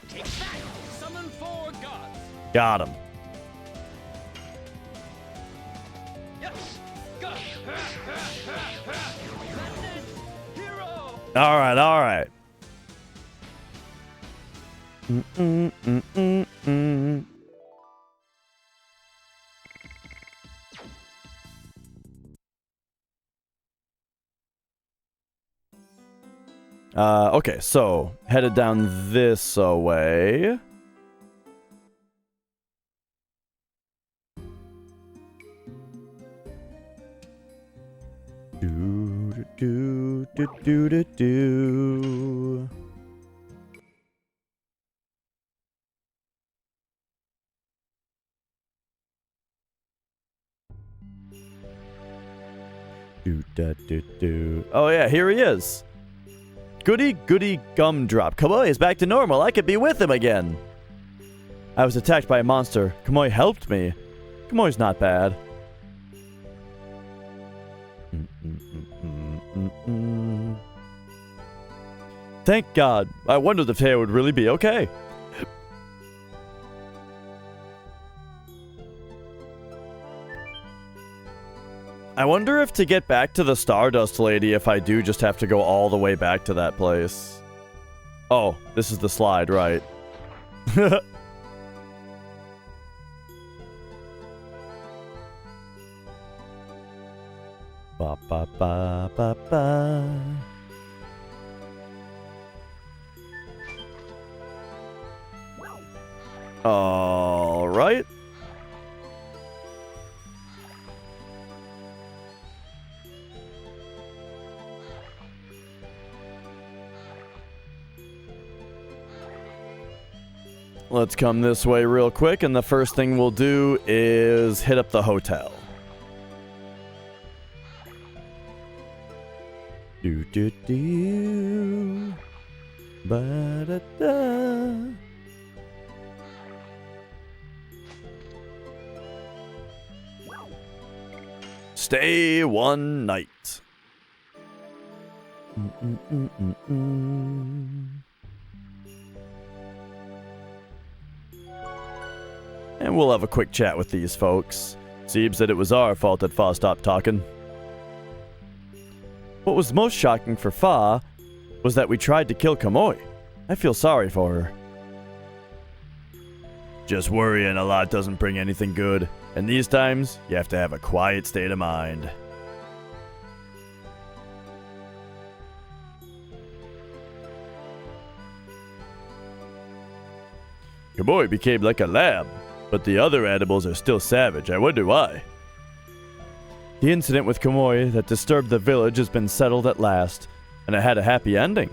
Take that. Summon 4 gods. Got him. Yes. Go. Madness. Hero. All right. Okay, so headed down this way. Do. Oh yeah, here he is. Goody Gumdrop. Kamui is back to normal. I could be with him again. I was attacked by a monster. Kamui helped me. Kamui's not bad. Thank God. I wondered if Teo would really be okay. I wonder if to get back to the Stardust Lady, if I do just have to go all the way back to that place. Oh, this is the slide, right. Ba ba ba ba ba. All right. Let's come this way real quick, and the first thing we'll do is hit up the hotel. Do. Ba-da-da. 。 . 。 . 。 . 。 . 。 . 。 . 。 . 。 . 。 . 。 . 。 . 。 . 。 。 。 . 。 。 。 。 。 。 。 . 。 。 。 。 。 。 。 . 。 。 。 。 . 。 。 . 。 Yes. Go. stay one night. And we'll have a quick chat with these folks. Seems that it was our fault that Fa stopped talking. What was most shocking for Fa was that we tried to kill Kamui. I feel sorry for her. Just worrying a lot doesn't bring anything good, and these times, you have to have a quiet state of mind. Kamui became like a lamb, but the other animals are still savage. I wonder why. The incident with Kamui that disturbed the village has been settled at last, and it had a happy ending.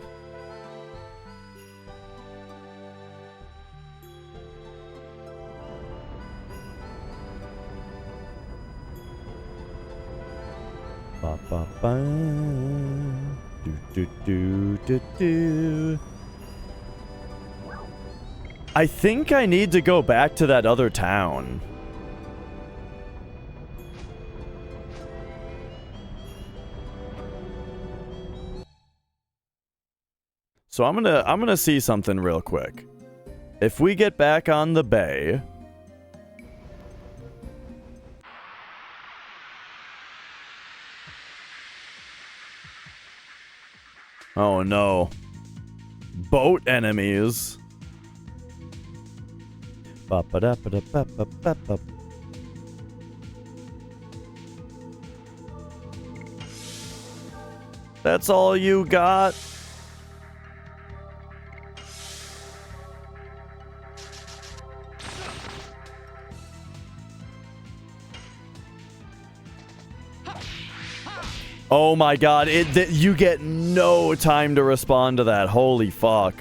Ba ba ba. Do do do do do. I think I need to go back to that other town. So I'm gonna see something real quick. If we get back on the bay, oh no, boat enemies. Ba-ba-da-ba-da-ba-ba-ba-ba. That's all you got? Oh my god, you get no time to respond to that. Holy fuck.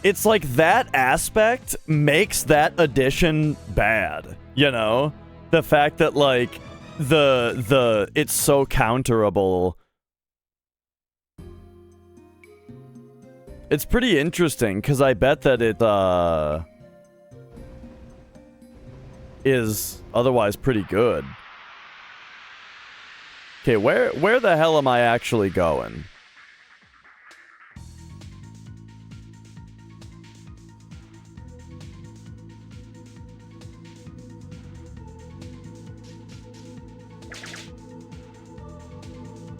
It's like that aspect makes that addition bad, you know? The fact that like it's so counterable. It's pretty interesting because I bet that it is otherwise pretty good. Okay, where the hell am I actually going?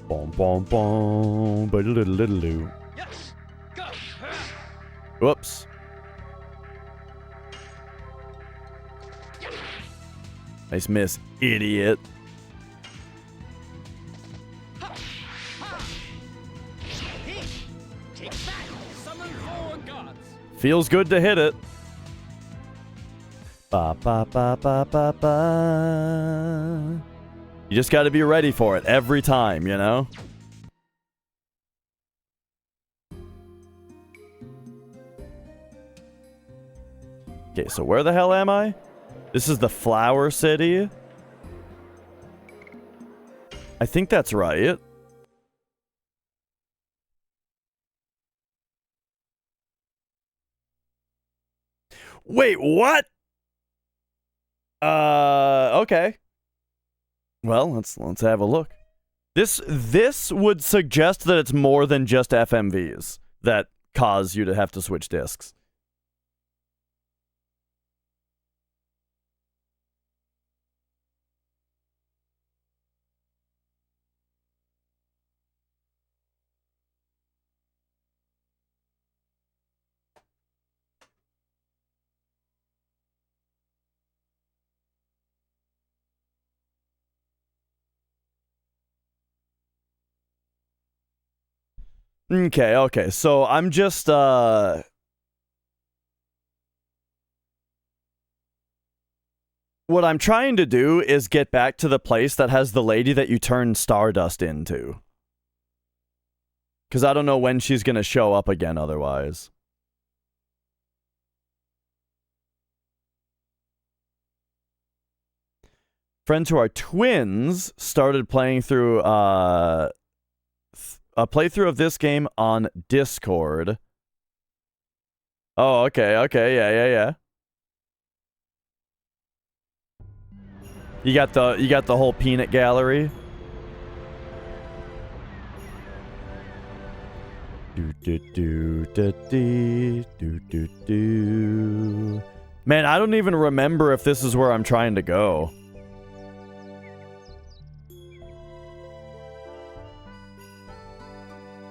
Boom, boom, boom, ba-da-da-da-da-da. Yes. Go. Whoops. Nice miss, idiot. Take back. Summon four gods. Feels good to hit it. Ba ba ba ba ba ba. You just got to be ready for it every time, you know? Okay, so where the hell am I? This is the Flower City? I think that's right. Wait, what? Okay. Well, let's have a look. This would suggest that it's more than just FMVs that cause you to have to switch discs. Okay, so I'm just, what I'm trying to do is get back to the place that has the lady that you turn Stardust into. Because I don't know when she's going to show up again otherwise. Friends who are twins started playing through, a playthrough of this game on Discord. Oh, okay, okay, yeah. You got the whole peanut gallery. Man, I don't even remember if this is where I'm trying to go.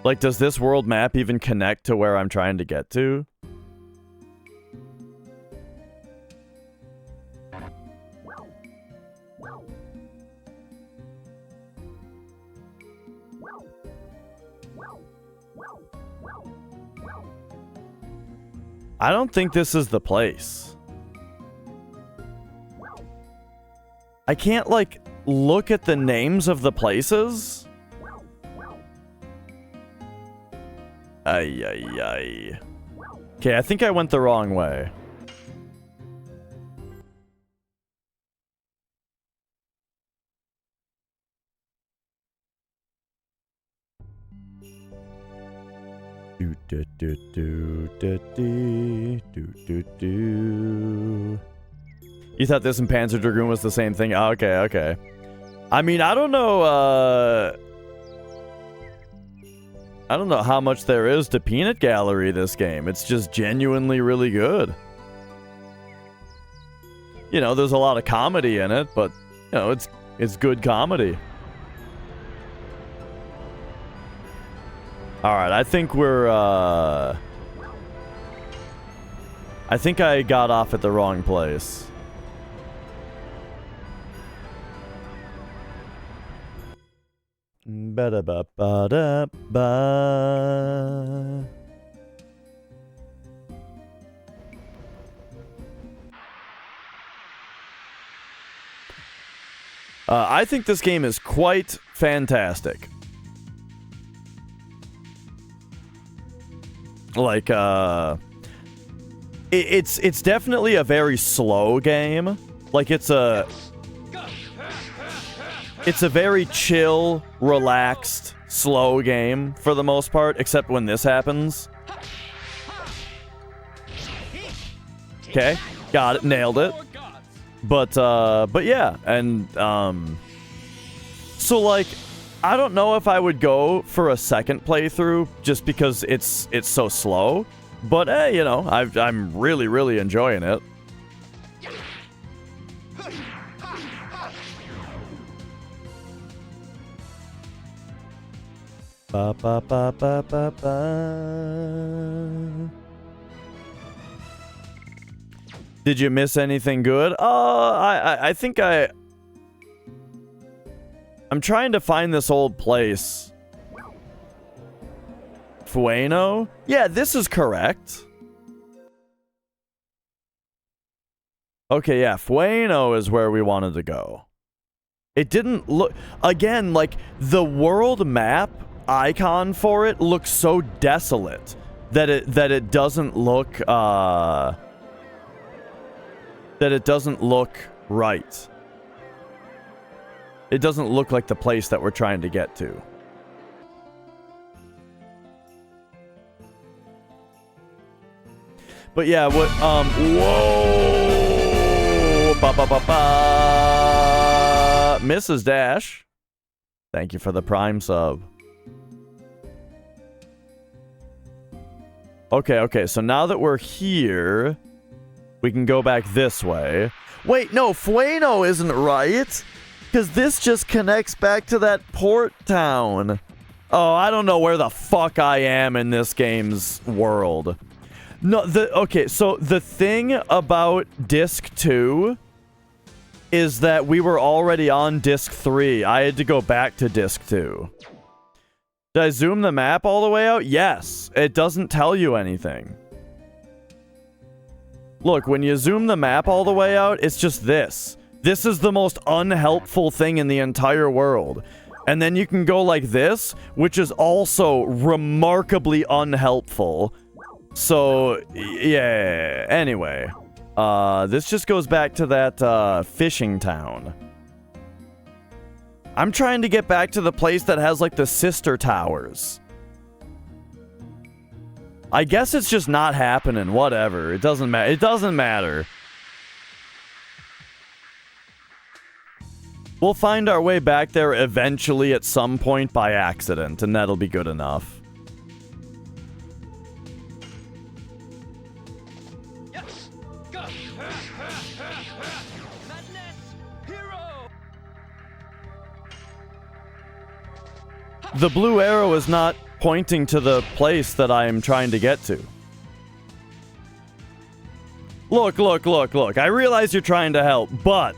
Like, does this world map even connect to where I'm trying to get to? I don't think this is the place. I can't, like, look at the names of the places? Ay. Okay, I think I went the wrong way. You thought this and Panzer Dragoon was the same thing? Oh, okay. I mean, I don't know, I don't know how much there is to Peanut Gallery this game. It's just genuinely really good. You know, there's a lot of comedy in it, but, you know, it's good comedy. Alright, I think we're, I think I got off at the wrong place. Ba-da-ba-ba-da-ba. I think this game is quite fantastic. Like, it's definitely a very slow game. Like, it's a very chill, relaxed, slow game for the most part, except when this happens. Okay, got it, nailed it. But yeah, and, so, like, I don't know if I would go for a second playthrough just because it's so slow. But, hey, you know, I'm really, really enjoying it. Ba ba ba ba ba ba. Did you miss anything good? I think I'm trying to find this old place. Fueno? Yeah, this is correct. Okay, yeah, Fueno is where we wanted to go. It didn't look... Again, like, the world map icon for it looks so desolate that it doesn't look, that it doesn't look right. It doesn't look like the place that we're trying to get to. But yeah, what, whoa! Ba ba ba ba! Mrs. Dash, thank you for the Prime sub. Okay, so now that we're here, we can go back this way. Wait, no, Fueno isn't right! Because this just connects back to that port town. Oh, I don't know where the fuck I am in this game's world. No, okay, so the thing about Disc 2 is that we were already on Disc 3. I had to go back to Disc 2. Did I zoom the map all the way out? Yes. It doesn't tell you anything. Look, when you zoom the map all the way out, it's just this. This is the most unhelpful thing in the entire world. And then you can go like this, which is also remarkably unhelpful. So, yeah, anyway. This just goes back to that, fishing town. I'm trying to get back to the place that has, like, the sister towers. I guess it's just not happening. Whatever. It doesn't matter. It doesn't matter. We'll find our way back there eventually at some point by accident, and that'll be good enough. Yes! Go! Madness! Hero! The blue arrow is not pointing to the place that I am trying to get to. Look, look, look, look. I realize you're trying to help, but...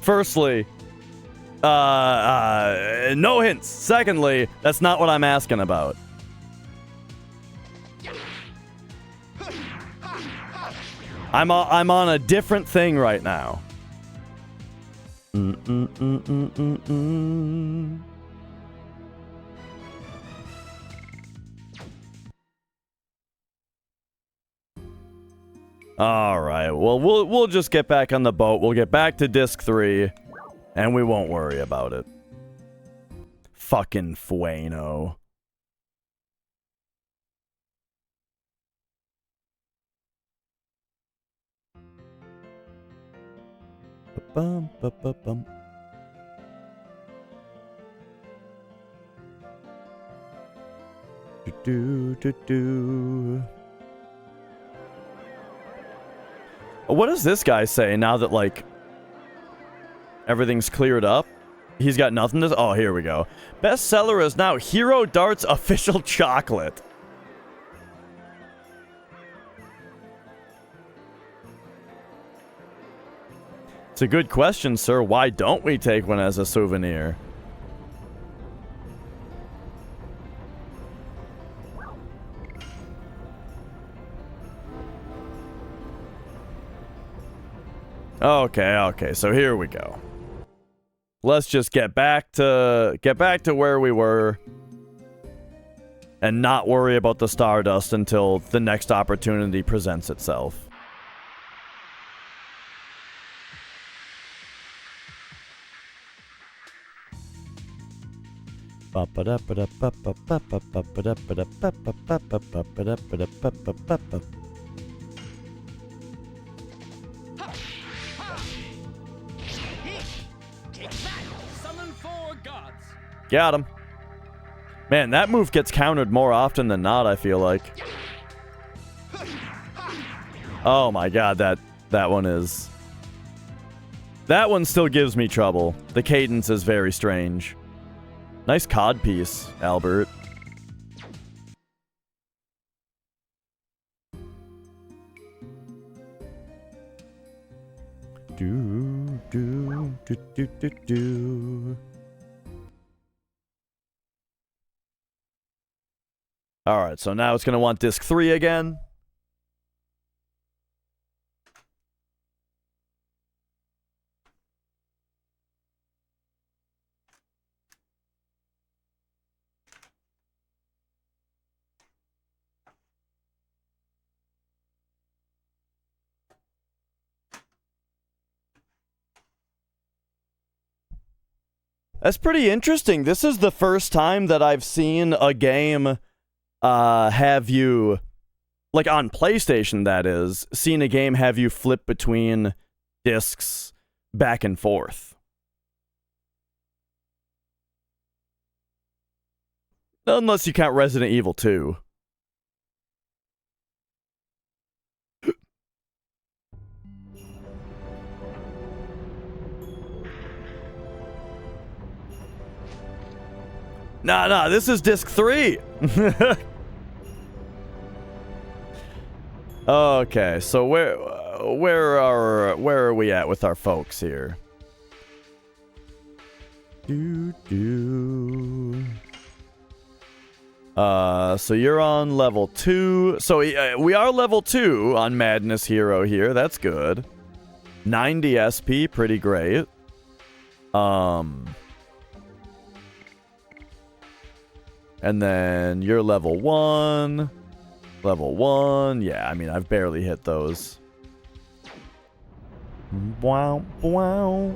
Firstly, no hints. Secondly, that's not what I'm asking about. I'm on a different thing right now. All right. Well, we'll just get back on the boat. We'll get back to disc 3, and we won't worry about it. Fucking Fueno. Bum, bum, bum, bum. Do, do, do. What does this guy say now that, like, everything's cleared up? He's got nothing to... Oh, here we go. Bestseller is now Hero Darts Official Chocolate. It's a good question, sir. Why don't we take one as a souvenir? Okay, so here we go. Let's just get back to where we were and not worry about the Stardust until the next opportunity presents itself. Got him. Man, that move gets countered more often than not, I feel like. Oh my god, that one is... That one still gives me trouble. The cadence is very strange. Nice cod piece, Albert. Do, do, do, do, do, do. Alright, so now it's going to want disc 3 again. That's pretty interesting. This is the first time that I've seen a game have you, like on PlayStation that is, seen a game have you flip between discs back and forth. Unless you count Resident Evil 2. Nah, this is disc 3. Okay, so where are we at with our folks here? So you're on level 2. So we are level 2 on Madness Hero here. That's good. 90 SP, pretty great. And then you're level 1. Level 1. Yeah, I mean, I've barely hit those. Wow, wow.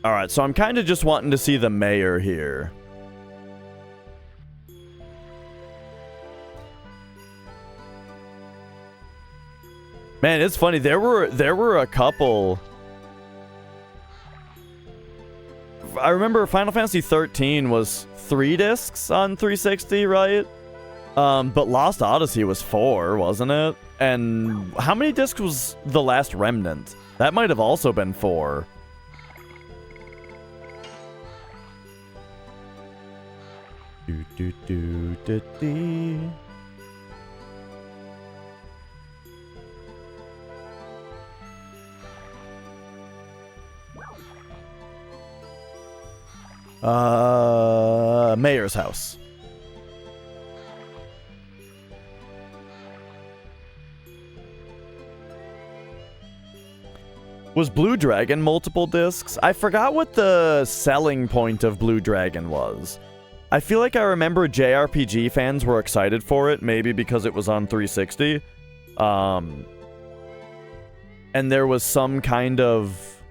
Alright, so I'm kind of just wanting to see the mayor here. Man, it's funny. There were a couple. I remember Final Fantasy 13 was 3 discs on 360, right? But Lost Odyssey was 4, wasn't it? And how many discs was The Last Remnant? That might have also been 4. Do do do do do. Mayor's house. Was Blue Dragon multiple discs? I forgot what the selling point of Blue Dragon was. I feel like I remember JRPG fans were excited for it, maybe because it was on 360. And there was some kind of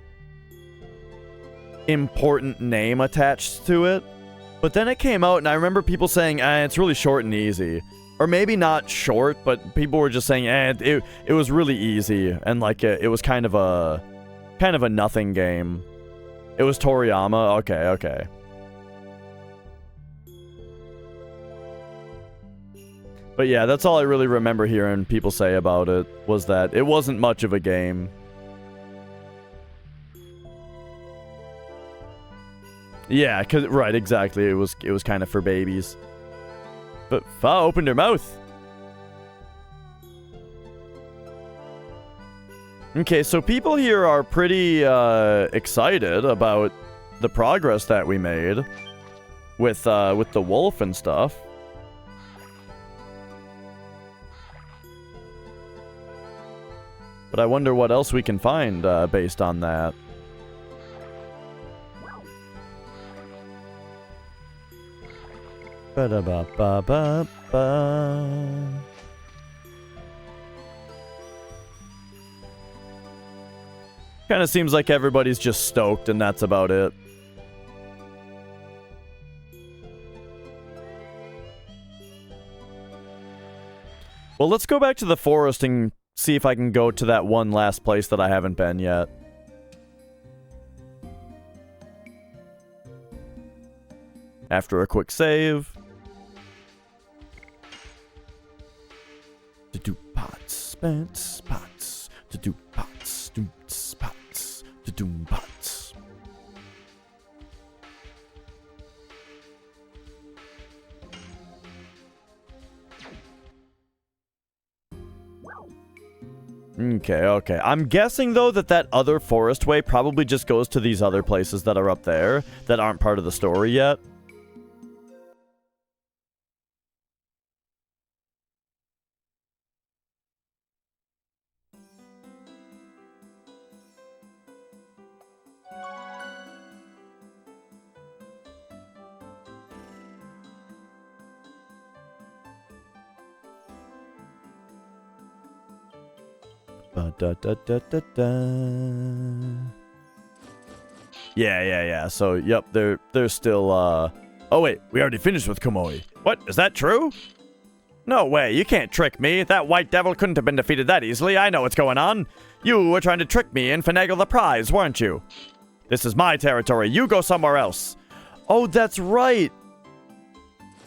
important name attached to it. But then it came out, and I remember people saying, it's really short and easy. Or maybe not short, but people were just saying, it was really easy. And like, it was kind of a nothing game. It was Toriyama. Okay. But yeah, that's all I really remember hearing people say about it, was that it wasn't much of a game. Yeah, right, exactly. It was kind of for babies. But Fa opened her mouth. Okay, so people here are pretty excited about the progress that we made with the wolf and stuff. But I wonder what else we can find based on that. Ba-da-ba-ba-ba-ba. Kind of seems like everybody's just stoked and that's about it. Well, let's go back to the forest and see if I can go to that one last place that I haven't been yet. After a quick save. To do pots, pants, pots. To do pots, doots, pots. To do pots. Okay. I'm guessing, though, that other forest way probably just goes to these other places that are up there that aren't part of the story yet. Yeah. So, yep, they're still, Oh, wait, we already finished with Kamui. What? Is that true? No way, you can't trick me. That white devil couldn't have been defeated that easily. I know what's going on. You were trying to trick me and finagle the prize, weren't you? This is my territory. You go somewhere else. Oh, that's right.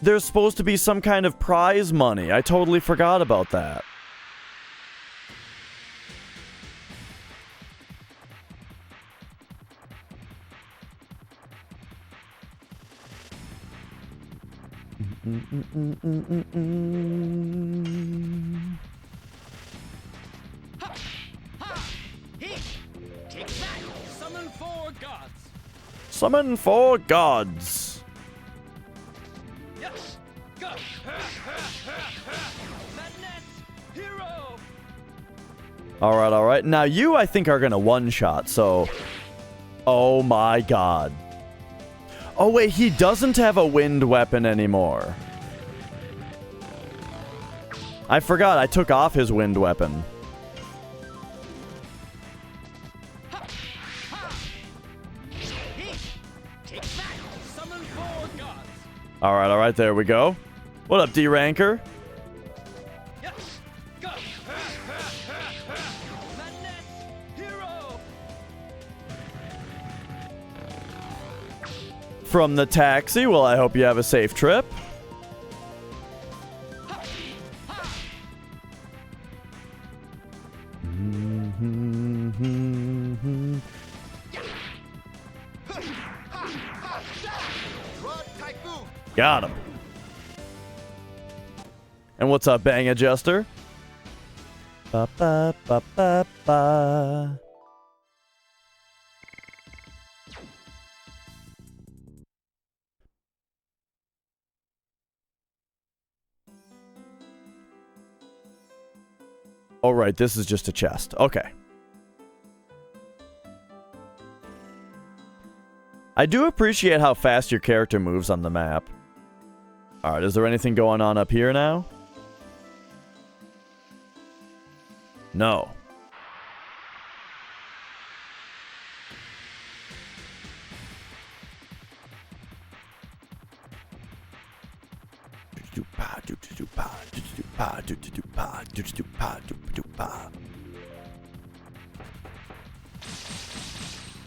There's supposed to be some kind of prize money. I totally forgot about that. Ha! Ha! He! Take that! Summon 4 gods! Summon 4 gods. Yes! Go! Magnet! Hero! Alright. Now you, I think, are gonna one-shot, so... Oh my god. Oh wait, he doesn't have a wind weapon anymore. I forgot, I took off his wind weapon. He! All right, there we go. What up, D-Ranker? Yes. Go. Madness. Hero. From the taxi, well, I hope you have a safe trip. Got him. And what's up, Bang Adjuster? Ba ba ba ba ba. All right, this is just a chest. Okay. I do appreciate how fast your character moves on the map. All right, is there anything going on up here now? No.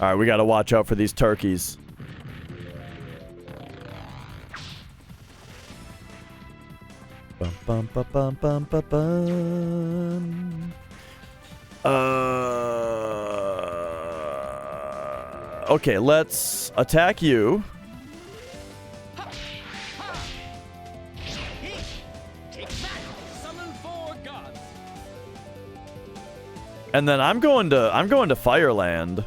All right, we got to watch out for these turkeys. Bum, bum, bum, bum, bum, bum, bum. Okay, let's attack you. Take that. Summon 4 gods. And then I'm going to Fireland.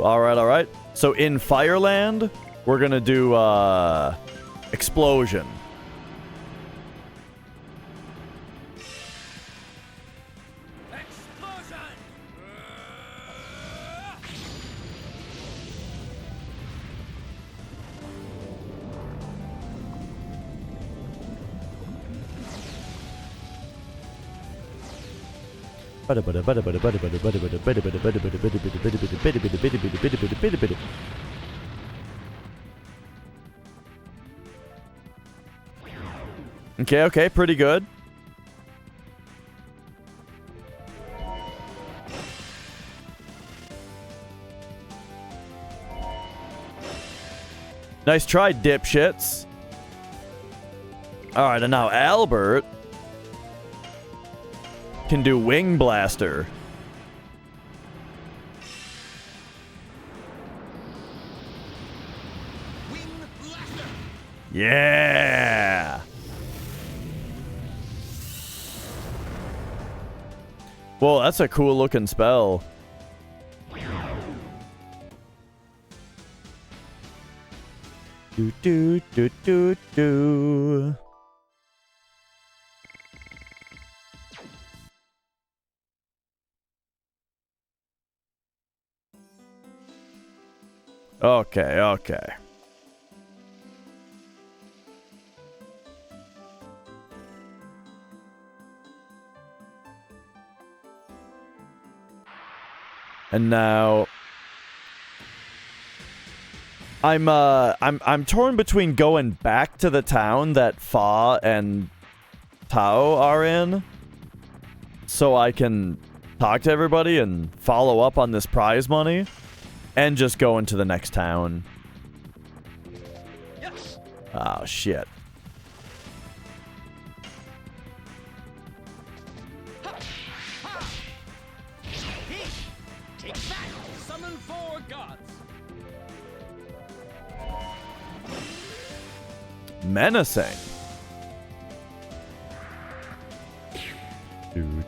All right. So in Fireland, we're gonna do explosion. Explosion. Okay, pretty good. Nice try, dipshits. Alright, and now Albert can do Wing Blaster. Wing blaster. Yeah! Whoa, that's a cool looking spell. Do do do do do. Okay. And now I'm torn between going back to the town that Fa and Tao are in, so I can talk to everybody and follow up on this prize money, and just go into the next town. Yes. Oh shit. Take that. Summon 4 gods. Menacing.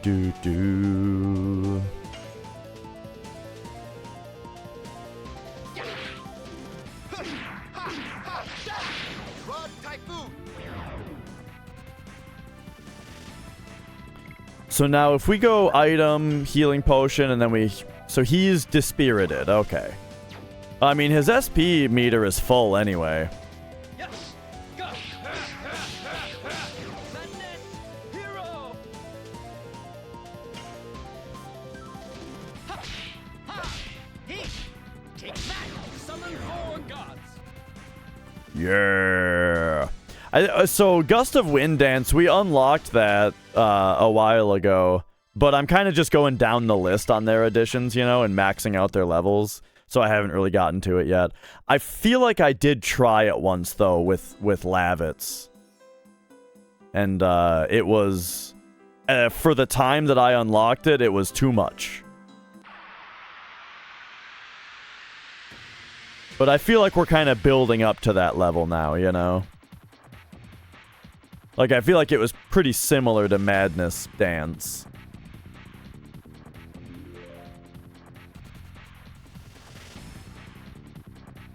Do. So now if we go item, healing potion, and then we So he's dispirited. Okay. I mean, his SP meter is full anyway. Yes. Go. Madness. Hero. Ha. Ha. He. Take back. Summon 4 gods. Yeah. So Gust of Wind Dance, we unlocked that a while ago, but I'm kind of just going down the list on their additions, you know, and maxing out their levels. So I haven't really gotten to it yet. I feel like I did try it once though with Lavitz, and it was for the time that I unlocked it, it was too much. But I feel like we're kind of building up to that level now, you know? Like, I feel like it was pretty similar to Madness Dance.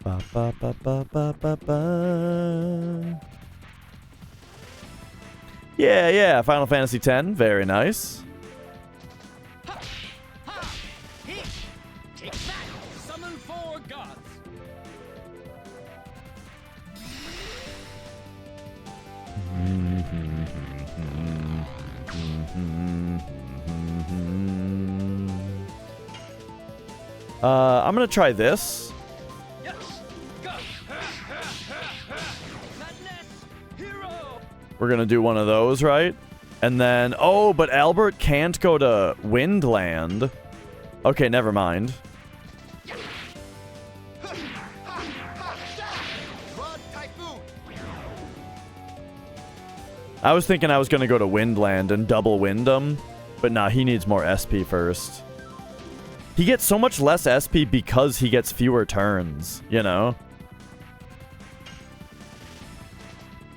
Ba, ba, ba, ba, ba, ba, ba. Yeah, Final Fantasy X. Very nice. Ha. Ha. He. Take back. Summon 4 gods. I'm gonna try this. Yes. Go. Madness. Hero. We're gonna do one of those, right? And then, oh, but Albert can't go to Windland. Okay, never mind. I was thinking I was gonna go to Windland and double wind him, but nah, he needs more SP first. He gets so much less SP because he gets fewer turns, you know?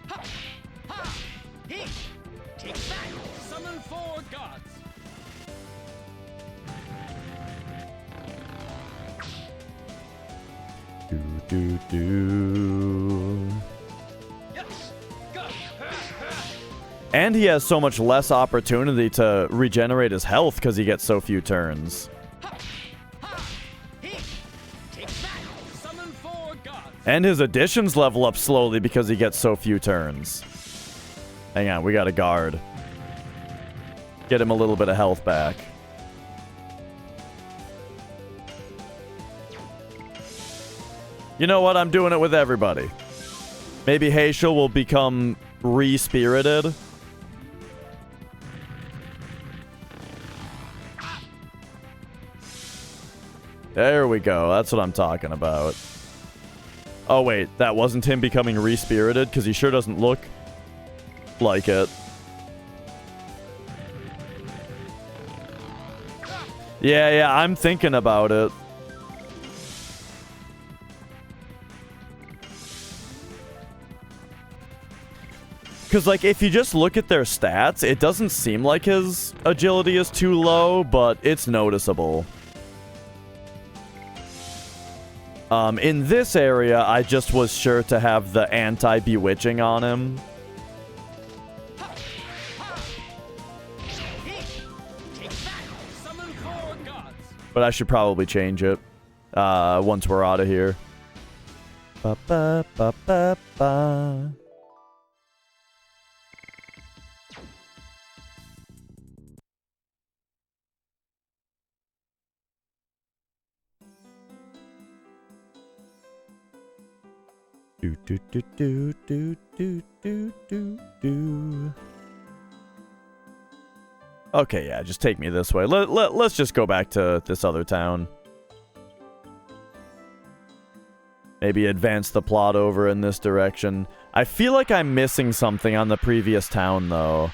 Ha. Ha. He. Take back. Summon 4 gods. Yes. Go. And he has so much less opportunity to regenerate his health because he gets so few turns. Ha. Ha. He. Take back. Summon 4 gods. And his additions level up slowly because he gets so few turns. Hang on, we got a guard. Get him a little bit of health back. You know what? I'm doing it with everybody. Maybe Heishel will become re-spirited. There we go. That's what I'm talking about. Oh, wait. That wasn't him becoming re-spirited? Because he sure doesn't look like it. Yeah, I'm thinking about it. Because, like, if you just look at their stats, it doesn't seem like his agility is too low, but it's noticeable. In this area, I just was sure to have the anti-bewitching on him. But I should probably change it once we're out of here. Ba, ba, ba, ba, ba. Do, do, do, do, do, do, do, do, do. Okay, yeah, just take me this way. Let's just go back to this other town. Maybe advance the plot over in this direction. I feel like I'm missing something on the previous town, though.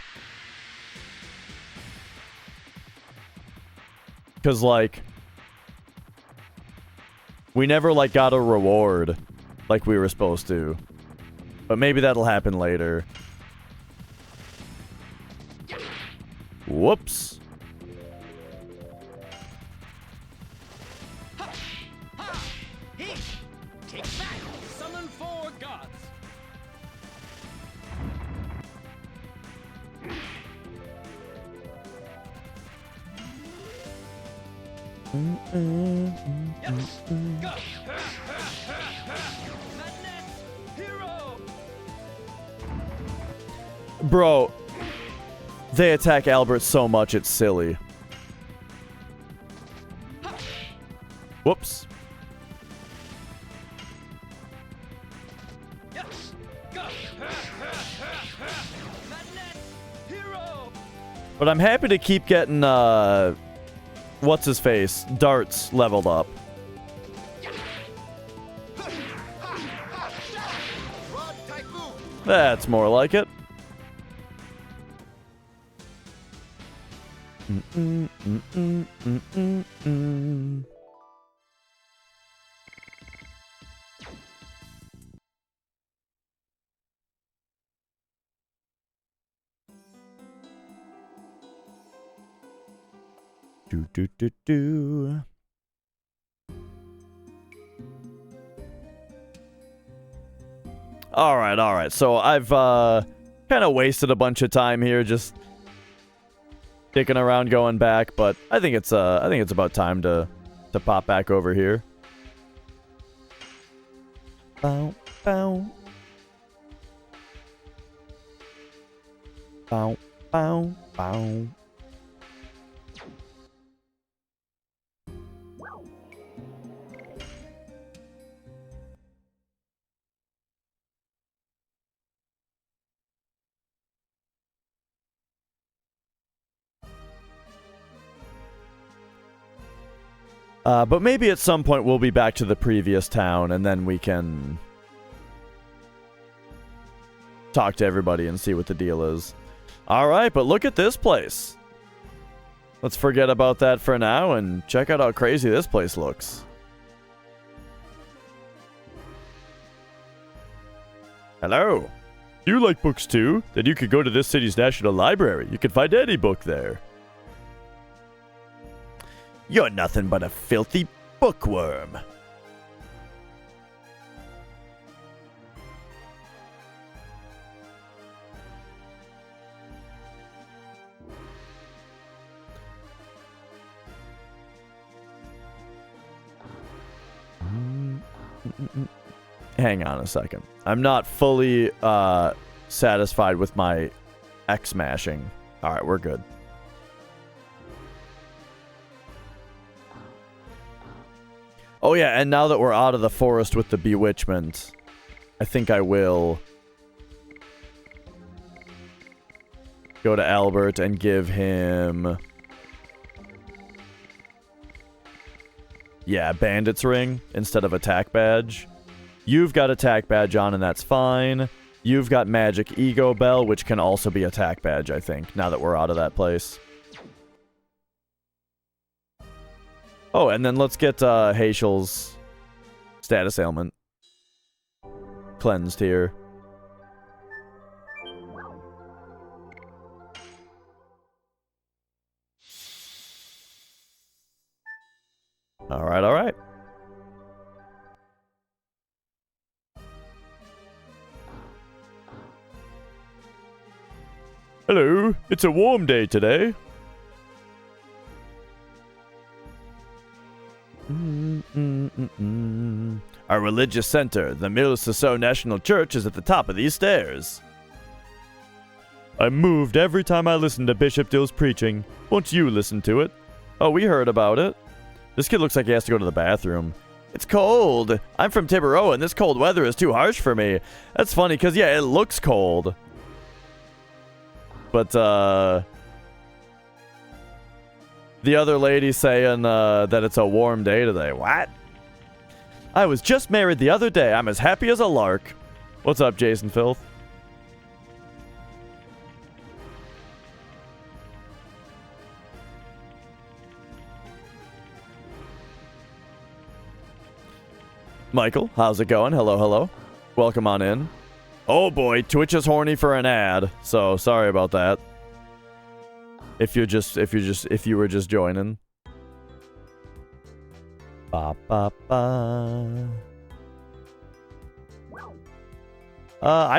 Because, like, we never, like, got a reward like we were supposed to. But maybe that'll happen later. Whoops. Ha! Ha! He! Take back! Summon 4 gods! Yes. Go. Madness. Hero. Bro, they attack Albert so much it's silly. Whoops. Yes. Go. Madness. Hero. But I'm happy to keep getting, what's his face? Darts leveled up. Rod Typhoon. That's more like it. Do. All right. So I've kind of wasted a bunch of time here just dicking around going back, but I think it's about time to pop back over here. Bow, bow. Bow, bow, bow. But maybe at some point we'll be back to the previous town, and then we can talk to everybody and see what the deal is. Alright, but look at this place. Let's forget about that for now and check out how crazy this place looks. Hello. You like books too? Then you could go to this city's national library. You can find any book there. You're nothing but a filthy bookworm. Hang on a second. I'm not fully satisfied with my X mashing. Alright, we're good. Oh yeah, and now that we're out of the forest with the bewitchment, I think I will go to Albert and give him... Yeah, Bandit's Ring instead of Attack Badge. You've got Attack Badge on, and that's fine. You've got Magic Ego Bell, which can also be Attack Badge, I think, now that we're out of that place. Oh, and then let's get Haechel's status ailment cleansed here. Alright. Hello, it's a warm day today. Our religious center, the Mille-Sasso National Church, is at the top of these stairs. I'm moved every time I listen to Bishop Dill's preaching. Won't you listen to it? Oh, we heard about it. This kid looks like he has to go to the bathroom. It's cold. I'm from Tiburon, and this cold weather is too harsh for me. That's funny, because, yeah, it looks cold. But, the other lady saying that it's a warm day today. What? I was just married the other day. I'm as happy as a lark. What's up, Jason Filth? Michael, how's it going? Hello. Welcome on in. Oh boy, Twitch is horny for an ad. So sorry about that. If you were just joining. I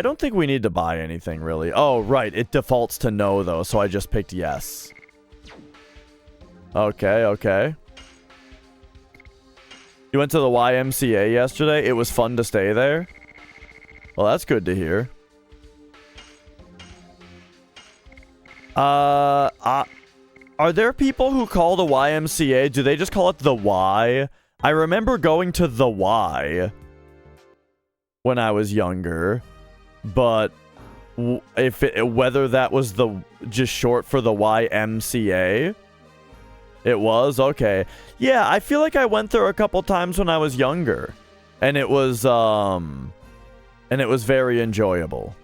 don't think we need to buy anything really. Oh, right. It defaults to no though, so I just picked yes. Okay. You went to the YMCA yesterday? It was fun to stay there? Well, that's good to hear. Are there people who call the YMCA, do they just call it the Y? I remember going to the Y when I was younger, but whether that was just short for the YMCA, it was okay. Yeah, I feel like I went there a couple times when I was younger, and it was very enjoyable.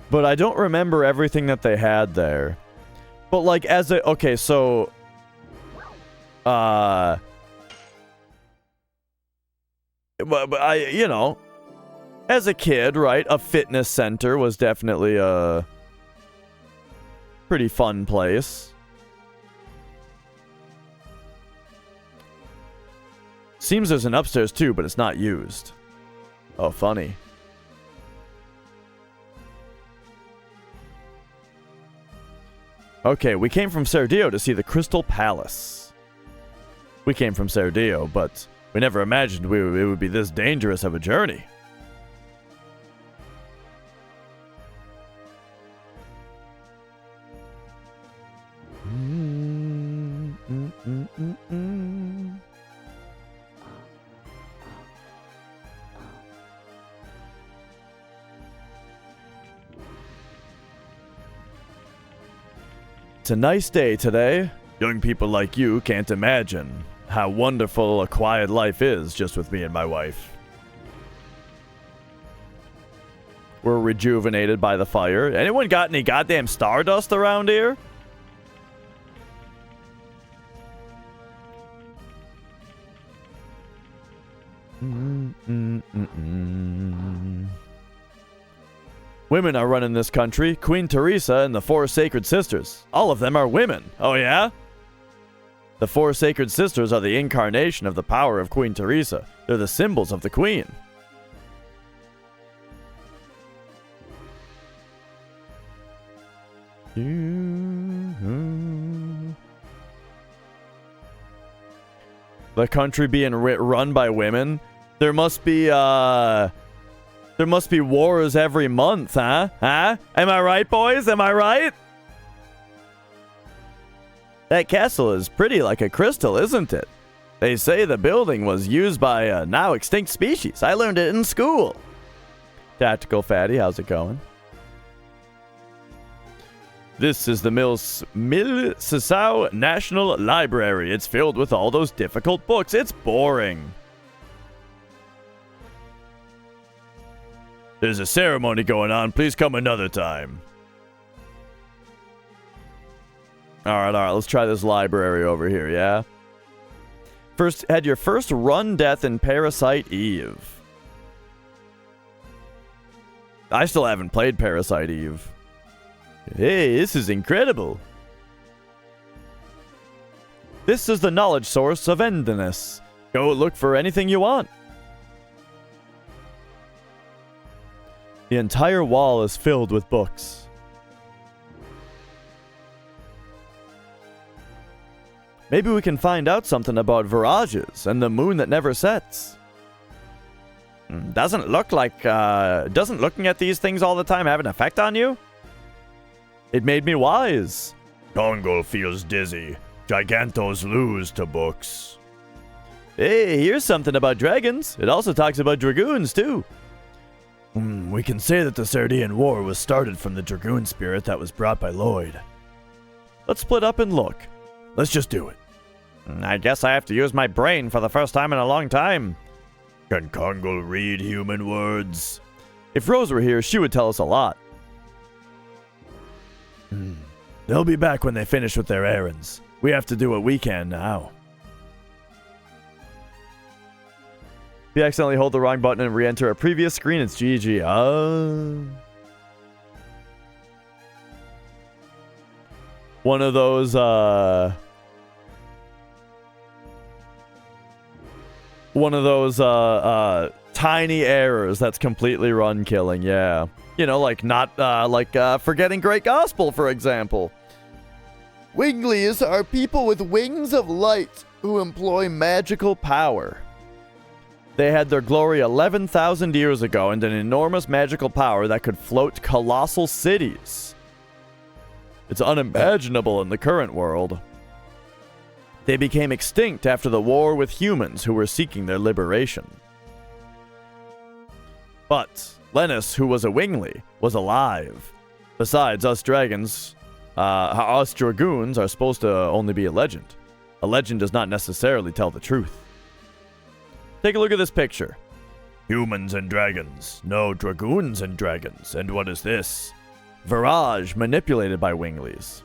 But I don't remember everything that they had there. But like okay, so but I, you know, as a kid, right, a fitness center was definitely a pretty fun place. Seems there's an upstairs too, but it's not used. Oh, funny. Okay, we came from Cerdillo to see the Crystal Palace. We came from Cerdillo, but we never imagined it would be this dangerous of a journey. It's a nice day today. Young people like you can't imagine how wonderful a quiet life is just with me and my wife. We're rejuvenated by the fire. Anyone got any goddamn stardust around here? Women are running this country. Queen Teresa and the four sacred sisters. All of them are women. Oh yeah? The four sacred sisters are the incarnation of the power of Queen Teresa. They're the symbols of the queen. The country being run by women? There must be wars every month, huh? Huh? Am I right, boys? Am I right? That castle is pretty like a crystal, isn't it? They say the building was used by a now extinct species. I learned it in school. Tactical Fatty, how's it going? This is the Mil-Sisao National Library. It's filled with all those difficult books. It's boring. There's a ceremony going on. Please come another time. Alright, let's try this library over here, yeah? First, had your first run death in Parasite Eve. I still haven't played Parasite Eve. Hey, this is incredible. This is the knowledge source of Endiness. Go look for anything you want. The entire wall is filled with books. Maybe we can find out something about virages and the moon that never sets. Doesn't looking at these things all the time have an effect on you? It made me wise. Kongol feels dizzy. Gigantos lose to books. Hey, here's something about dragons. It also talks about dragoons, too. We can say that the Sardian War was started from the dragoon spirit that was brought by Lloyd. Let's split up and look. Let's just do it. I guess I have to use my brain for the first time in a long time. Can Kongol read human words? If Rose were here, she would tell us a lot. They'll be back when they finish with their errands. We have to do what we can now. If you accidentally hold the wrong button and re-enter a previous screen, it's GG. One of those, tiny errors that's completely run killing, yeah. You know, like not, forgetting Great Gospel, for example. Winglies are people with wings of light who employ magical power. They had their glory 11,000 years ago and an enormous magical power that could float colossal cities. It's unimaginable in the current world. They became extinct after the war with humans who were seeking their liberation. But Lennis, who was a Wingly, was alive. Besides, us dragoons are supposed to only be a legend. A legend does not necessarily tell the truth. Take a look at this picture. Humans and dragons. No, dragoons and dragons. And what is this? Virage manipulated by Winglies.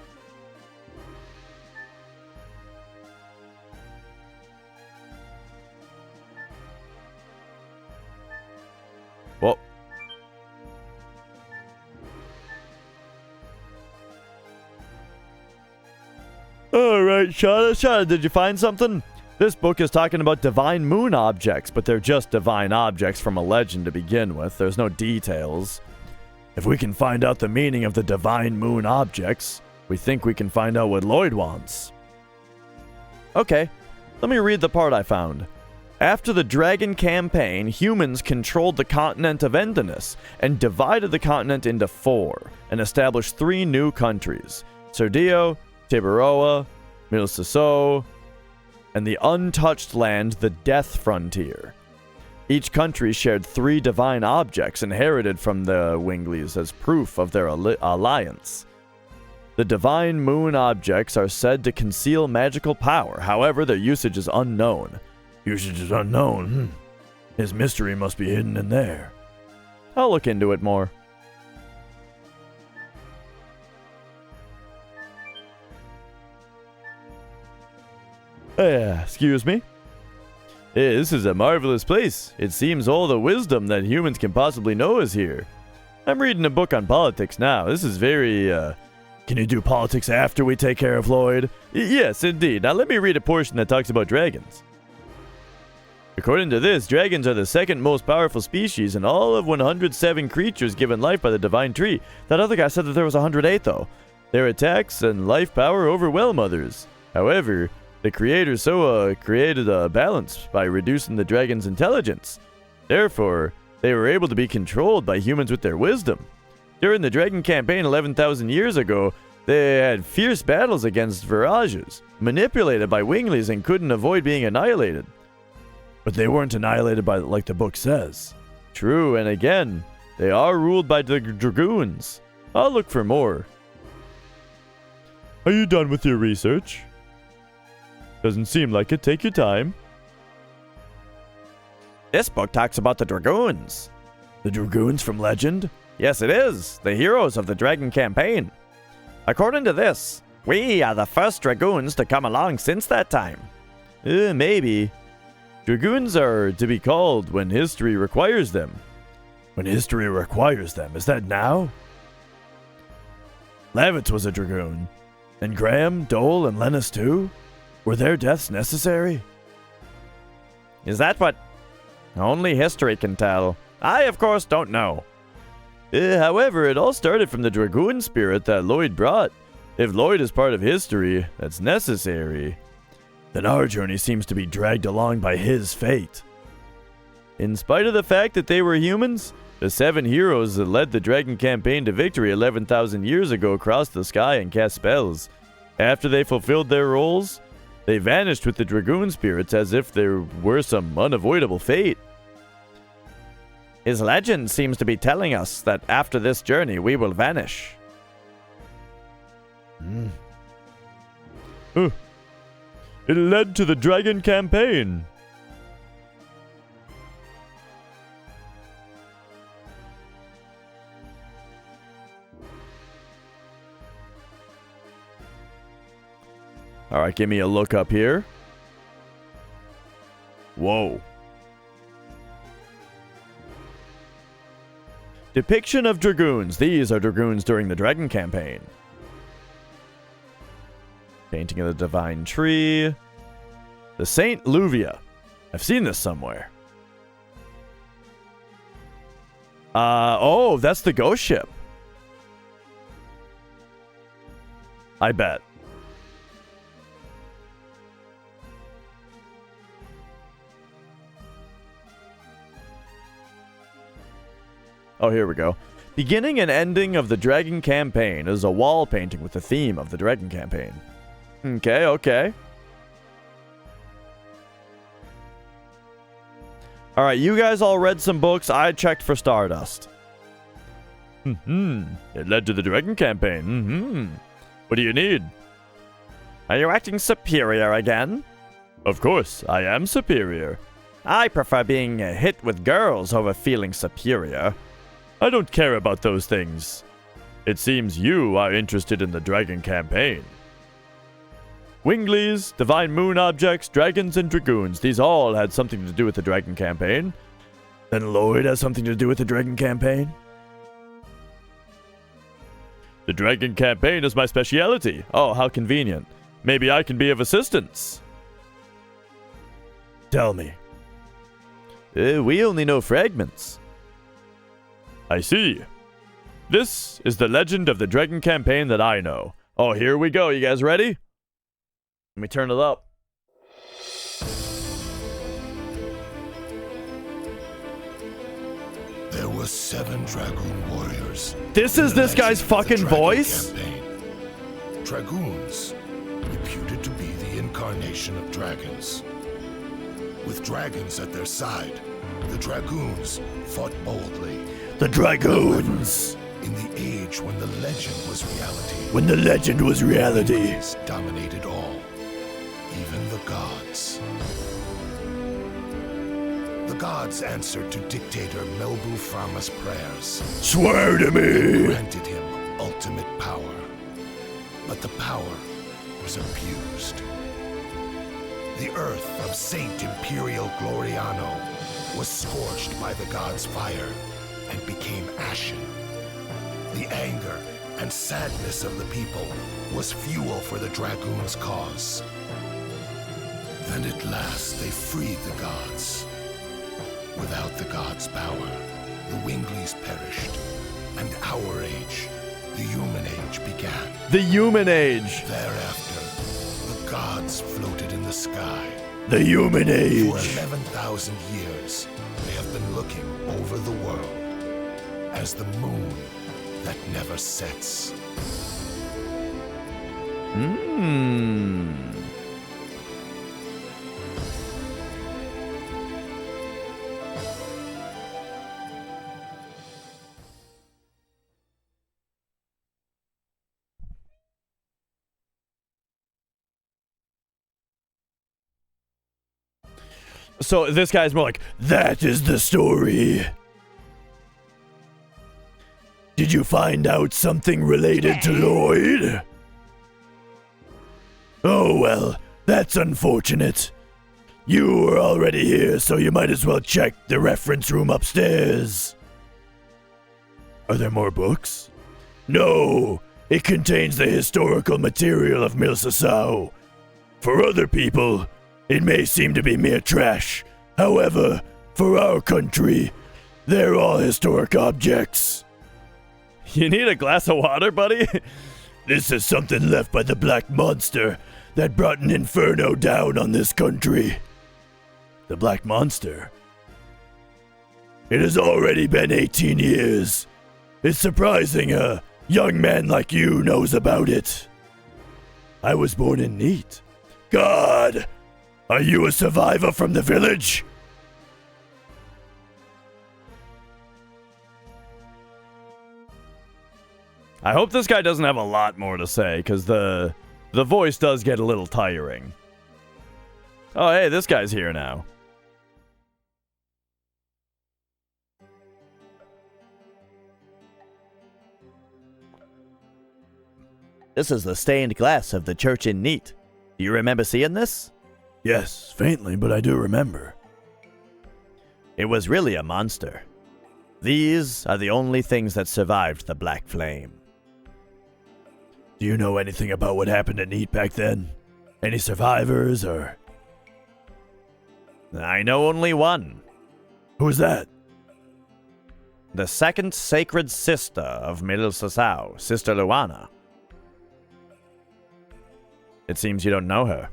Whoa. Alright, Shauna, did you find something? This book is talking about divine moon objects, but they're just divine objects from a legend to begin with. There's no details. If we can find out the meaning of the divine moon objects, we think we can find out what Lloyd wants. Okay, let me read the part I found. After the Dragon campaign, humans controlled the continent of Endinus and divided the continent into 4 and established 3 new countries: Serdio, Tiburoa, Milsiso, and the untouched land, the Death Frontier. Each country shared 3 divine objects inherited from the Winglies as proof of their alliance. The divine moon objects are said to conceal magical power, however, their usage is unknown. Usage is unknown? His mystery must be hidden in there. I'll look into it more. Excuse me? This is a marvelous place. It seems all the wisdom that humans can possibly know is here. I'm reading a book on politics now. This is very, Can you do politics after we take care of Lloyd? Yes, indeed. Now let me read a portion that talks about dragons. According to this, dragons are the second most powerful species in all of 107 creatures given life by the Divine Tree. That other guy said that there was 108, though. Their attacks and life power overwhelm others. However, the creator created a balance by reducing the dragon's intelligence. Therefore, they were able to be controlled by humans with their wisdom. During the Dragon campaign 11,000 years ago, they had fierce battles against Virages, manipulated by Winglies and couldn't avoid being annihilated. But they weren't annihilated by like the book says. True, and again, they are ruled by the Dragoons. I'll look for more. Are you done with your research? Doesn't seem like it. Take your time. This book talks about the Dragoons. The Dragoons from Legend? Yes, it is. The heroes of the Dragon campaign. According to this, we are the first Dragoons to come along since that time. Maybe. Dragoons are to be called when history requires them. When history requires them? Is that now? Lavitz was a Dragoon. And Graham, Dole, and Lennis too? Were their deaths necessary? Is that what only history can tell? I, of course, don't know. However, it all started from the Dragoon spirit that Lloyd brought. If Lloyd is part of history that's necessary, then our journey seems to be dragged along by his fate. In spite of the fact that they were humans, the 7 heroes that led the Dragon campaign to victory 11,000 years ago crossed the sky and cast spells. After they fulfilled their roles, they vanished with the Dragoon spirits as if there were some unavoidable fate. His legend seems to be telling us that after this journey we will vanish. It led to the Dragon campaign. Alright, give me a look up here. Whoa. Depiction of Dragoons. These are Dragoons during the Dragon campaign. Painting of the Divine Tree. The Saint Luvia. I've seen this somewhere. Oh, that's the ghost ship. I bet. Oh, here we go. Beginning and ending of the Dragon campaign is a wall painting with the theme of the Dragon campaign. Okay, okay. Alright, you guys all read some books. I checked for Stardust. It led to the Dragon campaign. What do you need? Are you acting superior again? Of course, I am superior. I prefer being hit with girls over feeling superior. I don't care about those things. It seems you are interested in the Dragon campaign. Winglies, Divine Moon Objects, Dragons, and Dragoons. These all had something to do with the Dragon campaign. Then Lloyd has something to do with the Dragon campaign? The Dragon campaign is my specialty. Oh, how convenient. Maybe I can be of assistance. Tell me. We only know fragments. I see. This is the Legend of the Dragon campaign that I know. Oh, here we go. You guys ready? Let me turn it up. There were 7 Dragoon warriors. This is this guy's fucking voice? Campaign. Dragoons, reputed to be the incarnation of dragons. With dragons at their side, the Dragoons fought boldly. The Dragoons! In the age when the legend was reality. When the legend was reality. These dominated all, even the gods. The gods answered to dictator Melbu Frama's prayers. Swear to me! Granted him ultimate power. But the power was abused. The earth of Saint Imperial Gloriano was scorched by the gods' fire and became ashen. The anger and sadness of the people was fuel for the Dragoons' cause. Then at last they freed the gods. Without the gods' power, the Winglies perished, and our age, the human age, began. The human age! Thereafter, the gods floated in the sky. The human For age! 11,000 years, they have been looking over the world as the moon that never sets. So this guy's more like, that is the story. Did you find out something related to Lloyd? Oh well, that's unfortunate. You were already here, so you might as well check the reference room upstairs. Are there more books? No, it contains the historical material of Milsasau. For other people, it may seem to be mere trash. However, for our country, they're all historic objects. You need a glass of water, buddy? This is something left by the Black Monster that brought an inferno down on this country. The Black Monster? It has already been 18 years. It's surprising a young man like you knows about it. I was born in Neat. God! Are you a survivor from the village? I hope this guy doesn't have a lot more to say, because the voice does get a little tiring. Oh, hey, this guy's here now. This is the stained glass of the church in Neat. Do you remember seeing this? Yes, faintly, but I do remember. It was really a monster. These are the only things that survived the Black Flame. Do you know anything about what happened in Neat back then? Any survivors, or...? I know only one. Who's that? the second sacred sister of Middle Sasau, Sister Luana. It seems you don't know her.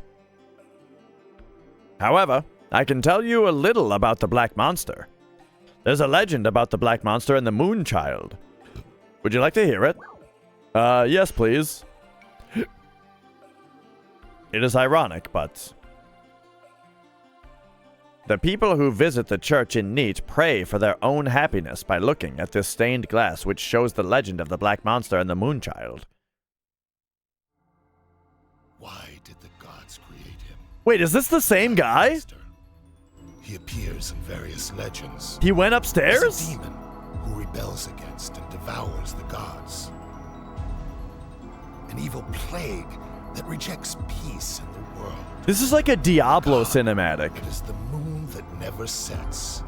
However, I can tell you a little about the Black Monster. There's a legend about the Black Monster and the Moon Child. Would you like to hear it? Yes, please. It is ironic, but... the people who visit the church in Neat pray for their own happiness by looking at this stained glass which shows the legend of the Black Monster and the Moon Child. Why did the gods create him? Wait, is this the same guy? Monster. He appears in various legends. He went As upstairs? a demon who rebels against and devours the gods. An evil plague that rejects peace in the world. This is like a Diablo God, cinematic. It is the moon that never sets.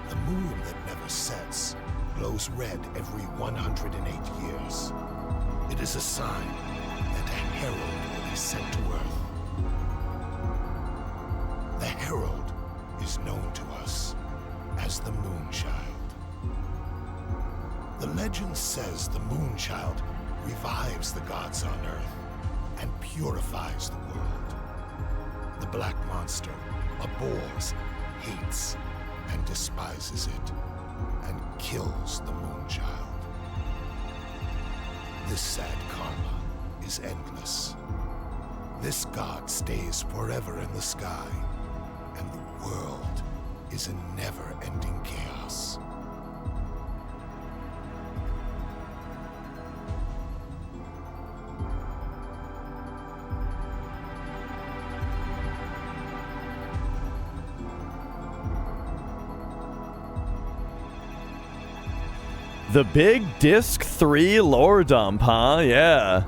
The moon that never sets glows red every 108 years. It is a sign that a herald will be sent to Earth. The herald is known to us as the Moonchild. The legend says the Moonchild revives the gods on Earth and purifies the world. The Black Monster abhors, hates, and despises it, and kills the Moonchild. This sad karma is endless. This god stays forever in the sky, and the world is in never-ending chaos. The big Disc 3 lore dump, huh? Yeah.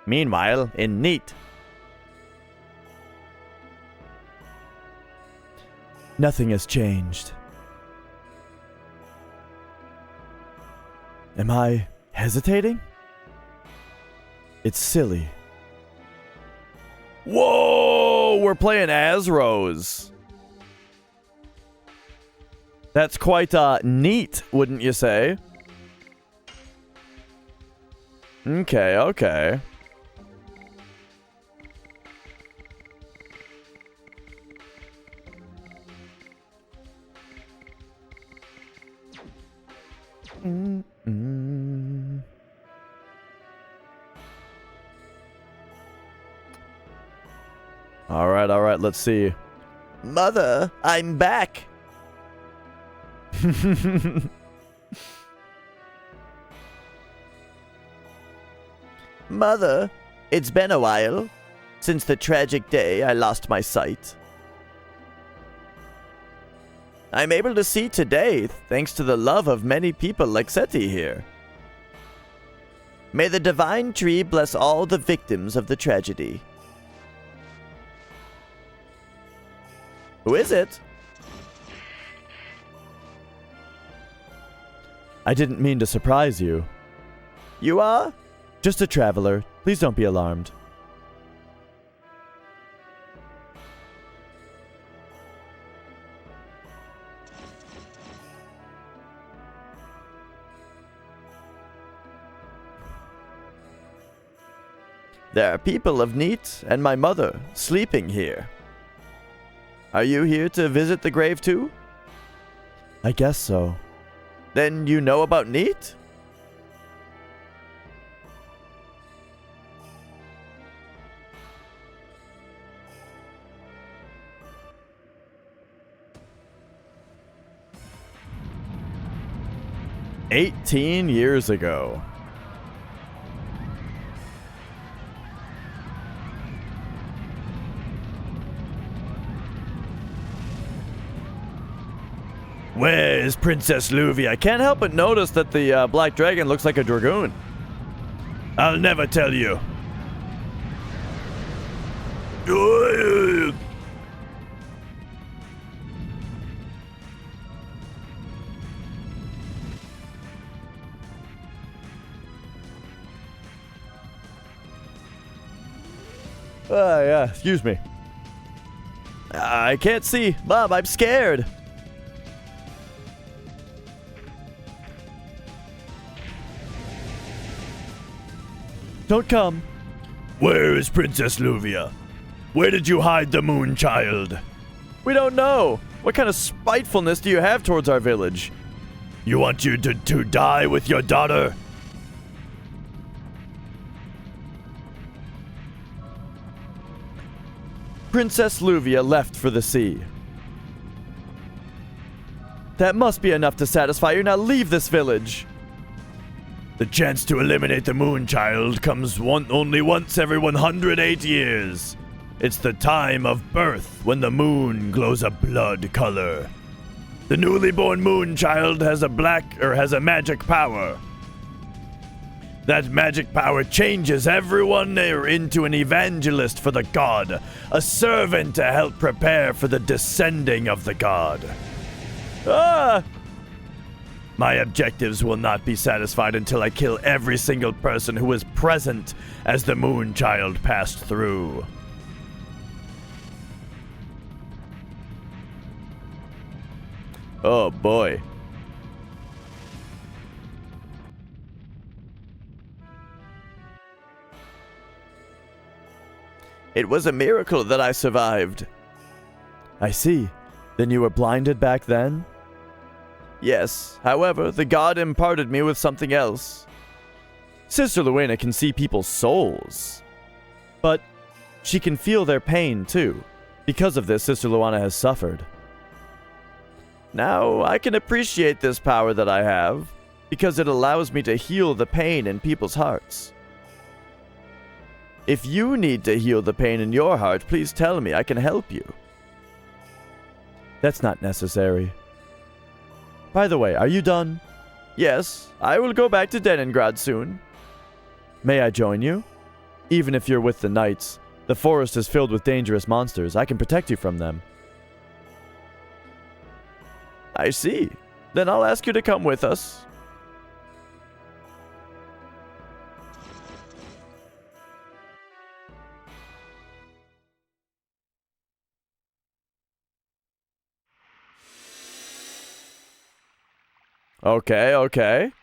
Meanwhile, in Neat. Nothing has changed. Am I hesitating? It's silly. Whoa! We're playing as Rose. That's quite neat, wouldn't you say? Okay, okay. All right, let's see. Mother, I'm back. Mother, it's been a while since the tragic day I lost my sight. I'm able to see today thanks to the love of many people like Seti here. May the divine tree bless all the victims of the tragedy. Who is it? I didn't mean to surprise you. You are? Just a traveler. Please don't be alarmed. There are people of Neat and my mother sleeping here. Are you here to visit the grave too? I guess so. Then you know about Neat? "18 years ago. Where is Princess Luvia? I can't help but notice that the black dragon looks like a dragoon. I'll never tell you. Yeah, excuse me. I can't see. Bob, I'm scared. Don't come. Where is Princess Luvia? Where did you hide the moon child? We don't know. What kind of spitefulness do you have towards our village? You want you to die with your daughter? Princess Luvia left for the sea. That must be enough to satisfy you. Now leave this village. The chance to eliminate the moon child comes only once every 108 years. It's the time of birth when the moon glows a blood color. The newly born moon child has a magic power. That magic power changes everyone there into an evangelist for the god, a servant to help prepare for the descending of the god. Ah! My objectives will not be satisfied until I kill every single person who was present as the moon child passed through. Oh boy. It was a miracle that I survived. I see. Then you were blinded back then? Yes. However, the god imparted me with something else. Sister Luena can see people's souls. But she can feel their pain too. Because of this, Sister Luana has suffered. Now, I can appreciate this power that I have, because it allows me to heal the pain in people's hearts. If you need to heal the pain in your heart, please tell me. I can help you. That's not necessary. By the way, are you done? Yes, I will go back to Denengrad soon. May I join you? Even if you're with the knights, the forest is filled with dangerous monsters. I can protect you from them. I see. Then I'll ask you to come with us. Okay, okay.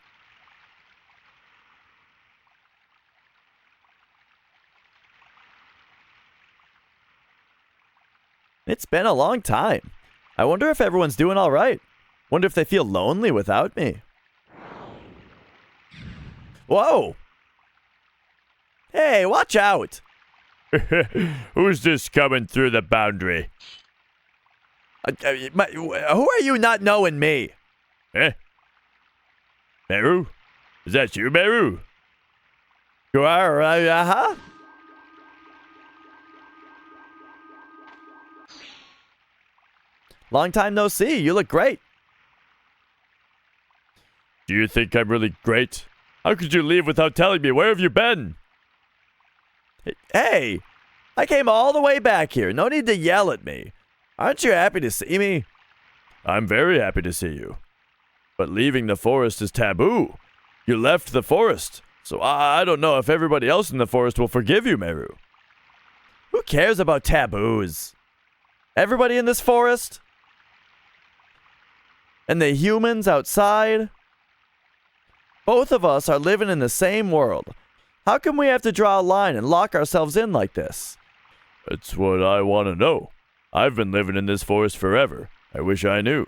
It's been a long time. I wonder if everyone's doing all right. Wonder if they feel lonely without me. Whoa! Hey, watch out! Who's this coming through the boundary? Who are you not knowing me? Eh? Meru? Is that you, Meru? You are, uh-huh. Long time no see. You look great. Do you think I'm really great? How could you leave without telling me? Where have you been? Hey, I came all the way back here. No need to yell at me. Aren't you happy to see me? I'm very happy to see you. But leaving the forest is taboo. You left the forest, so I don't know if everybody else in the forest will forgive you, Meru. Who cares about taboos? Everybody in this forest? And the humans outside? Both of us are living in the same world. How come we have to draw a line and lock ourselves in like this? That's what I want to know. I've been living in this forest forever. I wish I knew.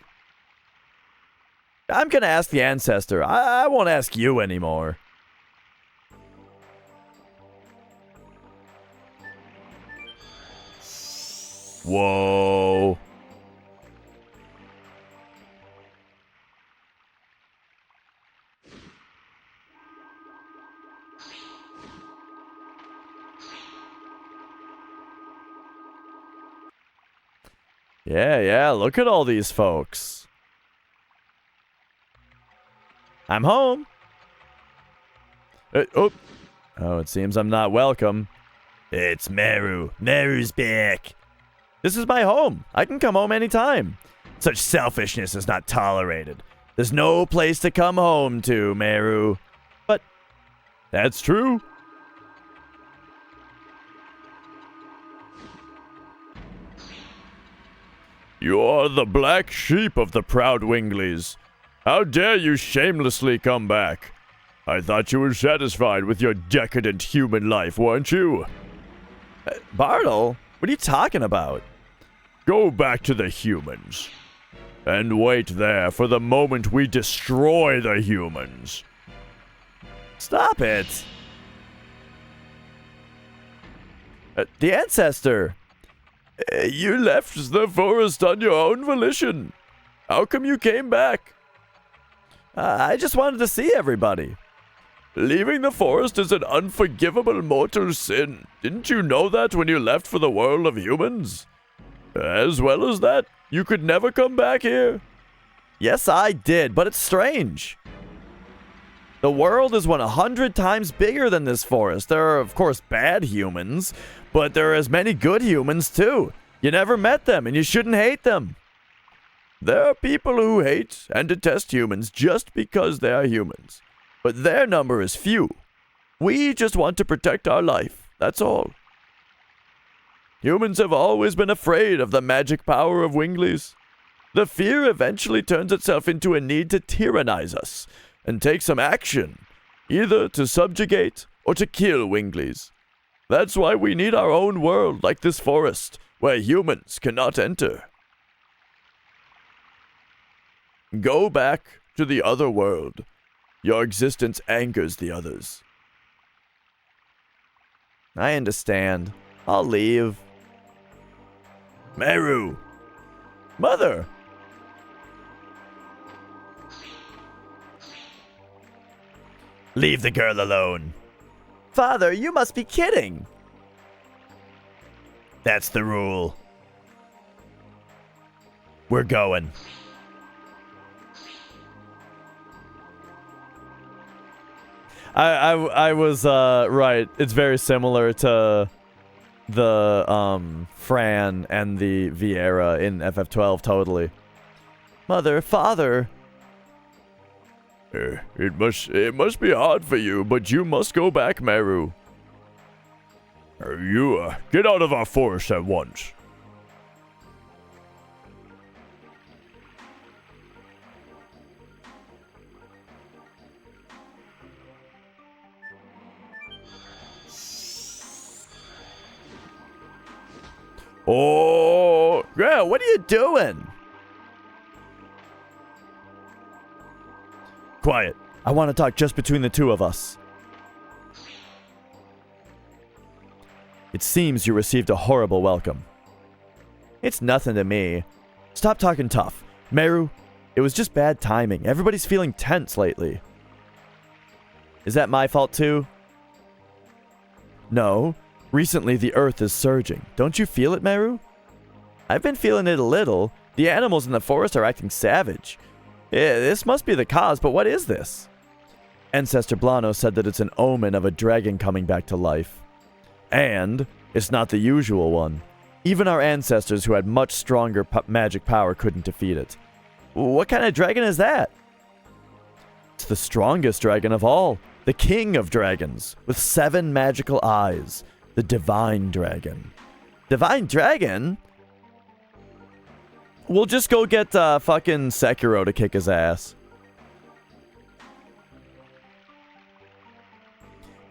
I'm gonna ask the ancestor. I won't ask you anymore. Whoa. Yeah, look at all these folks. I'm home. Oh, it seems I'm not welcome. It's Meru. Meru's back. This is my home. I can come home anytime. Such selfishness is not tolerated. There's no place to come home to, Meru. But that's true. You are the black sheep of the proud Wingleys. How dare you shamelessly come back? I thought you were satisfied with your decadent human life, weren't you? Bartle, what are you talking about? Go back to the humans. And wait there for the moment we destroy the humans. Stop it. The ancestor. You left the forest on your own volition. How come you came back? I just wanted to see everybody. Leaving the forest is an unforgivable mortal sin. Didn't you know that when you left for the world of humans? As well as that, you could never come back here. Yes, I did, but it's strange. The world is 100 times bigger than this forest. There are, of course, bad humans, but there are as many good humans, too. You never met them, and you shouldn't hate them. There are people who hate and detest humans just because they are humans. But their number is few. We just want to protect our life, that's all. Humans have always been afraid of the magic power of Wingleys. The fear eventually turns itself into a need to tyrannize us and take some action, either to subjugate or to kill Wingleys. That's why we need our own world like this forest, where humans cannot enter. Go back to the other world. Your existence angers the others. I understand. I'll leave. Meru! Mother! Leave the girl alone. Father, you must be kidding. That's the rule. We're going. I was right. It's very similar to the Fran and the Vieira in FF12, totally. Mother, father. It must be hard for you, but you must go back, Meru. You get out of our forest at once. Oh, yeah, what are you doing? Quiet. I want to talk just between the two of us. It seems you received a horrible welcome. It's nothing to me. Stop talking tough. Meru, it was just bad timing. Everybody's feeling tense lately. Is that my fault too? No. Recently, the earth is surging. Don't you feel it, Meru? I've been feeling it a little. The animals in the forest are acting savage. Yeah, this must be the cause, but what is this? Ancestor Blano said that it's an omen of a dragon coming back to life. And it's not the usual one. Even our ancestors who had much stronger magic power couldn't defeat it. What kind of dragon is that? It's the strongest dragon of all. The king of dragons, with 7 magical eyes. The Divine Dragon. Divine Dragon? We'll just go get fucking Sekiro to kick his ass.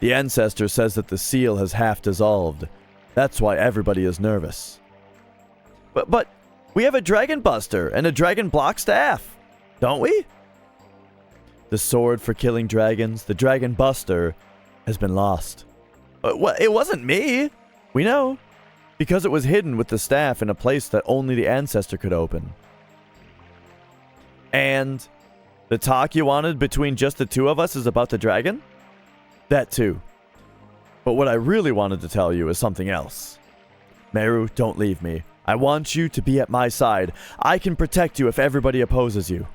The ancestor says that the seal has half dissolved. That's why everybody is nervous. But we have a Dragon Buster and a Dragon Block Staff, don't we? The sword for killing dragons, the Dragon Buster, has been lost. Well, it wasn't me. We know. Because it was hidden with the staff in a place that only the ancestor could open. And the talk you wanted between just the two of us is about the dragon? That too. But what I really wanted to tell you is something else. Meru, don't leave me. I want you to be at my side. I can protect you if everybody opposes you.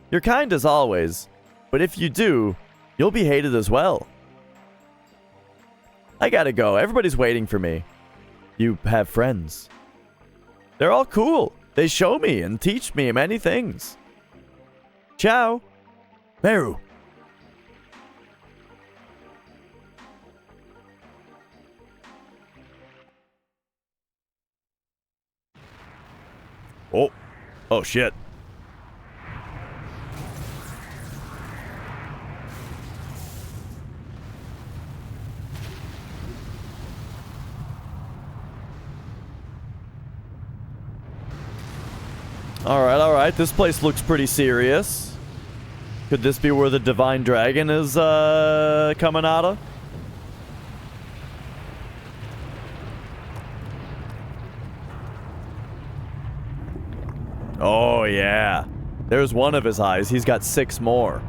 You're kind as always. But if you do, you'll be hated as well. I gotta go. Everybody's waiting for me. You have friends. They're all cool. They show me and teach me many things. Ciao. Meru. Oh. Oh, shit. Alright. This place looks pretty serious. Could this be where the Divine Dragon is, coming out of? Oh, yeah. There's one of his eyes. He's got 6 more.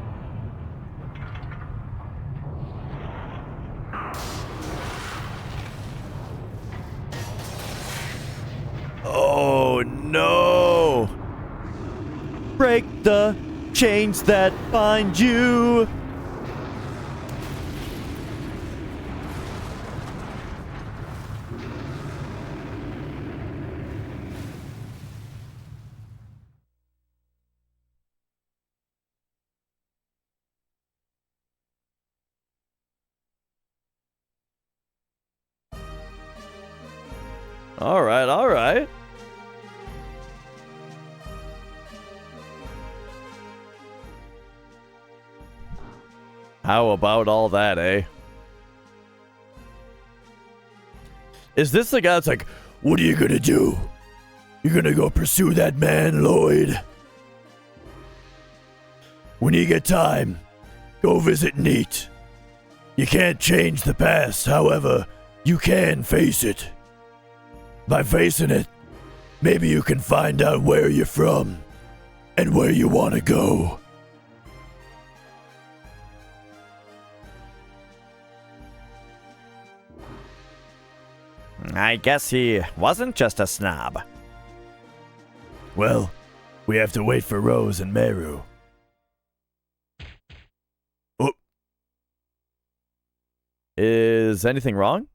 Oh, no. Break the chains that bind you. Alright. How about all that, eh? Is this the guy that's like, what are you gonna do? You're gonna go pursue that man, Lloyd? When you get time, go visit Neat. You can't change the past, however, you can face it. By facing it, maybe you can find out where you're from and where you want to go. I guess he wasn't just a snob. Well, we have to wait for Rose and Meru. Oh. Is anything wrong?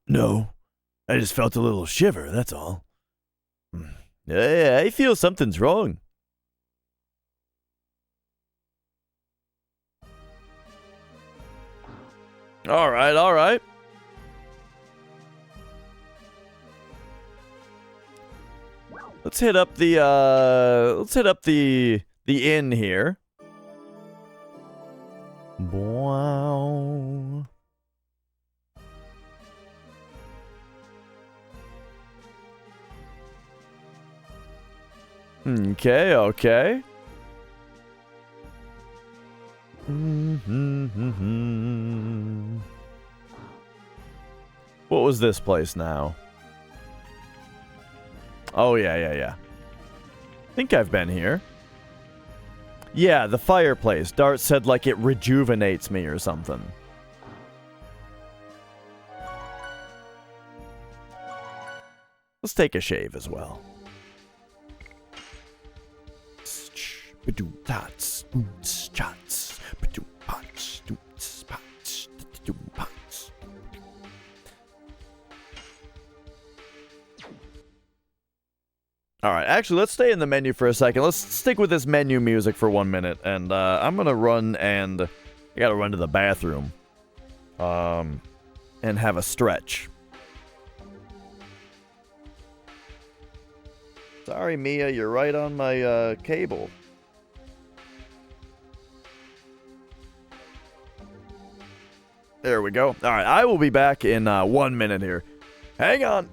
No. I just felt a little shiver, that's all. I feel something's wrong. Alright. Let's hit up the inn here. Wow. Okay. What was this place now? Oh, yeah. I think I've been here. Yeah, the fireplace. Dart said like it rejuvenates me or something. Let's take a shave as well. Alright, actually, let's stay in the menu for a second. Let's stick with this menu music for 1 minute. And I'm gonna run and... I gotta run to the bathroom. And have a stretch. Sorry, Mia, you're right on my cable. There we go. Alright, I will be back in 1 minute here. Hang on.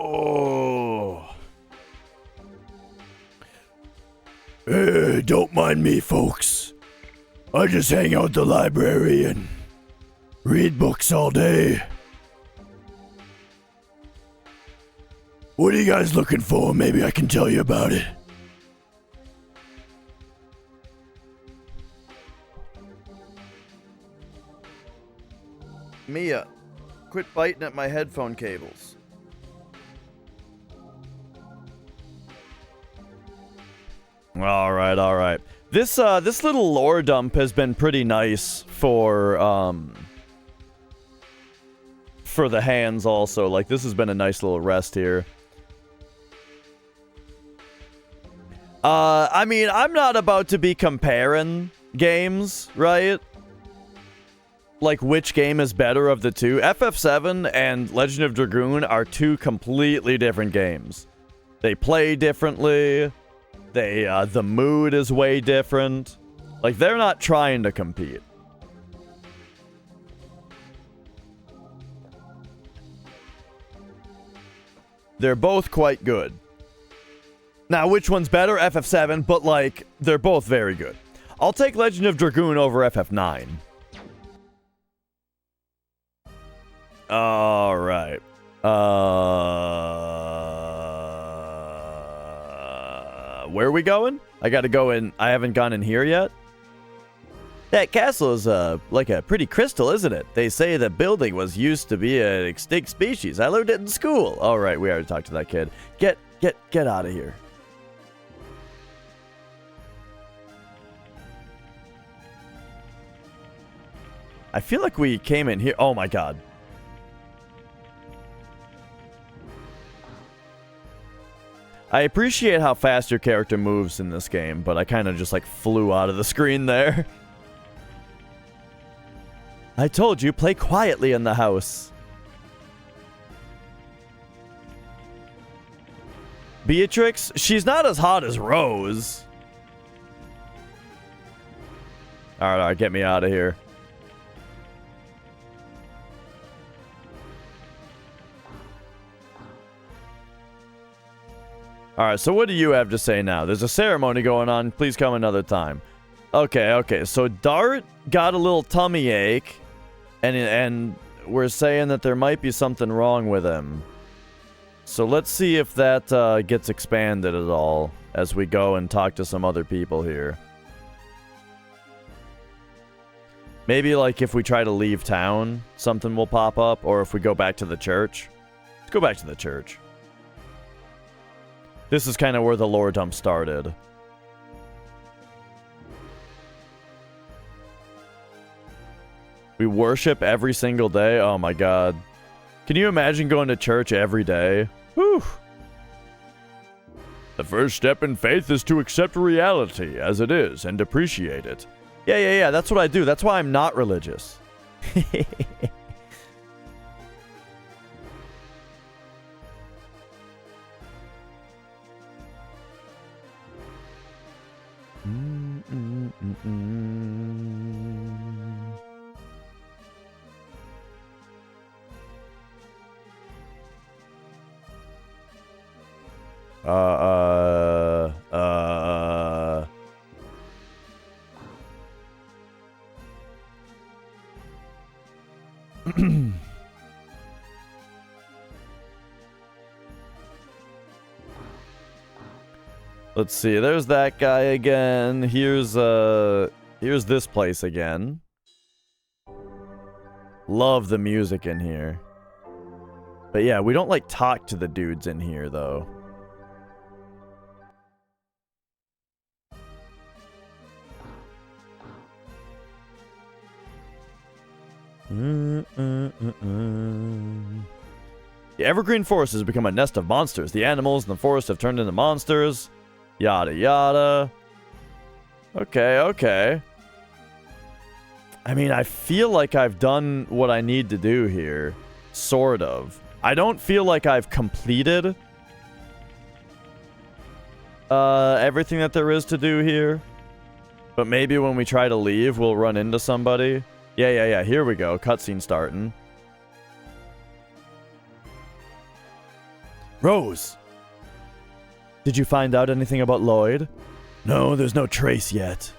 Oh. Don't mind me, folks. I just hang out at the library and read books all day. What are you guys looking for? Maybe I can tell you about it. Mia, quit biting at my headphone cables. All right. This little lore dump has been pretty nice for the hands also. Like, this has been a nice little rest here. I mean, I'm not about to be comparing games, right? Like, which game is better of the two. FF7 and Legend of Dragoon are two completely different games. They play differently. The mood is way different. Like, they're not trying to compete. They're both quite good. Now, which one's better? FF7, but, like, they're both very good. I'll take Legend of Dragoon over FF9. Alright. Where are we going? I gotta go in. I haven't gone in here yet. That castle is, like a pretty crystal, isn't it? They say the building was used to be an extinct species. I learned it in school. Alright, we already talked to that kid. Get out of here. I feel like we came in here. Oh my god. I appreciate how fast your character moves in this game, but I kind of just like flew out of the screen there. I told you, play quietly in the house. Beatrix, she's not as hot as Rose. Alright, get me out of here. Alright, so what do you have to say now? There's a ceremony going on. Please come another time. Okay. So Dart got a little tummy ache. And we're saying that there might be something wrong with him. So let's see if that gets expanded at all as we go and talk to some other people here. Maybe like if we try to leave town, something will pop up. Or if we go back to the church. Let's go back to the church. This is kind of where the lore dump started. We worship every single day? Oh my god. Can you imagine going to church every day? Whew. The first step in faith is to accept reality as it is and appreciate it. Yeah, that's what I do. That's why I'm not religious. Let's see, there's that guy again. Here's this place again. Love the music in here. But yeah, we don't like talk to the dudes in here though. The Evergreen Forest has become a nest of monsters. The animals in the forest have turned into monsters. Yada yada. Okay. I mean, I feel like I've done what I need to do here. Sort of. I don't feel like I've completed everything that there is to do here. But maybe when we try to leave, we'll run into somebody. Yeah. Here we go. Cutscene starting. Rose! Did you find out anything about Lloyd? No, there's no trace yet.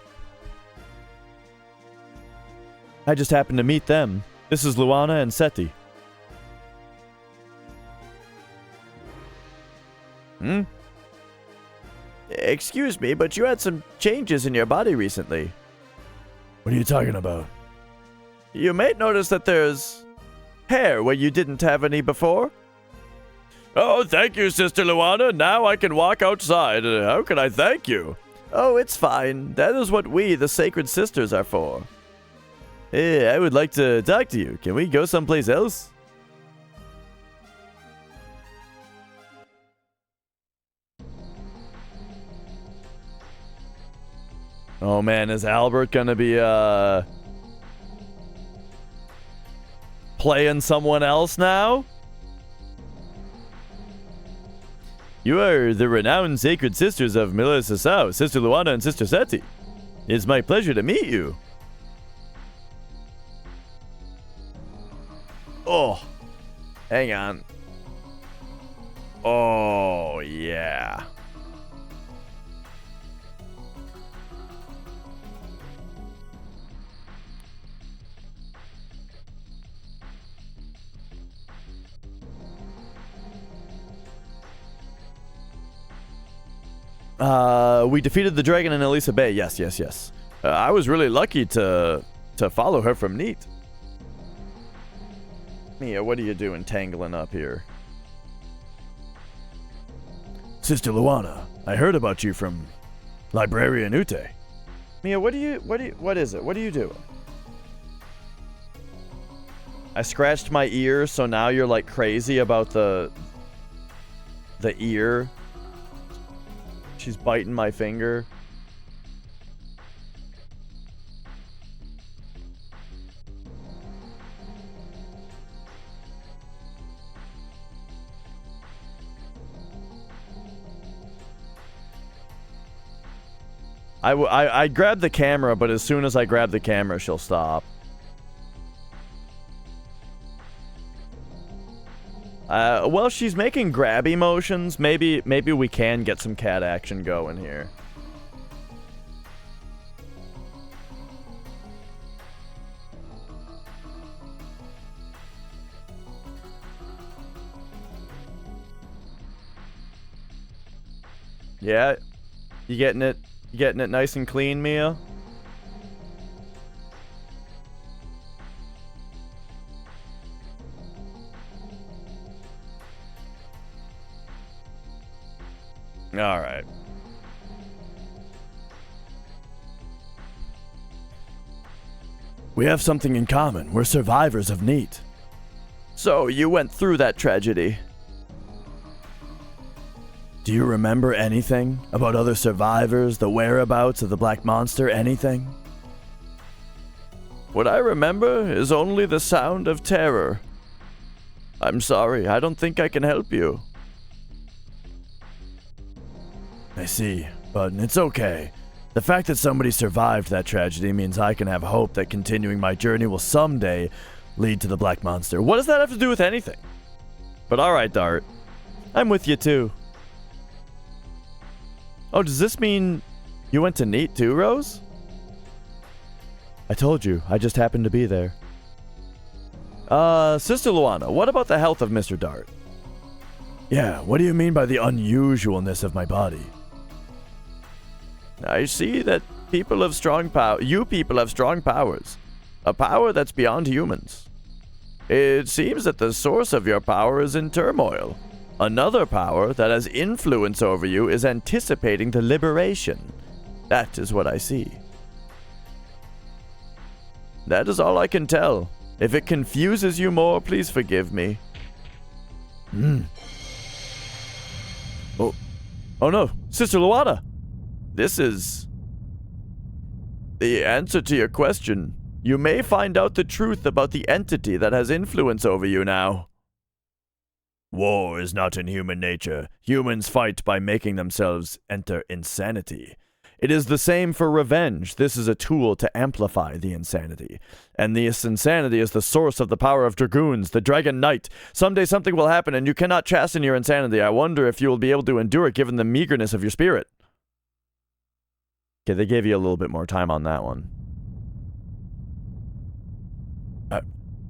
I just happened to meet them. This is Luana and Seti. Excuse me, but you had some changes in your body recently. What are you talking about? You may notice that there's hair where you didn't have any before. Oh, thank you, Sister Luana. Now I can walk outside. How can I thank you? Oh, it's fine. That is what we, the Sacred Sisters, are for. Hey, I would like to talk to you. Can we go someplace else? Oh man, is Albert gonna be, playing someone else now? You are the renowned Sacred Sisters of Melissa Sao, Sister Luana and Sister Seti. It's my pleasure to meet you. Oh, hang on. Oh, yeah. We defeated the dragon in Elisa Bay. Yes. I was really lucky to follow her from Neat. Mia, what are you doing tangling up here? Sister Luana, I heard about you from Librarian Ute. Mia, what is it? What are you doing? I scratched my ear, so now you're like crazy about the ear. She's biting my finger. I grabbed the camera, but as soon as I grab the camera, she'll stop. Well, she's making grabby motions. Maybe we can get some cat action going here. Yeah, you getting it? You getting it nice and clean, Mia? All right. We have something in common. We're survivors of Neat. So, you went through that tragedy. Do you remember anything about other survivors, the whereabouts of the Black Monster, anything? What I remember is only the sound of terror. I'm sorry, I don't think I can help you. I see, but it's okay. The fact that somebody survived that tragedy means I can have hope that continuing my journey will someday lead to the Black Monster. What does that have to do with anything? But alright, Dart. I'm with you too. Oh, does this mean you went to Neat too, Rose? I told you, I just happened to be there. Sister Luana, what about the health of Mr. Dart? Yeah, what do you mean by the unusualness of my body? I see that people have strong power. You people have strong powers. A power that's beyond humans. It seems that the source of your power is in turmoil. Another power that has influence over you is anticipating the liberation. That is what I see. That is all I can tell. If it confuses you more, please forgive me. Oh no, Sister Luana! This is the answer to your question. You may find out the truth about the entity that has influence over you now. War is not in human nature. Humans fight by making themselves enter insanity. It is the same for revenge. This is a tool to amplify the insanity. And this insanity is the source of the power of Dragoons, the Dragon Knight. Someday something will happen and you cannot chasten your insanity. I wonder if you will be able to endure it given the meagerness of your spirit. Okay, they gave you a little bit more time on that one.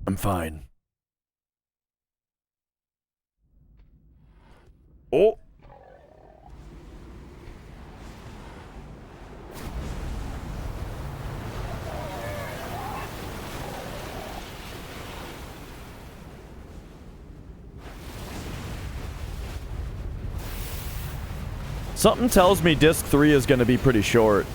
I'm fine. Oh! Something tells me disc 3 is going to be pretty short.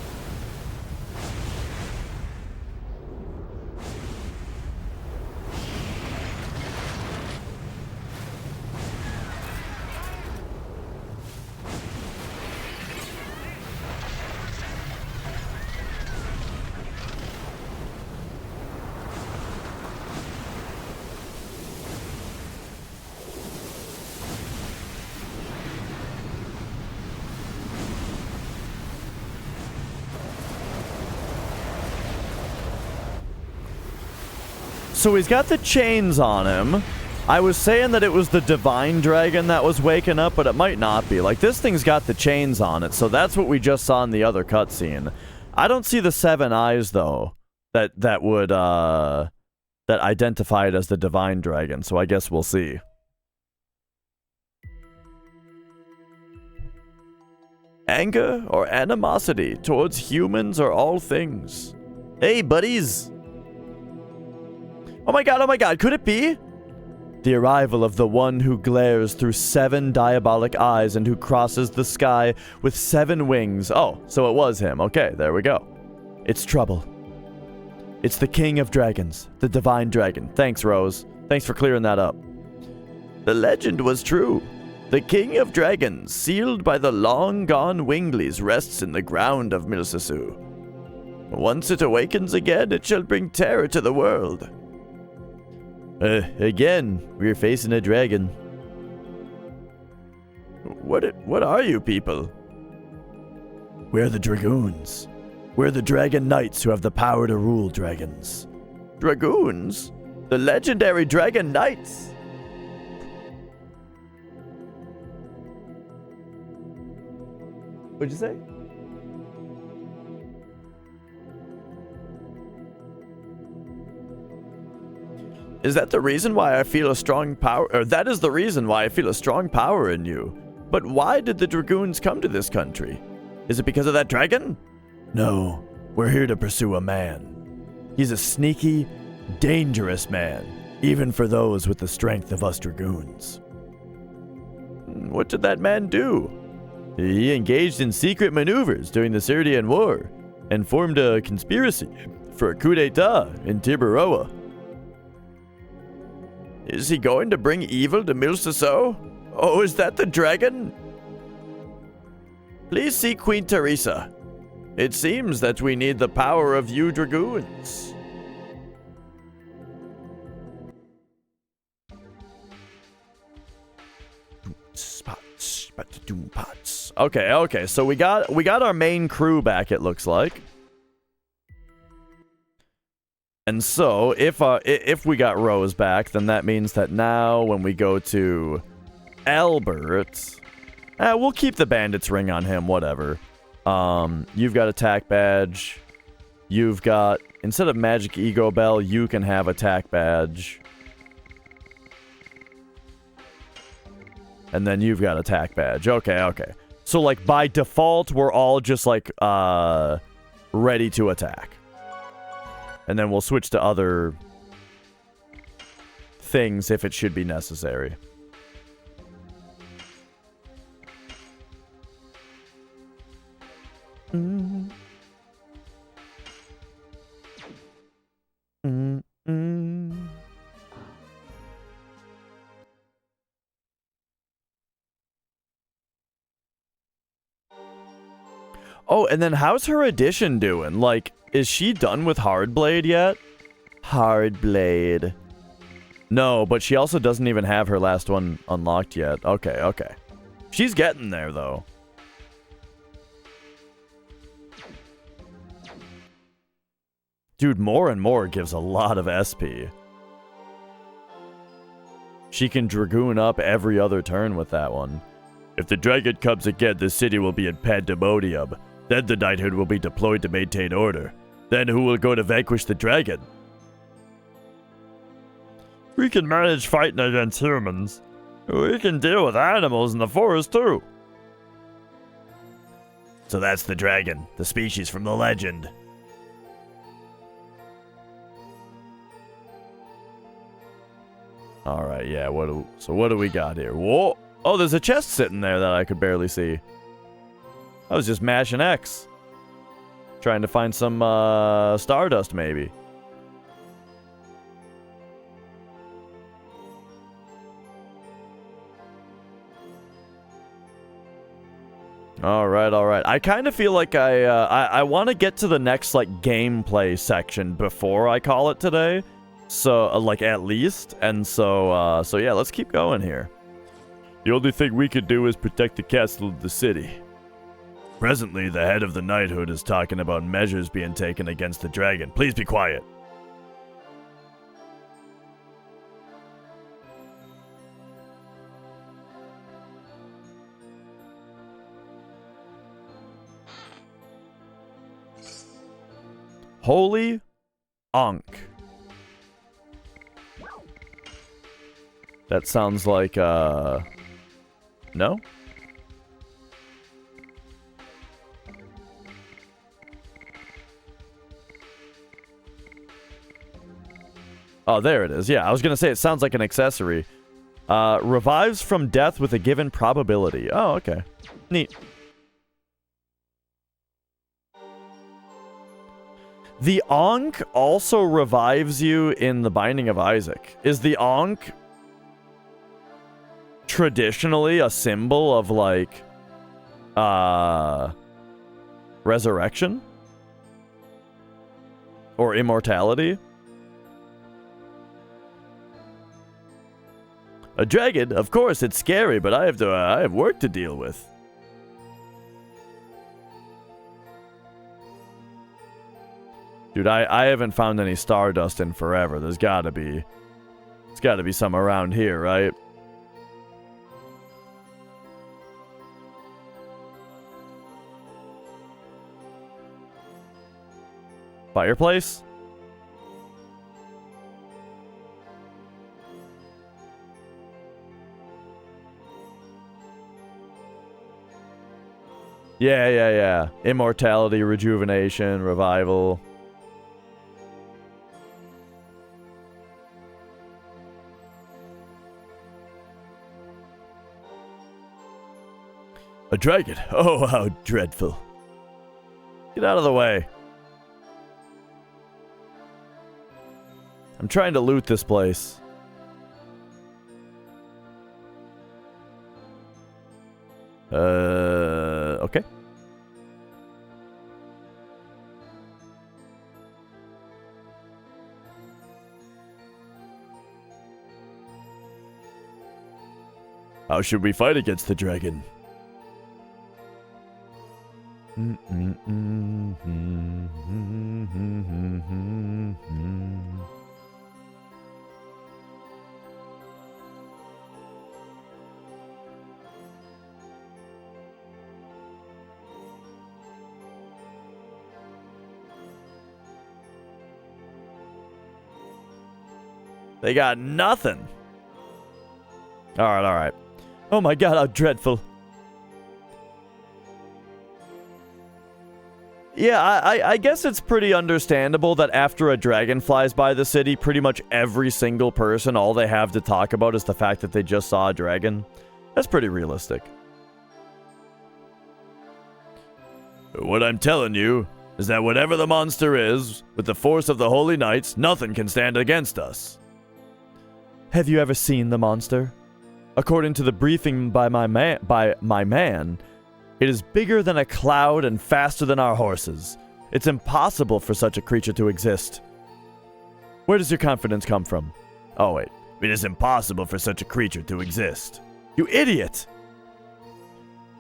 So he's got the chains on him. I was saying that it was the divine dragon that was waking up, but it might not be. Like, this thing's got the chains on it, so that's what we just saw in the other cutscene. I don't see the 7 eyes, though, that identify it as the divine dragon, so I guess we'll see. Anger or animosity towards humans or all things. Hey, buddies! Oh my god, could it be? The arrival of the one who glares through 7 diabolic eyes and who crosses the sky with 7 wings. Oh, so it was him. Okay, there we go. It's trouble. It's the king of dragons, the divine dragon. Thanks, Rose. Thanks for clearing that up. The legend was true. The king of dragons, sealed by the long-gone Winglies, rests in the ground of Milsasu. Once it awakens again, it shall bring terror to the world. Again, we're facing a dragon. What are you people? We're the Dragoons. We're the Dragon Knights who have the power to rule dragons. Dragoons? The legendary Dragon Knights? What'd you say? Is that the reason why I feel a strong power? Or that is the reason why I feel a strong power in you. But why did the Dragoons come to this country? Is it because of that dragon? No, we're here to pursue a man. He's a sneaky, dangerous man, even for those with the strength of us Dragoons. What did that man do? He engaged in secret maneuvers during the Sirdian War and formed a conspiracy for a coup d'etat in Tiburoa. Is he going to bring evil to Milsasu? Oh, is that the dragon? Please see Queen Teresa. It seems that we need the power of you Dragoons. Okay, so we got our main crew back, it looks like. And so, if we got Rose back, then that means that now when we go to Albert, we'll keep the bandit's ring on him, whatever. You've got attack badge. You've got, instead of magic ego bell, you can have attack badge. And then you've got attack badge. Okay. So, like, by default, we're all just, like, ready to attack. And then we'll switch to other things if it should be necessary. Oh, and then how's her edition doing? Like, is she done with Hardblade yet? Hardblade. No, but she also doesn't even have her last one unlocked yet. Okay. She's getting there, though. Dude, more and more gives a lot of SP. She can Dragoon up every other turn with that one. If the dragon comes again, the city will be in pandemonium. Then the knighthood will be deployed to maintain order. Then who will go to vanquish the dragon? We can manage fighting against humans. We can deal with animals in the forest too. So that's the dragon, the species from the legend. Alright, yeah, what do we got here? Whoa! Oh, there's a chest sitting there that I could barely see. I was just mashing X. Trying to find some, Stardust, maybe. Alright. I kind of feel like I want to get to the next, like, gameplay section before I call it today. So, like, at least. And so yeah, let's keep going here. The only thing we can do is protect the castle of the city. Presently, the head of the knighthood is talking about measures being taken against the dragon. Please be quiet. Holy Ankh. That sounds like, no? Oh, there it is. Yeah, I was gonna say it sounds like an accessory. Revives from death with a given probability. Oh, okay. Neat. The Ankh also revives you in the Binding of Isaac. Is the Ankh traditionally a symbol of, like, resurrection? Or immortality? A dragon? Of course, it's scary, but I have work to deal with. Dude, I haven't found any Stardust in forever. There's gotta be some around here, right? Fireplace? Yeah. Immortality, rejuvenation, revival. A dragon? Oh, how dreadful. Get out of the way. I'm trying to loot this place. Okay. How should we fight against the dragon? They got nothing. All right. Oh my god, how dreadful. Yeah, I guess it's pretty understandable that after a dragon flies by the city, pretty much every single person, all they have to talk about is the fact that they just saw a dragon. That's pretty realistic. What I'm telling you is that whatever the monster is, with the force of the Holy Knights, nothing can stand against us. Have you ever seen the monster? According to the briefing by my man, it is bigger than a cloud and faster than our horses. It's impossible for such a creature to exist. Where does your confidence come from? Oh, wait. It is impossible for such a creature to exist. You idiot!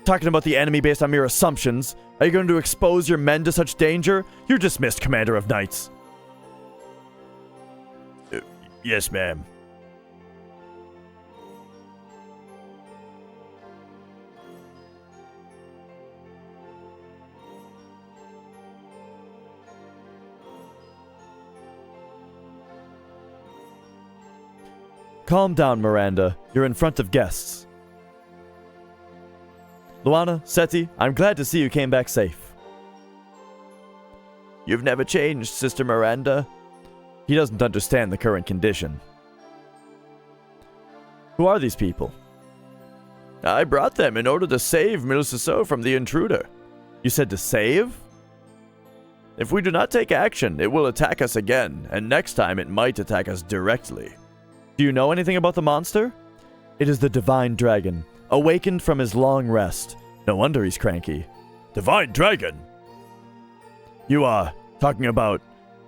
Talking about the enemy based on mere assumptions. Are you going to expose your men to such danger? You're dismissed, Commander of Knights. Yes, ma'am. Calm down, Miranda. You're in front of guests. Luana, Seti, I'm glad to see you came back safe. You've never changed, Sister Miranda. He doesn't understand the current condition. Who are these people? I brought them in order to save Milsuso from the intruder. You said to save? If we do not take action, it will attack us again, and next time it might attack us directly. Do you know anything about the monster? It is the Divine Dragon, awakened from his long rest. No wonder he's cranky. Divine Dragon? You are talking about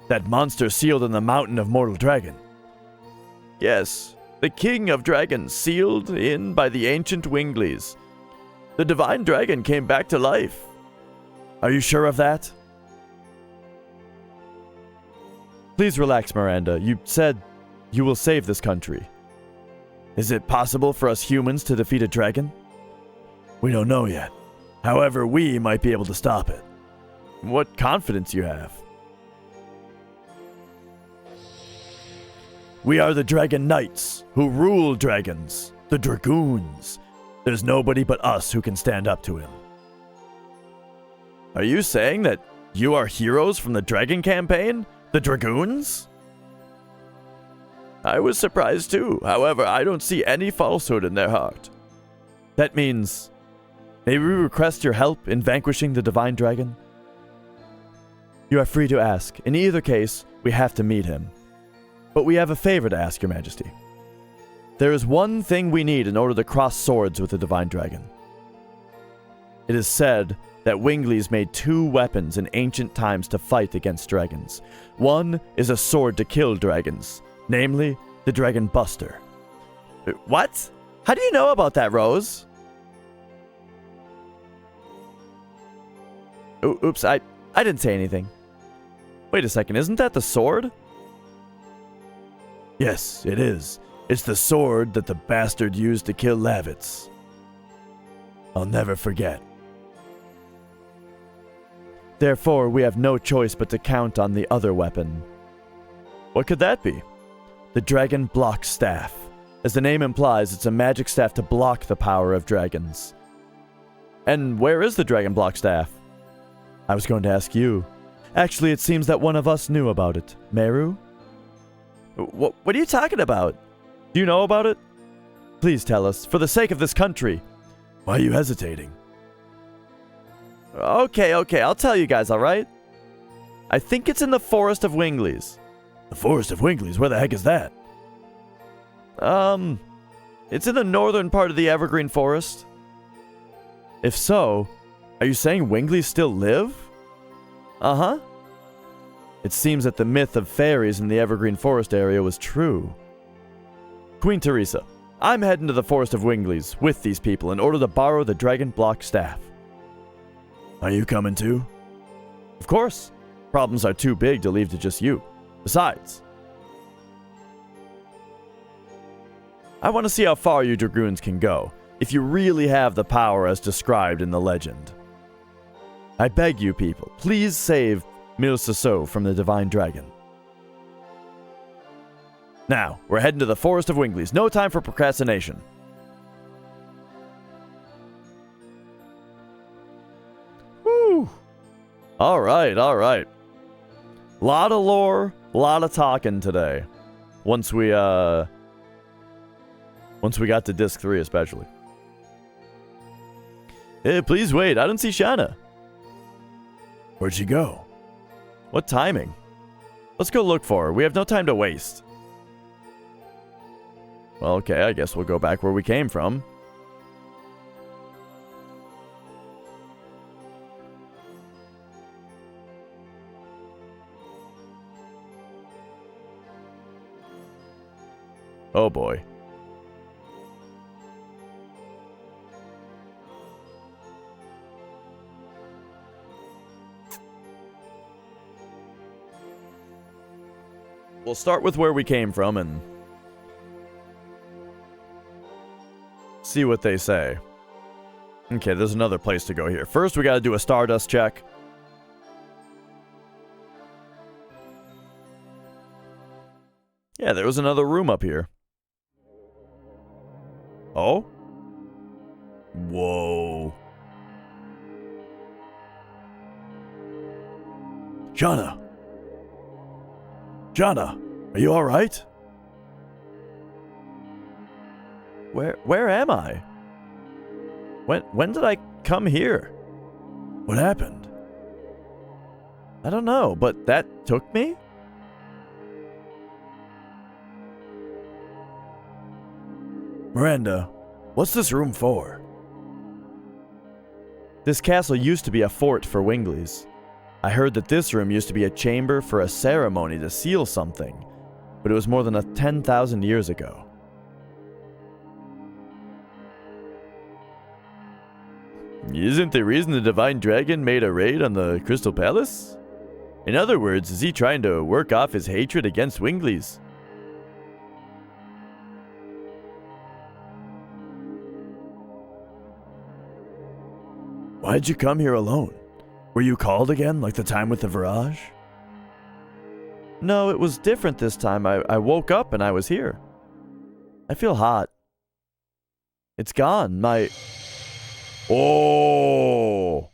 that monster sealed in the mountain of Mortal Dragon? Yes, the king of dragons sealed in by the ancient Wingleys. The Divine Dragon came back to life. Are you sure of that? Please relax, Miranda. You said you will save this country. Is it possible for us humans to defeat a dragon? We don't know yet. However, we might be able to stop it. What confidence you have. We are the Dragon Knights, who rule dragons, the Dragoons. There's nobody but us who can stand up to him. Are you saying that you are heroes from the Dragon campaign? The Dragoons? I was surprised too. However, I don't see any falsehood in their heart. That means, may we request your help in vanquishing the Divine Dragon? You are free to ask. In either case, we have to meet him. But we have a favor to ask, Your Majesty. There is one thing we need in order to cross swords with the Divine Dragon. It is said that Wingleys made 2 weapons in ancient times to fight against dragons. One is a sword to kill dragons, namely the Dragon Buster. What? How do you know about that, Rose? Oops, I didn't say anything. Wait a second, isn't that the sword? Yes, it is. It's the sword that the bastard used to kill Lavitz. I'll never forget. Therefore, we have no choice but to count on the other weapon. What could that be? The Dragon Block Staff. As the name implies, it's a magic staff to block the power of dragons. And where is the Dragon Block Staff? I was going to ask you. Actually, it seems that one of us knew about it. Meru? What are you talking about? Do you know about it? Please tell us, for the sake of this country. Why are you hesitating? Okay, I'll tell you guys, alright? I think it's in the Forest of Wingleys. The Forest of Wingleys? Where the heck is that? It's in the northern part of the Evergreen Forest. If so, are you saying Wingleys still live? Uh-huh. It seems that the myth of fairies in the Evergreen Forest area was true. Queen Teresa, I'm heading to the Forest of Wingleys with these people in order to borrow the Dragon Block Staff. Are you coming too? Of course. Problems are too big to leave to just you. Besides, I want to see how far you Dragoons can go, if you really have the power as described in the legend. I beg you people, please save Milsuso from the Divine Dragon. Now, we're heading to the Forest of Wingleys. No time for procrastination. Woo! Alright. Lot of lore, lot of talking today. Once we got to Disc 3 especially. Hey, please wait, I don't see Shanna. Where'd she go? What timing? Let's go look for her. We have no time to waste. Well, okay, I guess we'll go back where we came from. Oh boy. We'll start with where we came from and see what they say. Okay, there's another place to go here. First, we gotta do a Stardust check. Yeah, there was another room up here. Oh? Whoa. Jana! Jana, are you alright? Where am I? When did I come here? What happened? I don't know, but that took me? Miranda, what's this room for? This castle used to be a fort for Wingleys. I heard that this room used to be a chamber for a ceremony to seal something, but it was more than 10,000 years ago. Isn't the reason the Divine Dragon made a raid on the Crystal Palace? In other words, is he trying to work off his hatred against Wingleys? Why'd you come here alone? Were you called again, like the time with the Virage? No, it was different this time. I woke up and I was here. I feel hot. It's gone. Oh!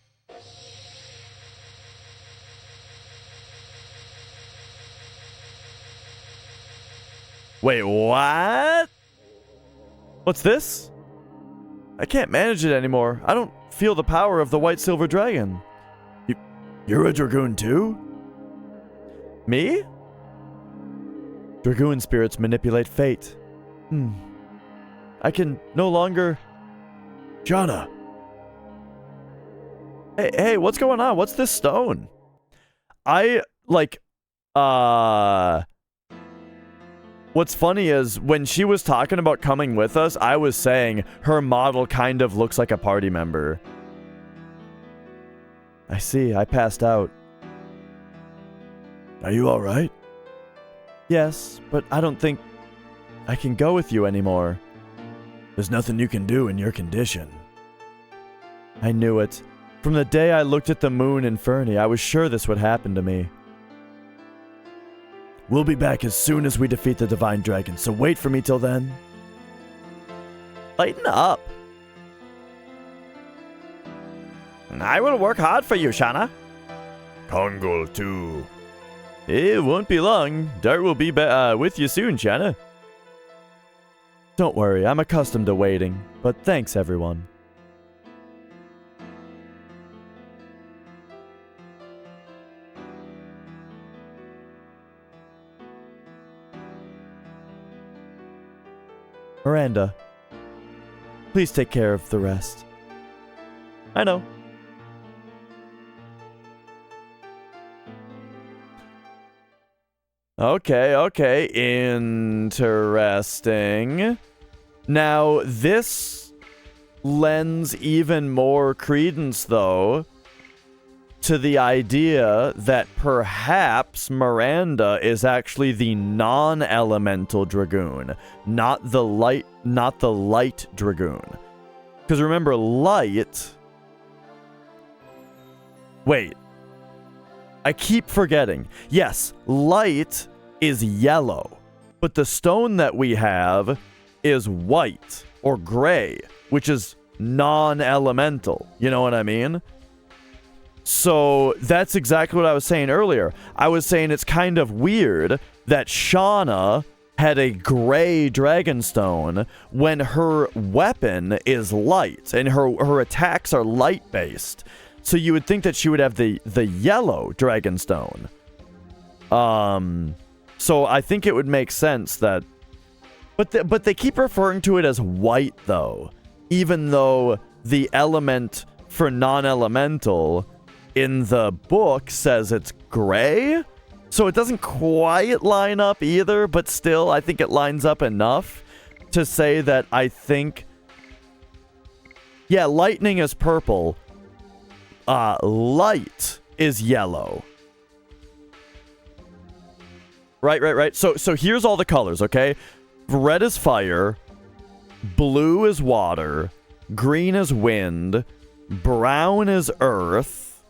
Wait, what? What's this? I can't manage it anymore. I don't feel the power of the White Silver Dragon. You're a Dragoon too? Me? Dragoon spirits manipulate fate. I can no longer... Jana! Hey, what's going on? What's this stone? What's funny is, when she was talking about coming with us, I was saying her model kind of looks like a party member. I see, I passed out. Are you alright? Yes, but I don't think I can go with you anymore. There's nothing you can do in your condition. I knew it. From the day I looked at the moon in Fernie, I was sure this would happen to me. We'll be back as soon as we defeat the Divine Dragon, so wait for me till then. Lighten up. I will work hard for you, Shana. Kongol, too. It won't be long. Dart will be with you soon, Shana. Don't worry, I'm accustomed to waiting, but thanks, everyone. Miranda, please take care of the rest. I know. Okay, interesting. Now, this lends even more credence, though, to the idea that perhaps Miranda is actually the non-elemental Dragoon, not the light Dragoon. Because remember, light... Wait. I keep forgetting. Yes, light is yellow, but the stone that we have is white or gray, which is non-elemental. You know what I mean? So that's exactly what I was saying earlier. I was saying it's kind of weird that Shauna had a gray dragonstone when her weapon is light and her attacks are light-based. So you would think that she would have the yellow dragonstone. So I think it would make sense that... But they keep referring to it as white, though. Even though the element for non-elemental in the book says it's gray. So it doesn't quite line up either, but still, I think it lines up enough to say that I think... Yeah, lightning is purple. Light is yellow. Right. So here's all the colors, okay? Red is fire, blue is water, green is wind, brown is earth,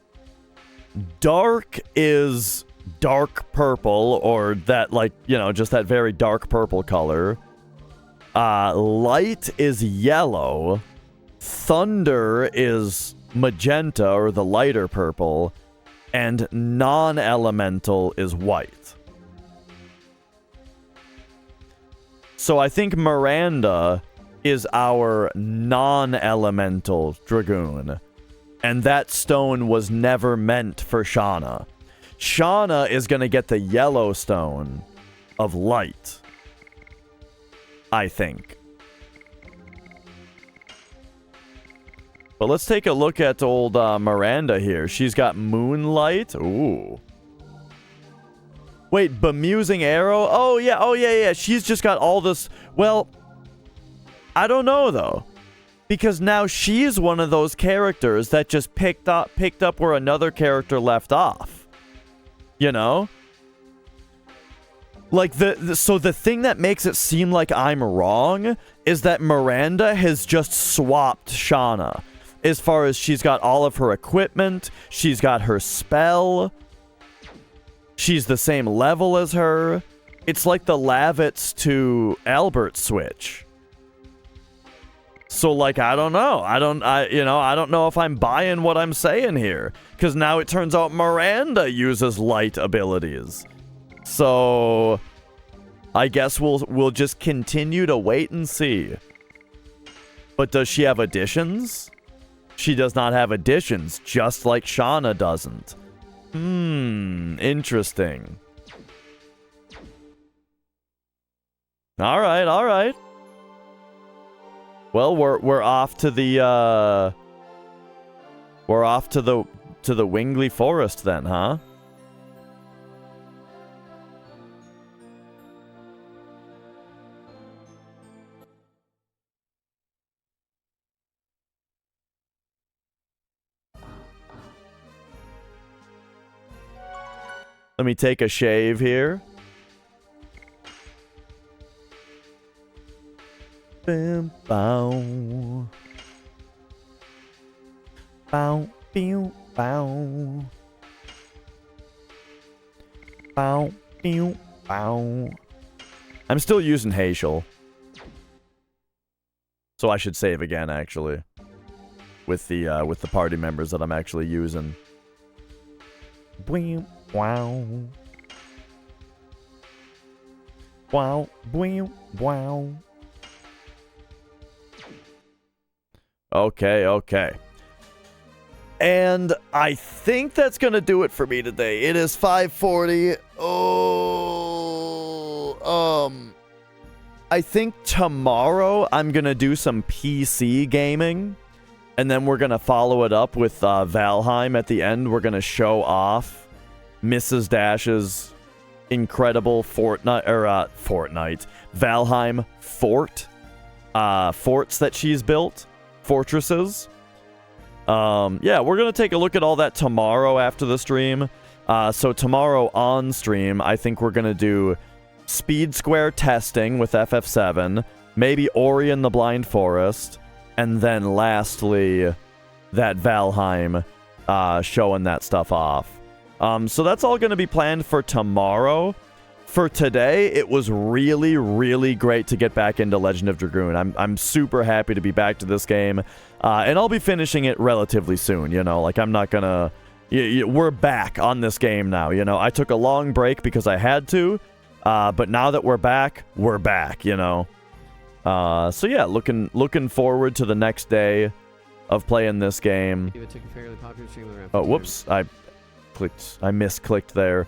dark is dark purple, or that, like, you know, just that very dark purple color. Light is yellow, thunder is magenta, or the lighter purple, and non-elemental is white. So I think Miranda is our non-elemental Dragoon, and that stone was never meant for Shauna. Shauna is going to get the yellow stone of light, I think. But let's take a look at old Miranda here. She's got moonlight. Ooh. Wait, bemusing arrow? Oh yeah. She's just got all this. Well, I don't know though, because now she's one of those characters that just picked up where another character left off. You know? Like, so the thing that makes it seem like I'm wrong is that Miranda has just swapped Shauna. As far as she's got all of her equipment, she's got her spell, she's the same level as her. It's like the Lavitz to Albert switch. So, like, I don't know. I don't know if I'm buying what I'm saying here. Because now it turns out Miranda uses light abilities. So, I guess we'll just continue to wait and see. But does she have additions? She does not have additions, just like Shauna doesn't. Interesting. All right. Well, we're off to the Wingley Forest then, huh? Let me take a shave here. Bam, bow. Bow, pew, bow. Bow, pew, bow. I'm still using Hazel. So I should save again, actually. With the party members that I'm actually using. Bwee, wow. Wow, bwee, wow. Okay. And I think that's going to do it for me today. It is 5:40. I think tomorrow I'm going to do some PC gaming. And then we're going to follow it up with Valheim at the end. We're going to show off Mrs. Dash's incredible Valheim fort. Forts that she's built. Fortresses. Yeah, we're going to take a look at all that tomorrow after the stream. So tomorrow on stream, I think we're going to do speed square testing with FF7, maybe Ori and the Blind Forest, and then lastly, that Valheim showing that stuff off. So that's all going to be planned for tomorrow. For today, it was really, really great to get back into Legend of Dragoon. I'm super happy to be back to this game. And I'll be finishing it relatively soon, you know. Like, I'm not gonna... we're back on this game now, you know. I took a long break because I had to. But now that we're back, you know. So yeah, looking forward to the next day of playing this game. Oh, whoops. I misclicked there.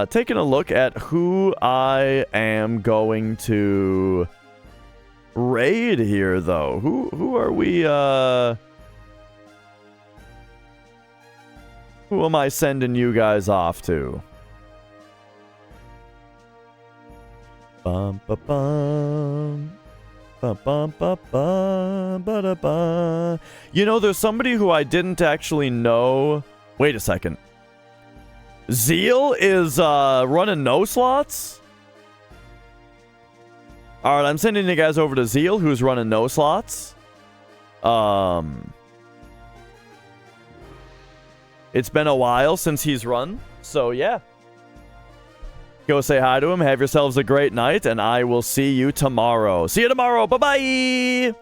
Taking a look at who I am going to raid here, though. Who are we, who am I sending you guys off to? Bum, ba, bum. Bum, bum, ba, bum, ba, da, ba. You know, there's somebody who I didn't actually know. Wait a second. Zeal is running no slots. All right, I'm sending you guys over to Zeal, who's running no slots. It's been a while since he's run, so yeah. Go say hi to him. Have yourselves a great night, and I will see you tomorrow. See you tomorrow. Bye-bye.